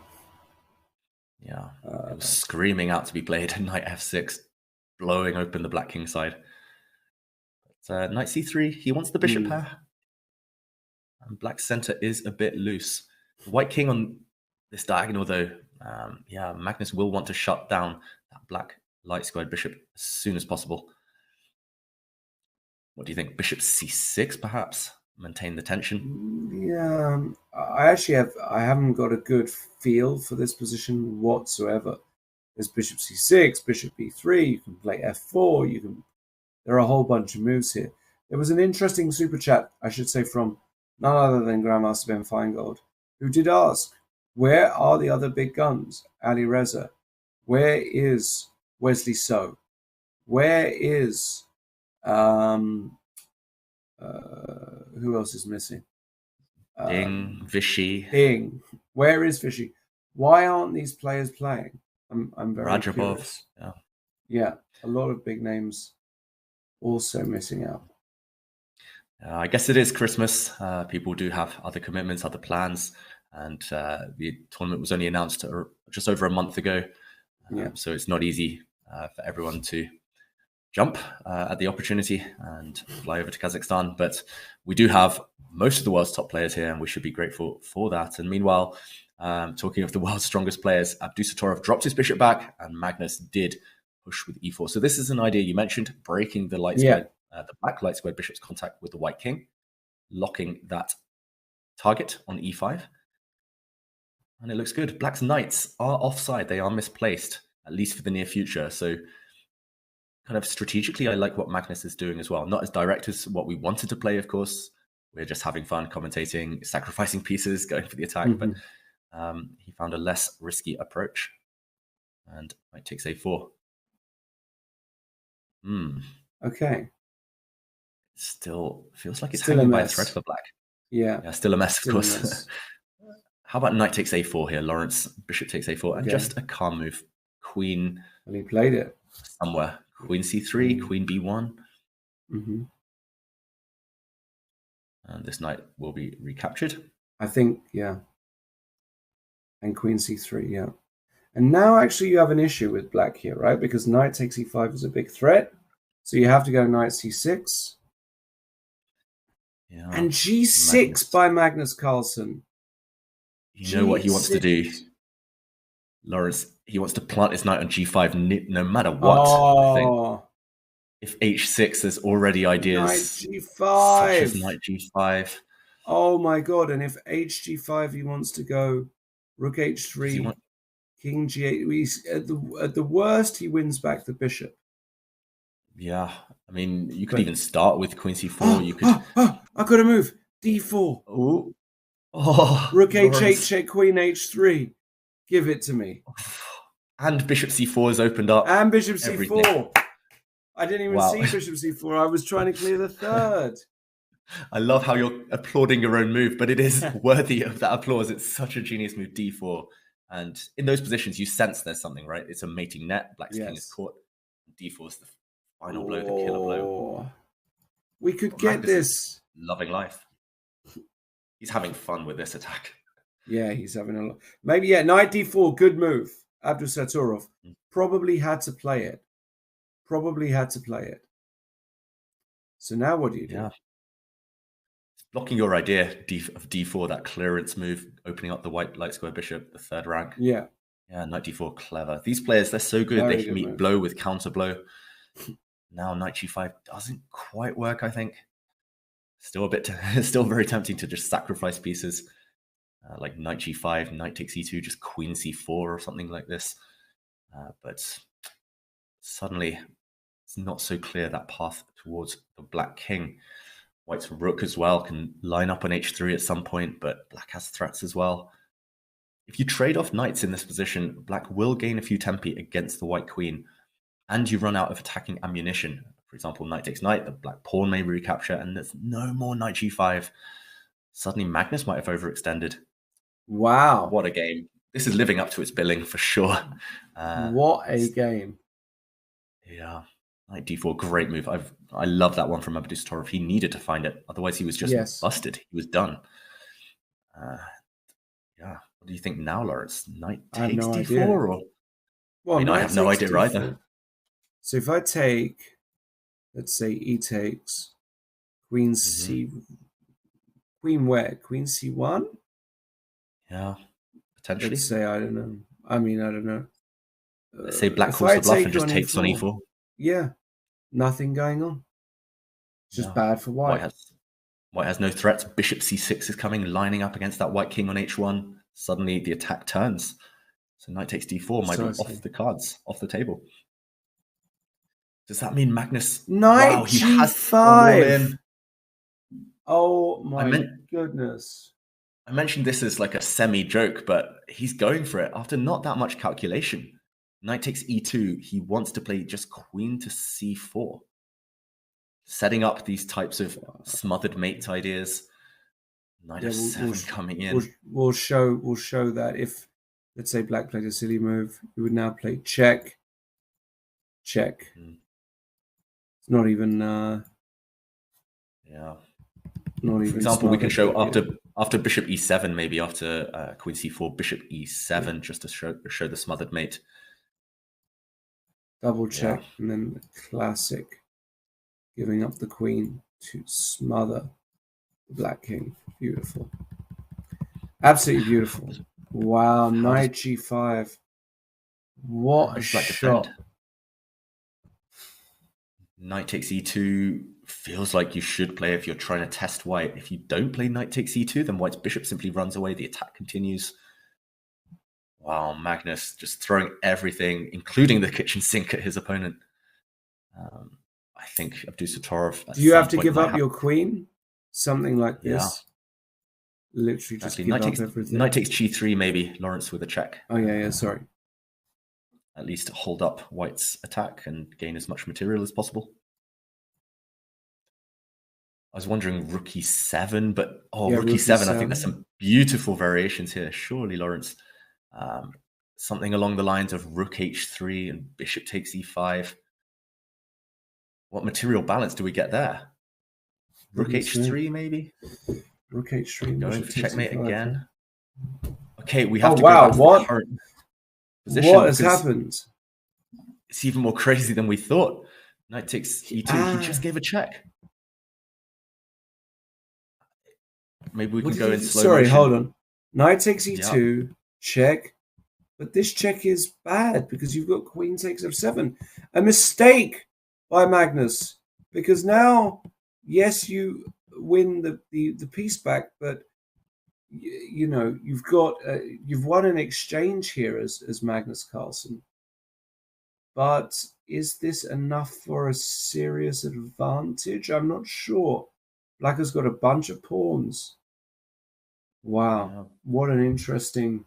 Yeah, it was screaming out to be played. Knight F6, blowing open the black king side. But, Knight C3, he wants the bishop pair. And black center is a bit loose. The white king on this diagonal, though, Magnus will want to shut down that black light squared bishop as soon as possible. What do you think? Bishop C6, perhaps? Maintain the tension? Yeah, I haven't got a good feel for this position whatsoever. There's bishop C6, bishop B3, you can play F4, there are a whole bunch of moves here. There was an interesting super chat, I should say, from none other than Grandmaster Ben Feingold, who did ask, where are the other big guns? Ali Reza. Where is Wesley So? Where is who else is missing? Vichy. Ding. Where is Vichy? Why aren't these players playing? I'm very curious. Yeah, a lot of big names also missing out. I guess it is Christmas. People do have other commitments, other plans, and the tournament was only announced just over a month ago. So it's not easy for everyone to jump at the opportunity and fly over to Kazakhstan. But we do have most of the world's top players here, and we should be grateful for that. And meanwhile, talking of the world's strongest players, Abdusattorov dropped his bishop back, and Magnus did push with e4. So this is an idea you mentioned, breaking the the black light squared bishop's contact with the white king, locking that target on e5. And it looks good. Black's knights are offside. They are misplaced, at least for the near future. So kind of strategically, I like what Magnus is doing as well. Not as direct as what we wanted to play, of course. We're just having fun, commentating, sacrificing pieces, going for the attack. But he found a less risky approach. And knight takes a4. Okay. Still feels like it's still hanging by a thread for black. Yeah, still a mess, of course. How about knight takes a4 here, Lawrence? Bishop takes a4, and just a calm move. Queen. Well, he played it somewhere. Queen c3, queen b1. And this knight will be recaptured. I think, yeah. And queen c3, yeah. And now actually you have an issue with black here, right? Because knight takes e5 is a big threat. So you have to go knight c6. Yeah. And g6 by Magnus Carlsen. You know what he wants to do, Lawrence? He wants to plant his knight on g5 no matter what. I think. If h6, there's already ideas. Knight g5. Such as knight g5. Oh my god! And if hg5, he wants to go rook h3, king g8. At the worst, he wins back the bishop. Yeah, I mean, you could even start with queen c4. You could. I got to move d4. Oh, Oh, Rook H8, Lawrence. check, Queen H3. Give it to me. And Bishop C4 has opened up. And Bishop C4. everything. I didn't even Wow. see Bishop C4. I was trying to clear the third. I love how you're applauding your own move, but it is worthy of that applause. It's such a genius move, D4. And in those positions, you sense there's something, right? It's a mating net. Black's king is caught. D4 is the final blow, the killer blow. We could get Magnus this. Loving life. He's having fun with this attack. Yeah, he's having a lot. Maybe, yeah, knight D4, good move. Abdusattorov probably had to play it. So now what do you do? Yeah. It's blocking your idea of D4, that clearance move, opening up the white light square bishop, the third rank. Yeah. Yeah, knight D4, clever. These players, they're so good. Very they can good meet move. blow with counter blow. Now knight G5 doesn't quite work, I think. Still still very tempting to just sacrifice pieces. Like knight G5, knight takes E2, just queen C4 or something like this. But suddenly, it's not so clear, that path towards the black king. White's rook as well can line up on H3 at some point, but black has threats as well. If you trade off knights in this position, black will gain a few tempi against the white queen, and you run out of attacking ammunition. For example, knight takes knight, the black pawn may recapture, and there's no more knight G5. Suddenly, Magnus might have overextended. Wow. What a game. This is living up to its billing for sure. What a game. Yeah. Knight D4, great move. I love that one from Abdusattorov. He needed to find it. Otherwise, he was just busted. He was done. Yeah. What do you think now, Lawrence? Knight takes D4? Idea. Or... Well, I have no idea D4. either. So if I take, let's say E takes, Queen C, Queen where? Queen C1? Yeah, potentially. Let's say, I don't know. I don't know. Let's say black calls the bluff and just takes on E4. Yeah, nothing going on. It's just bad for white. White has no threats. Bishop C6 is coming, lining up against that white king on H1. Suddenly the attack turns. So knight takes D4 might be off the cards, off the table. Does that mean Magnus? Knight G5. Oh my goodness. I mentioned this as like a semi-joke, but he's going for it after not that much calculation. Knight takes E2. He wants to play just queen to C4. Setting up these types of smothered mate ideas. Knight F7 coming in. We'll show that if, let's say, black played a silly move, we would now play check. Check. It's not even. Yeah. Not even. For example, we can show after Bishop E7, maybe after Queen C4, Bishop E7, just to show the smothered mate. Double check, and then the classic, giving up the queen to smother the black king. Beautiful. Absolutely beautiful. Wow, knight G5. What a shot. Knight takes E2 feels like you should play if you're trying to test white. If you don't play knight takes E2, then white's bishop simply runs away. The attack continues. Wow, Magnus just throwing everything, including the kitchen sink, at his opponent. I think Abdusattorov. Do you have to give up your queen? Something like this? Yeah. Literally just give up everything. Knight takes G3, maybe. Lawrence with a check. Oh, yeah, sorry. At least hold up white's attack and gain as much material as possible. I was wondering rook E7, but rook E7, I think there's some beautiful variations here. Surely, Lawrence. Something along the lines of rook H3 and bishop takes E5. What material balance do we get there? Rook H3, maybe? Rook H3. Going for checkmate again. Okay, we have to go back to the current position. What has happened? It's even more crazy than we thought. Knight takes E2. He just gave a check. Maybe we can go in slow motion. Sorry, hold on. Knight takes E2, check. But this check is bad because you've got queen takes F7. A mistake by Magnus. Because now, yes, you win the piece back, but you've won an exchange here as Magnus Carlsen. But is this enough for a serious advantage? I'm not sure. Black has got a bunch of pawns. Wow. Yeah. What an interesting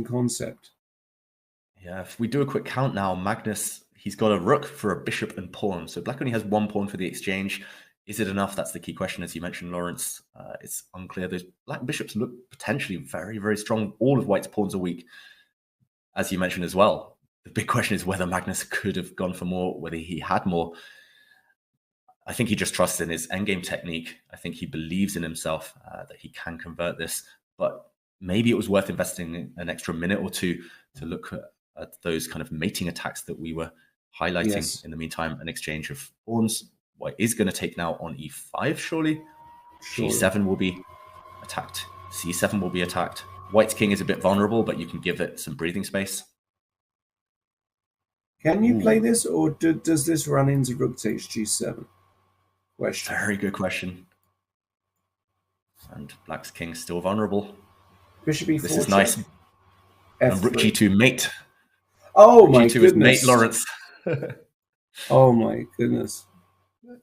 concept. Yeah, if we do a quick count now, Magnus, he's got a rook for a bishop and pawn. So black only has one pawn for the exchange. Is it enough? That's the key question, as you mentioned, Lawrence. It's unclear. Those black bishops look potentially very, very strong. All of white's pawns are weak, as you mentioned as well. The big question is whether Magnus could have gone for more, whether he had more. I think he just trusts in his endgame technique. I think he believes in himself that he can convert this. But maybe it was worth investing an extra minute or two to look at those kind of mating attacks that we were highlighting. Yes. In the meantime, an exchange of pawns. White is going to take now on e5, surely. G7 will be attacked. C7 will be attacked. White's king is a bit vulnerable, but you can give it some breathing space. Can you play this, or does this run into rook takes G7? Question. Very good question. And black's king is still vulnerable. Bishop E4. This is nice. And rook G2 mate. Oh my G2 goodness. is mate, Lawrence. Oh my goodness.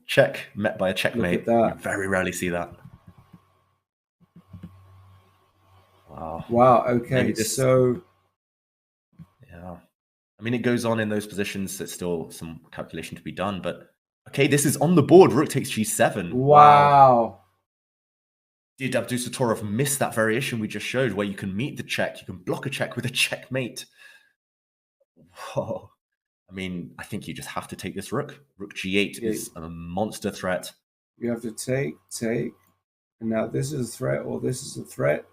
Check, met by a checkmate. Look at that. You very rarely see that. Wow. Wow, okay. So yeah. I mean, it goes on in those positions. There's still some calculation to be done, but okay, this is on the board. Rook takes G7. Wow. Did Abdusattorov miss that variation we just showed, where you can meet the check, you can block a check with a checkmate? Whoa. I mean, I think you just have to take this rook. Rook G8 is a monster threat. You have to take, and now this is a threat, or this is a threat.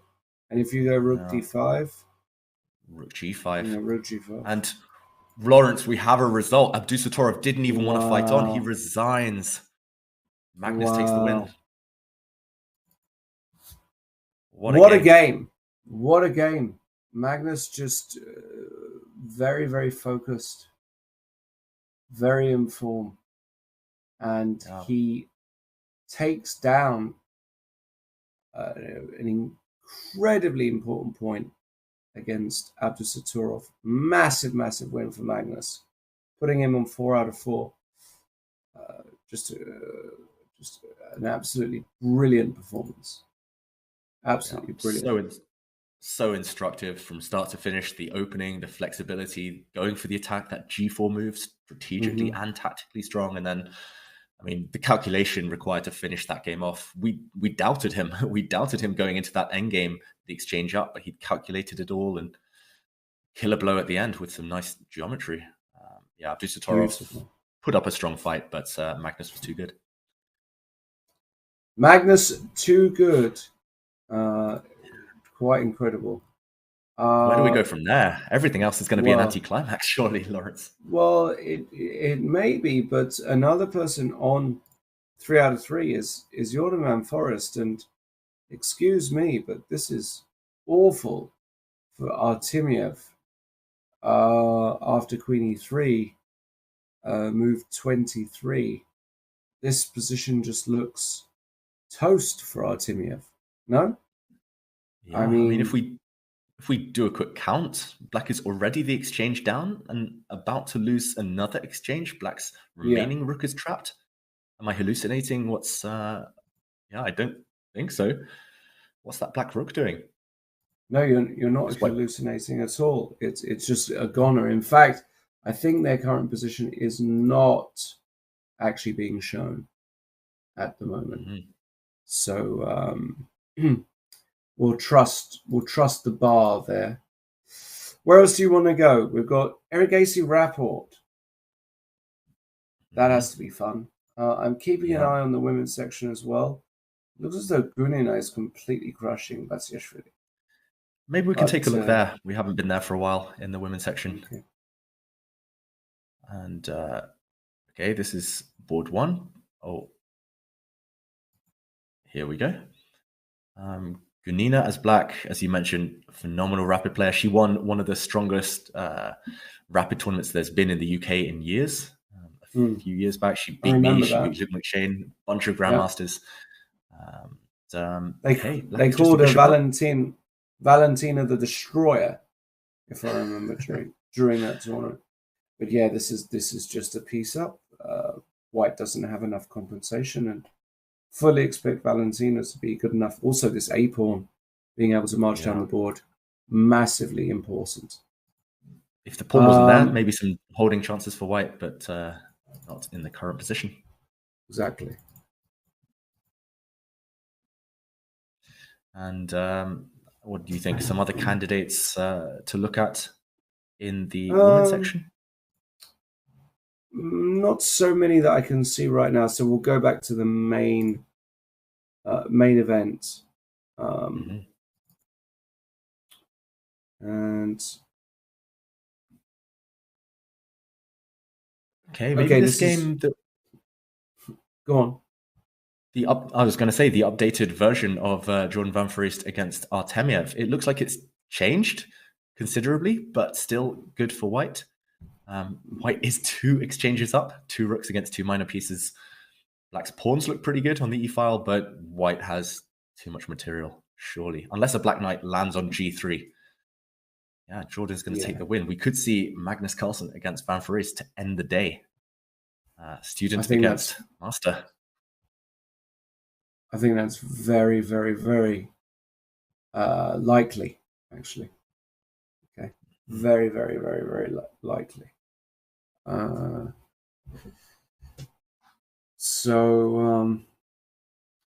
And if you go rook D5, rook G5, yeah, rook G5, and Lawrence, we have a result. Abdusattorov didn't even want to fight on. He resigns. Magnus takes the win. What a game. What a game. Magnus just very, very focused, very informed. And he takes down an incredibly important point against Abdusattorov. Massive, massive win for Magnus, putting him on 4 out of 4. Just an absolutely brilliant performance. Absolutely brilliant. So instructive from start to finish. The opening, the flexibility, going for the attack, that G4 move, strategically and tactically strong. And then, I mean, the calculation required to finish that game off. We doubted him. We doubted him going into that endgame, the exchange up, but he calculated it all and killer blow at the end with some nice geometry. Abdusattorov put up a strong fight, but Magnus was too good. Magnus too good. Quite incredible. Where do we go from there? Everything else is going to be an anti-climax, surely, Lawrence. Well, it may be, but another person on 3 out of 3 is Jordan Forrest, and excuse me, but this is awful for Artemiev. After Queen E3, move 23. This position just looks toast for Artemiev. No? Yeah, I mean, if we do a quick count, black is already the exchange down and about to lose another exchange. Black's remaining rook is trapped. Am I hallucinating? I don't think so. What's that black rook doing? No, you're not hallucinating at all. It's just a goner. In fact, I think their current position is not actually being shown at the moment. So we'll trust the bar there. Where else do you want to go? We've got Erigasi Rapport. That has to be fun. I'm keeping an eye on the women's section as well. Looks as though Gunina is completely crushing Vachier-Lagrave. Maybe we can take a look there. We haven't been there for a while in the women's section. Okay. And okay, this is board 1. Oh, here we go. Gunina as black, as you mentioned, phenomenal rapid player. She won one of the strongest rapid tournaments there's been in the UK in years. A few years back, she beat me. She beat Luke McShane, a bunch of grandmasters. They called her Valentina the Destroyer, if I remember during that tournament. But yeah, this is just a piece up. White doesn't have enough compensation, and fully expect Valentino to be good enough. Also, this A-pawn being able to march down the board, massively important. If the pawn wasn't there, maybe some holding chances for white, but not in the current position. Exactly. And what do you think? Some other candidates to look at in the women's section? Not so many that I can see right now. So we'll go back to the main event. And maybe this game. Go on. I was going to say the updated version of Jordan Van Foreest against Artemiev. It looks like it's changed considerably, but still good for white. White is 2 exchanges up, 2 rooks against 2 minor pieces. Black's pawns look pretty good on the e-file, but white has too much material, surely. Unless a black knight lands on g3. Yeah, Jordan's going to take the win. We could see Magnus Carlsen against Van Foreest to end the day. Student against master. I think that's very, very, very likely, actually. Okay. Very, very, very, very likely.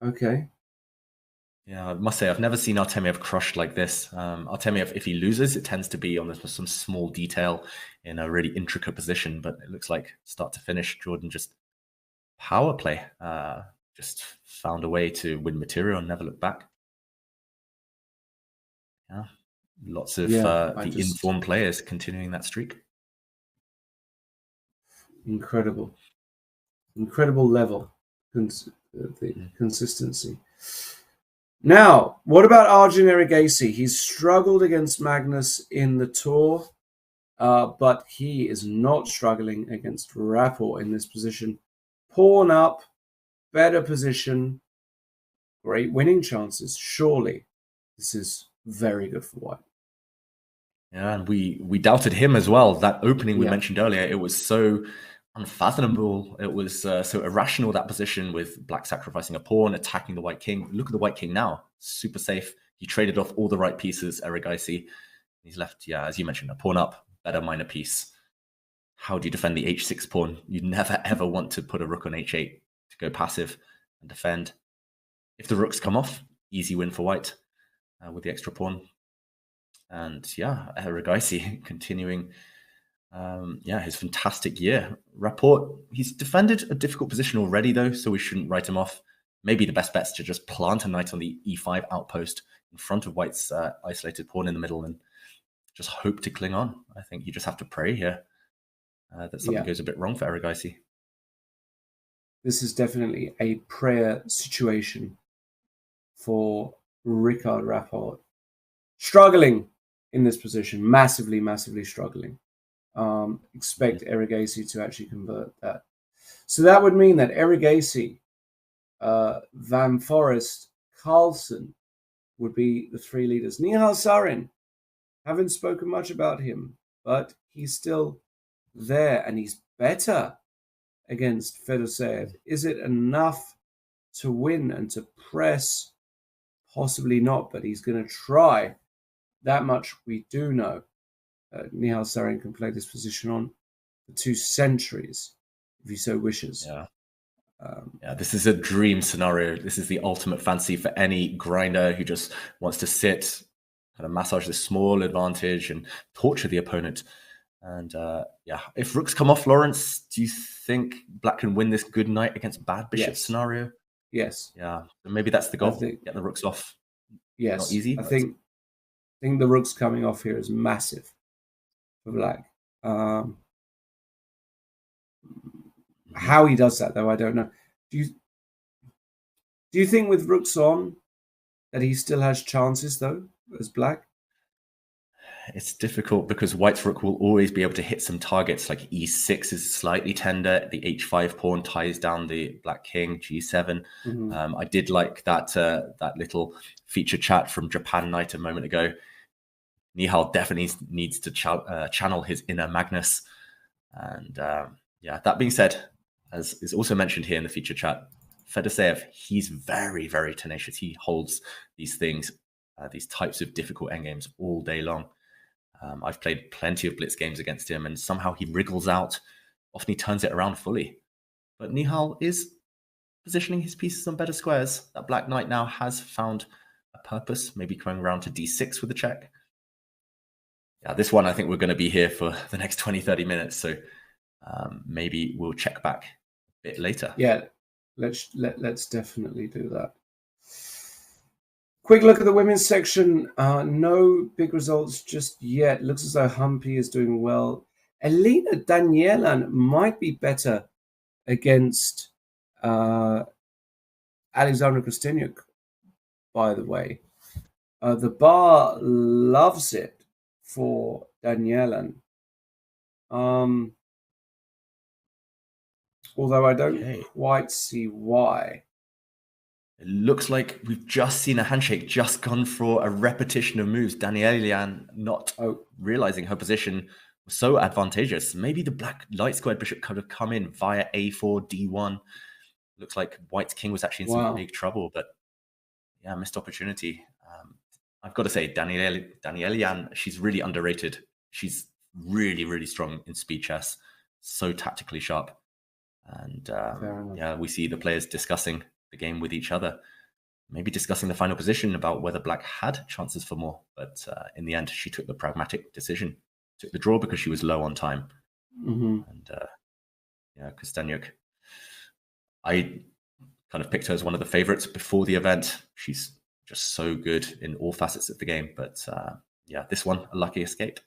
Okay. Yeah, I must say, I've never seen Artemiev crushed like this. Artemiev, if he loses, it tends to be on some small detail in a really intricate position, but it looks like start to finish, Jordan just power play. Just found a way to win material and never look back. Yeah, lots of the informed players continuing that streak. Incredible level, the consistency. Now, what about Arjun Erigaisi? He's struggled against Magnus in the tour, but he is not struggling against Rapport in this position. Pawn up, better position, great winning chances. Surely, this is very good for white. Yeah, and we doubted him as well. That opening we mentioned earlier, it was so unfathomable. It was so irrational, that position with black sacrificing a pawn, attacking the white king. Look at the white king now. Super safe. He traded off all the right pieces, Erigaisi. He's left, as you mentioned, a pawn up, better minor piece. How do you defend the h6 pawn? You never, ever want to put a rook on h8 to go passive and defend. If the rooks come off, easy win for white with the extra pawn. And Erigaisi continuing his fantastic year. Rapport, he's defended a difficult position already, though, so we shouldn't write him off. Maybe the best bet's to just plant a knight on the e5 outpost in front of white's isolated pawn in the middle and just hope to cling on. I think you just have to pray here that something goes a bit wrong for Erigaisi. This is definitely a prayer situation for Ricard Rapport. Struggling in this position, massively, massively struggling. Expect Erigaisi to actually convert that. So that would mean that Erigaisi, Van Foreest, Carlsen would be the 3 leaders. Nihal Sarin, haven't spoken much about him, but he's still there and he's better against Fedoseev. Is it enough to win and to press? Possibly not, but he's going to try. That much we do know. Nihal Sarin can play this position on for 2 centuries, if he so wishes. This is a dream scenario. This is the ultimate fantasy for any grinder who just wants to sit, kind of massage the small advantage and torture the opponent. And if rooks come off, Lawrence, do you think black can win this good knight against bad bishop scenario? Yes. Yeah, maybe that's the goal. Get the rooks off. Yes. Not easy. I think the rooks coming off here is massive for black. How he does that, though, I don't know. Do you think with rooks on that he still has chances, though, as black? It's difficult because white's rook will always be able to hit some targets. Like e6 is slightly tender. The h5 pawn ties down the black king, g7. I did like that little feature chat from Japan Knight a moment ago. Nihal definitely needs to channel his inner Magnus. And that being said, as is also mentioned here in the feature chat, Fedoseev, he's very, very tenacious. He holds these things, these types of difficult endgames all day long. I've played plenty of blitz games against him, and somehow he wriggles out. Often he turns it around fully. But Nihal is positioning his pieces on better squares. That black knight now has found a purpose, maybe coming around to d6 with a check. Yeah, this one, I think we're going to be here for the next 20, 30 minutes. So maybe we'll check back a bit later. Yeah, let's definitely do that. Quick look at the women's section. No big results just yet. Looks as though Humpy is doing well. Elena Danielan might be better against Alexandra Kostyniuk, by the way. The bar loves it for Danielan. Although I don't quite see why. It looks like we've just seen a handshake, just gone for a repetition of moves. Danielian not realizing her position was so advantageous. Maybe the black light squared bishop could have come in via a4, d1. Looks like white's king was actually in some big trouble, but yeah, missed opportunity. I've got to say, Danielian, she's really underrated. She's really, really strong in speed chess, so tactically sharp. And yeah, we see the players discussing the game with each other, maybe discussing the final position about whether black had chances for more. But in the end, she took the pragmatic decision, took the draw because she was low on time. And yeah, Kostyniuk, I kind of picked her as one of the favorites before the event. She's just so good in all facets of the game. But yeah, this one, a lucky escape.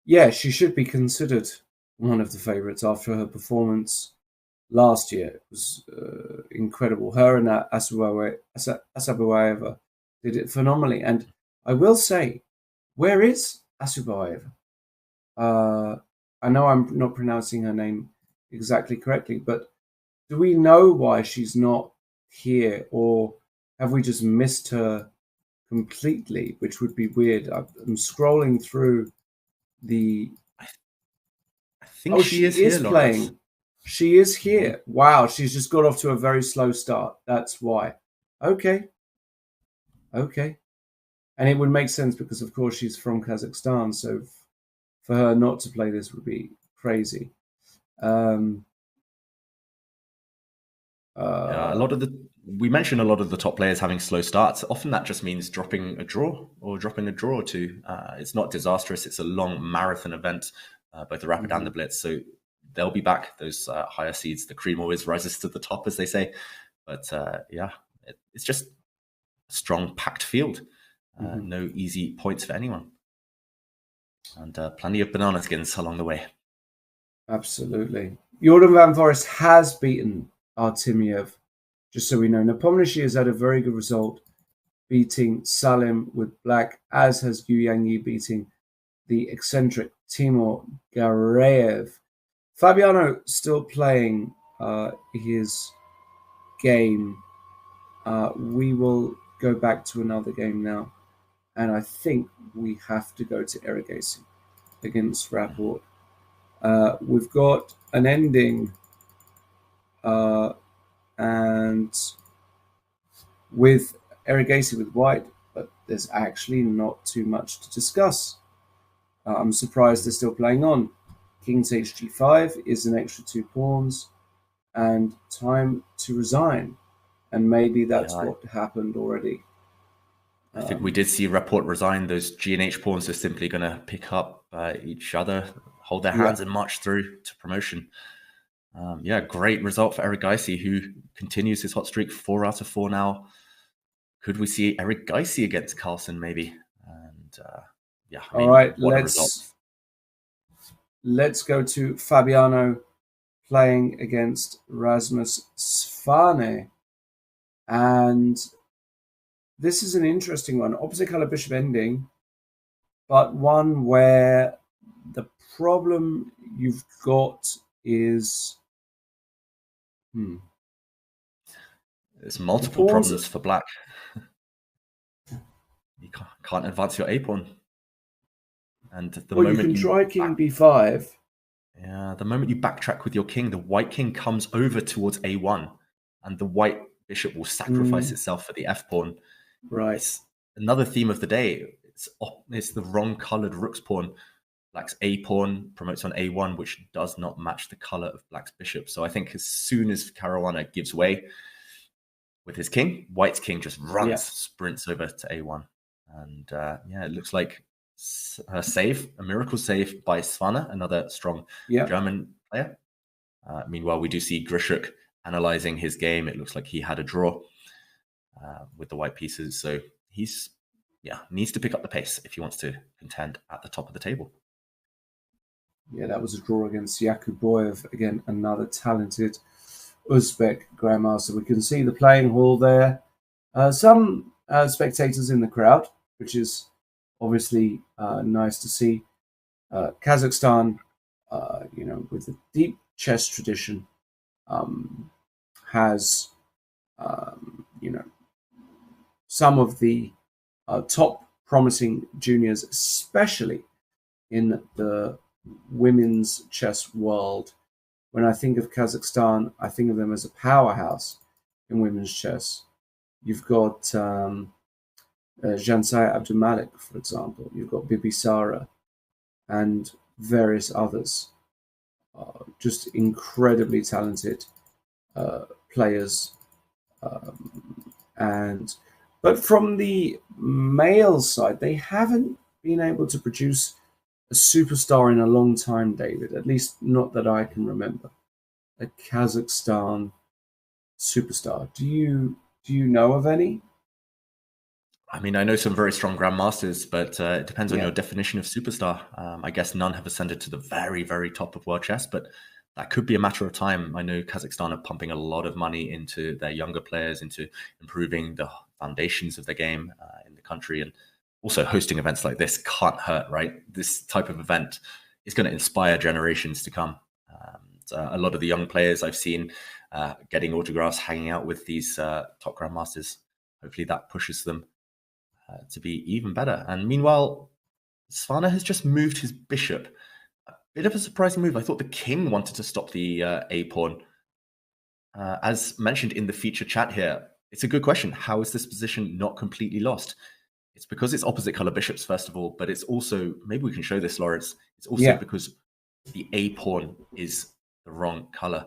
Yeah, she should be considered one of the favorites after her performance last year. It was incredible. Her and Asubaeva did it phenomenally. And I will say, where is Asubaeva? I know I'm not pronouncing her name exactly correctly, but do we know why she's not here, or have we just missed her completely, which would be weird? I'm scrolling through the... I think she is playing. Lawrence. She is here. Wow, she's just got off to a very slow start. That's why. Okay. And it would make sense because, of course, she's from Kazakhstan. So for her not to play this would be crazy. We mentioned a lot of the top players having slow starts. Often that just means dropping a draw or two. It's not disastrous. It's a long marathon event, both the Rapid and the Blitz. So they'll be back. Those higher seeds, the cream always rises to the top, as they say. But yeah, it's just a strong, packed field. No easy points for anyone. And plenty of banana skins along the way. Absolutely. Jordan Van Forest has beaten Artemiev, just so we know. Nepomniachtchi has had a very good result, beating Salim with black, as has Yu Yangyi beating the eccentric Timur Gareev. Fabiano still playing his game. We will go back to another game now. And I think we have to go to Erigasi against Rapport. We've got an ending and with Erigasi with white, but there's actually not too much to discuss. I'm surprised they're still playing on. King takes g5 is an extra 2 pawns and time to resign. And maybe that's what happened already. I think we did see Rapport resign. Those G and H pawns are simply going to pick up each other, hold their hands and march through to promotion. Yeah, great result for Erigasi, who continues his hot streak, 4 out of 4 now. Could we see Erigasi against Carlsen maybe? And yeah, I mean, all right, what a result. Let's go to Fabiano playing against Rasmus Svane. And this is an interesting one. Opposite color bishop ending, but one where the problem you've got is... There's multiple problems for black. You can't advance your a-pawn. And the moment you can try king b5. Yeah, the moment you backtrack with your king, the white king comes over towards a1. and the white bishop will sacrifice itself for the f-pawn. Right. It's another theme of the day. It's the wrong colored rook's pawn. Black's a-pawn promotes on a1, which does not match the color of black's bishop. So I think as soon as Caruana gives way with his king, white's king just runs, sprints over to a1. And it looks like a save, a miracle save by Svana, another strong German player. Meanwhile, we do see Grishuk analyzing his game. It looks like he had a draw with the white pieces. So he's needs to pick up the pace if he wants to contend at the top of the table. Yeah, that was a draw against Yakuboyev. Again, another talented Uzbek grandmaster. We can see the playing hall there. Some spectators in the crowd, which is obviously nice to see. Kazakhstan, with a deep chess tradition, has, some of the top promising juniors, especially in the women's chess world. When I think of Kazakhstan, I think of them as a powerhouse in women's chess. You've got Jansai Abdulmalik, for example. You've got Bibi Sara and various others. Just incredibly talented players. But from the male side, they haven't been able to produce a superstar in a long time, David, at least not that I can remember. A Kazakhstan superstar. Do you know of any? I mean, I know some very strong grandmasters, but it depends on your definition of superstar. I guess none have ascended to the very, very top of world chess, but that could be a matter of time. I know Kazakhstan are pumping a lot of money into their younger players, into improving the foundations of the game in the country, and also hosting events like this can't hurt, right? This type of event is going to inspire generations to come. A lot of the young players I've seen getting autographs, hanging out with these top grandmasters. Hopefully that pushes them to be even better. And meanwhile, Svana has just moved his bishop. A bit of a surprising move. I thought the king wanted to stop the a-pawn. As mentioned in the feature chat here, it's a good question. How is this position not completely lost? It's because it's opposite color bishops, first of all, but it's also, maybe we can show this, Lawrence, it's also because the a-pawn is the wrong color.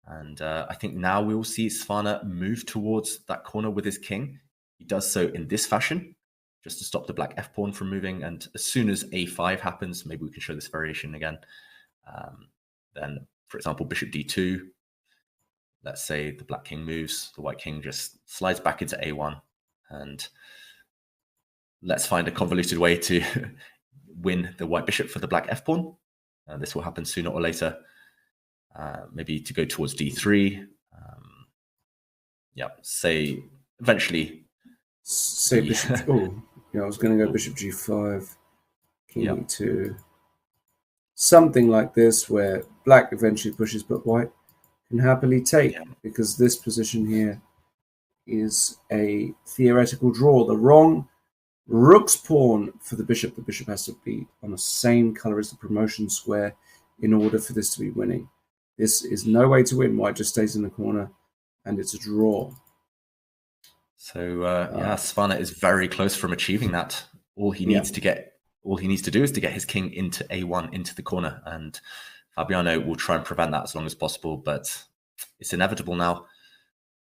And I think now we will see Svana move towards that corner with his king. He does so in this fashion, just to stop the black f-pawn from moving. And as soon as a5 happens, maybe we can show this variation again. Then, for example, bishop d2. Let's say the black king moves, the white king just slides back into a1. And let's find a convoluted way to win the white bishop for the black f-pawn. This will happen sooner or later. Maybe to go towards d3. Say eventually. Say bishop. I was going to go bishop g5, king e2. Something like this, where black eventually pushes, but white can happily take, because this position here is a theoretical draw. The wrong rook's pawn for the bishop. The bishop has to be on the same color as the promotion square in order for this to be winning. This is no way to win. White just stays in the corner, and it's a draw. So Svana is very close from achieving that. All he needs to do is to get his king into a1, into the corner, and Fabiano will try and prevent that as long as possible. But it's inevitable now.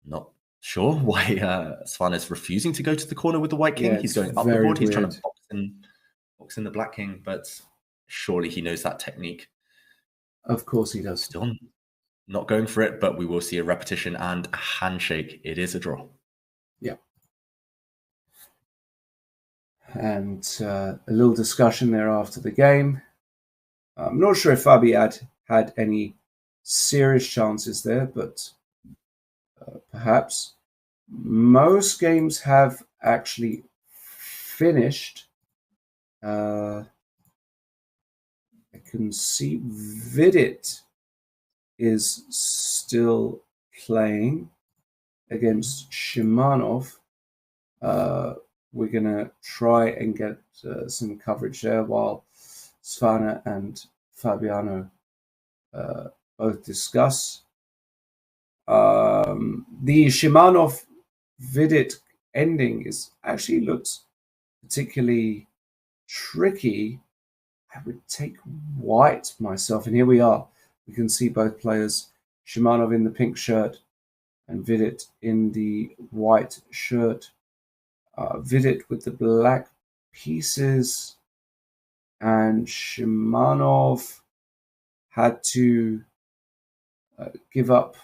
Not sure why Svana is refusing to go to the corner with the white king. He's going up the board. He's trying to box in the black king, but surely he knows that technique. Of course he does. Still not going for it, but we will see a repetition and a handshake. It is a draw. Yeah. And a little discussion there after the game. I'm not sure if Fabi had any serious chances there, but perhaps. Most games have actually finished. I can see Vidit is still playing against Shimanov. We're going to try and get some coverage there while Svana and Fabiano both discuss. The Shimanov-Vidit ending is actually looks particularly tricky. I would take white myself, and here we are. We can see both players, Shimanov in the pink shirt and Vidit in the white shirt. Vidit with the black pieces, and Shimanov had to give up.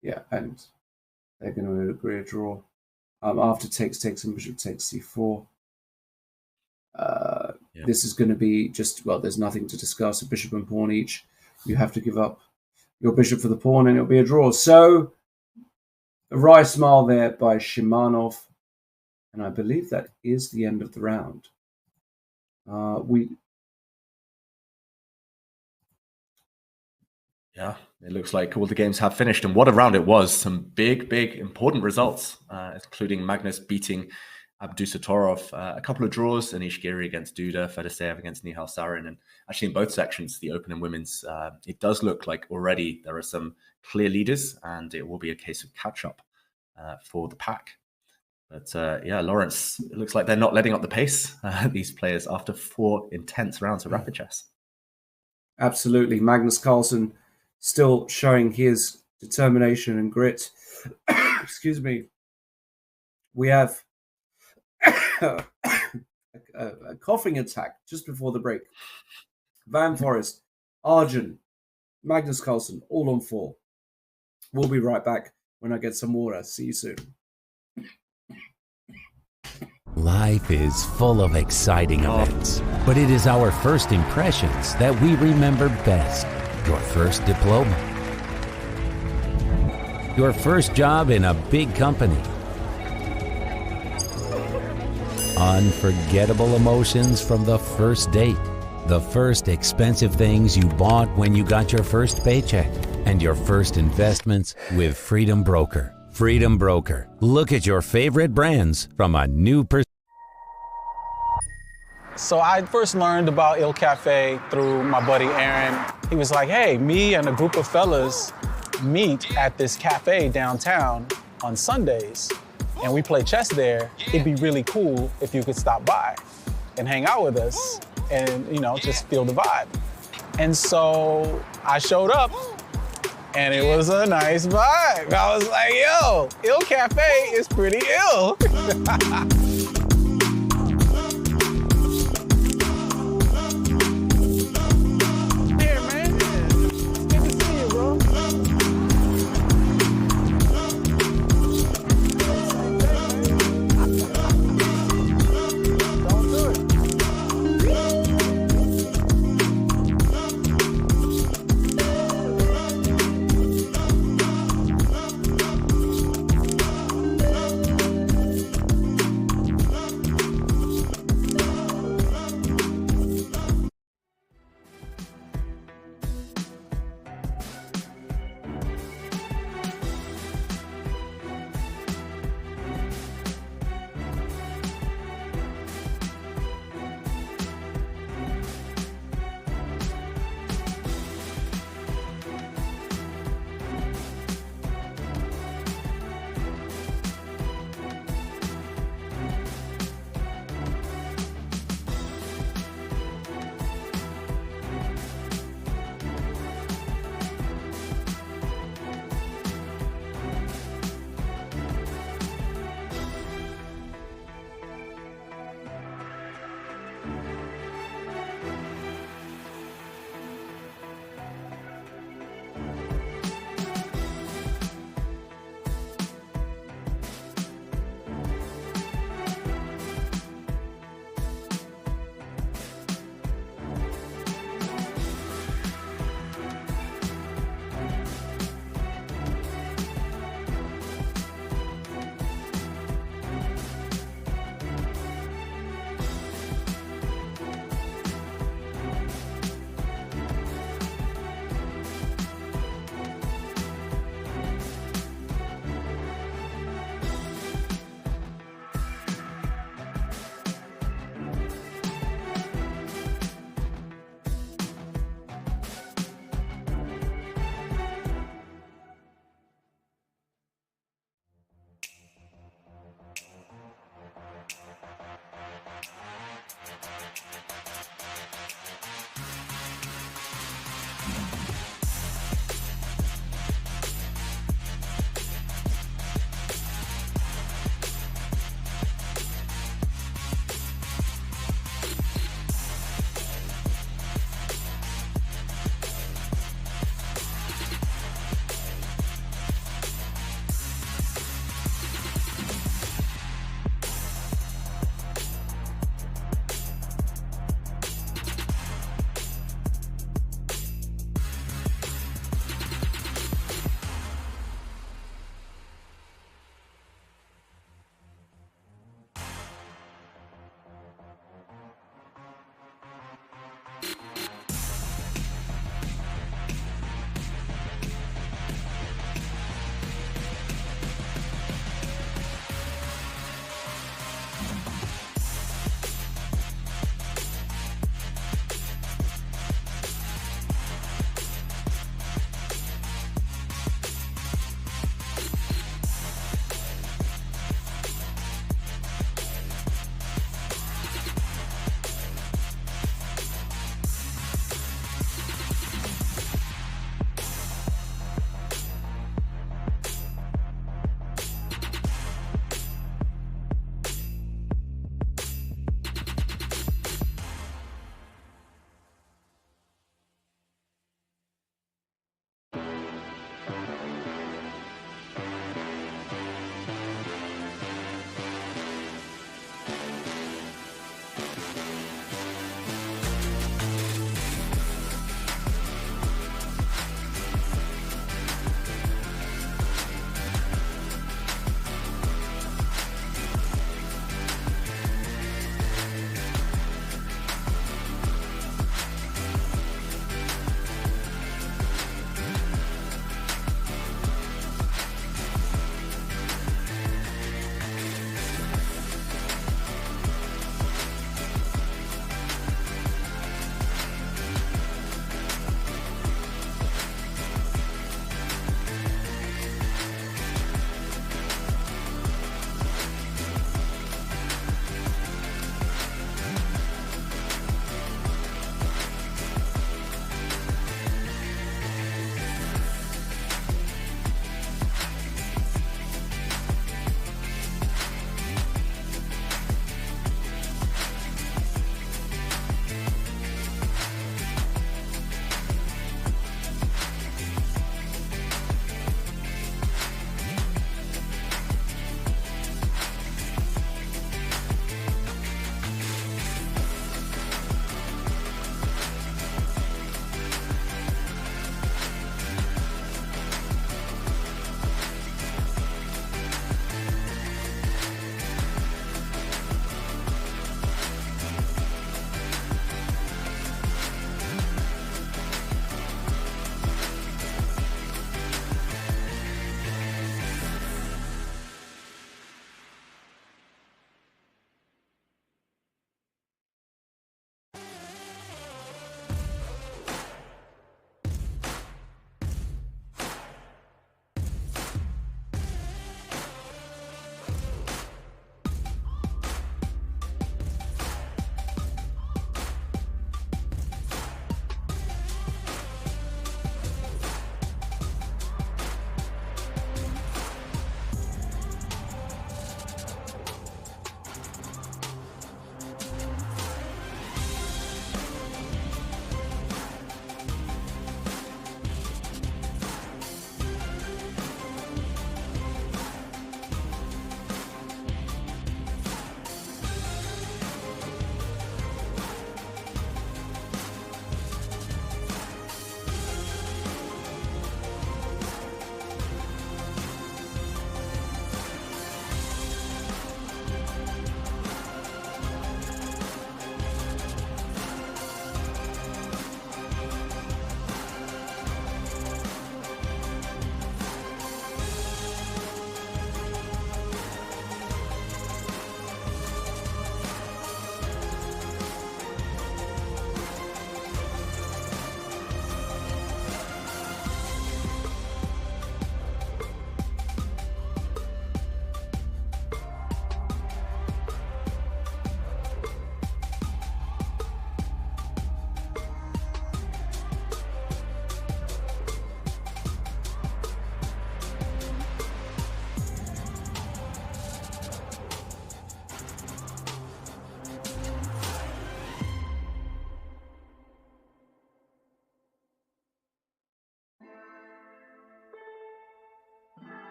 Yeah, and they're going to agree a draw. After takes and bishop takes c4. This is going to be just, well, there's nothing to discuss. A bishop and pawn each. You have to give up your bishop for the pawn, and it'll be a draw. So, a wry smile there by Shimanov. And I believe that is the end of the round. Yeah, it looks like all the games have finished. And what a round it was. Some big, important results, including Magnus beating Abdusattorov, a couple of draws, Anish Giri against Duda, Fedoseev against Nihal Sarin. And actually in both sections, the open and women's, it does look like already there are some clear leaders, and it will be a case of catch-up for the pack. But yeah, Lawrence, it looks like they're not letting up the pace, these players, after 4 intense rounds of rapid chess. Absolutely. Magnus Carlsen still showing his determination and grit. Excuse me. We have a coughing attack just before the break. Van Forest, Arjun, Magnus Carlsen, all on 4. We'll be right back when I get some water. See you soon. Life is full of exciting events, but it is our first impressions that we remember best. Your first diploma, your first job in a big company, unforgettable emotions from the first date, the first expensive things you bought when you got your first paycheck, and your first investments with Freedom Broker. Freedom Broker. Look at your favorite brands from a new perspective. So I first learned about Il Cafe through my buddy Aaron. He was like, hey, me and a group of fellas meet at this cafe downtown on Sundays, and we play chess there. It'd be really cool if you could stop by and hang out with us and, you know, just feel the vibe. And so I showed up, and it was a nice vibe. I was like, yo, Il Cafe is pretty ill.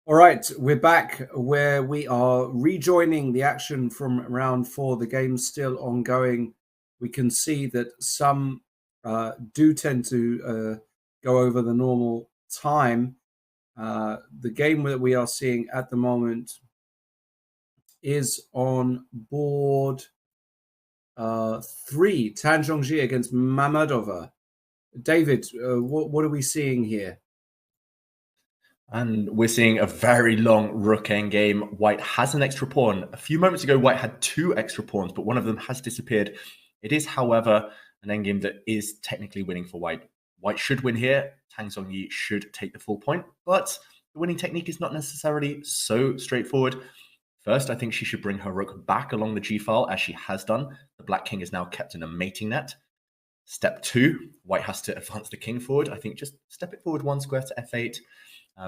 All right, we're back where we are rejoining the action from round 4. The game's still ongoing. We can see that some do tend to go over the normal time. The game that we are seeing at the moment is on board 3, Tan Zhongji against Mammadova. David, what are we seeing here? And we're seeing a very long rook endgame. White has an extra pawn. A few moments ago, White had 2 extra pawns, but one of them has disappeared. It is, however, an endgame that is technically winning for White. White should win here. Tang Zhongyi should take the full point, but the winning technique is not necessarily so straightforward. First, I think she should bring her rook back along the g-file, as she has done. The black king is now kept in a mating net. Step 2, White has to advance the king forward. I think just step it forward 1 square to f8.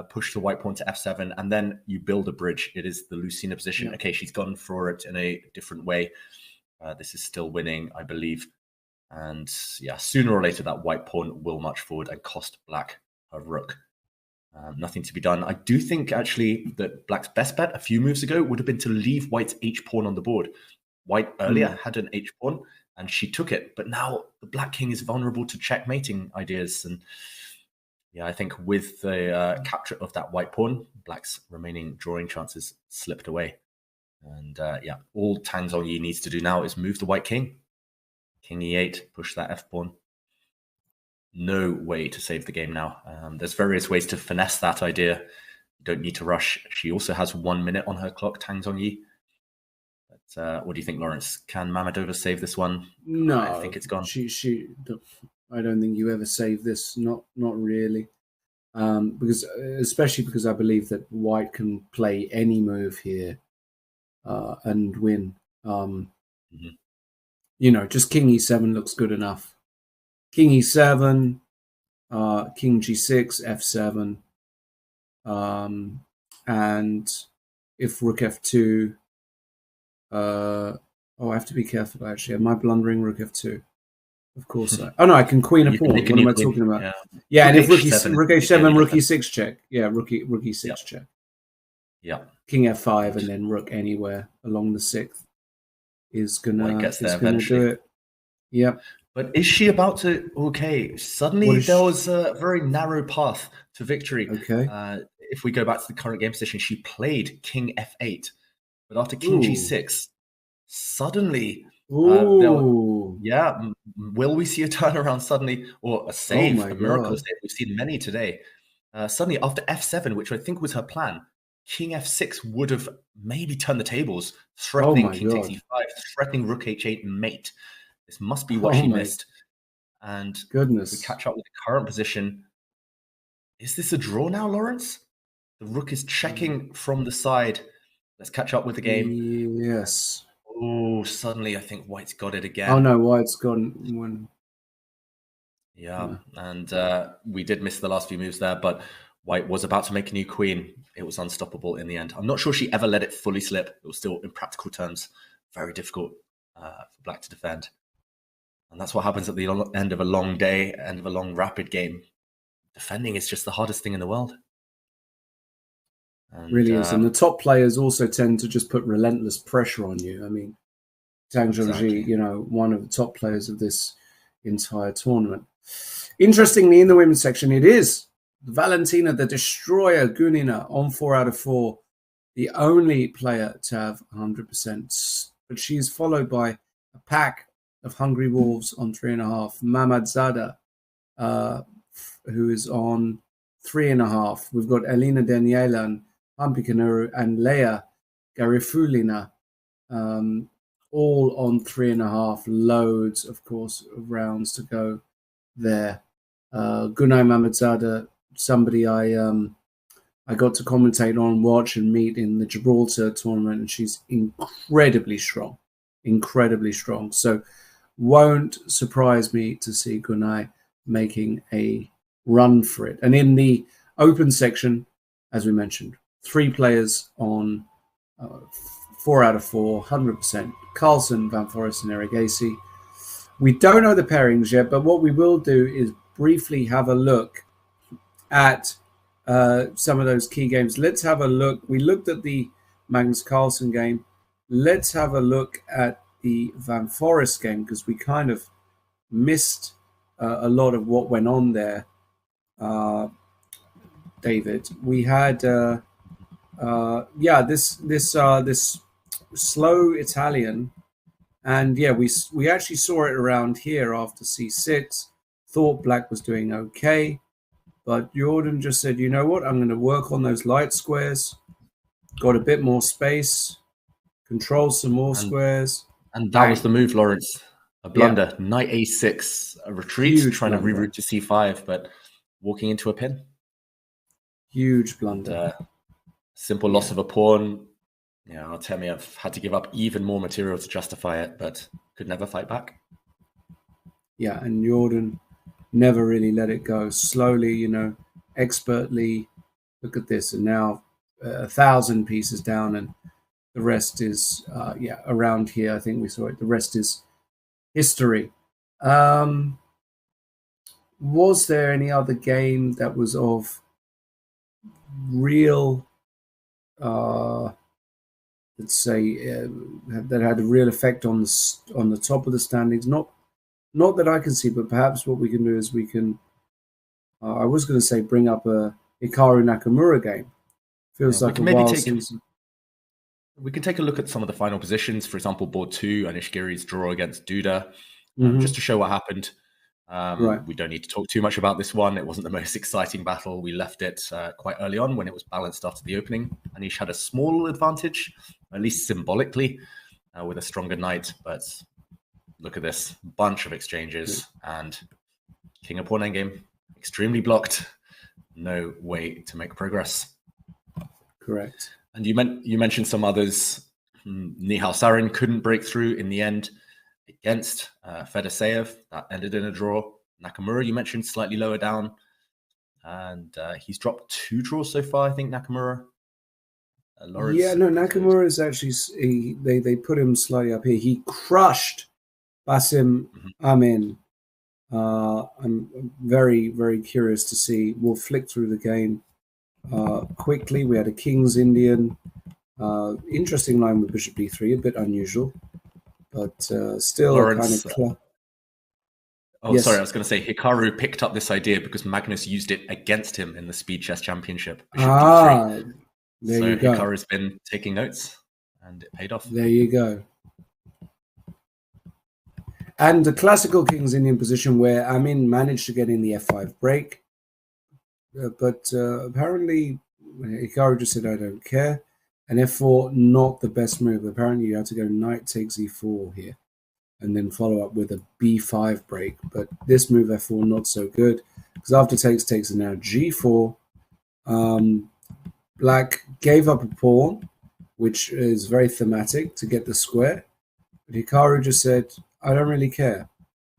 Push the white pawn to f7, and then you build a bridge. It is the Lucina position. Yeah. Okay, she's gone for it in a different way. This is still winning, I believe. And yeah, sooner or later, that white pawn will march forward and cost black her rook. Nothing to be done. I do think, actually, that black's best bet a few moves ago would have been to leave white's h-pawn on the board. White earlier had an h-pawn, and she took it. But now the black king is vulnerable to checkmating ideas, and yeah, I think with the capture of that white pawn, black's remaining drawing chances slipped away. And yeah, all Tang Zhongyi needs to do now is move the white king. King e8, push that f-pawn. No way to save the game now. There's various ways to finesse that idea. You don't need to rush. She also has 1 minute on her clock, Tang Zhongyi. But what do you think, Lawrence? Can Mammadova save this one? No, I think it's gone. I don't think you ever save this. Not really, especially because I believe that White can play any move here and win. You know, just King E7 looks good enough. King E7, King G6, F7, and if Rook F2. I have to be careful. Actually, am I blundering? Rook F2. Of course. I can queen a pawn. What am I talking about? Yeah, and if Rook H7, Rook E6 check. Yeah, Rook E6 check. Yeah. King F5 and then Rook anywhere along the 6th is gonna do it. Yep. But is she about to? Okay, suddenly there was a very narrow path to victory. Okay. If we go back to the current game position, she played King F8, but after King G6, suddenly. Will we see a turnaround suddenly, or a save, a miracle save? We've seen many today. Suddenly, after F7, which I think was her plan, King F6 would have maybe turned the tables, threatening King takes E5, threatening Rook H8 mate. This must be what she missed. And goodness, we catch up with the current position. Is this a draw now, Lawrence? The Rook is checking from the side. Let's catch up with the game. Yes. Oh, suddenly I think White's got it again. Oh no, White's gone. Yeah, and we did miss the last few moves there, but White was about to make a new queen. It was unstoppable in the end. I'm not sure she ever let it fully slip. It was still, in practical terms, very difficult for Black to defend. And that's what happens at the end of a long day, end of a long rapid game. Defending is just the hardest thing in the world. And, really is. And the top players also tend to just put relentless pressure on you. I mean, Tang Zhongji, one of the top players of this entire tournament. Interestingly, in the women's section, it is Valentina the Destroyer Gunina on 4 out of 4, the only player to have 100%. But she's followed by a pack of Hungry Wolves on 3.5. Mamadzada, who is on 3.5. We've got Elina Denielan, Hampikanaru, and Leia Garifulina, all on 3.5. Loads, of course, of rounds to go there. Gunay Mamadzada, somebody I got to commentate on, watch, and meet in the Gibraltar tournament, and she's incredibly strong. So won't surprise me to see Gunay making a run for it. And in the open section, as we mentioned, 3 players on 4 out of 4, 100%. Carlsen, Van Forest, and Erigasi. We don't know the pairings yet, but what we will do is briefly have a look at some of those key games. Let's have a look. We looked at the Magnus Carlsen game. Let's have a look at the Van Forest game, because we kind of missed a lot of what went on there, David. We had this slow Italian, and we actually saw it around here after c6. Thought black was doing okay, but Jordan just said, you know what, I'm going to work on those light squares, got a bit more space, control some more squares. And that was the move, Lawrence. A blunder. Yeah. Knight a6, a retreat, huge trying blunder. To reroute to c5, but walking into a pin. Huge blunder. Simple loss of a pawn. Yeah, Artemiev had to give up even more material to justify it, but could never fight back. Yeah, and Jordan never really let it go. Slowly, expertly. Look at this, and now 1,000 pieces down, and the rest is, around here. I think we saw it. The rest is history. Was there any other game that was of real, let's say, that had a real effect on the top of the standings? Not that I can see, but perhaps what we can do is we can. I was going to say bring up a Hikaru Nakamura game. Feels like a while since. We can take a look at some of the final positions. For example, board 2, Anish Giri's draw against Duda, just to show what happened. Right. We don't need to talk too much about this one. It wasn't the most exciting battle. We left it quite early on when it was balanced after the opening. Anish had a small advantage, at least symbolically, with a stronger knight. But look at this bunch of exchanges and king of pawn endgame, extremely blocked. No way to make progress. Correct. And you mentioned some others. Nihal Sarin couldn't break through in the end against Fedoseev. That ended in a draw. Nakamura, you mentioned, slightly lower down. And he's dropped 2 draws so far, I think, Nakamura. Lawrence. Yeah, no, Nakamura is actually, they put him slightly up here. He crushed Basim Amin. I'm very, very curious to see. We'll flick through the game quickly. We had a King's Indian. Interesting line with Bishop b3, a bit unusual, but still Lawrence, kind of. Yes. Sorry, I was going to say Hikaru picked up this idea because Magnus used it against him in the Speed Chess Championship. Bishop d3. There you go. Hikaru's been taking notes, and it paid off. There you go. And the classical King's Indian position where Amin managed to get in the f5 break. But apparently, Hikaru just said, I don't care. And f4, not the best move. Apparently, you have to go knight takes e4 here. And then follow up with a b5 break. But this move, f4, not so good. Because after takes is now g4. Black gave up a pawn, which is very thematic to get the square. But Hikaru just said, I don't really care.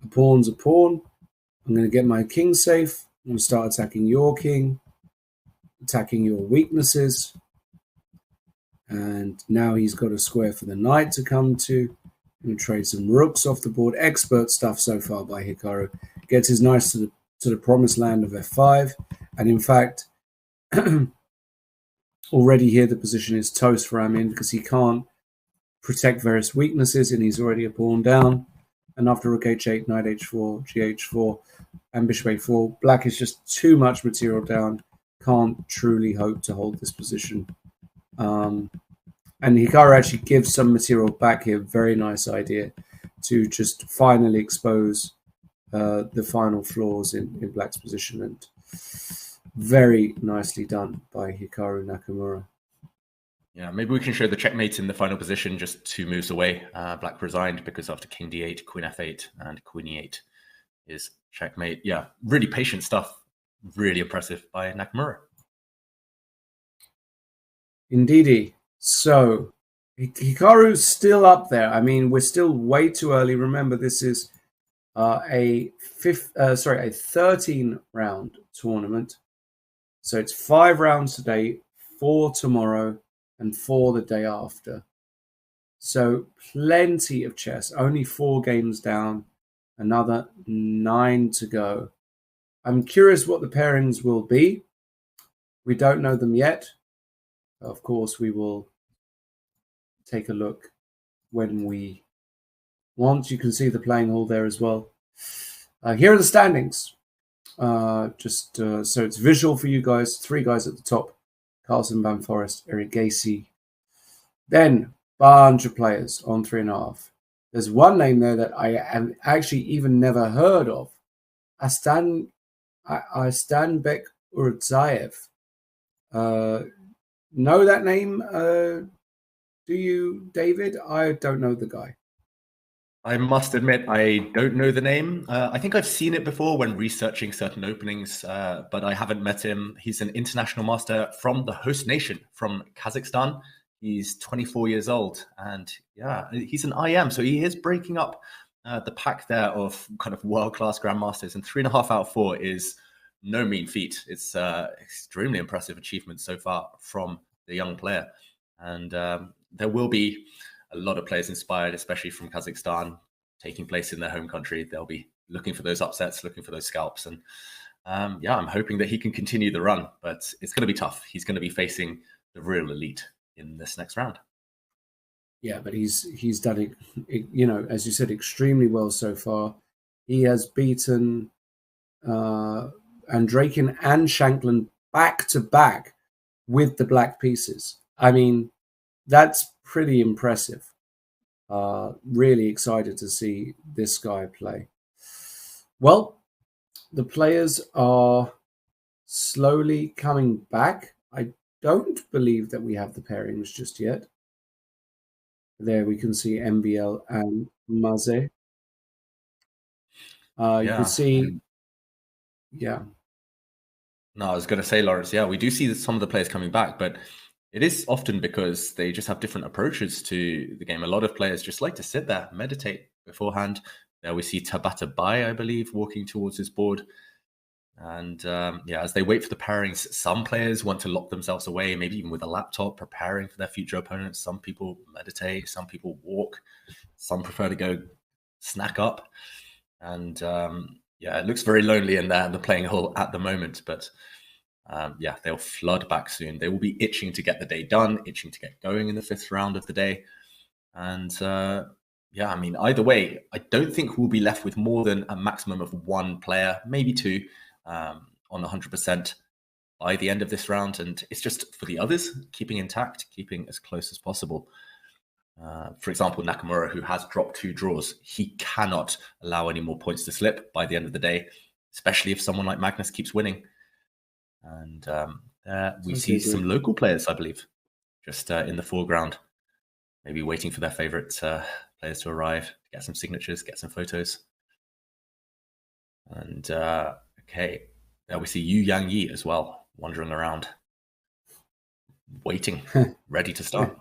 A pawn's a pawn. I'm going to get my king safe. I'm going to start attacking your king, attacking your weaknesses. And now he's got a square for the knight to come to. I'm going to trade some rooks off the board. Expert stuff so far by Hikaru. Gets his knights to the promised land of f5. And in fact, already here the position is toast for Amin because he can't protect various weaknesses and he's already a pawn down. And after rook h8, knight h4, gh4, and bishop a4, black is just too much material down. Can't truly hope to hold this position. And Hikaru actually gives some material back here. Very nice idea to just finally expose the final flaws in black's position. And very nicely done by Hikaru Nakamura. Yeah, maybe we can show the checkmate in the final position just 2 moves away. Black resigned because after king d8, queen f8, and queen e8 is checkmate. Yeah, really patient stuff. Really impressive by Nakamura. Indeedy. So, Hikaru's still up there. I mean, we're still way too early. Remember, this is a 13-round tournament. So it's 5 rounds today, 4 tomorrow, and 4 the day after. So plenty of chess. Only 4 games down, another 9 to go. I'm curious what the pairings will be. We don't know them yet. Of course, we will take a look when we want. You can see the playing hall there as well. Here are the standings. So it's visual for you guys. 3 guys at the top: Carlsen, Van Forest, Eric Gacy. Then bunch of players on 3.5. There's one name there that I have actually even never heard of. Astanbek Urzaev. Know that name? Do you, David? I don't know the guy. I must admit, I don't know the name. I think I've seen it before when researching certain openings, but I haven't met him. He's an international master from the host nation, from Kazakhstan. He's 24 years old, and yeah, he's an IM, so he is breaking up the pack there of kind of world-class grandmasters, and 3.5 out of 4 is no mean feat. It's extremely impressive achievement so far from the young player, and there will be a lot of players inspired, especially from Kazakhstan, taking place in their home country. They'll be looking for those upsets, looking for those scalps, and yeah, I'm hoping that he can continue the run, but it's going to be tough. He's going to be facing the real elite in this next round. Yeah, but he's done it, you know, as you said, extremely well so far. He has beaten Andrakin and Shanklin back to back with the black pieces. I mean, that's pretty impressive. Really excited to see this guy play. Well, the players are slowly coming back. I don't believe that we have the pairings just yet. There we can see MVL and Maze. You can see, yeah. No, I was going to say, Lawrence, yeah, we do see some of the players coming back, but it is often because they just have different approaches to the game. A lot of players just like to sit there, meditate beforehand. There we see Tabata Bai, I believe, walking towards his board. And yeah, as they wait for the pairings, some players want to lock themselves away, maybe even with a laptop, preparing for their future opponents. Some people meditate, some people walk, some prefer to go snack up. And yeah, it looks very lonely in there, the playing hall at the moment. But yeah, they'll flood back soon. They will be itching to get the day done, itching to get going in the 5th round of the day. And yeah, I mean, either way, I don't think we'll be left with more than a maximum of 1 player, maybe 2, on 100% by the end of this round. And it's just for the others, keeping intact, keeping as close as possible. For example, Nakamura, who has dropped 2 draws, he cannot allow any more points to slip by the end of the day, especially if someone like Magnus keeps winning. And we see some local players, I believe, just in the foreground, maybe waiting for their favorite players to arrive, get some signatures, get some photos. And okay, there we see Yu Yang Yi as well, wandering around, waiting, ready to start.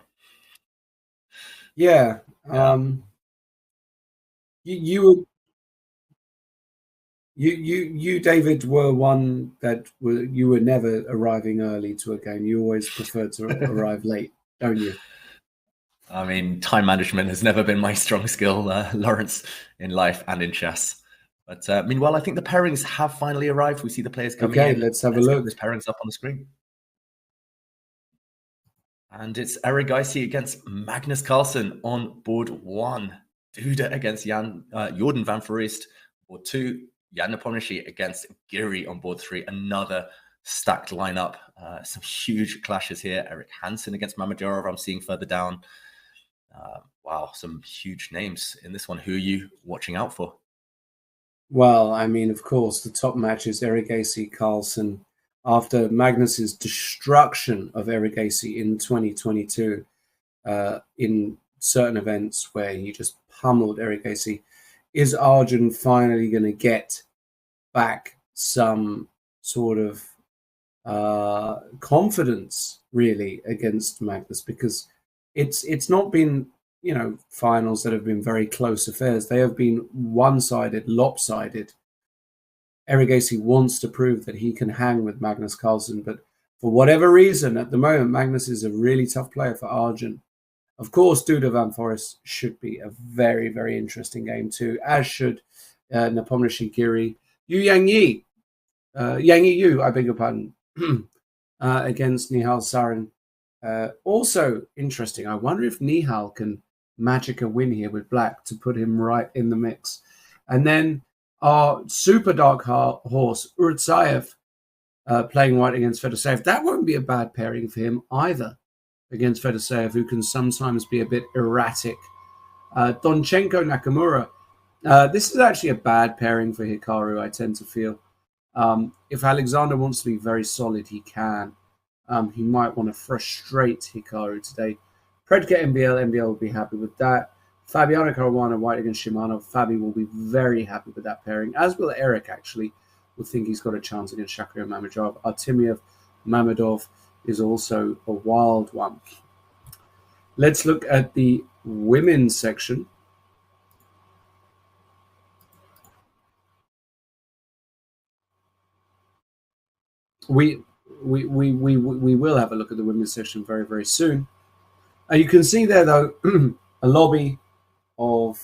Yeah. You, David, were one that you were never arriving early to a game. You always preferred to arrive late, don't you? I mean, time management has never been my strong skill, Lawrence, in life and in chess. But meanwhile, I think the pairings have finally arrived. We see the players coming in. Okay, let's have a look. Those pairings up on the screen. And it's Eric Gacy against Magnus Carlsen on board 1. Duda against Jordan Van Forest, board 2. Jan Nepomniachtchi against Giri on board 3. Another stacked lineup. Some huge clashes here. Eric Hansen against Mamadjarov, I'm seeing further down. Wow, some huge names in this one. Who are you watching out for? Well, I mean, of course, the top match is Eric Gacy Carlsen. After Magnus's destruction of Eric Gacy in 2022, in certain events where he just pummeled Eric Gacy, is Arjun finally going to get back some sort of confidence, really, against Magnus? Because it's not been, you know, finals that have been very close affairs. They have been one-sided, lopsided. Eric Gacy wants to prove that he can hang with Magnus Carlsen, but for whatever reason, at the moment, Magnus is a really tough player for Arjun. Of course, Duda Van Forest should be a very, very interesting game too, as should Nepomniachtchi Giri. Yu Yang Yi, Yang Yi Yu, I beg your pardon, against Nihal Sarin. Also interesting. I wonder if Nihal can magic a win here with black to put him right in the mix. And then our super dark horse, Urtsayev, playing white against Fedoseev. That won't be a bad pairing for him either against Fedoseev, who can sometimes be a bit erratic. Donchenko Nakamura. This is actually a bad pairing for Hikaru, I tend to feel. If Alexander wants to be very solid, he can. He might want to frustrate Hikaru today. Predicate MVL will be happy with that. Fabiano Caruana white against Shimano. Fabi will be very happy with that pairing, as will Eric, actually. Will think he's got a chance against Shakir Mamedov. Artemiev Mamedov is also a wild one. Let's look at the women's section. We will have a look at the women's section very, very soon. You can see there, though, a lobby of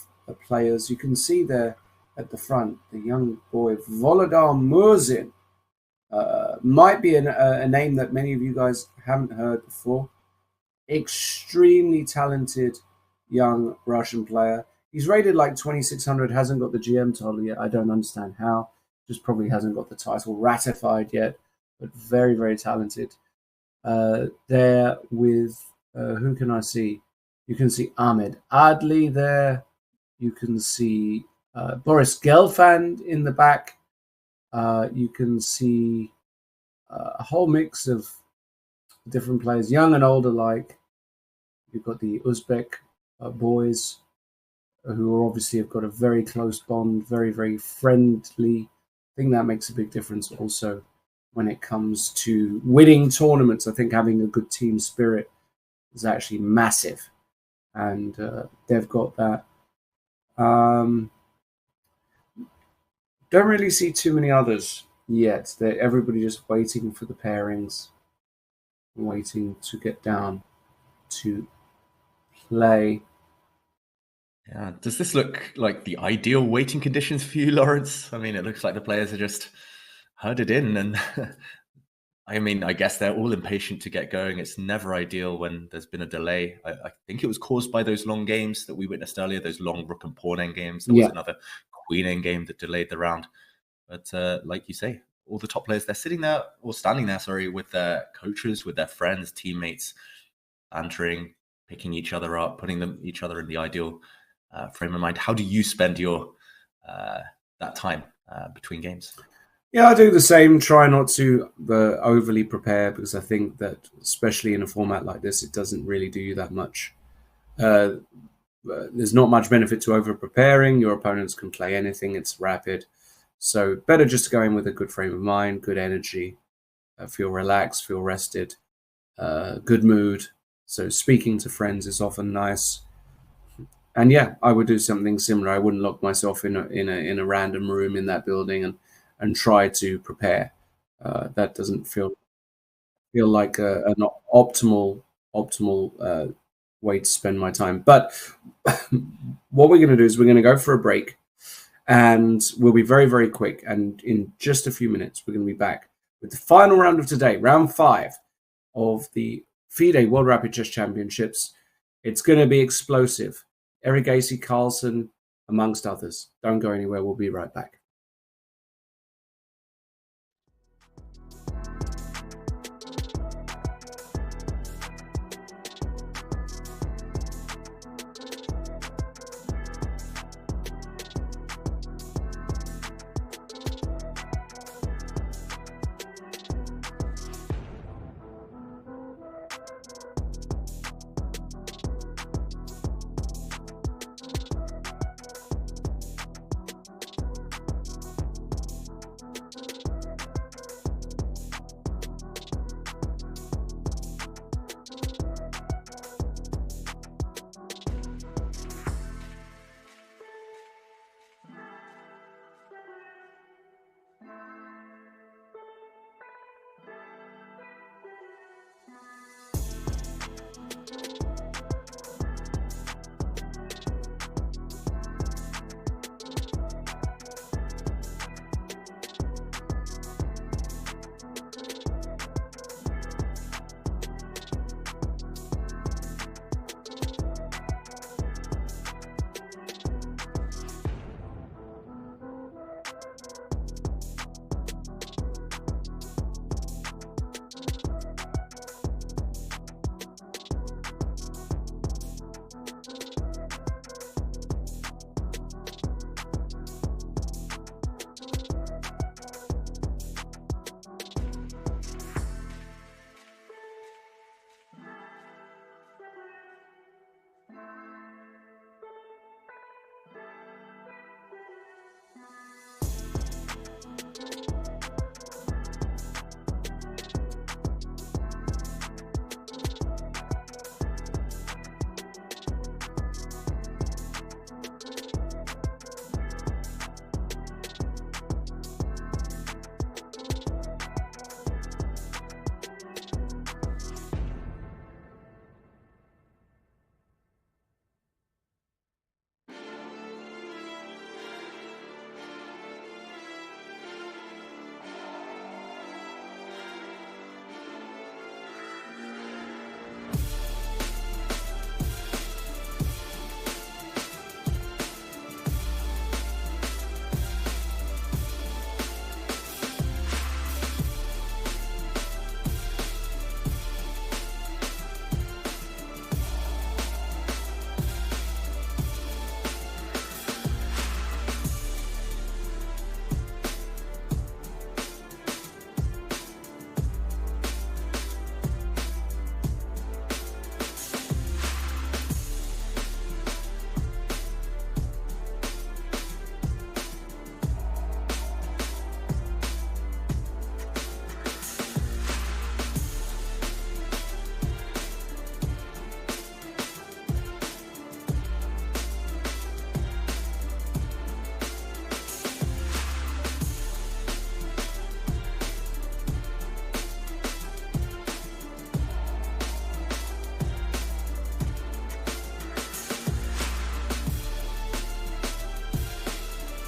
players. You can see there at the front, the young boy, Volodar Murzin. Might be a name that many of you guys haven't heard before. Extremely talented young Russian player. He's rated like 2600, hasn't got the GM title yet. I don't understand how. Just probably hasn't got the title ratified yet, but very, very talented. There with, who can I see? You can see Ahmed Adli there. You can see Boris Gelfand in the back. You can see a whole mix of different players, young and old alike. You've got the Uzbek boys who are obviously have got a very close bond, very, very friendly. I think that makes a big difference also when it comes to winning tournaments. I think having a good team spirit is actually massive. And they've got that. Don't really see too many others yet. Everybody just waiting for the pairings, waiting to get down to play. Yeah. Does this look like the ideal waiting conditions for you, Lawrence? I mean, it looks like the players are just herded in, and I mean, I guess they're all impatient to get going. It's never ideal when there's been a delay. I think it was caused by those long games that we witnessed earlier, those long rook and pawn endgames. There was another queen endgame that delayed the round. But like you say, all the top players, they're sitting there, or standing there, sorry, with their coaches, with their friends, teammates, bantering, picking each other up, putting each other in the ideal frame of mind. How do you spend your that time between games? Yeah, I do the same. Try not to overly prepare, because I think that, especially in a format like this, it doesn't really do you that much. There's not much benefit to over-preparing. Your opponents can play anything. It's rapid. So better just to go in with a good frame of mind, good energy, feel relaxed, feel rested, good mood. So speaking to friends is often nice. And yeah, I would do something similar. I wouldn't lock myself in a random room in that building and try to prepare. That doesn't feel like an optimal way to spend my time. But what we're going to do is we're going to go for a break, and we'll be very, very quick. And in just a few minutes, we're going to be back with the final round of today, round 5 of the FIDE World Rapid Chess Championships. It's going to be explosive. Eric Acey, Carlsen, amongst others. Don't go anywhere. We'll be right back.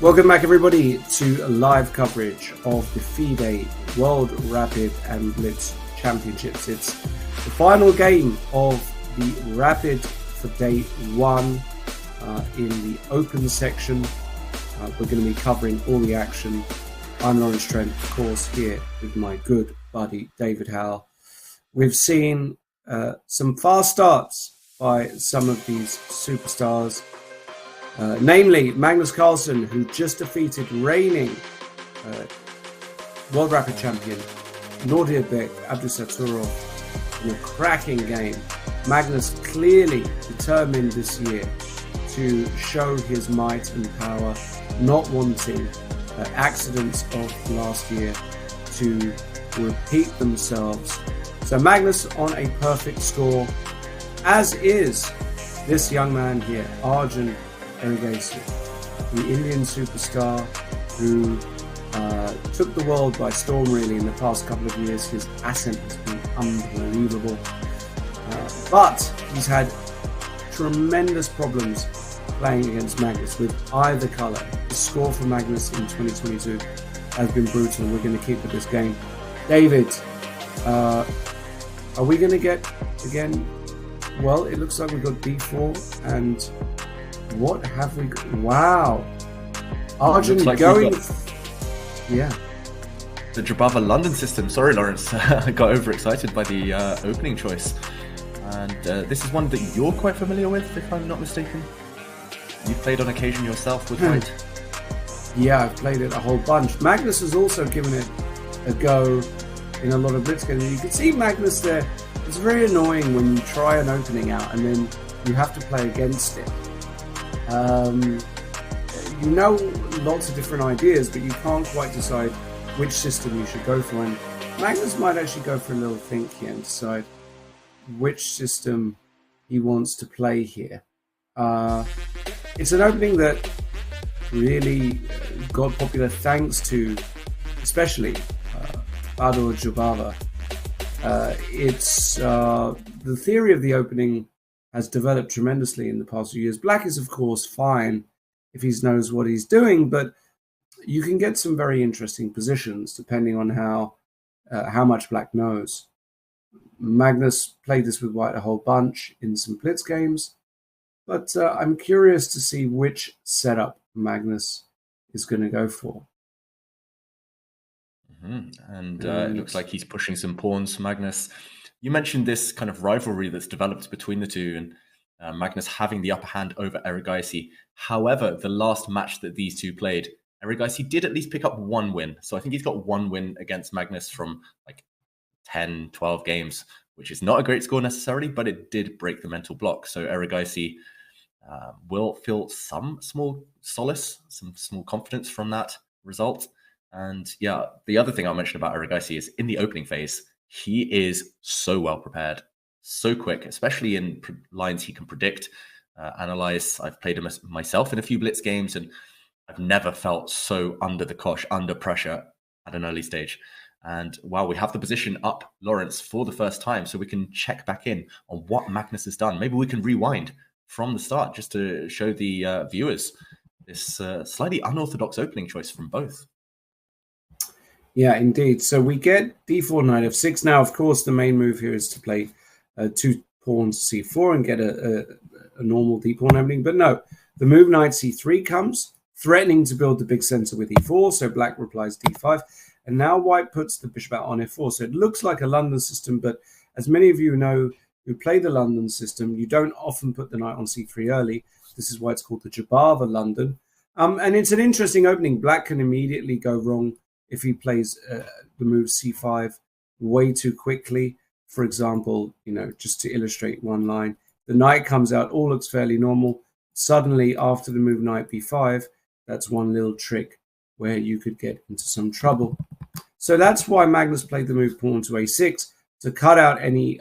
Welcome back, everybody, to live coverage of the FIDE World Rapid and Blitz Championships. It's the final game of the Rapid for day one in the open section. We're going to be covering all the action. I'm Lawrence Trent, of course, here with my good buddy David Howell. We've seen some fast starts by some of these superstars. Namely, Magnus Carlsen, who just defeated reigning World Rapid champion Nordirbek Abdusattorov in a cracking game. Magnus clearly determined this year to show his might and power, not wanting accidents of last year to repeat themselves. So Magnus on a perfect score, as is this young man here, Arjun Erigaisi, the Indian superstar who took the world by storm really in the past couple of years. His ascent has been unbelievable. But he's had tremendous problems playing against Magnus with either colour. The score for Magnus in 2022 has been brutal. We're going to keep with this game. David, are we going to get, again, well, it looks like we've got d4 and what have we got? Wow. Arjun like going... Yeah. The Jabava London system. Sorry, Lawrence. I got overexcited by the opening choice. And this is one that you're quite familiar with, if I'm not mistaken. You've played on occasion yourself with white. Yeah, I've played it a whole bunch. Magnus has also given it a go in a lot of blitz games. You can see Magnus there. It's very annoying when you try an opening out and then you have to play against it. You know lots of different ideas, but you can't quite decide which system you should go for. And Magnus might actually go for a little think here and decide which system he wants to play here. It's an opening that really got popular thanks to, especially Bador Jubava. It's the theory of the opening has developed tremendously in the past few years. Black is, of course, fine if he knows what he's doing, but you can get some very interesting positions depending on how much Black knows. Magnus played this with white a whole bunch in some blitz games, but I'm curious to see which setup Magnus is going to go for. Mm-hmm. And it looks like he's pushing some pawns, Magnus. You mentioned this kind of rivalry that's developed between the two, and Magnus having the upper hand over Erigaisi. However, the last match that these two played, Erigaisi did at least pick up one win. So I think he's got one win against Magnus from like 10, 12 games, which is not a great score necessarily, but it did break the mental block. So Erigaisi will feel some small solace, some small confidence from that result. And yeah, the other thing I'll mention about Erigaisi is in the opening phase, he is so well prepared, so quick, especially in lines he can predict, analyze. I've played him myself in a few blitz games, and I've never felt so under the cosh, under pressure at an early stage. And while we have the position up, Lawrence, for the first time, so we can check back in on what Magnus has done. Maybe we can rewind from the start just to show the viewers this slightly unorthodox opening choice from both. Yeah, indeed. So we get d4, knight f6. Now, of course, the main move here is to play 2 pawns c4 and get a normal d-pawn opening. But no, the move knight c3 comes, threatening to build the big center with e4. So Black replies d5. And now White puts the bishop out on f4. So it looks like a London system, but as many of you know who play the London system, you don't often put the knight on c3 early. This is why it's called the Jabava London. And it's an interesting opening. Black can immediately go wrong if he plays the move c5 way too quickly. For example, just to illustrate one line, the knight comes out, all looks fairly normal. Suddenly, after the move knight b5, that's one little trick where you could get into some trouble. So that's why Magnus played the move pawn to a6 to cut out any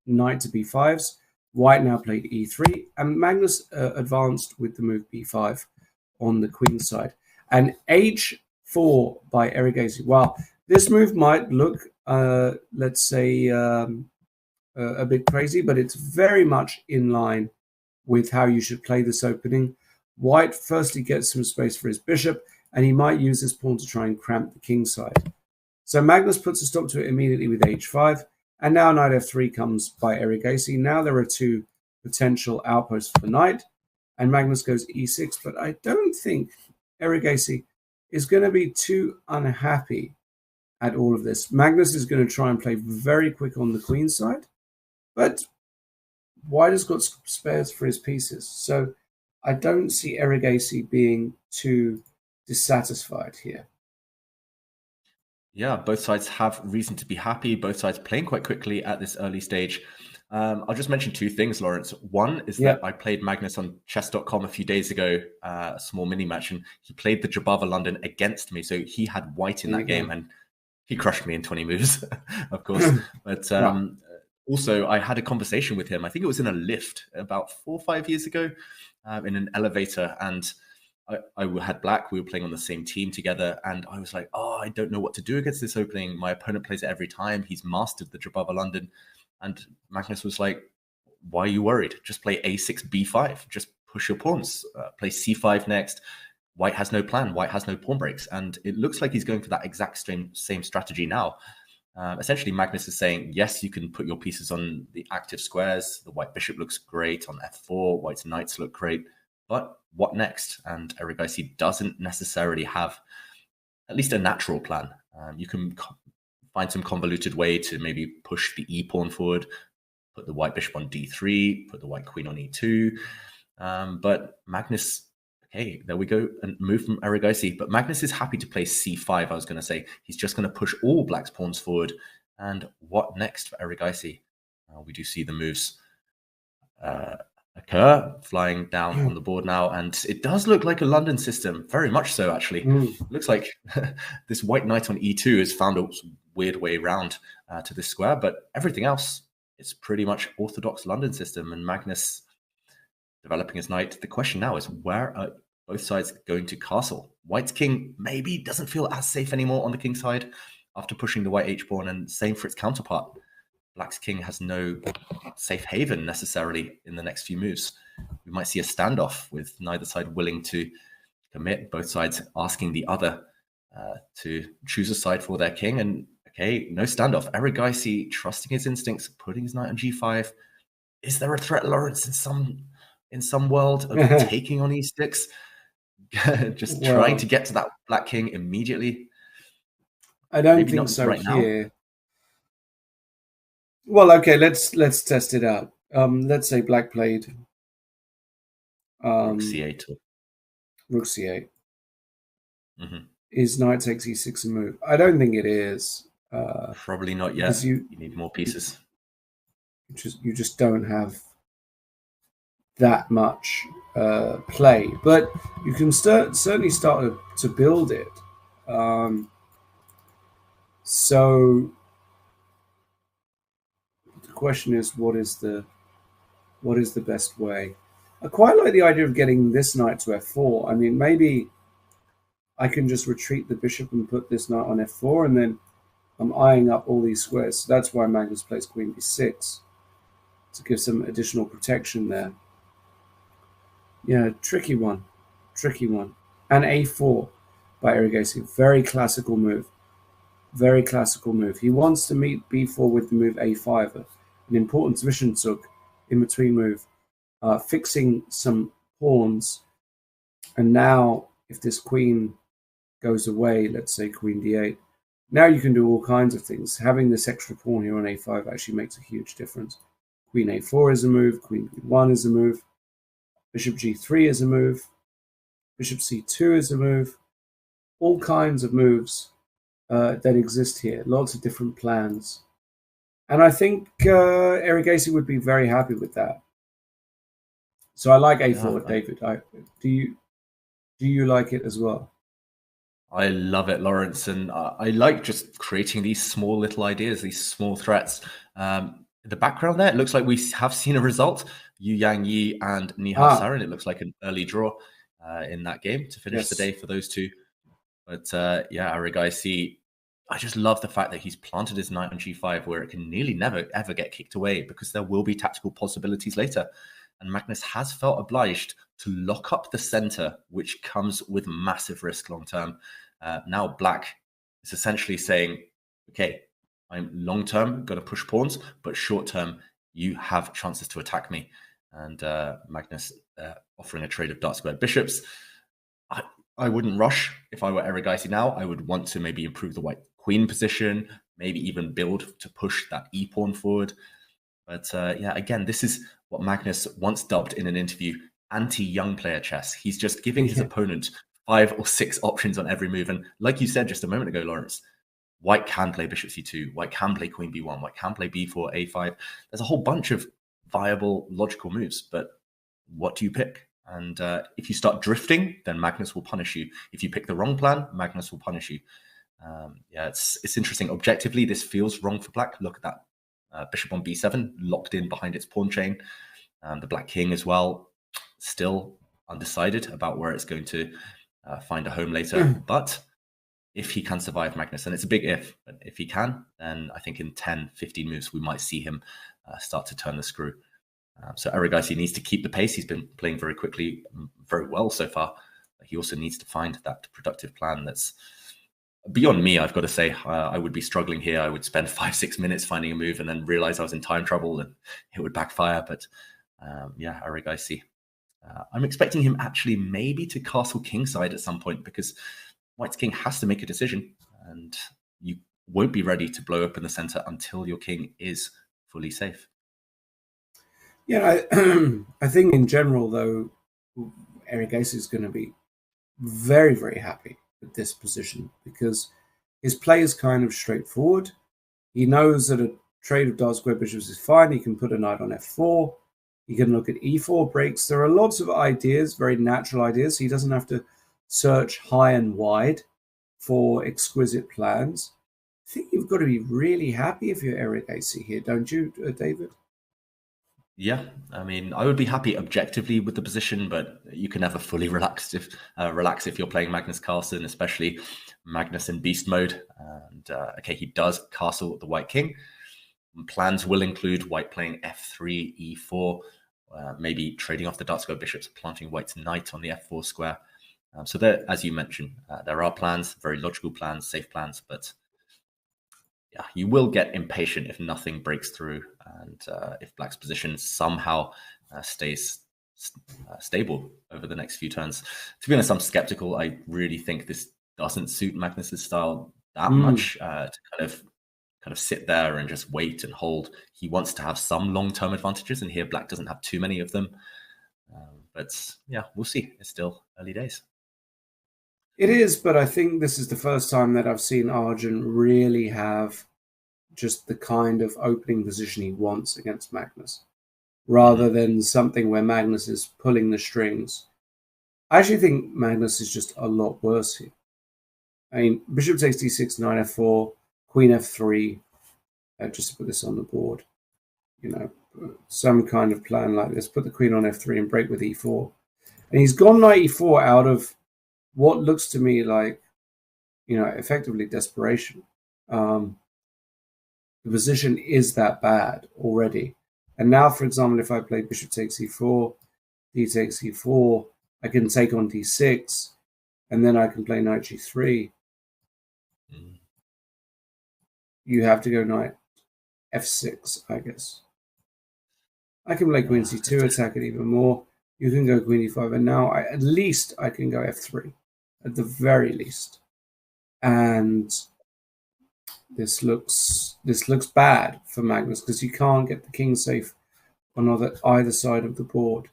knight to b5s. White now played e3, and Magnus advanced with the move b5 on the queen side. And h4 by Erigaisi. Well, this move might look, let's say, a bit crazy, but it's very much in line with how you should play this opening. White firstly gets some space for his bishop, and he might use this pawn to try and cramp the king side. So Magnus puts a stop to it immediately with h5, and now knight f3 comes by Erigaisi. Now there are two potential outposts for the knight, and Magnus goes e6, but I don't think Erigaisi is going to be too unhappy at all of this. Magnus is going to try and play very quick on the queen side, but White has got spares for his pieces, so I don't see Erigaisi being too dissatisfied here. Yeah, both sides have reason to be happy. Both sides playing quite quickly at this early stage. I'll just mention two things, Lawrence. One is that I played Magnus on Chess.com a few days ago, a small mini match, and he played the Jabava London against me. So he had White in that game, and he crushed me in 20 moves, of course. But also, I had a conversation with him. I think it was in a lift about 4 or 5 years ago, in an elevator, and I had black. We were playing on the same team together, and I was like, "Oh, I don't know what to do against this opening. My opponent plays it every time. He's mastered the Jabava London." And Magnus was like, "Why are you worried? Just play a6, b5. Just push your pawns. Play c5 next. White has no plan. White has no pawn breaks." And it looks like he's going for that exact same strategy now. Essentially, Magnus is saying, yes, you can put your pieces on the active squares. The white bishop looks great on f4. White's knights look great. But what next? And Erigaisi doesn't necessarily have at least a natural plan. You can find some convoluted way to maybe push the e-pawn forward, put the white bishop on d3, put the white queen on e2. But Magnus, okay, there we go, a move from Erigaisi. But Magnus is happy to play c5, I was going to say. He's just going to push all black's pawns forward. And what next for Erigaisi? We do see the moves occur, flying down on the board now, and it does look like a London system, very much so actually. Looks like this white knight on e2 has found a weird way around to this square, but everything else is pretty much orthodox London system, and Magnus developing his knight. The question now is, where are both sides going to castle? White's king maybe doesn't feel as safe anymore on the king side after pushing the white h-pawn, and same for its counterpart. Black's king has no safe haven necessarily in the next few moves. We might see a standoff with neither side willing to commit, both sides asking the other to choose a side for their king. And okay, no standoff. Erigaisi trusting his instincts, putting his knight on g5. Is there a threat, Lawrence, in some world of taking on e6? Just trying to get to that black king immediately? I don't think so right here. Now. Well, okay, let's test it out. Let's say black played Rook c8. Rook c8. Is knight takes e6 a move? I don't think it is. Probably not yet. You need more pieces. You just don't have that much play, but you can certainly start to build it. So the question is, what is the best way? I quite like the idea of getting this knight to f4. I mean, maybe I can just retreat the bishop and put this knight on f4, and then I'm eyeing up all these squares. So that's why Magnus plays queen b6, to give some additional protection there. Yeah, tricky one. And a4 by Erigaisi. Very classical move. Very classical move. He wants to meet b4 with the move a5, an important Zwischenzug, in between move, fixing some pawns. And now, if this queen goes away, let's say queen d8, now you can do all kinds of things. Having this extra pawn here on a5 actually makes a huge difference. Queen a4 is a move, queen b1 is a move, bishop g3 is a move, bishop c2 is a move, all kinds of moves that exist here, lots of different plans. And I think Erigaisi would be very happy with that. So I like a4, David. Do you like it as well? I love it, Lawrence, and I like just creating these small little ideas, these small threats. The background there, it looks like we have seen a result. Yu Yang Yi and Nihal Sarin. It looks like an early draw in that game to finish the day for those two. But yeah, Erigaisi, I just love the fact that he's planted his knight on g5 where it can nearly never, ever get kicked away because there will be tactical possibilities later. and Magnus has felt obliged to lock up the center, which comes with massive risk long term. Now Black is essentially saying, okay, I'm long term going to push pawns, but short term, you have chances to attack me. And Magnus offering a trade of dark squared bishops. I wouldn't rush. If I were Erigaisi now, I would want to maybe improve the white queen position, maybe even build to push that e-pawn forward. But yeah, again, this is what Magnus once dubbed in an interview anti-young player chess. He's just giving his opponent 5 or 6 options on every move. And like you said just a moment ago, Lawrence, white can play bishop c2, white can play queen b1, white can play b4, a5. There's a whole bunch of viable, logical moves, but what do you pick? And if you start drifting, then Magnus will punish you. If you pick the wrong plan, Magnus will punish you. Yeah, it's interesting. Objectively, this feels wrong for Black. Look at that bishop on b7, locked in behind its pawn chain. The Black king as well, still undecided about where it's going to find a home later. But if he can survive Magnus, and it's a big if, but if he can, then I think in 10, 15 moves, we might see him start to turn the screw. So Erigaisi needs to keep the pace. He's been playing very quickly, very well so far. He also needs to find that productive plan that's beyond me, I've got to say. I would be struggling here. I would spend 5-6 minutes finding a move and then realize I was in time trouble and it would backfire. But yeah, Erigaisi. I'm expecting him actually maybe to castle kingside at some point, because White's king has to make a decision, and you won't be ready to blow open the center until your king is fully safe. Yeah, I think in general, though, Erigaisi is going to be very, very happy with this position, because his play is kind of straightforward. He knows that a trade of dark square bishops is fine. He can put a knight on f4. He can look at e4 breaks. There are lots of ideas, very natural ideas. He doesn't have to search high and wide for exquisite plans. I think you've got to be really happy if you're Erigaisi here, don't you, David? Yeah, I mean, I would be happy objectively with the position, but you can never fully relax if you're playing Magnus Carlsen, especially Magnus in beast mode. And okay, he does castle the white king. Plans will include white playing f3, e4, maybe trading off the dark square bishops, planting white's knight on the f4 square. So there, as you mentioned, there are plans, very logical plans, safe plans, but yeah, you will get impatient if nothing breaks through, and if Black's position somehow stays stable over the next few turns. To be honest, I'm skeptical. I really think this doesn't suit Magnus's style that much to kind of sit there and just wait and hold. He wants to have some long-term advantages, and here Black doesn't have too many of them. But yeah, we'll see. It's still early days. It is, but I think this is the first time that I've seen Arjun really have just the kind of opening position he wants against Magnus, rather than something where Magnus is pulling the strings. I actually think Magnus is just a lot worse here. I mean, bishop takes d6, knight f4, queen f3, just to put this on the board. You know, some kind of plan like this. Put the queen on f3 and break with e4. And he's gone knight e4 out of what looks to me like, you know, effectively desperation. The position is that bad already. And now, for example, if I play bishop takes e4, d takes e4, I can take on d6, and then I can play knight g3. You have to go knight f6, I guess. I can play queen c2, attack it even more. You can go queen e5, and now at least I can go f3, at the very least. And this looks bad for Magnus, because you can't get the king safe on either side of the board.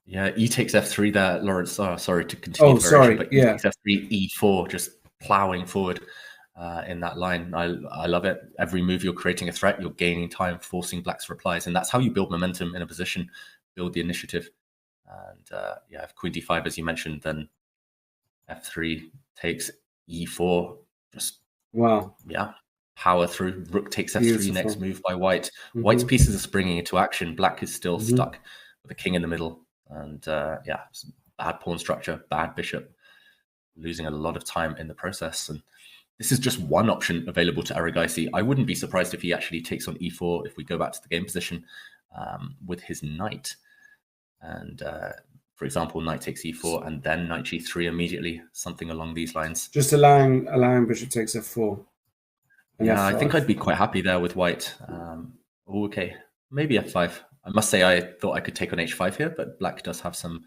Yeah, e takes f3 there, Lawrence. Sorry to continue. Oh, sorry. But yeah, e takes f3, e4, just plowing forward in that line. I love it. Every move you're creating a threat, you're gaining time, forcing Black's replies, and that's how you build momentum in a position, build the initiative. And yeah, if queen d5, as you mentioned, then f3 takes e4. Just wow. Yeah, power through. Rook takes f3. Beautiful. Next move by White. White's pieces are springing into action. Black is still stuck with the king in the middle. And yeah, bad pawn structure, bad bishop, losing a lot of time in the process. And this is just one option available to Erigaisi. I wouldn't be surprised if he actually takes on e4 if we go back to the game position with his knight. And for example, knight takes e4 and then knight g3 immediately, something along these lines. Just allowing bishop takes f4. Yeah, F5. I think I'd be quite happy there with white. Okay, maybe f5. I must say I thought I could take on h5 here, but black does have some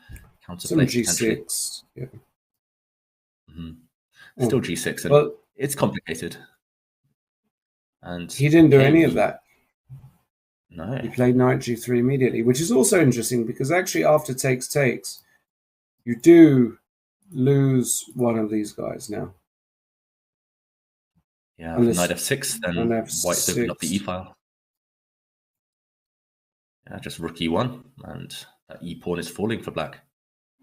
counterplay. Some g6. Yeah. Still g6, and it's complicated. And he didn't do any of that. No. He played knight g3 immediately, which is also interesting because actually after takes, you do lose one of these guys now. Yeah, knight f6, then white's opened up the e-file. Yeah, just rook e1, and that e-pawn is falling for black.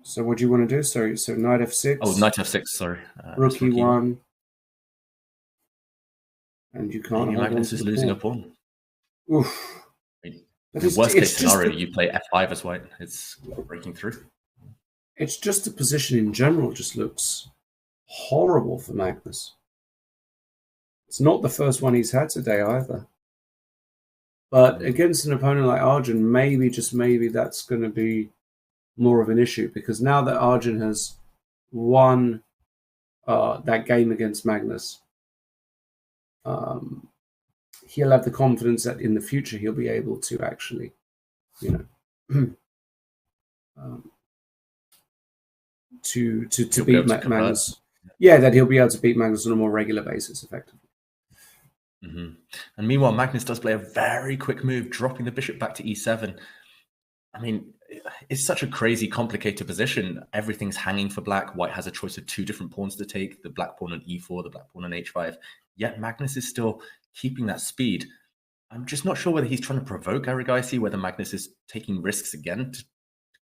So what do you want to do? So knight f6. Oh, knight f6, sorry. Rook e1. And you can't. Maybe Magnus is losing a pawn. Oof. In the worst case scenario, you play f5 as white. It's breaking through. It's just the position in general just looks horrible for Magnus. It's not the first one he's had today either. But against an opponent like Arjun, maybe, just maybe, that's going to be more of an issue. Because now that Arjun has won that game against Magnus, he'll have the confidence that in the future he'll be able to actually, to beat Magnus. Yeah, that he'll be able to beat Magnus on a more regular basis, effectively. And meanwhile, Magnus does play a very quick move, dropping the bishop back to e7. I mean, it's such a crazy, complicated position. Everything's hanging for black. White has a choice of two different pawns to take, the black pawn on e4, the black pawn on h5. Yet Magnus is still keeping that speed. I'm just not sure whether he's trying to provoke Arigaisi, whether Magnus is taking risks again to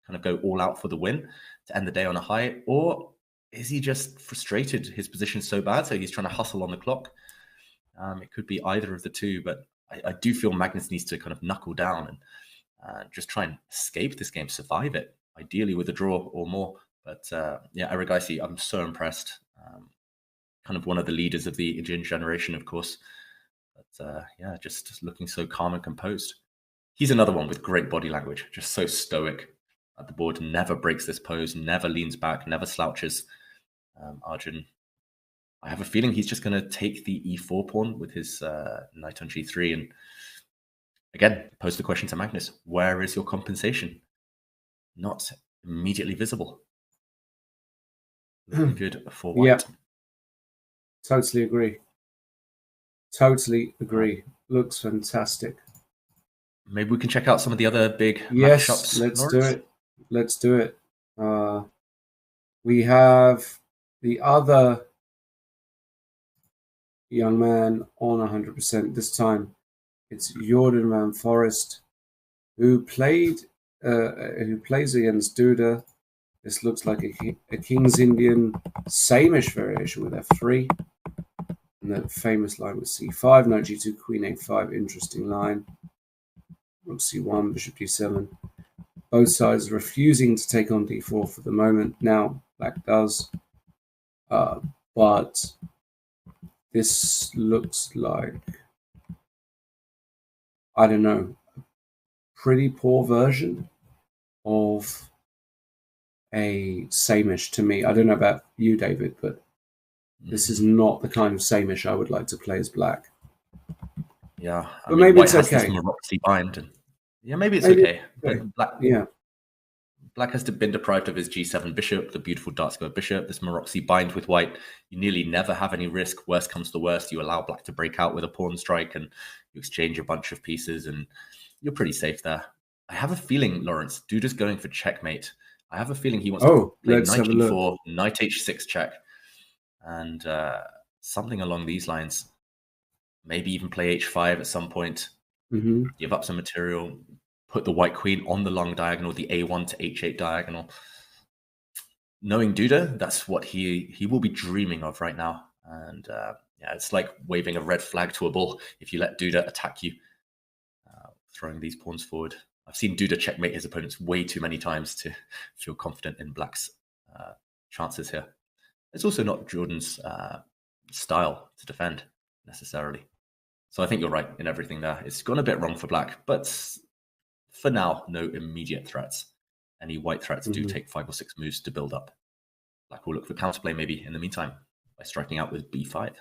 kind of go all out for the win, to end the day on a high, or is he just frustrated? His position's so bad, so he's trying to hustle on the clock. It could be either of the two, but I do feel Magnus needs to kind of knuckle down and just try and escape this game, survive it, ideally with a draw or more. But yeah, Arigaisi, I'm so impressed. Kind of one of the leaders of the Indian generation, of course. But yeah, just looking so calm and composed. He's another one with great body language, just so stoic at the board, never breaks this pose, never leans back, never slouches. Arjun, I have a feeling he's just going to take the e4 pawn with his knight on g3. And again, pose the question to Magnus, where is your compensation? Not immediately visible. Looking good for white. Yeah. Totally agree. Totally agree. Looks fantastic. Maybe we can check out some of the other big matchups. Let's do it. Let's do it. We have the other young man on 100% this time. It's Jordan Van Forest, who plays against Duda. This looks like a King's Indian same-ish variation with f3. And the famous line with c5, knight g2, queen a5, interesting line. Rook c1, bishop d7. Both sides refusing to take on d4 for the moment. Now, black does. But this looks like, I don't know, a pretty poor version of a same-ish to me. I don't know about you, David, but this is not the kind of same-ish I would like to play as black. Yeah, but maybe it's okay. Yeah, maybe it's okay. But Black has been deprived of his g7 bishop, the beautiful dark square bishop. This Maroczy bind with white, you nearly never have any risk. Worst comes to worst, you allow black to break out with a pawn strike and you exchange a bunch of pieces and you're pretty safe there. I have a feeling, Lawrence, Duda's going for checkmate. I have a feeling he wants to play knight e4, knight h6 check, and something along these lines. Maybe even play h5 at some point, give up some material, put the white queen on the long diagonal, the a1 to h8 diagonal. Knowing Duda, that's what he will be dreaming of right now. And yeah, it's like waving a red flag to a bull if you let Duda attack you, throwing these pawns forward. I've seen Duda checkmate his opponents way too many times to feel confident in black's chances here. It's also not Jordan's style to defend necessarily. So I think you're right in everything there. It's gone a bit wrong for black, but for now, no immediate threats. any white threats do take 5 or 6 moves to build up. Black will look for counterplay maybe in the meantime by striking out with b5.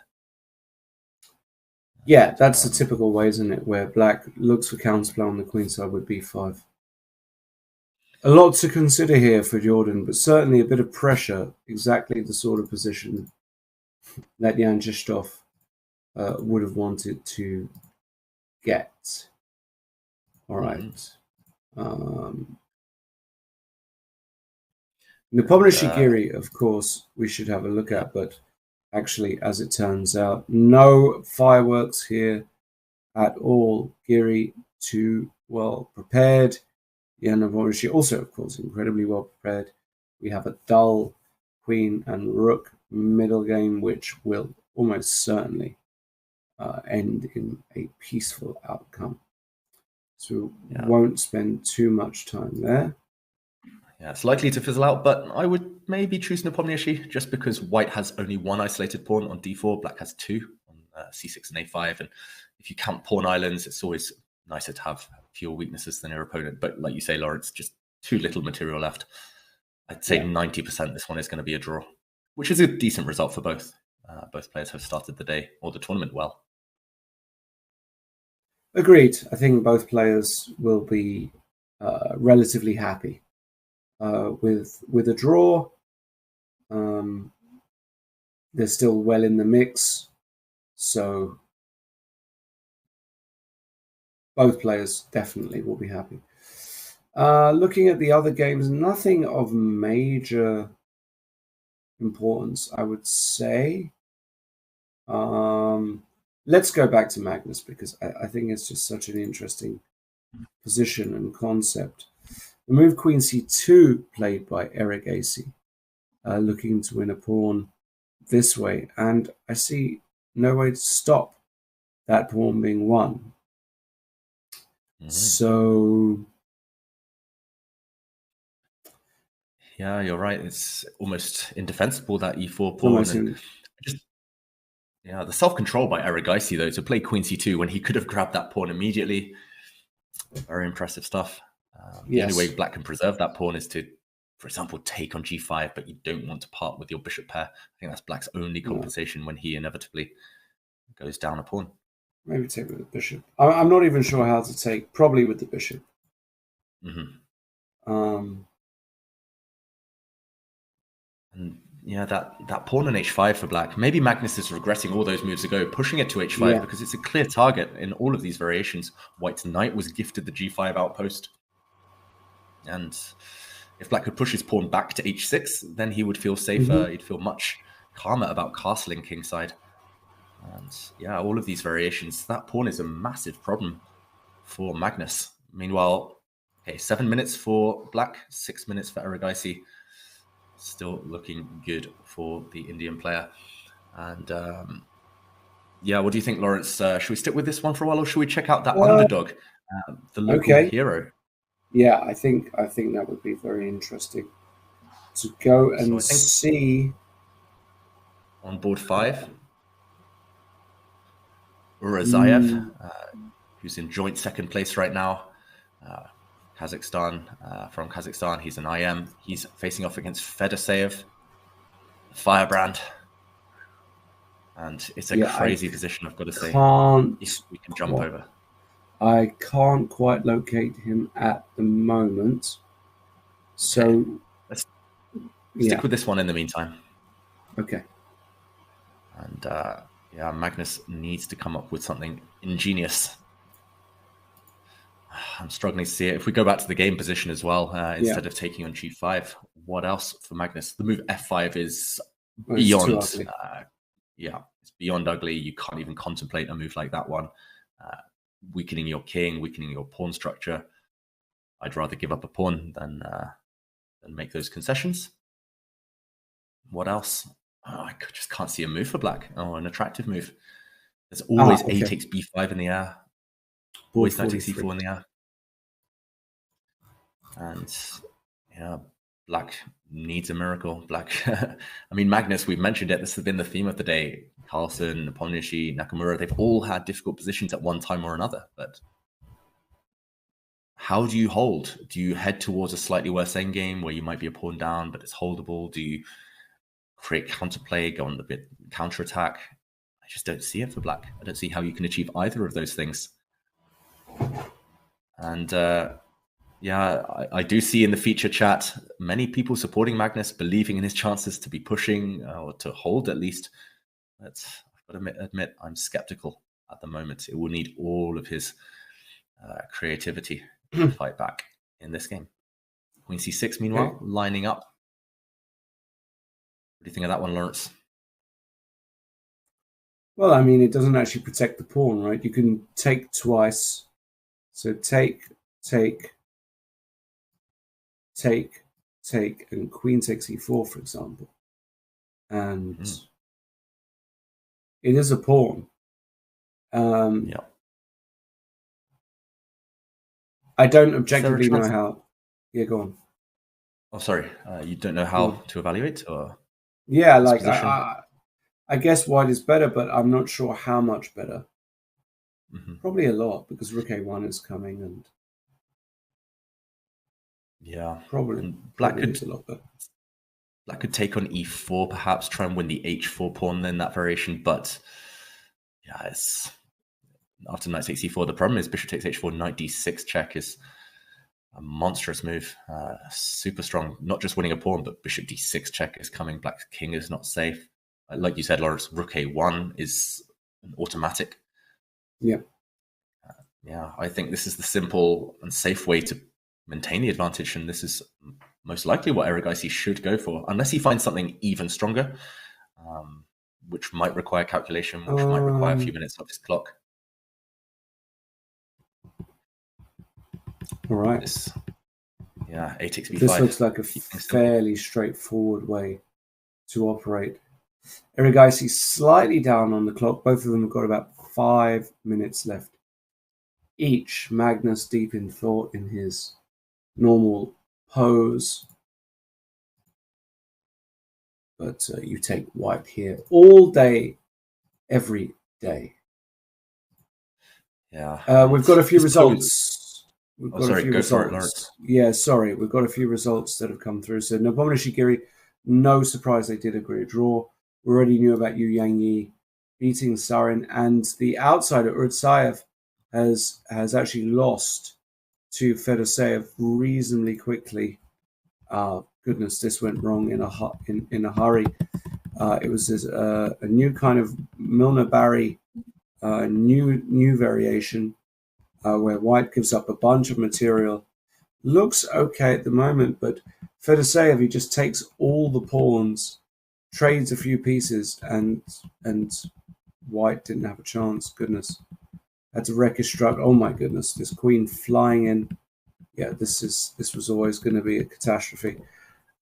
Yeah, that's the typical way, isn't it? Where black looks for counterplay on the queen side with b5. A lot to consider here for Jordan, but certainly a bit of pressure, exactly the sort of position that Jan Žižkov would have wanted to get. All right. Nepomniachtchi Giri, of course, we should have a look at, but actually, as it turns out, no fireworks here at all. Giri too well prepared. Jan Nepomniachtchi also, of course, incredibly well prepared. We have a dull queen and rook middle game, which will almost certainly end in a peaceful outcome. So we won't spend too much time there. Yeah, it's likely to fizzle out, but I would maybe choose Nepomniachtchi just because white has only one isolated pawn on d4, black has 2 on c6 and a5. And if you count pawn islands, it's always nicer to have fewer weaknesses than your opponent. But like you say, Lawrence, just too little material left. I'd say 90% this one is going to be a draw, which is a decent result for both. Both players have started the day or the tournament well. Agreed. I think both players will be relatively happy with a draw. They're still well in the mix, so both players definitely will be happy. Looking at the other games, nothing of major importance, I would say. Let's go back to Magnus, because I think it's just such an interesting position and concept. The move Queen C2 played by Eric Acey, looking to win a pawn this way, and I see no way to stop that pawn being won. So yeah, you're right. It's almost indefensible, that e4 pawn. Yeah, the self-control by Eric Acey, though, to play Queen C2 when he could have grabbed that pawn immediately. Very impressive stuff. The only way black can preserve that pawn is to, for example, take on g5, but you don't want to part with your bishop pair. I think that's black's only compensation when he inevitably goes down a pawn. Maybe take with the bishop. I'm not even sure how to take. Probably with the bishop. And yeah, that pawn on h5 for black. Maybe Magnus is regretting all those moves ago, pushing it to h5 because it's a clear target in all of these variations. White's knight was gifted the g5 outpost. And if black could push his pawn back to h6, then he would feel safer. He'd feel much calmer about castling kingside. And yeah, all of these variations, that pawn is a massive problem for Magnus. Meanwhile, okay, 7 minutes for black, 6 minutes for Eric Acey. Still looking good for the Indian player. And yeah, what do you think, Lawrence? Should we stick with this one for a while, or should we check out that underdog, the local hero? Yeah, I think that would be very interesting to go and see. On board 5, Urazayev, who's in joint second place right now. Kazakhstan, from Kazakhstan, he's an IM. He's facing off against Fedoseev, Firebrand. And it's a crazy position, I've got to say. If we can jump over. I can't quite locate him at the moment. So let's stick with this one in the meantime. Okay. And yeah, Magnus needs to come up with something ingenious. I'm struggling to see it. If we go back to the game position as well, instead of taking on g5, what else for Magnus? The move f5 is beyond. It's beyond ugly. You can't even contemplate a move like that one. Weakening your king, weakening your pawn structure. I'd rather give up a pawn than make those concessions. What else? I just can't see a move for black. Oh, an attractive move. There's always a takes b5 in the air. Always knight takes e4 in the air. And yeah, black needs a miracle. Black, I mean, Magnus, we've mentioned it. This has been the theme of the day. Carlsen, Nepomniachtchi, Nakamura, they've all had difficult positions at one time or another. But how do you hold? Do you head towards a slightly worse endgame where you might be a pawn down, but it's holdable? Do you create counterplay, go on the bit counterattack? I just don't see it for black. I don't see how you can achieve either of those things. And I do see in the feature chat many people supporting Magnus, believing in his chances to be pushing or to hold at least. But I've got to admit, I'm skeptical at the moment. It will need all of his creativity to fight back in this game. Queen c6, meanwhile, lining up. What do you think of that one, Lawrence? Well, I mean, it doesn't actually protect the pawn, right? You can take twice. So take, and queen takes e4, for example. And it is a pawn. Yeah. I don't objectively know how. Yeah, go on. Oh, sorry. You don't know how to evaluate? Or yeah, like I guess white is better, but I'm not sure how much better. Probably a lot, because Rook a1 is coming, and probably black could is a lot better. Black could take on e4, perhaps try and win the h4 pawn in that variation, but yeah, it's after knight takes e4. The problem is bishop takes h4, knight d6 check is a monstrous move, super strong. Not just winning a pawn, but bishop d6 check is coming. Black's king is not safe. Like you said, Lawrence, Rook a1 is an automatic. Yeah, I think this is the simple and safe way to maintain the advantage, and this is most likely what Erigaisi should go for, unless he finds something even stronger, which might require calculation, which might require a few minutes off his clock. All right. A takes b5. This looks like a fairly straightforward way to operate. Erigaisi slightly down on the clock. Both of them have got about 5 minutes left each. Magnus deep in thought in his normal pose. But you take white here all day, every day. Yeah. We've got a few results. We've got a few results. Yeah, sorry. We've got a few results that have come through. So Nepomniachtchi, no surprise they did agree a draw. We already knew about Yu Yangyi beating Sarin, and the outsider Urtsayev has actually lost to Fedoseev reasonably quickly. Goodness, this went wrong in a hurry. It was a new kind of Milner-Barry new variation where white gives up a bunch of material. Looks okay at the moment, but Fedoseev, he just takes all the pawns, trades a few pieces, and white didn't have a chance. Goodness. Had to wreck his struck. Oh my goodness, this queen flying in. Yeah, this was always going to be a catastrophe.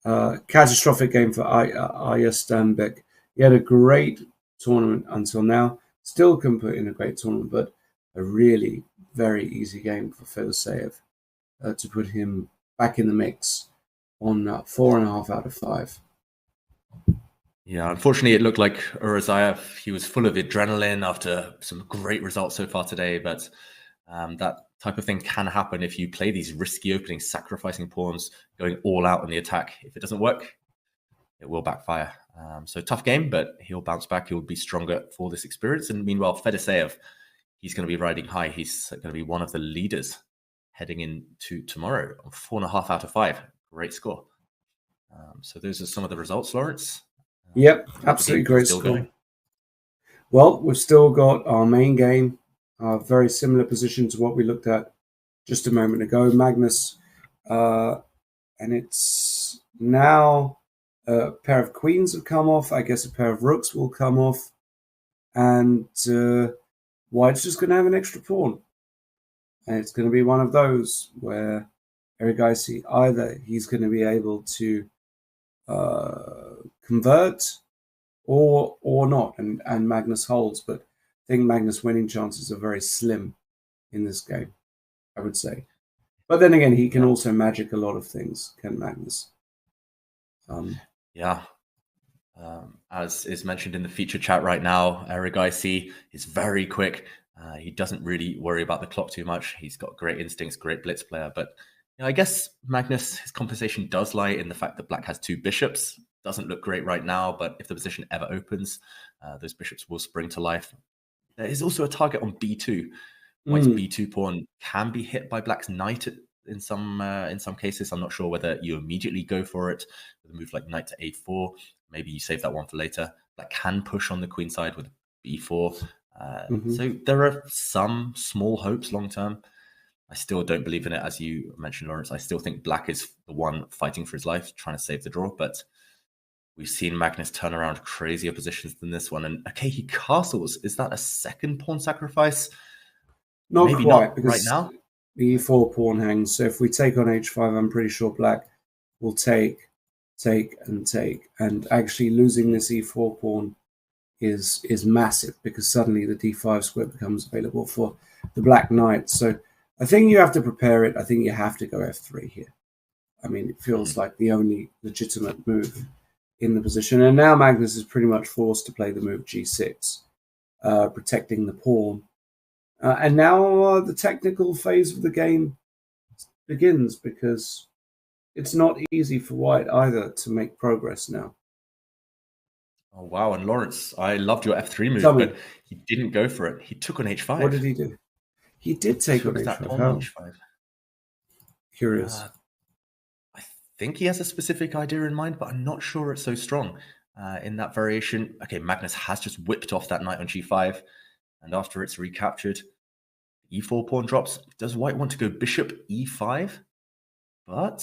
Catastrophic game for Aya Stanbeck. He had a great tournament until now. Still can put in a great tournament, but a really very easy game for Fedoseev to put him back in the mix on 4.5 out of 5. Yeah, unfortunately, it looked like Urazayev, he was full of adrenaline after some great results so far today, but that type of thing can happen if you play these risky openings, sacrificing pawns, going all out on the attack. If it doesn't work, it will backfire. So tough game, but he'll bounce back. He'll be stronger for this experience. And meanwhile, Fedoseev, he's going to be riding high. He's going to be one of the leaders heading into tomorrow on 4.5 out of 5. Great score. So those are some of the results, Lawrence. Yep, absolutely great score. Going. Well, we've still got our main game, a very similar position to what we looked at just a moment ago. Magnus, and it's now a pair of queens have come off. I guess a pair of rooks will come off. And white's just going to have an extra pawn. And it's going to be one of those where Erigaisi, either he's going to be able to convert or not, and Magnus holds, but I think Magnus' winning chances are very slim in this game, I would say. But then again, he can also magic a lot of things, can Magnus? As is mentioned in the feature chat right now, Erigaisi is very quick. He doesn't really worry about the clock too much. He's got great instincts, great blitz player. But I guess Magnus, his compensation does lie in the fact that black has 2 bishops. Doesn't look great right now, but if the position ever opens, those bishops will spring to life. There is also a target on b2. White's b2 pawn can be hit by black's knight in some cases. I'm not sure whether you immediately go for it with a move like knight to a4. Maybe you save that one for later. Black can push on the queen side with b4. So there are some small hopes long term. I still don't believe in it, as you mentioned, Lawrence. I still think black is the one fighting for his life, trying to save the draw. But we've seen Magnus turn around crazier positions than this one. And okay, he castles. Is that a second pawn sacrifice? Not Maybe quite, not because right now. The e4 pawn hangs. So if we take on h5, I'm pretty sure black will take, and actually losing this e4 pawn is massive, because suddenly the d5 square becomes available for the black knight. So I think you have to prepare it. I think you have to go f3 here. I mean, it feels like the only legitimate move in the position. And now Magnus is pretty much forced to play the move g6, protecting the pawn. And now the technical phase of the game begins, because it's not easy for white either to make progress now. Oh, wow. And Lawrence, I loved your f3 move, but he didn't go for it. He took on h5. What did he do? He did take on h5. Curious. I think he has a specific idea in mind, but I'm not sure it's so strong in that variation. Okay, Magnus has just whipped off that knight on g5. And after it's recaptured, e4 pawn drops. Does white want to go bishop e5? But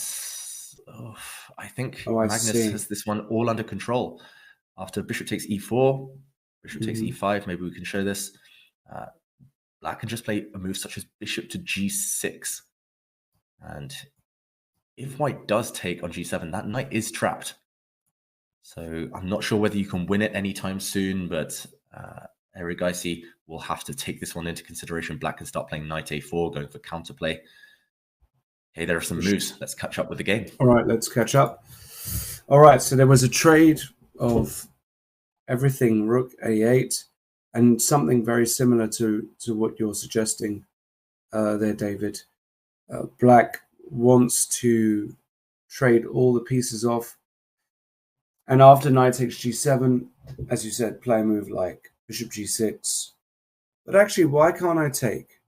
I think Magnus has this one all under control. After bishop takes e4, bishop takes e5, maybe we can show this. Black can just play a move such as bishop to g6. And if white does take on g7, that knight is trapped. So I'm not sure whether you can win it anytime soon, but Erigaisi will have to take this one into consideration. Black can start playing knight a4, going for counterplay. Okay, there are some moves. Let's catch up with the game. All right, let's catch up. All right, so there was a trade of everything, rook a8, and something very similar to what you're suggesting there, David. Black wants to trade all the pieces off. And after knight takes g7, as you said, play a move like bishop g6. But actually, why can't I take?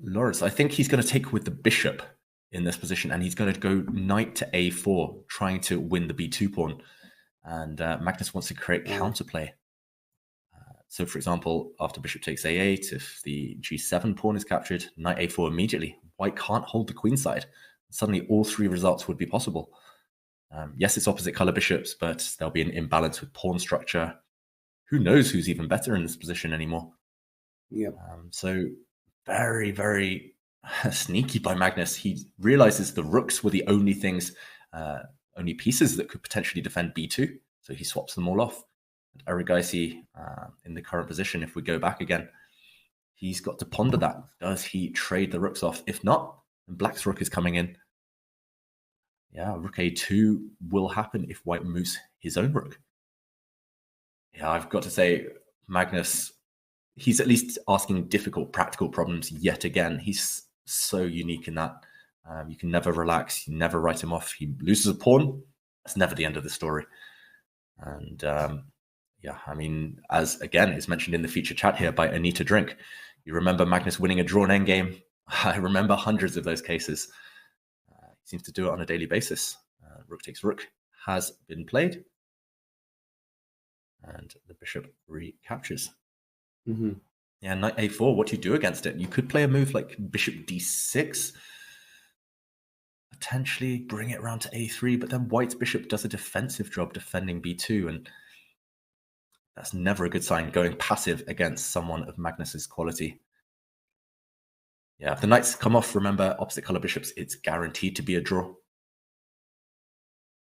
Lawrence, I think he's going to take with the bishop in this position, and he's going to go knight to a4, trying to win the b2 pawn. And Magnus wants to create counterplay. So, for example, after bishop takes a8, if the g7 pawn is captured, knight a4 immediately. White can't hold the queen side. Suddenly, all 3 results would be possible. Yes, it's opposite color bishops, but there'll be an imbalance with pawn structure. Who knows who's even better in this position anymore? Yeah. So very, very sneaky by Magnus. He realizes the rooks were the only things, only pieces that could potentially defend b2. So he swaps them all off. And Erigaisi, in the current position, if we go back again, he's got to ponder that. Does he trade the rooks off? If not, then black's rook is coming in. Yeah, rook a2 will happen if white moves his own rook. Yeah, I've got to say, Magnus, he's at least asking difficult practical problems yet again. He's so unique in that. You can never relax. You never write him off. He loses a pawn. That's never the end of the story. And yeah, I mean, as again is mentioned in the feature chat here by Anita Drink, you remember Magnus winning a drawn endgame? I remember hundreds of those cases. He seems to do it on a daily basis. Rook takes rook has been played. And the bishop recaptures. Mm-hmm. Yeah, knight a4, what do you do against it? You could play a move like bishop d6, potentially bring it around to a3, but then white's bishop does a defensive job defending b2, and that's never a good sign, going passive against someone of Magnus's quality. Yeah, if the knights come off, remember, opposite color bishops, it's guaranteed to be a draw.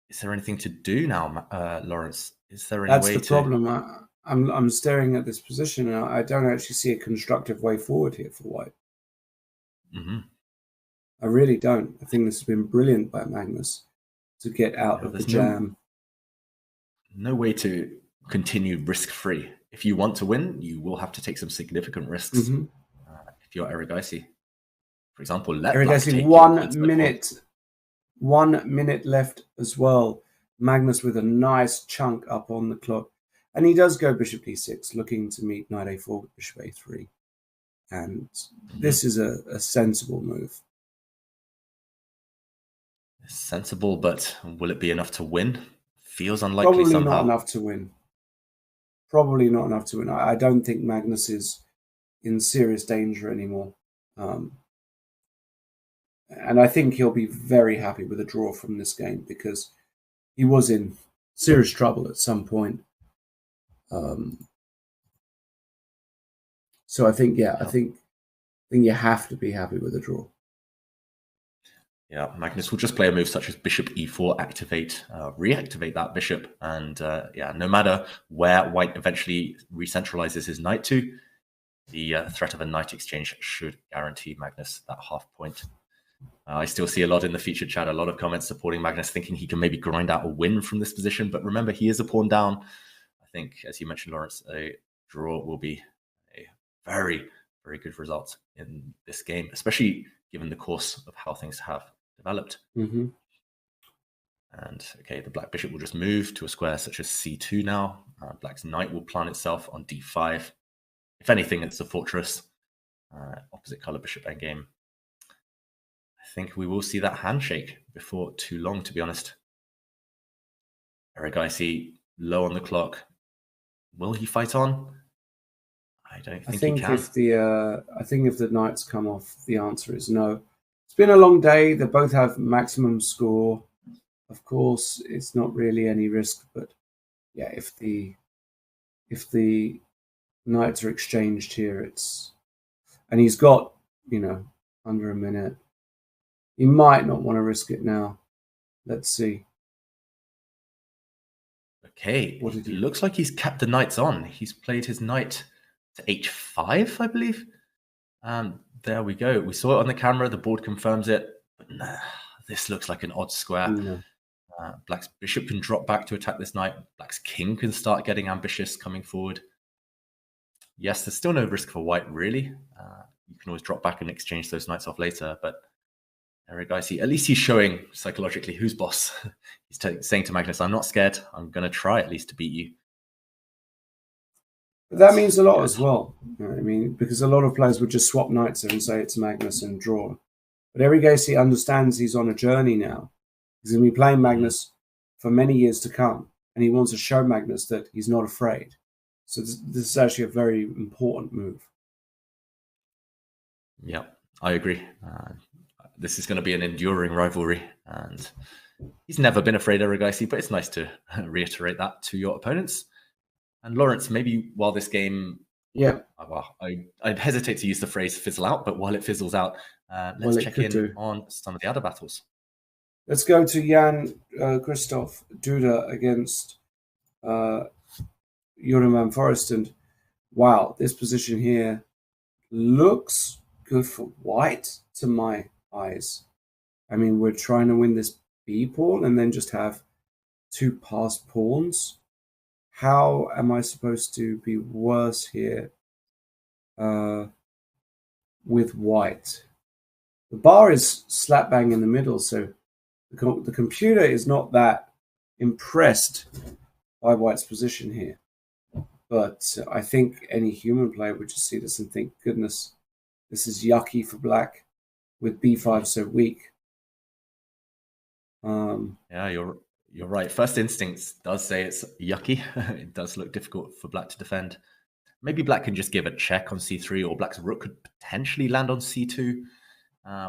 Is there anything to do now, Lawrence? Is there any way to... That's the problem. I'm staring at this position, and I don't actually see a constructive way forward here for white. Mm-hmm. I really don't. I think this has been brilliant by Magnus to get out of the jam. No way to continue risk-free if you want to win, you will have to take some significant risks. If you're Erigaisi, for example, Erigaisi, 1 minute left as well. Magnus with a nice chunk up on the clock. And he does go bishop d6, looking to meet knight a4 with bishop a3. And this is a sensible move. Sensible, but will it be enough to win? Feels unlikely. Probably somehow. not enough to win. Probably not enough to win. I don't think Magnus is in serious danger anymore. And I think he'll be very happy with a draw from this game because he was in serious trouble at some point. So I think, I think you have to be happy with a draw. Yeah, Magnus will just play a move such as bishop e4, reactivate that bishop. And no matter where white eventually recentralizes his knight to, the threat of a knight exchange should guarantee Magnus that half point. I still see a lot in the featured chat, a lot of comments supporting Magnus, thinking he can maybe grind out a win from this position. But remember, he is a pawn down. I think, as you mentioned, Lawrence, a draw will be a very, very good result in this game, especially given the course of how things have developed. And okay, the black bishop will just move to a square such as c2 now. Black's knight will plant itself on d5. If anything, it's a fortress. Opposite color bishop endgame. I think we will see that handshake before too long, to be honest. Erigaisi low on the clock. Will he fight on? I don't think he can. I think if the knights come off, the answer is no. It's been a long day. They both have maximum score. Of course, it's not really any risk, but yeah, if the knights are exchanged here, and he's got, under a minute. He might not want to risk it now. Let's see. Okay, it looks like he's kept the knights on. He's played his knight to h5, I believe. There we go. We saw it on the camera. The board confirms it. But nah, this looks like an odd square. Black's bishop can drop back to attack this knight. Black's king can start getting ambitious coming forward. Yes, there's still no risk for white, really. You can always drop back and exchange those knights off later. But Erigaisi, at least he's showing psychologically who's boss. He's saying to Magnus, I'm not scared. I'm going to try at least to beat you. But that means a lot as well. Because a lot of players would just swap knights and say it's Magnus and draw. But Erigaisi understands he's on a journey now. He's going to be playing Magnus for many years to come. And he wants to show Magnus that he's not afraid. So this is actually a very important move. Yeah, I agree. This is going to be an enduring rivalry. And he's never been afraid of Erigaisi, but it's nice to reiterate that to your opponents. And Lawrence, maybe while this game... Yeah. Well, I'd hesitate to use the phrase fizzle out, but while it fizzles out, let's check in on some of the other battles. Let's go to Jan Christoph Duda against Jurman Forrest. And wow, this position here looks good for white to my eyes. We're trying to win this B pawn and then just have two passed pawns. How am I supposed to be worse here with white? The bar is slap bang in the middle, so the computer is not that impressed by white's position here. But I think any human player would just see this and think, goodness, this is yucky for black with b5 so weak. Yeah, you're right. First instincts does say it's yucky. It does look difficult for black to defend. Maybe black can just give a check on c3, or black's rook could potentially land on c2.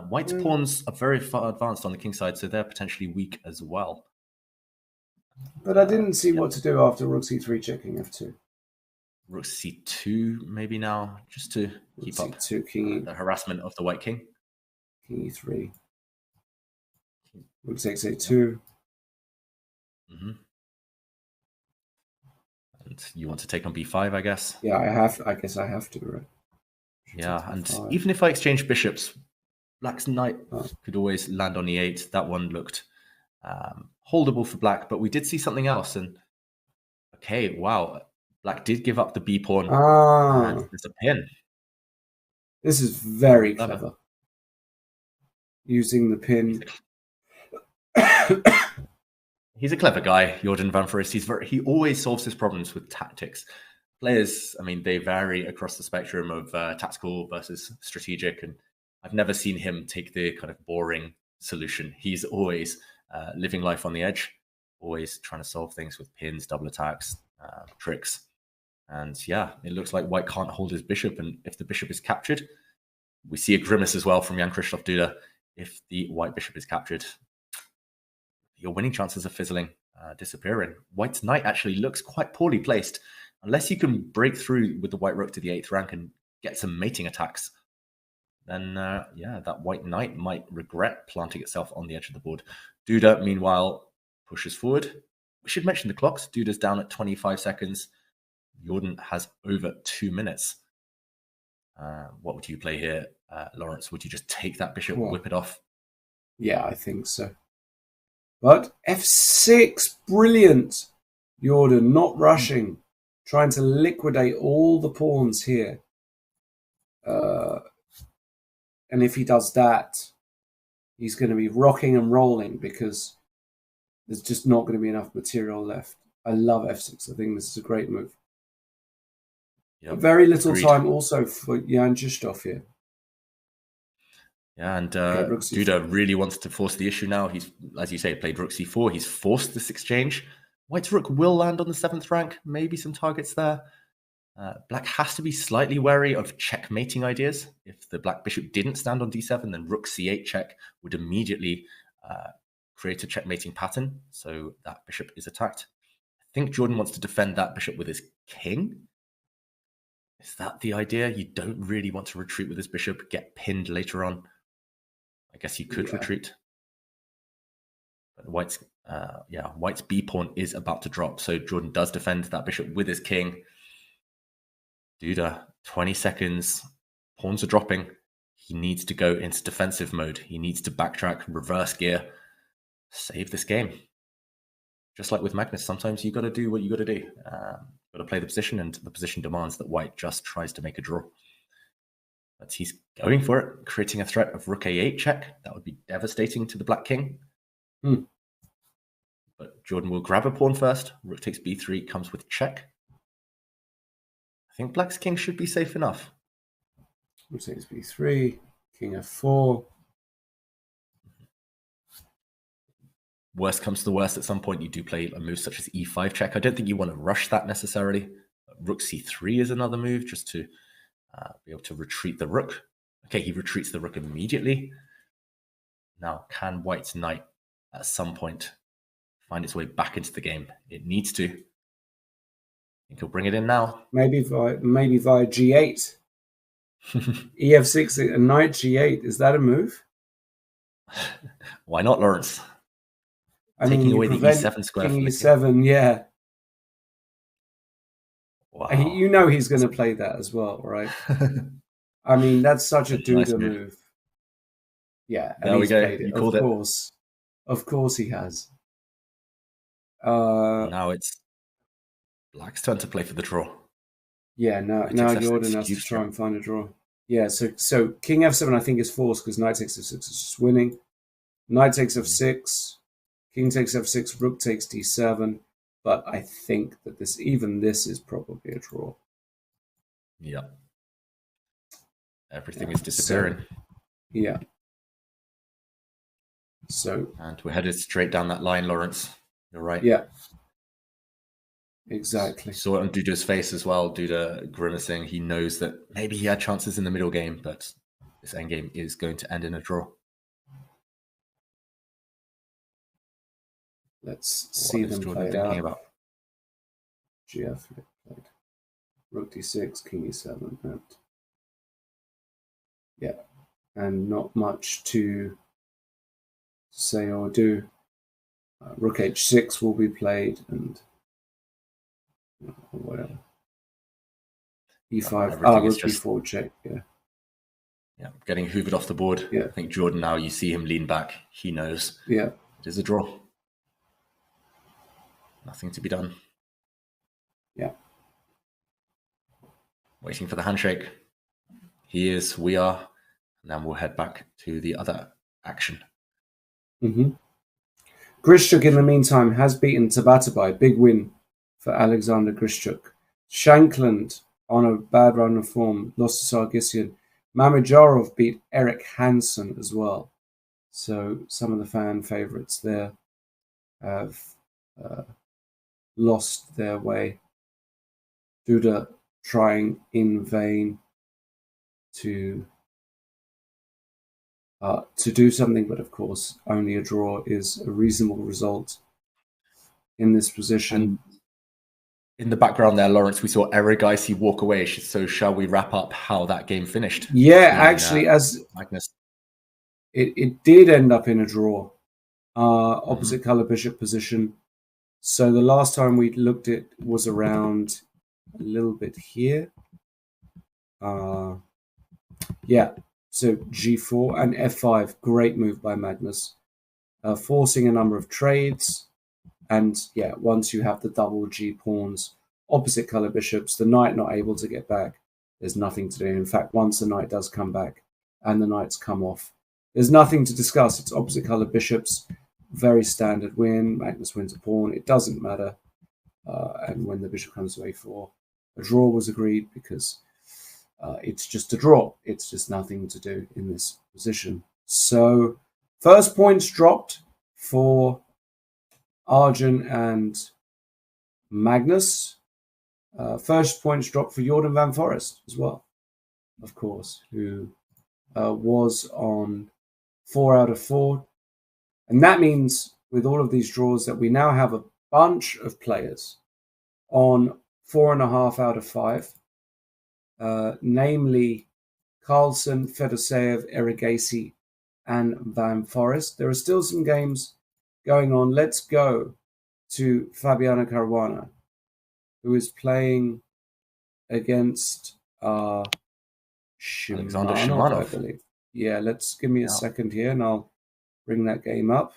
White's pawns are very far advanced on the king side, so they're potentially weak as well. But I didn't see what to do after rook c3 checking f2. Rook c2 maybe now, just to keep up the harassment of the white king. King e3. Rook takes a2. And you want to take on b5, I guess? Yeah, I guess I have to, right? Yeah, and even if I exchange bishops, black's knight could always land on e8. That one looked holdable for black, but we did see something else. And okay, wow, Black did give up the B pawn. And there's a pin. This is very clever. Using the pin. He's a clever guy, Jordan van Foreest. He always solves his problems with tactics. Players, I mean, they vary across the spectrum of tactical versus strategic, and I've never seen him take the kind of boring solution. He's always living life on the edge, always trying to solve things with pins, double attacks, tricks. And yeah, it looks like white can't hold his bishop, and if the bishop is captured, we see a grimace as well from Jan-Krzysztof Duda. If the white bishop is captured, your winning chances are fizzling, disappearing. White's knight actually looks quite poorly placed. Unless you can break through with the white rook to the 8th rank and get some mating attacks, then yeah, that white knight might regret planting itself on the edge of the board. Duda, meanwhile, pushes forward. We should mention the clocks. Duda's down at 25 seconds. Jordan has over 2 minutes. What would you play here, Lawrence? Would you just take that bishop, whip it off? Yeah, I think so. But f6, brilliant. Jordan not rushing, trying to liquidate all the pawns here. And if he does that, he's going to be rocking and rolling because there's just not going to be enough material left. I love f6. I think this is a great move. Yep. Very little time also for Jan-Krzysztof here. Yeah, and Duda really wants to force the issue now. He's, as you say, played rook c4. He's forced this exchange. White's rook will land on the 7th rank. Maybe some targets there. Black has to be slightly wary of checkmating ideas. If the black bishop didn't stand on d7, then rook c8 check would immediately create a checkmating pattern. So that bishop is attacked. I think Jordan wants to defend that bishop with his king. Is that the idea? You don't really want to retreat with his bishop, get pinned later on. I guess you could retreat. But White's B pawn is about to drop. So Jordan does defend that bishop with his king. Duda, 20 seconds. Pawns are dropping. He needs to go into defensive mode. He needs to backtrack, reverse gear, save this game. Just like with Magnus, sometimes you got to do what you got to do. Got to play the position, and the position demands that White just tries to make a draw. But he's going for it, creating a threat of rook a8 check. That would be devastating to the black king. But Jordan will grab a pawn first. Rook takes b3, comes with check. I think black's king should be safe enough. Rook takes b3, king f4. Worst comes to the worst, at some point you do play a move such as e5 check. I don't think you want to rush that necessarily. Rook c3 is another move, just to be able to retreat the rook. Okay, he retreats the rook immediately. Now, can White's knight at some point find its way back into the game? It needs to. I think he'll bring it in now. Maybe via g8. ef6 and knight g8. Is that a move? Why not, Lawrence? Taking away the e7 square. King e7, yeah. Wow. You know he's going to play that as well, right? I mean, that's such a Duda move. Yeah, and there we go. You called it. Of course he has. Now it's black's turn to play for the draw. Yeah, now Jordan has to try and find a draw. Yeah, so king f7 I think is forced because knight takes f6 is just winning. Knight takes f6, king takes f6, rook takes d7. But I think that this is probably a draw. Yeah. Everything is disappearing. So and we're headed straight down that line, Lawrence. You're right. Yeah. Exactly. Saw it on Duda's face as well. Duda grimacing. He knows that maybe he had chances in the middle game, but this endgame is going to end in a draw. Let's see them play out. About? GF played. Rook d6, king e7. And yeah, and not much to say or do. Rook h6 will be played, and whatever. e5. Rook b4 check. Yeah, getting hoovered off the board. Yeah. I think Jordan now, you see him lean back. He knows. Yeah. It is a draw. Nothing to be done. Yeah. Waiting for the handshake. He is, we are. And then we'll head back to the other action. Grishchuk, in the meantime, has beaten Tabatabai. Big win for Alexander Grishchuk. Shankland, on a bad run of form, lost to Sargsyan. Mamedyarov beat Eric Hansen as well. So some of the fan favourites there have lost their way. Duda trying in vain to do something, but of course only a draw is a reasonable result in this position. And in the background there, Lawrence, we saw Erigaisi walk away. So shall we wrap up how that game finished? Yeah, actually, as Magnus. It did end up in a draw. Opposite colour bishop position. So the last time we looked at was around a little bit here. Yeah, so g4 and f5. Great move by Magnus. Forcing a number of trades. And yeah, once you have the double G pawns, opposite colour bishops, the knight not able to get back, there's nothing to do. In fact, once the knight does come back and the knights come off, there's nothing to discuss. It's opposite colour bishops. Very standard win. Magnus wins a pawn. It doesn't matter. And when the bishop comes to a4, a draw was agreed because it's just a draw. It's just nothing to do in this position. So first points dropped for Arjun and Magnus. First points dropped for Jordan Van Forest as well, of course, who was on 4 out of 4. And that means with all of these draws that we now have a bunch of players on 4.5 out of 5, namely Carlsen, Fedoseev, Erigaisi, and Van Forest. There are still some games going on. Let's go to Fabiano Caruana, who is playing against Alexander Shimanov, I believe. Yeah, give me a second here and I'll bring that game up.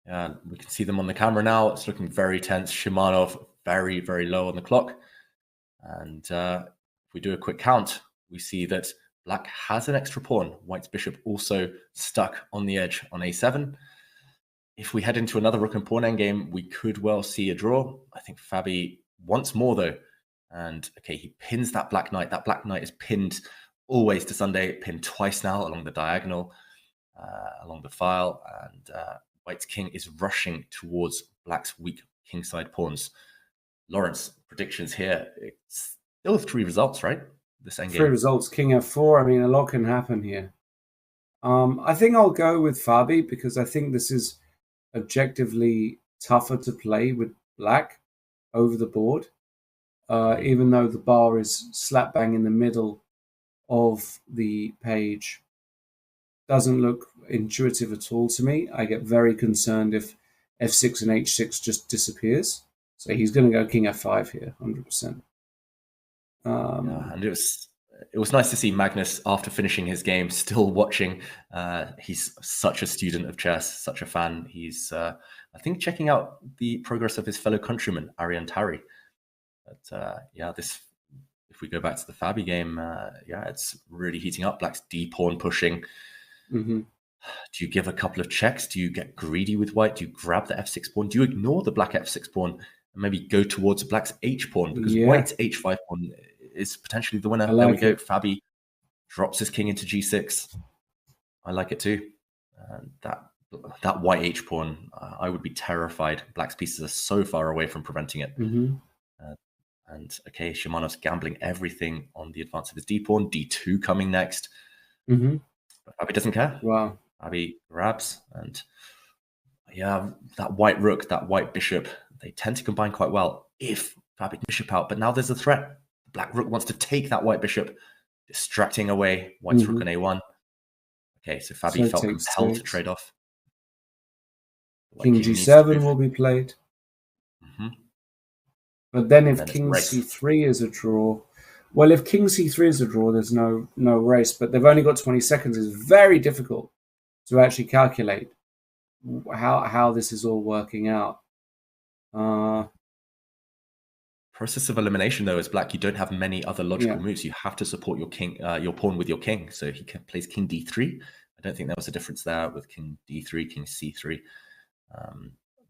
Yeah, we can see them on the camera now. It's looking very tense. Shimanov very, very low on the clock. And if we do a quick count, we see that Black has an extra pawn. White's bishop also stuck on the edge on a7. If we head into another rook and pawn endgame, we could well see a draw. I think Fabi wants more though. And okay, he pins that black knight. That black knight is pinned always to Sunday, pinned twice now along the diagonal, along the file. And White's king is rushing towards Black's weak kingside pawns. Lawrence, predictions here. It's still 3 results, right? This endgame. 3 results, king f4. I mean, a lot can happen here. I think I'll go with Fabi because I think this is objectively tougher to play with Black over the board, even though the bar is slap bang in the middle of the page. Doesn't look intuitive at all to me. I get very concerned if f6 and h6 just disappears. So he's going to go king f5 here, 100%. And it was nice to see Magnus, after finishing his game, still watching. He's such a student of chess, such a fan. He's, I think, checking out the progress of his fellow countryman, Aryan Tari. But yeah, if we go back to the Fabi game, yeah, it's really heating up. Black's d-pawn pushing. Do you give a couple of checks? Do you get greedy with white? Do you grab the f6 pawn? Do you ignore the black f6 pawn and maybe go towards black's h pawn? Because white's h5 pawn is potentially the winner. There we go. Fabi drops his king into g6. I like it too. That white h pawn, I would be terrified. Black's pieces are so far away from preventing it. And okay, Shimanov's gambling everything on the advance of his d pawn. d2 coming next. But Fabi doesn't care. Wow. Fabi grabs, and yeah, that white rook, that white bishop, they tend to combine quite well if Fabi bishop out. But now there's a threat. Black rook wants to take that white bishop, distracting away white's rook on a1. Okay, so Fabi felt compelled to trade off. King g7 will be played. But then if king c3 is a draw, well, if king c3 is a draw, there's no race. But they've only got 20 seconds. It's very difficult to actually calculate how this is all working out. Process of elimination, though, as black, you don't have many other logical moves. You have to support your king, your pawn with your king. So he plays king d3. I don't think there was a difference there with king d3, king c3.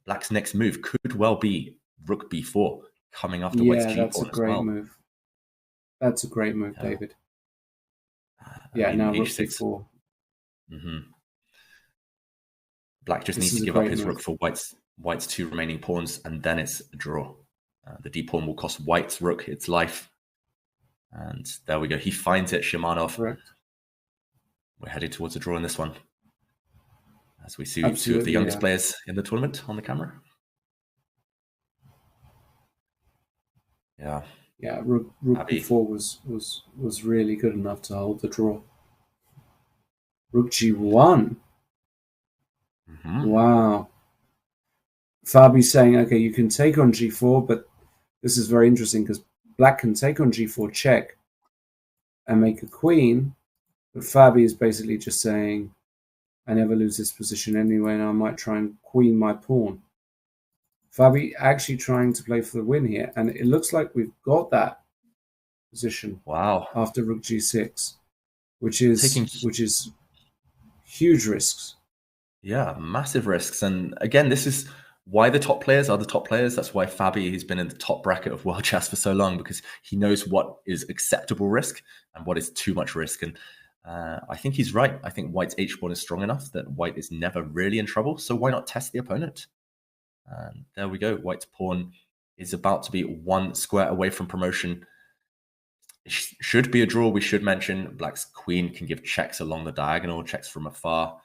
Black's next move could well be rook b4, coming after white's g pawn as well. Yeah, that's a great move. That's a great move, David. Now rook b4. Black just needs to give up his rook for white's 2 remaining pawns, and then it's a draw. The d pawn will cost white's rook its life. And there we go. He finds it, Shimanov. Correct. We're headed towards a draw in this one. As we see 2 of the youngest players in the tournament on the camera. Yeah. Yeah, rook b4 was really good enough to hold the draw. Rook g1. Wow. Fabi's saying, okay, you can take on g4, but this is very interesting because black can take on g4 check and make a queen, but Fabi is basically just saying, I never lose this position anyway, and I might try and queen my pawn. Fabi actually trying to play for the win here, and it looks like we've got that position. Wow! After rook g6, which is huge risks. Yeah, massive risks, and again, this is why the top players are the top players. That's why Fabi has been in the top bracket of world chess for so long, because he knows what is acceptable risk and what is too much risk. And I think he's right. I think white's h pawn is strong enough that white is never really in trouble. So why not test the opponent? And there we go. White's pawn is about to be 1 square away from promotion. It should be a draw. We should mention black's queen can give checks along the diagonal, checks from afar.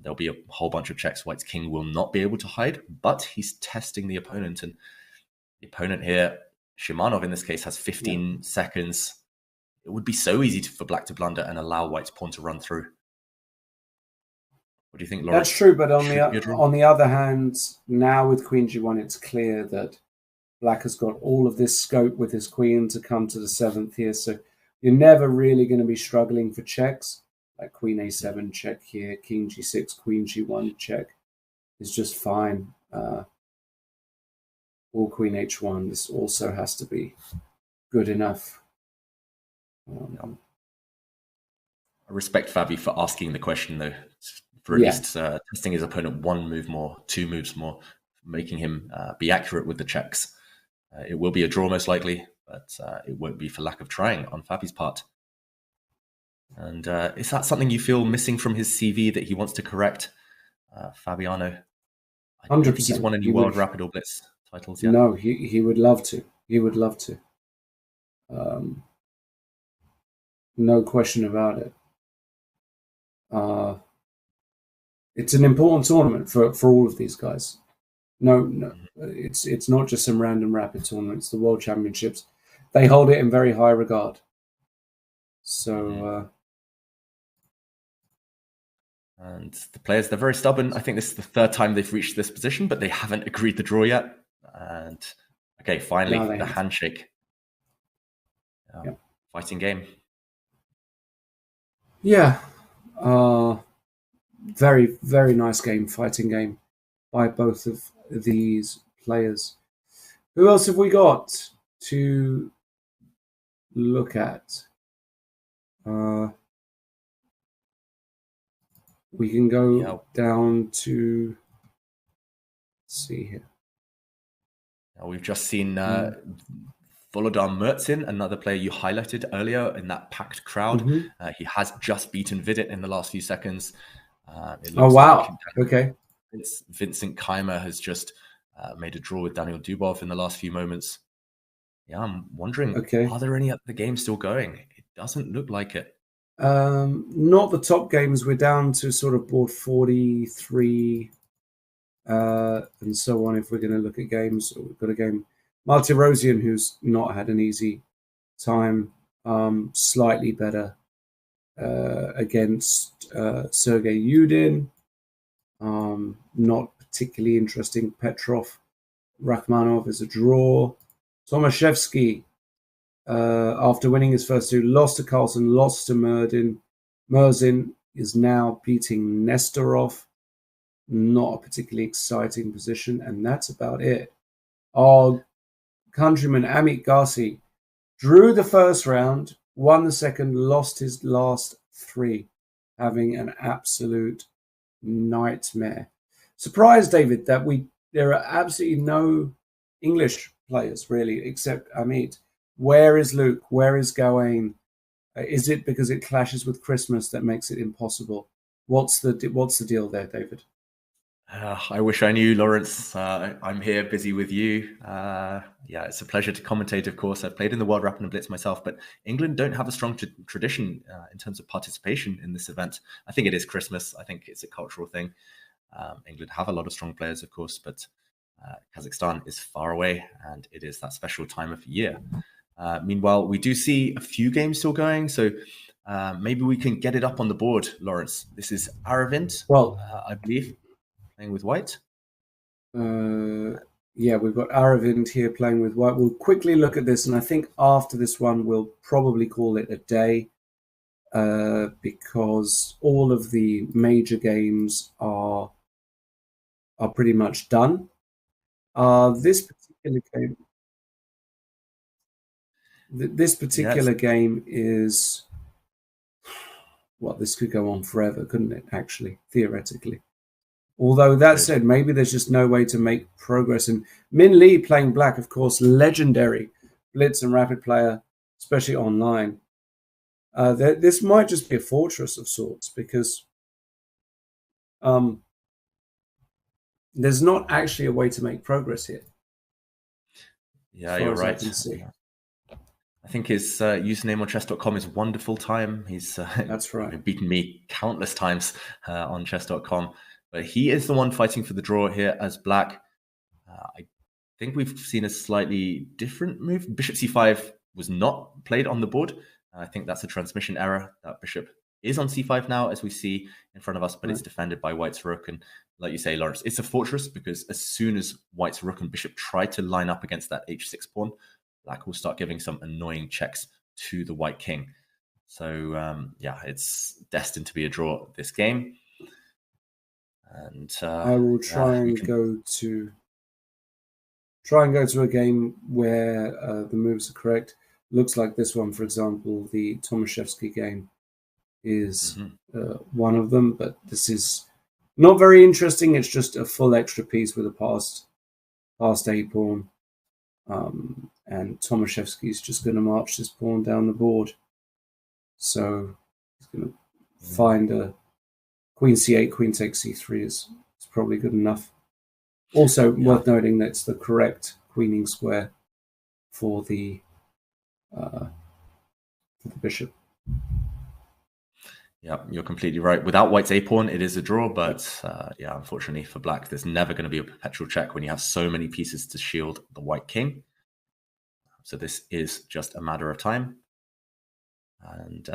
There'll be a whole bunch of checks. White's king will not be able to hide, but he's testing the opponent. And the opponent here, Shimanov in this case, has 15 seconds. It would be so easy for black to blunder and allow white's pawn to run through. What do you think, Laura? That's true, but on the other hand, now with queen g1, it's clear that black has got all of this scope with his queen to come to the 7th here. So you're never really going to be struggling for checks. Like queen a7 check here, king g6, queen g1 check is just fine. Or queen h1, this also has to be good enough. I respect Fabi for asking the question, though, for at least testing his opponent 1 move more, 2 moves more, making him be accurate with the checks. It will be a draw most likely, but it won't be for lack of trying on Fabi's part. And is that something you feel missing from his CV that he wants to correct, Fabiano? I don't think he's won any World Rapid or Blitz titles yet. No, he would love to. He would love to. No question about it. It's an important tournament for all of these guys. No, it's not just some random rapid tournament. It's the World Championships. They hold it in very high regard. So, and the players, they're very stubborn. I think this is the 3rd time they've reached this position, but they haven't agreed the draw yet. And okay, finally, the handshake. Fighting game. Yeah. Very, very nice game, fighting game by both of these players. Who else have we got to look at? We can go down to, let's see here. Now we've just seen Volodar Mertzin, another player you highlighted earlier in that packed crowd. He has just beaten Vidit in the last few seconds. Oh, wow. Okay. Vincent Keimer has just made a draw with Daniel Dubov in the last few moments. Yeah, I'm wondering, are there any other games still going? It doesn't look like it. Not the top games. We're down to sort of board 43 and so on. If we're going to look at games, we've got a game. Martirosyan, who's not had an easy time, slightly better against Sergei Yudin. Not particularly interesting. Petrov, Rachmanov is a draw. Tomaszewski, after winning his first 2, lost to Carlsen, lost to Merdin. Merzin is now beating Nestorov. Not a particularly exciting position, and that's about it. Oh, countryman Amit Garci drew the first round, won the second, lost his last 3, having an absolute nightmare. Surprised, David, that there are absolutely no English players really, except Amit. Where is Luke? Where is Gawain? Is it because it clashes with Christmas that makes it impossible? What's the deal there, David? I wish I knew, Lawrence. I'm here busy with you. Yeah, it's a pleasure to commentate, of course. I've played in the World Rapid Blitz myself, but England don't have a strong tradition in terms of participation in this event. I think it is Christmas. I think it's a cultural thing. England have a lot of strong players, of course, but Kazakhstan is far away, and it is that special time of year. Meanwhile, we do see a few games still going, so maybe we can get it up on the board, Lawrence. This is Aravind, I believe, playing with white. Yeah, we've got Aravind here playing with white. We'll quickly look at this, and I think after this one, we'll probably call it a day because all of the major games are pretty much done. This particular game, game is, well, this could go on forever, couldn't it? Actually, theoretically. Although that said, maybe there's just no way to make progress. And Min Lee playing black, of course, legendary blitz and rapid player, especially online. This might just be a fortress of sorts because there's not actually a way to make progress here. Yeah, you're right. I think his username on Chess.com is Wonderful Time. He's that's right. Beaten me countless times on Chess.com. But he is the one fighting for the draw here as black. I think we've seen a slightly different move. Bishop c5 was not played on the board. I think that's a transmission error. That bishop is on c5 now, as we see in front of us, but it's defended by white's rook. And like you say, Lawrence, it's a fortress because as soon as white's rook and bishop try to line up against that h6 pawn, black will start giving some annoying checks to the white king. So, yeah, it's destined to be a draw this game. And I will try and go to a game where the moves are correct. Looks like this one, for example, the Tomaszewski game is one of them, but this is not very interesting. It's just a full extra piece with a passed a pawn, and Tomaszewski is just going to march this pawn down the board. So he's going to find a Queen c8, Queen takes c3 is probably good enough. Also worth noting that it's the correct queening square for the bishop. Yeah, you're completely right. Without white's a pawn, it is a draw, but yeah, unfortunately for black, there's never going to be a perpetual check when you have so many pieces to shield the white king. So this is just a matter of time. And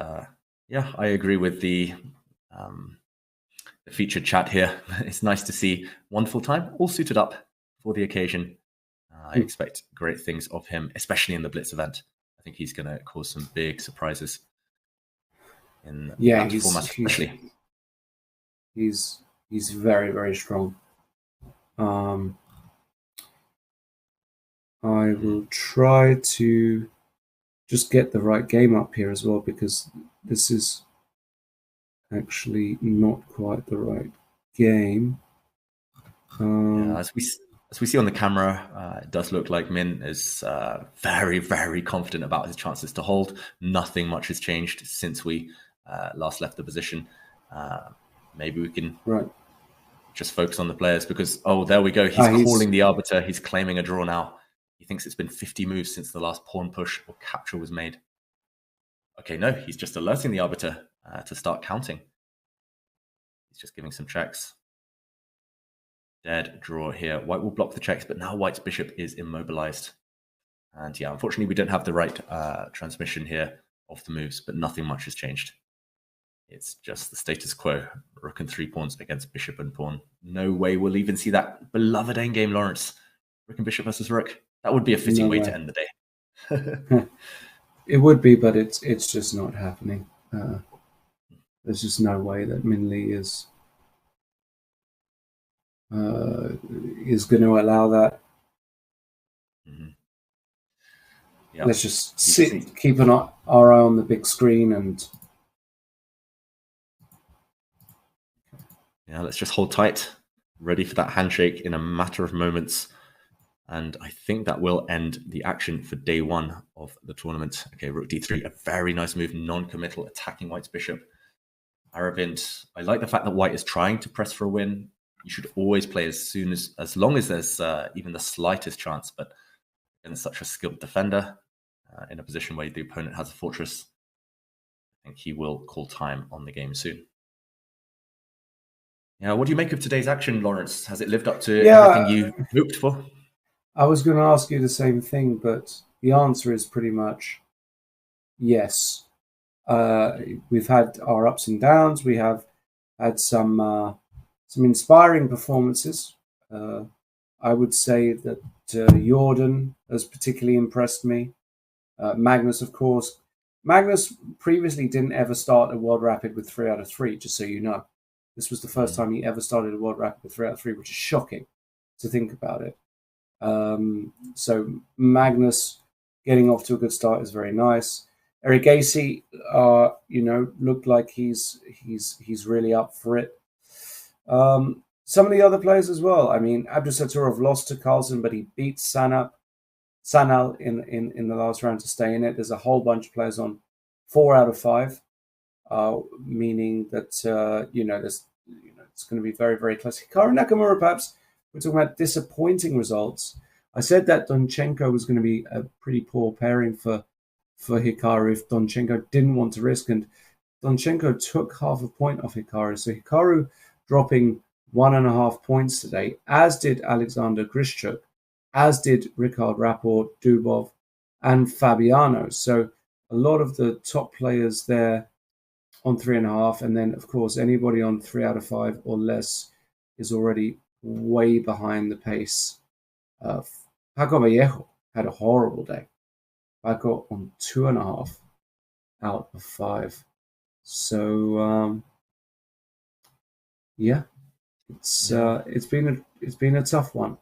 yeah, I agree with the featured chat here. It's nice to see Wonderful Time all suited up for the occasion. I expect great things of him, especially in the Blitz event. I think he's going to cause some big surprises in that format, especially. He's very, very strong. I will try to just get the right game up here as well, because this is actually not quite the right game. Yeah, as we see on the camera, it does look like Min is very, very confident about his chances to hold. Nothing much has changed since we last left the position. Maybe we can just focus on the players because, oh, there we go. He's calling the arbiter. He's claiming a draw now. He thinks it's been 50 moves since the last pawn push or capture was made. Okay, no, he's just alerting the arbiter to start counting. He's just giving some checks. Dead draw here. White will block the checks, but now white's bishop is immobilized. And yeah, unfortunately, we don't have the right transmission here of the moves, but nothing much has changed. It's just the status quo. Rook and 3 pawns against bishop and pawn. No way we'll even see that beloved endgame, Lawrence. Rook and bishop versus rook. That would be a fitting way to end the day. It would be, but it's just not happening. There's just no way that Min Lee is going to allow that. let's just keep our eye on the big screen and. Yeah, let's just hold tight, ready for that handshake in a matter of moments. And I think that will end the action for day one of the tournament. Okay, rook d3, a very nice move, non-committal, attacking white's bishop. Aravind, I like the fact that white is trying to press for a win. You should always play as long as there's even the slightest chance. But against such a skilled defender, in a position where the opponent has a fortress, I think he will call time on the game soon. Yeah, what do you make of today's action, Lawrence? Has it lived up to everything you hoped for? I was going to ask you the same thing, but the answer is pretty much yes. We've had our ups and downs. We have had some inspiring performances. I would say that Jordan has particularly impressed me. Magnus, of course. Magnus previously didn't ever start a World Rapid with 3 out of 3, just so you know. This was the first time he ever started a World Rapid with 3 out of 3, which is shocking to think about it. So Magnus getting off to a good start is very nice. Eric Gacy, looked like he's really up for it. Some of the other players as well. I mean, Abdusattorov lost to Carlsen, but he beat Sanal in the last round to stay in it. There's a whole bunch of players on 4 out of 5. Meaning that it's going to be very, very close. Hikaru Nakamura, perhaps we're talking about disappointing results. I said that Donchenko was going to be a pretty poor pairing for Hikaru if Donchenko didn't want to risk, and Donchenko took half a point off Hikaru. So Hikaru dropping 1.5 points today, as did Alexander Grishchuk, as did Ricard Rapport, Dubov, and Fabiano. So a lot of the top players there on 3.5, and then of course anybody on 3 out of 5 or less is already way behind the pace. Paco Vallejo had a horrible day. Paco on 2.5 out of 5. So it's been a tough one.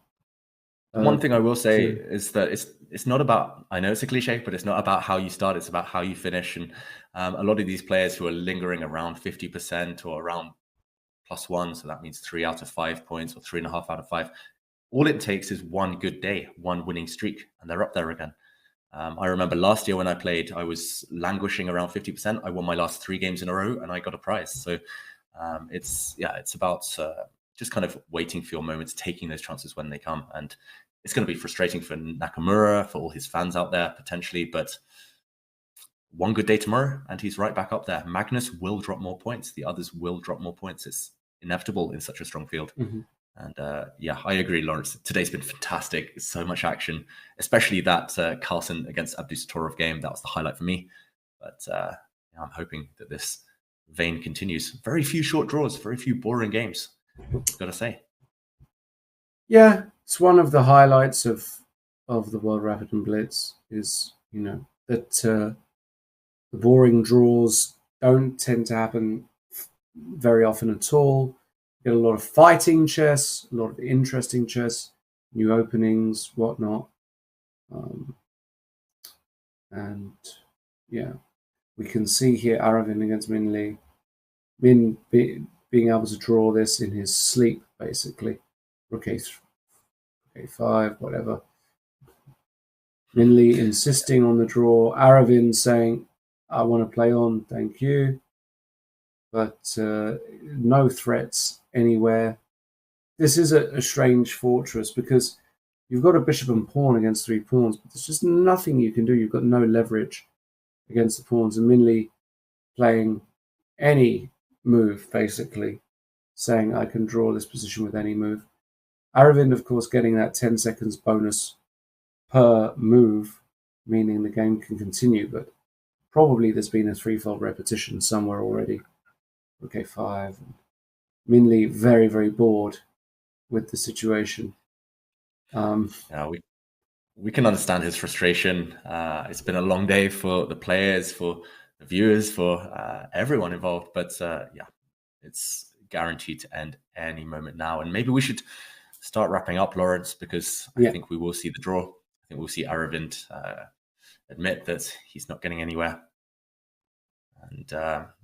One thing I will say is that it's not about, I know it's a cliche, but it's not about how you start, it's about how you finish. And a lot of these players who are lingering around 50% or around +1, so that means 3 out of 5 points or 3.5 out of 5. All it takes is one good day, one winning streak, and they're up there again. I remember last year when I played, I was languishing around 50%. I won my last 3 games in a row and I got a prize. So it's about just kind of waiting for your moments, taking those chances when they come. And it's going to be frustrating for Nakamura, for all his fans out there potentially, but one good day tomorrow and he's right back up there. Magnus will drop more points. The others will drop more points. It's inevitable in such a strong field. Mm-hmm. And I agree, Lawrence. Today's been fantastic. So much action, especially that Carlsen against Abdusattorov game. That was the highlight for me. But I'm hoping that this vein continues. Very few short draws, very few boring games, I've got to say. Yeah, it's one of the highlights of the World Rapid and Blitz is, that the boring draws don't tend to happen very often at all. Get a lot of fighting chess, a lot of interesting chess, new openings, whatnot. We can see here Aravind against Min Lee. Min being able to draw this in his sleep, basically. Rook A5, whatever. Min Lee insisting on the draw. Aravind saying, I want to play on, thank you. But no threats anywhere. This is a strange fortress because you've got a bishop and pawn against 3 pawns, but there's just nothing you can do. You've got no leverage against the pawns. And Min Lee playing any move, basically, saying I can draw this position with any move. Aravind, of course, getting that 10 seconds bonus per move, meaning the game can continue, but probably there's been a 3-fold repetition somewhere already. Okay, 5. Min Lee very, very bored with the situation. We can understand his frustration. It's been a long day for the players, for the viewers, for everyone involved. But it's guaranteed to end any moment now. And maybe we should start wrapping up, Lawrence, because I think we will see the draw. I think we'll see Aravind admit that he's not getting anywhere. And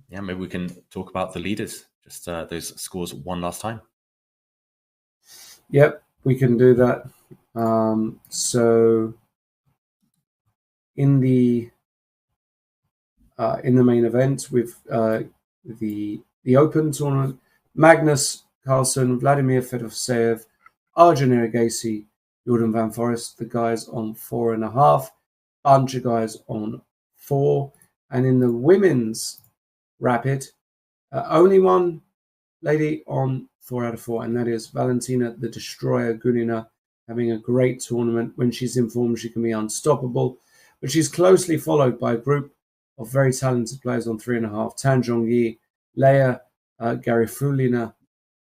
yeah, maybe we can talk about the leaders, just those scores one last time. Yep, we can do that. So in the main event with the Open tournament, Magnus Carlsen, Vladimir Fedorsev, Arjun Erigasi, Jordan Van Forest, the guys on 4.5, bunch of guys on 4. And in the women's rapid, only one lady on 4 out of 4, and that is Valentina the Destroyer Gunina, having a great tournament. When she's in form, she can be unstoppable, but she's closely followed by a group of very talented players on 3.5, Tan Zhongyi, Leia Garifulina,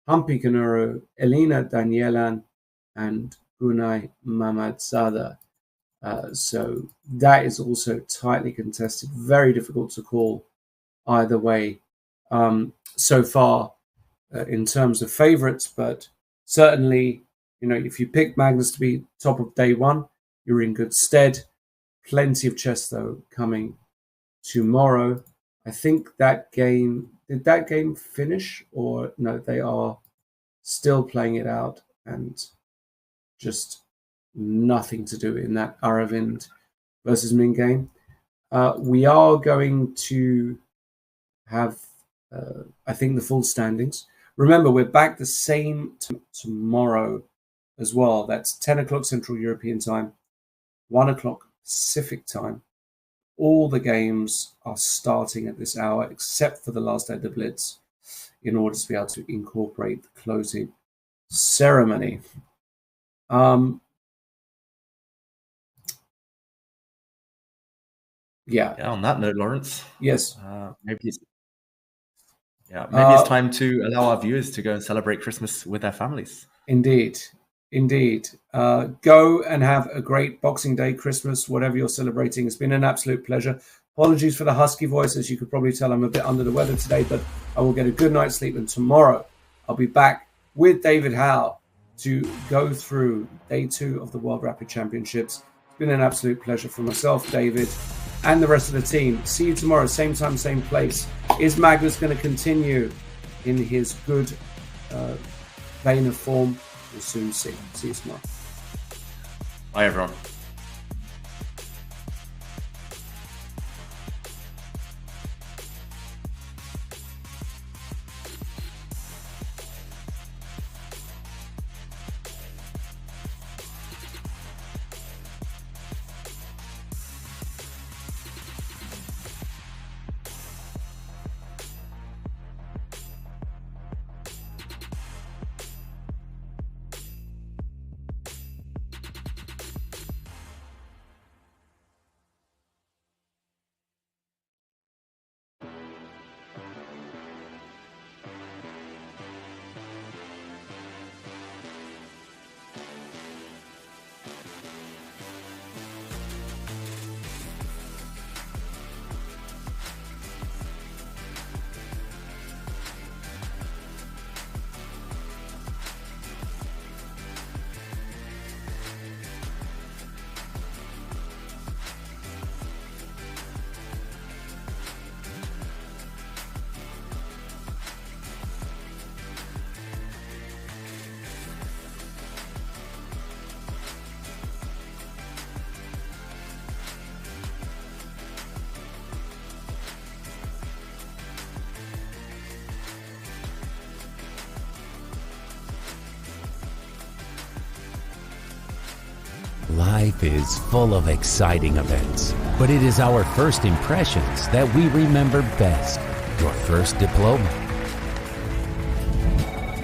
Humpy Kanuru, Elena Danielan, and Gunay Mamadzada. So that is also tightly contested, very difficult to call either way so far in terms of favorites, but certainly, you know, if you pick Magnus to be top of day one, you're in good stead. Plenty of chess, though, coming tomorrow. I think that game, did that game finish? Or no, they are still playing it out and just nothing to do in that Aravind versus Min game. We are going to have, I think, the full standings. Remember, we're back the same tomorrow as well. That's 10 o'clock Central European time, 1 o'clock Pacific time. All the games are starting at this hour, except for the last day of the Blitz, in order to be able to incorporate the closing ceremony. Yeah. On that note, Lawrence. Yes. Maybe it's time to allow our viewers to go and celebrate Christmas with their families. Indeed. Go and have a great Boxing Day, Christmas, whatever you're celebrating. It's been an absolute pleasure. Apologies for the husky voice. As you could probably tell, I'm a bit under the weather today, but I will get a good night's sleep. And tomorrow, I'll be back with David Howe to go through day 2 of the World Rapid Championships. It's been an absolute pleasure for myself, David, and the rest of the team. See you tomorrow, same time, same place. Is Magnus going to continue in his good vein of form? We'll soon see. See you tomorrow. Bye, everyone. Life is full of exciting events, but it is our first impressions that we remember best. Your first diploma,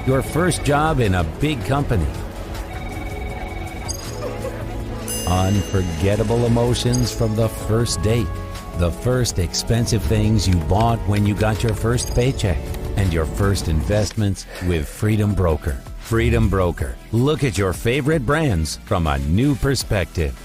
your first job in a big company, unforgettable emotions from the first date, the first expensive things you bought when you got your first paycheck, and your first investments with Freedom Broker. Freedom Broker. Look at your favorite brands from a new perspective.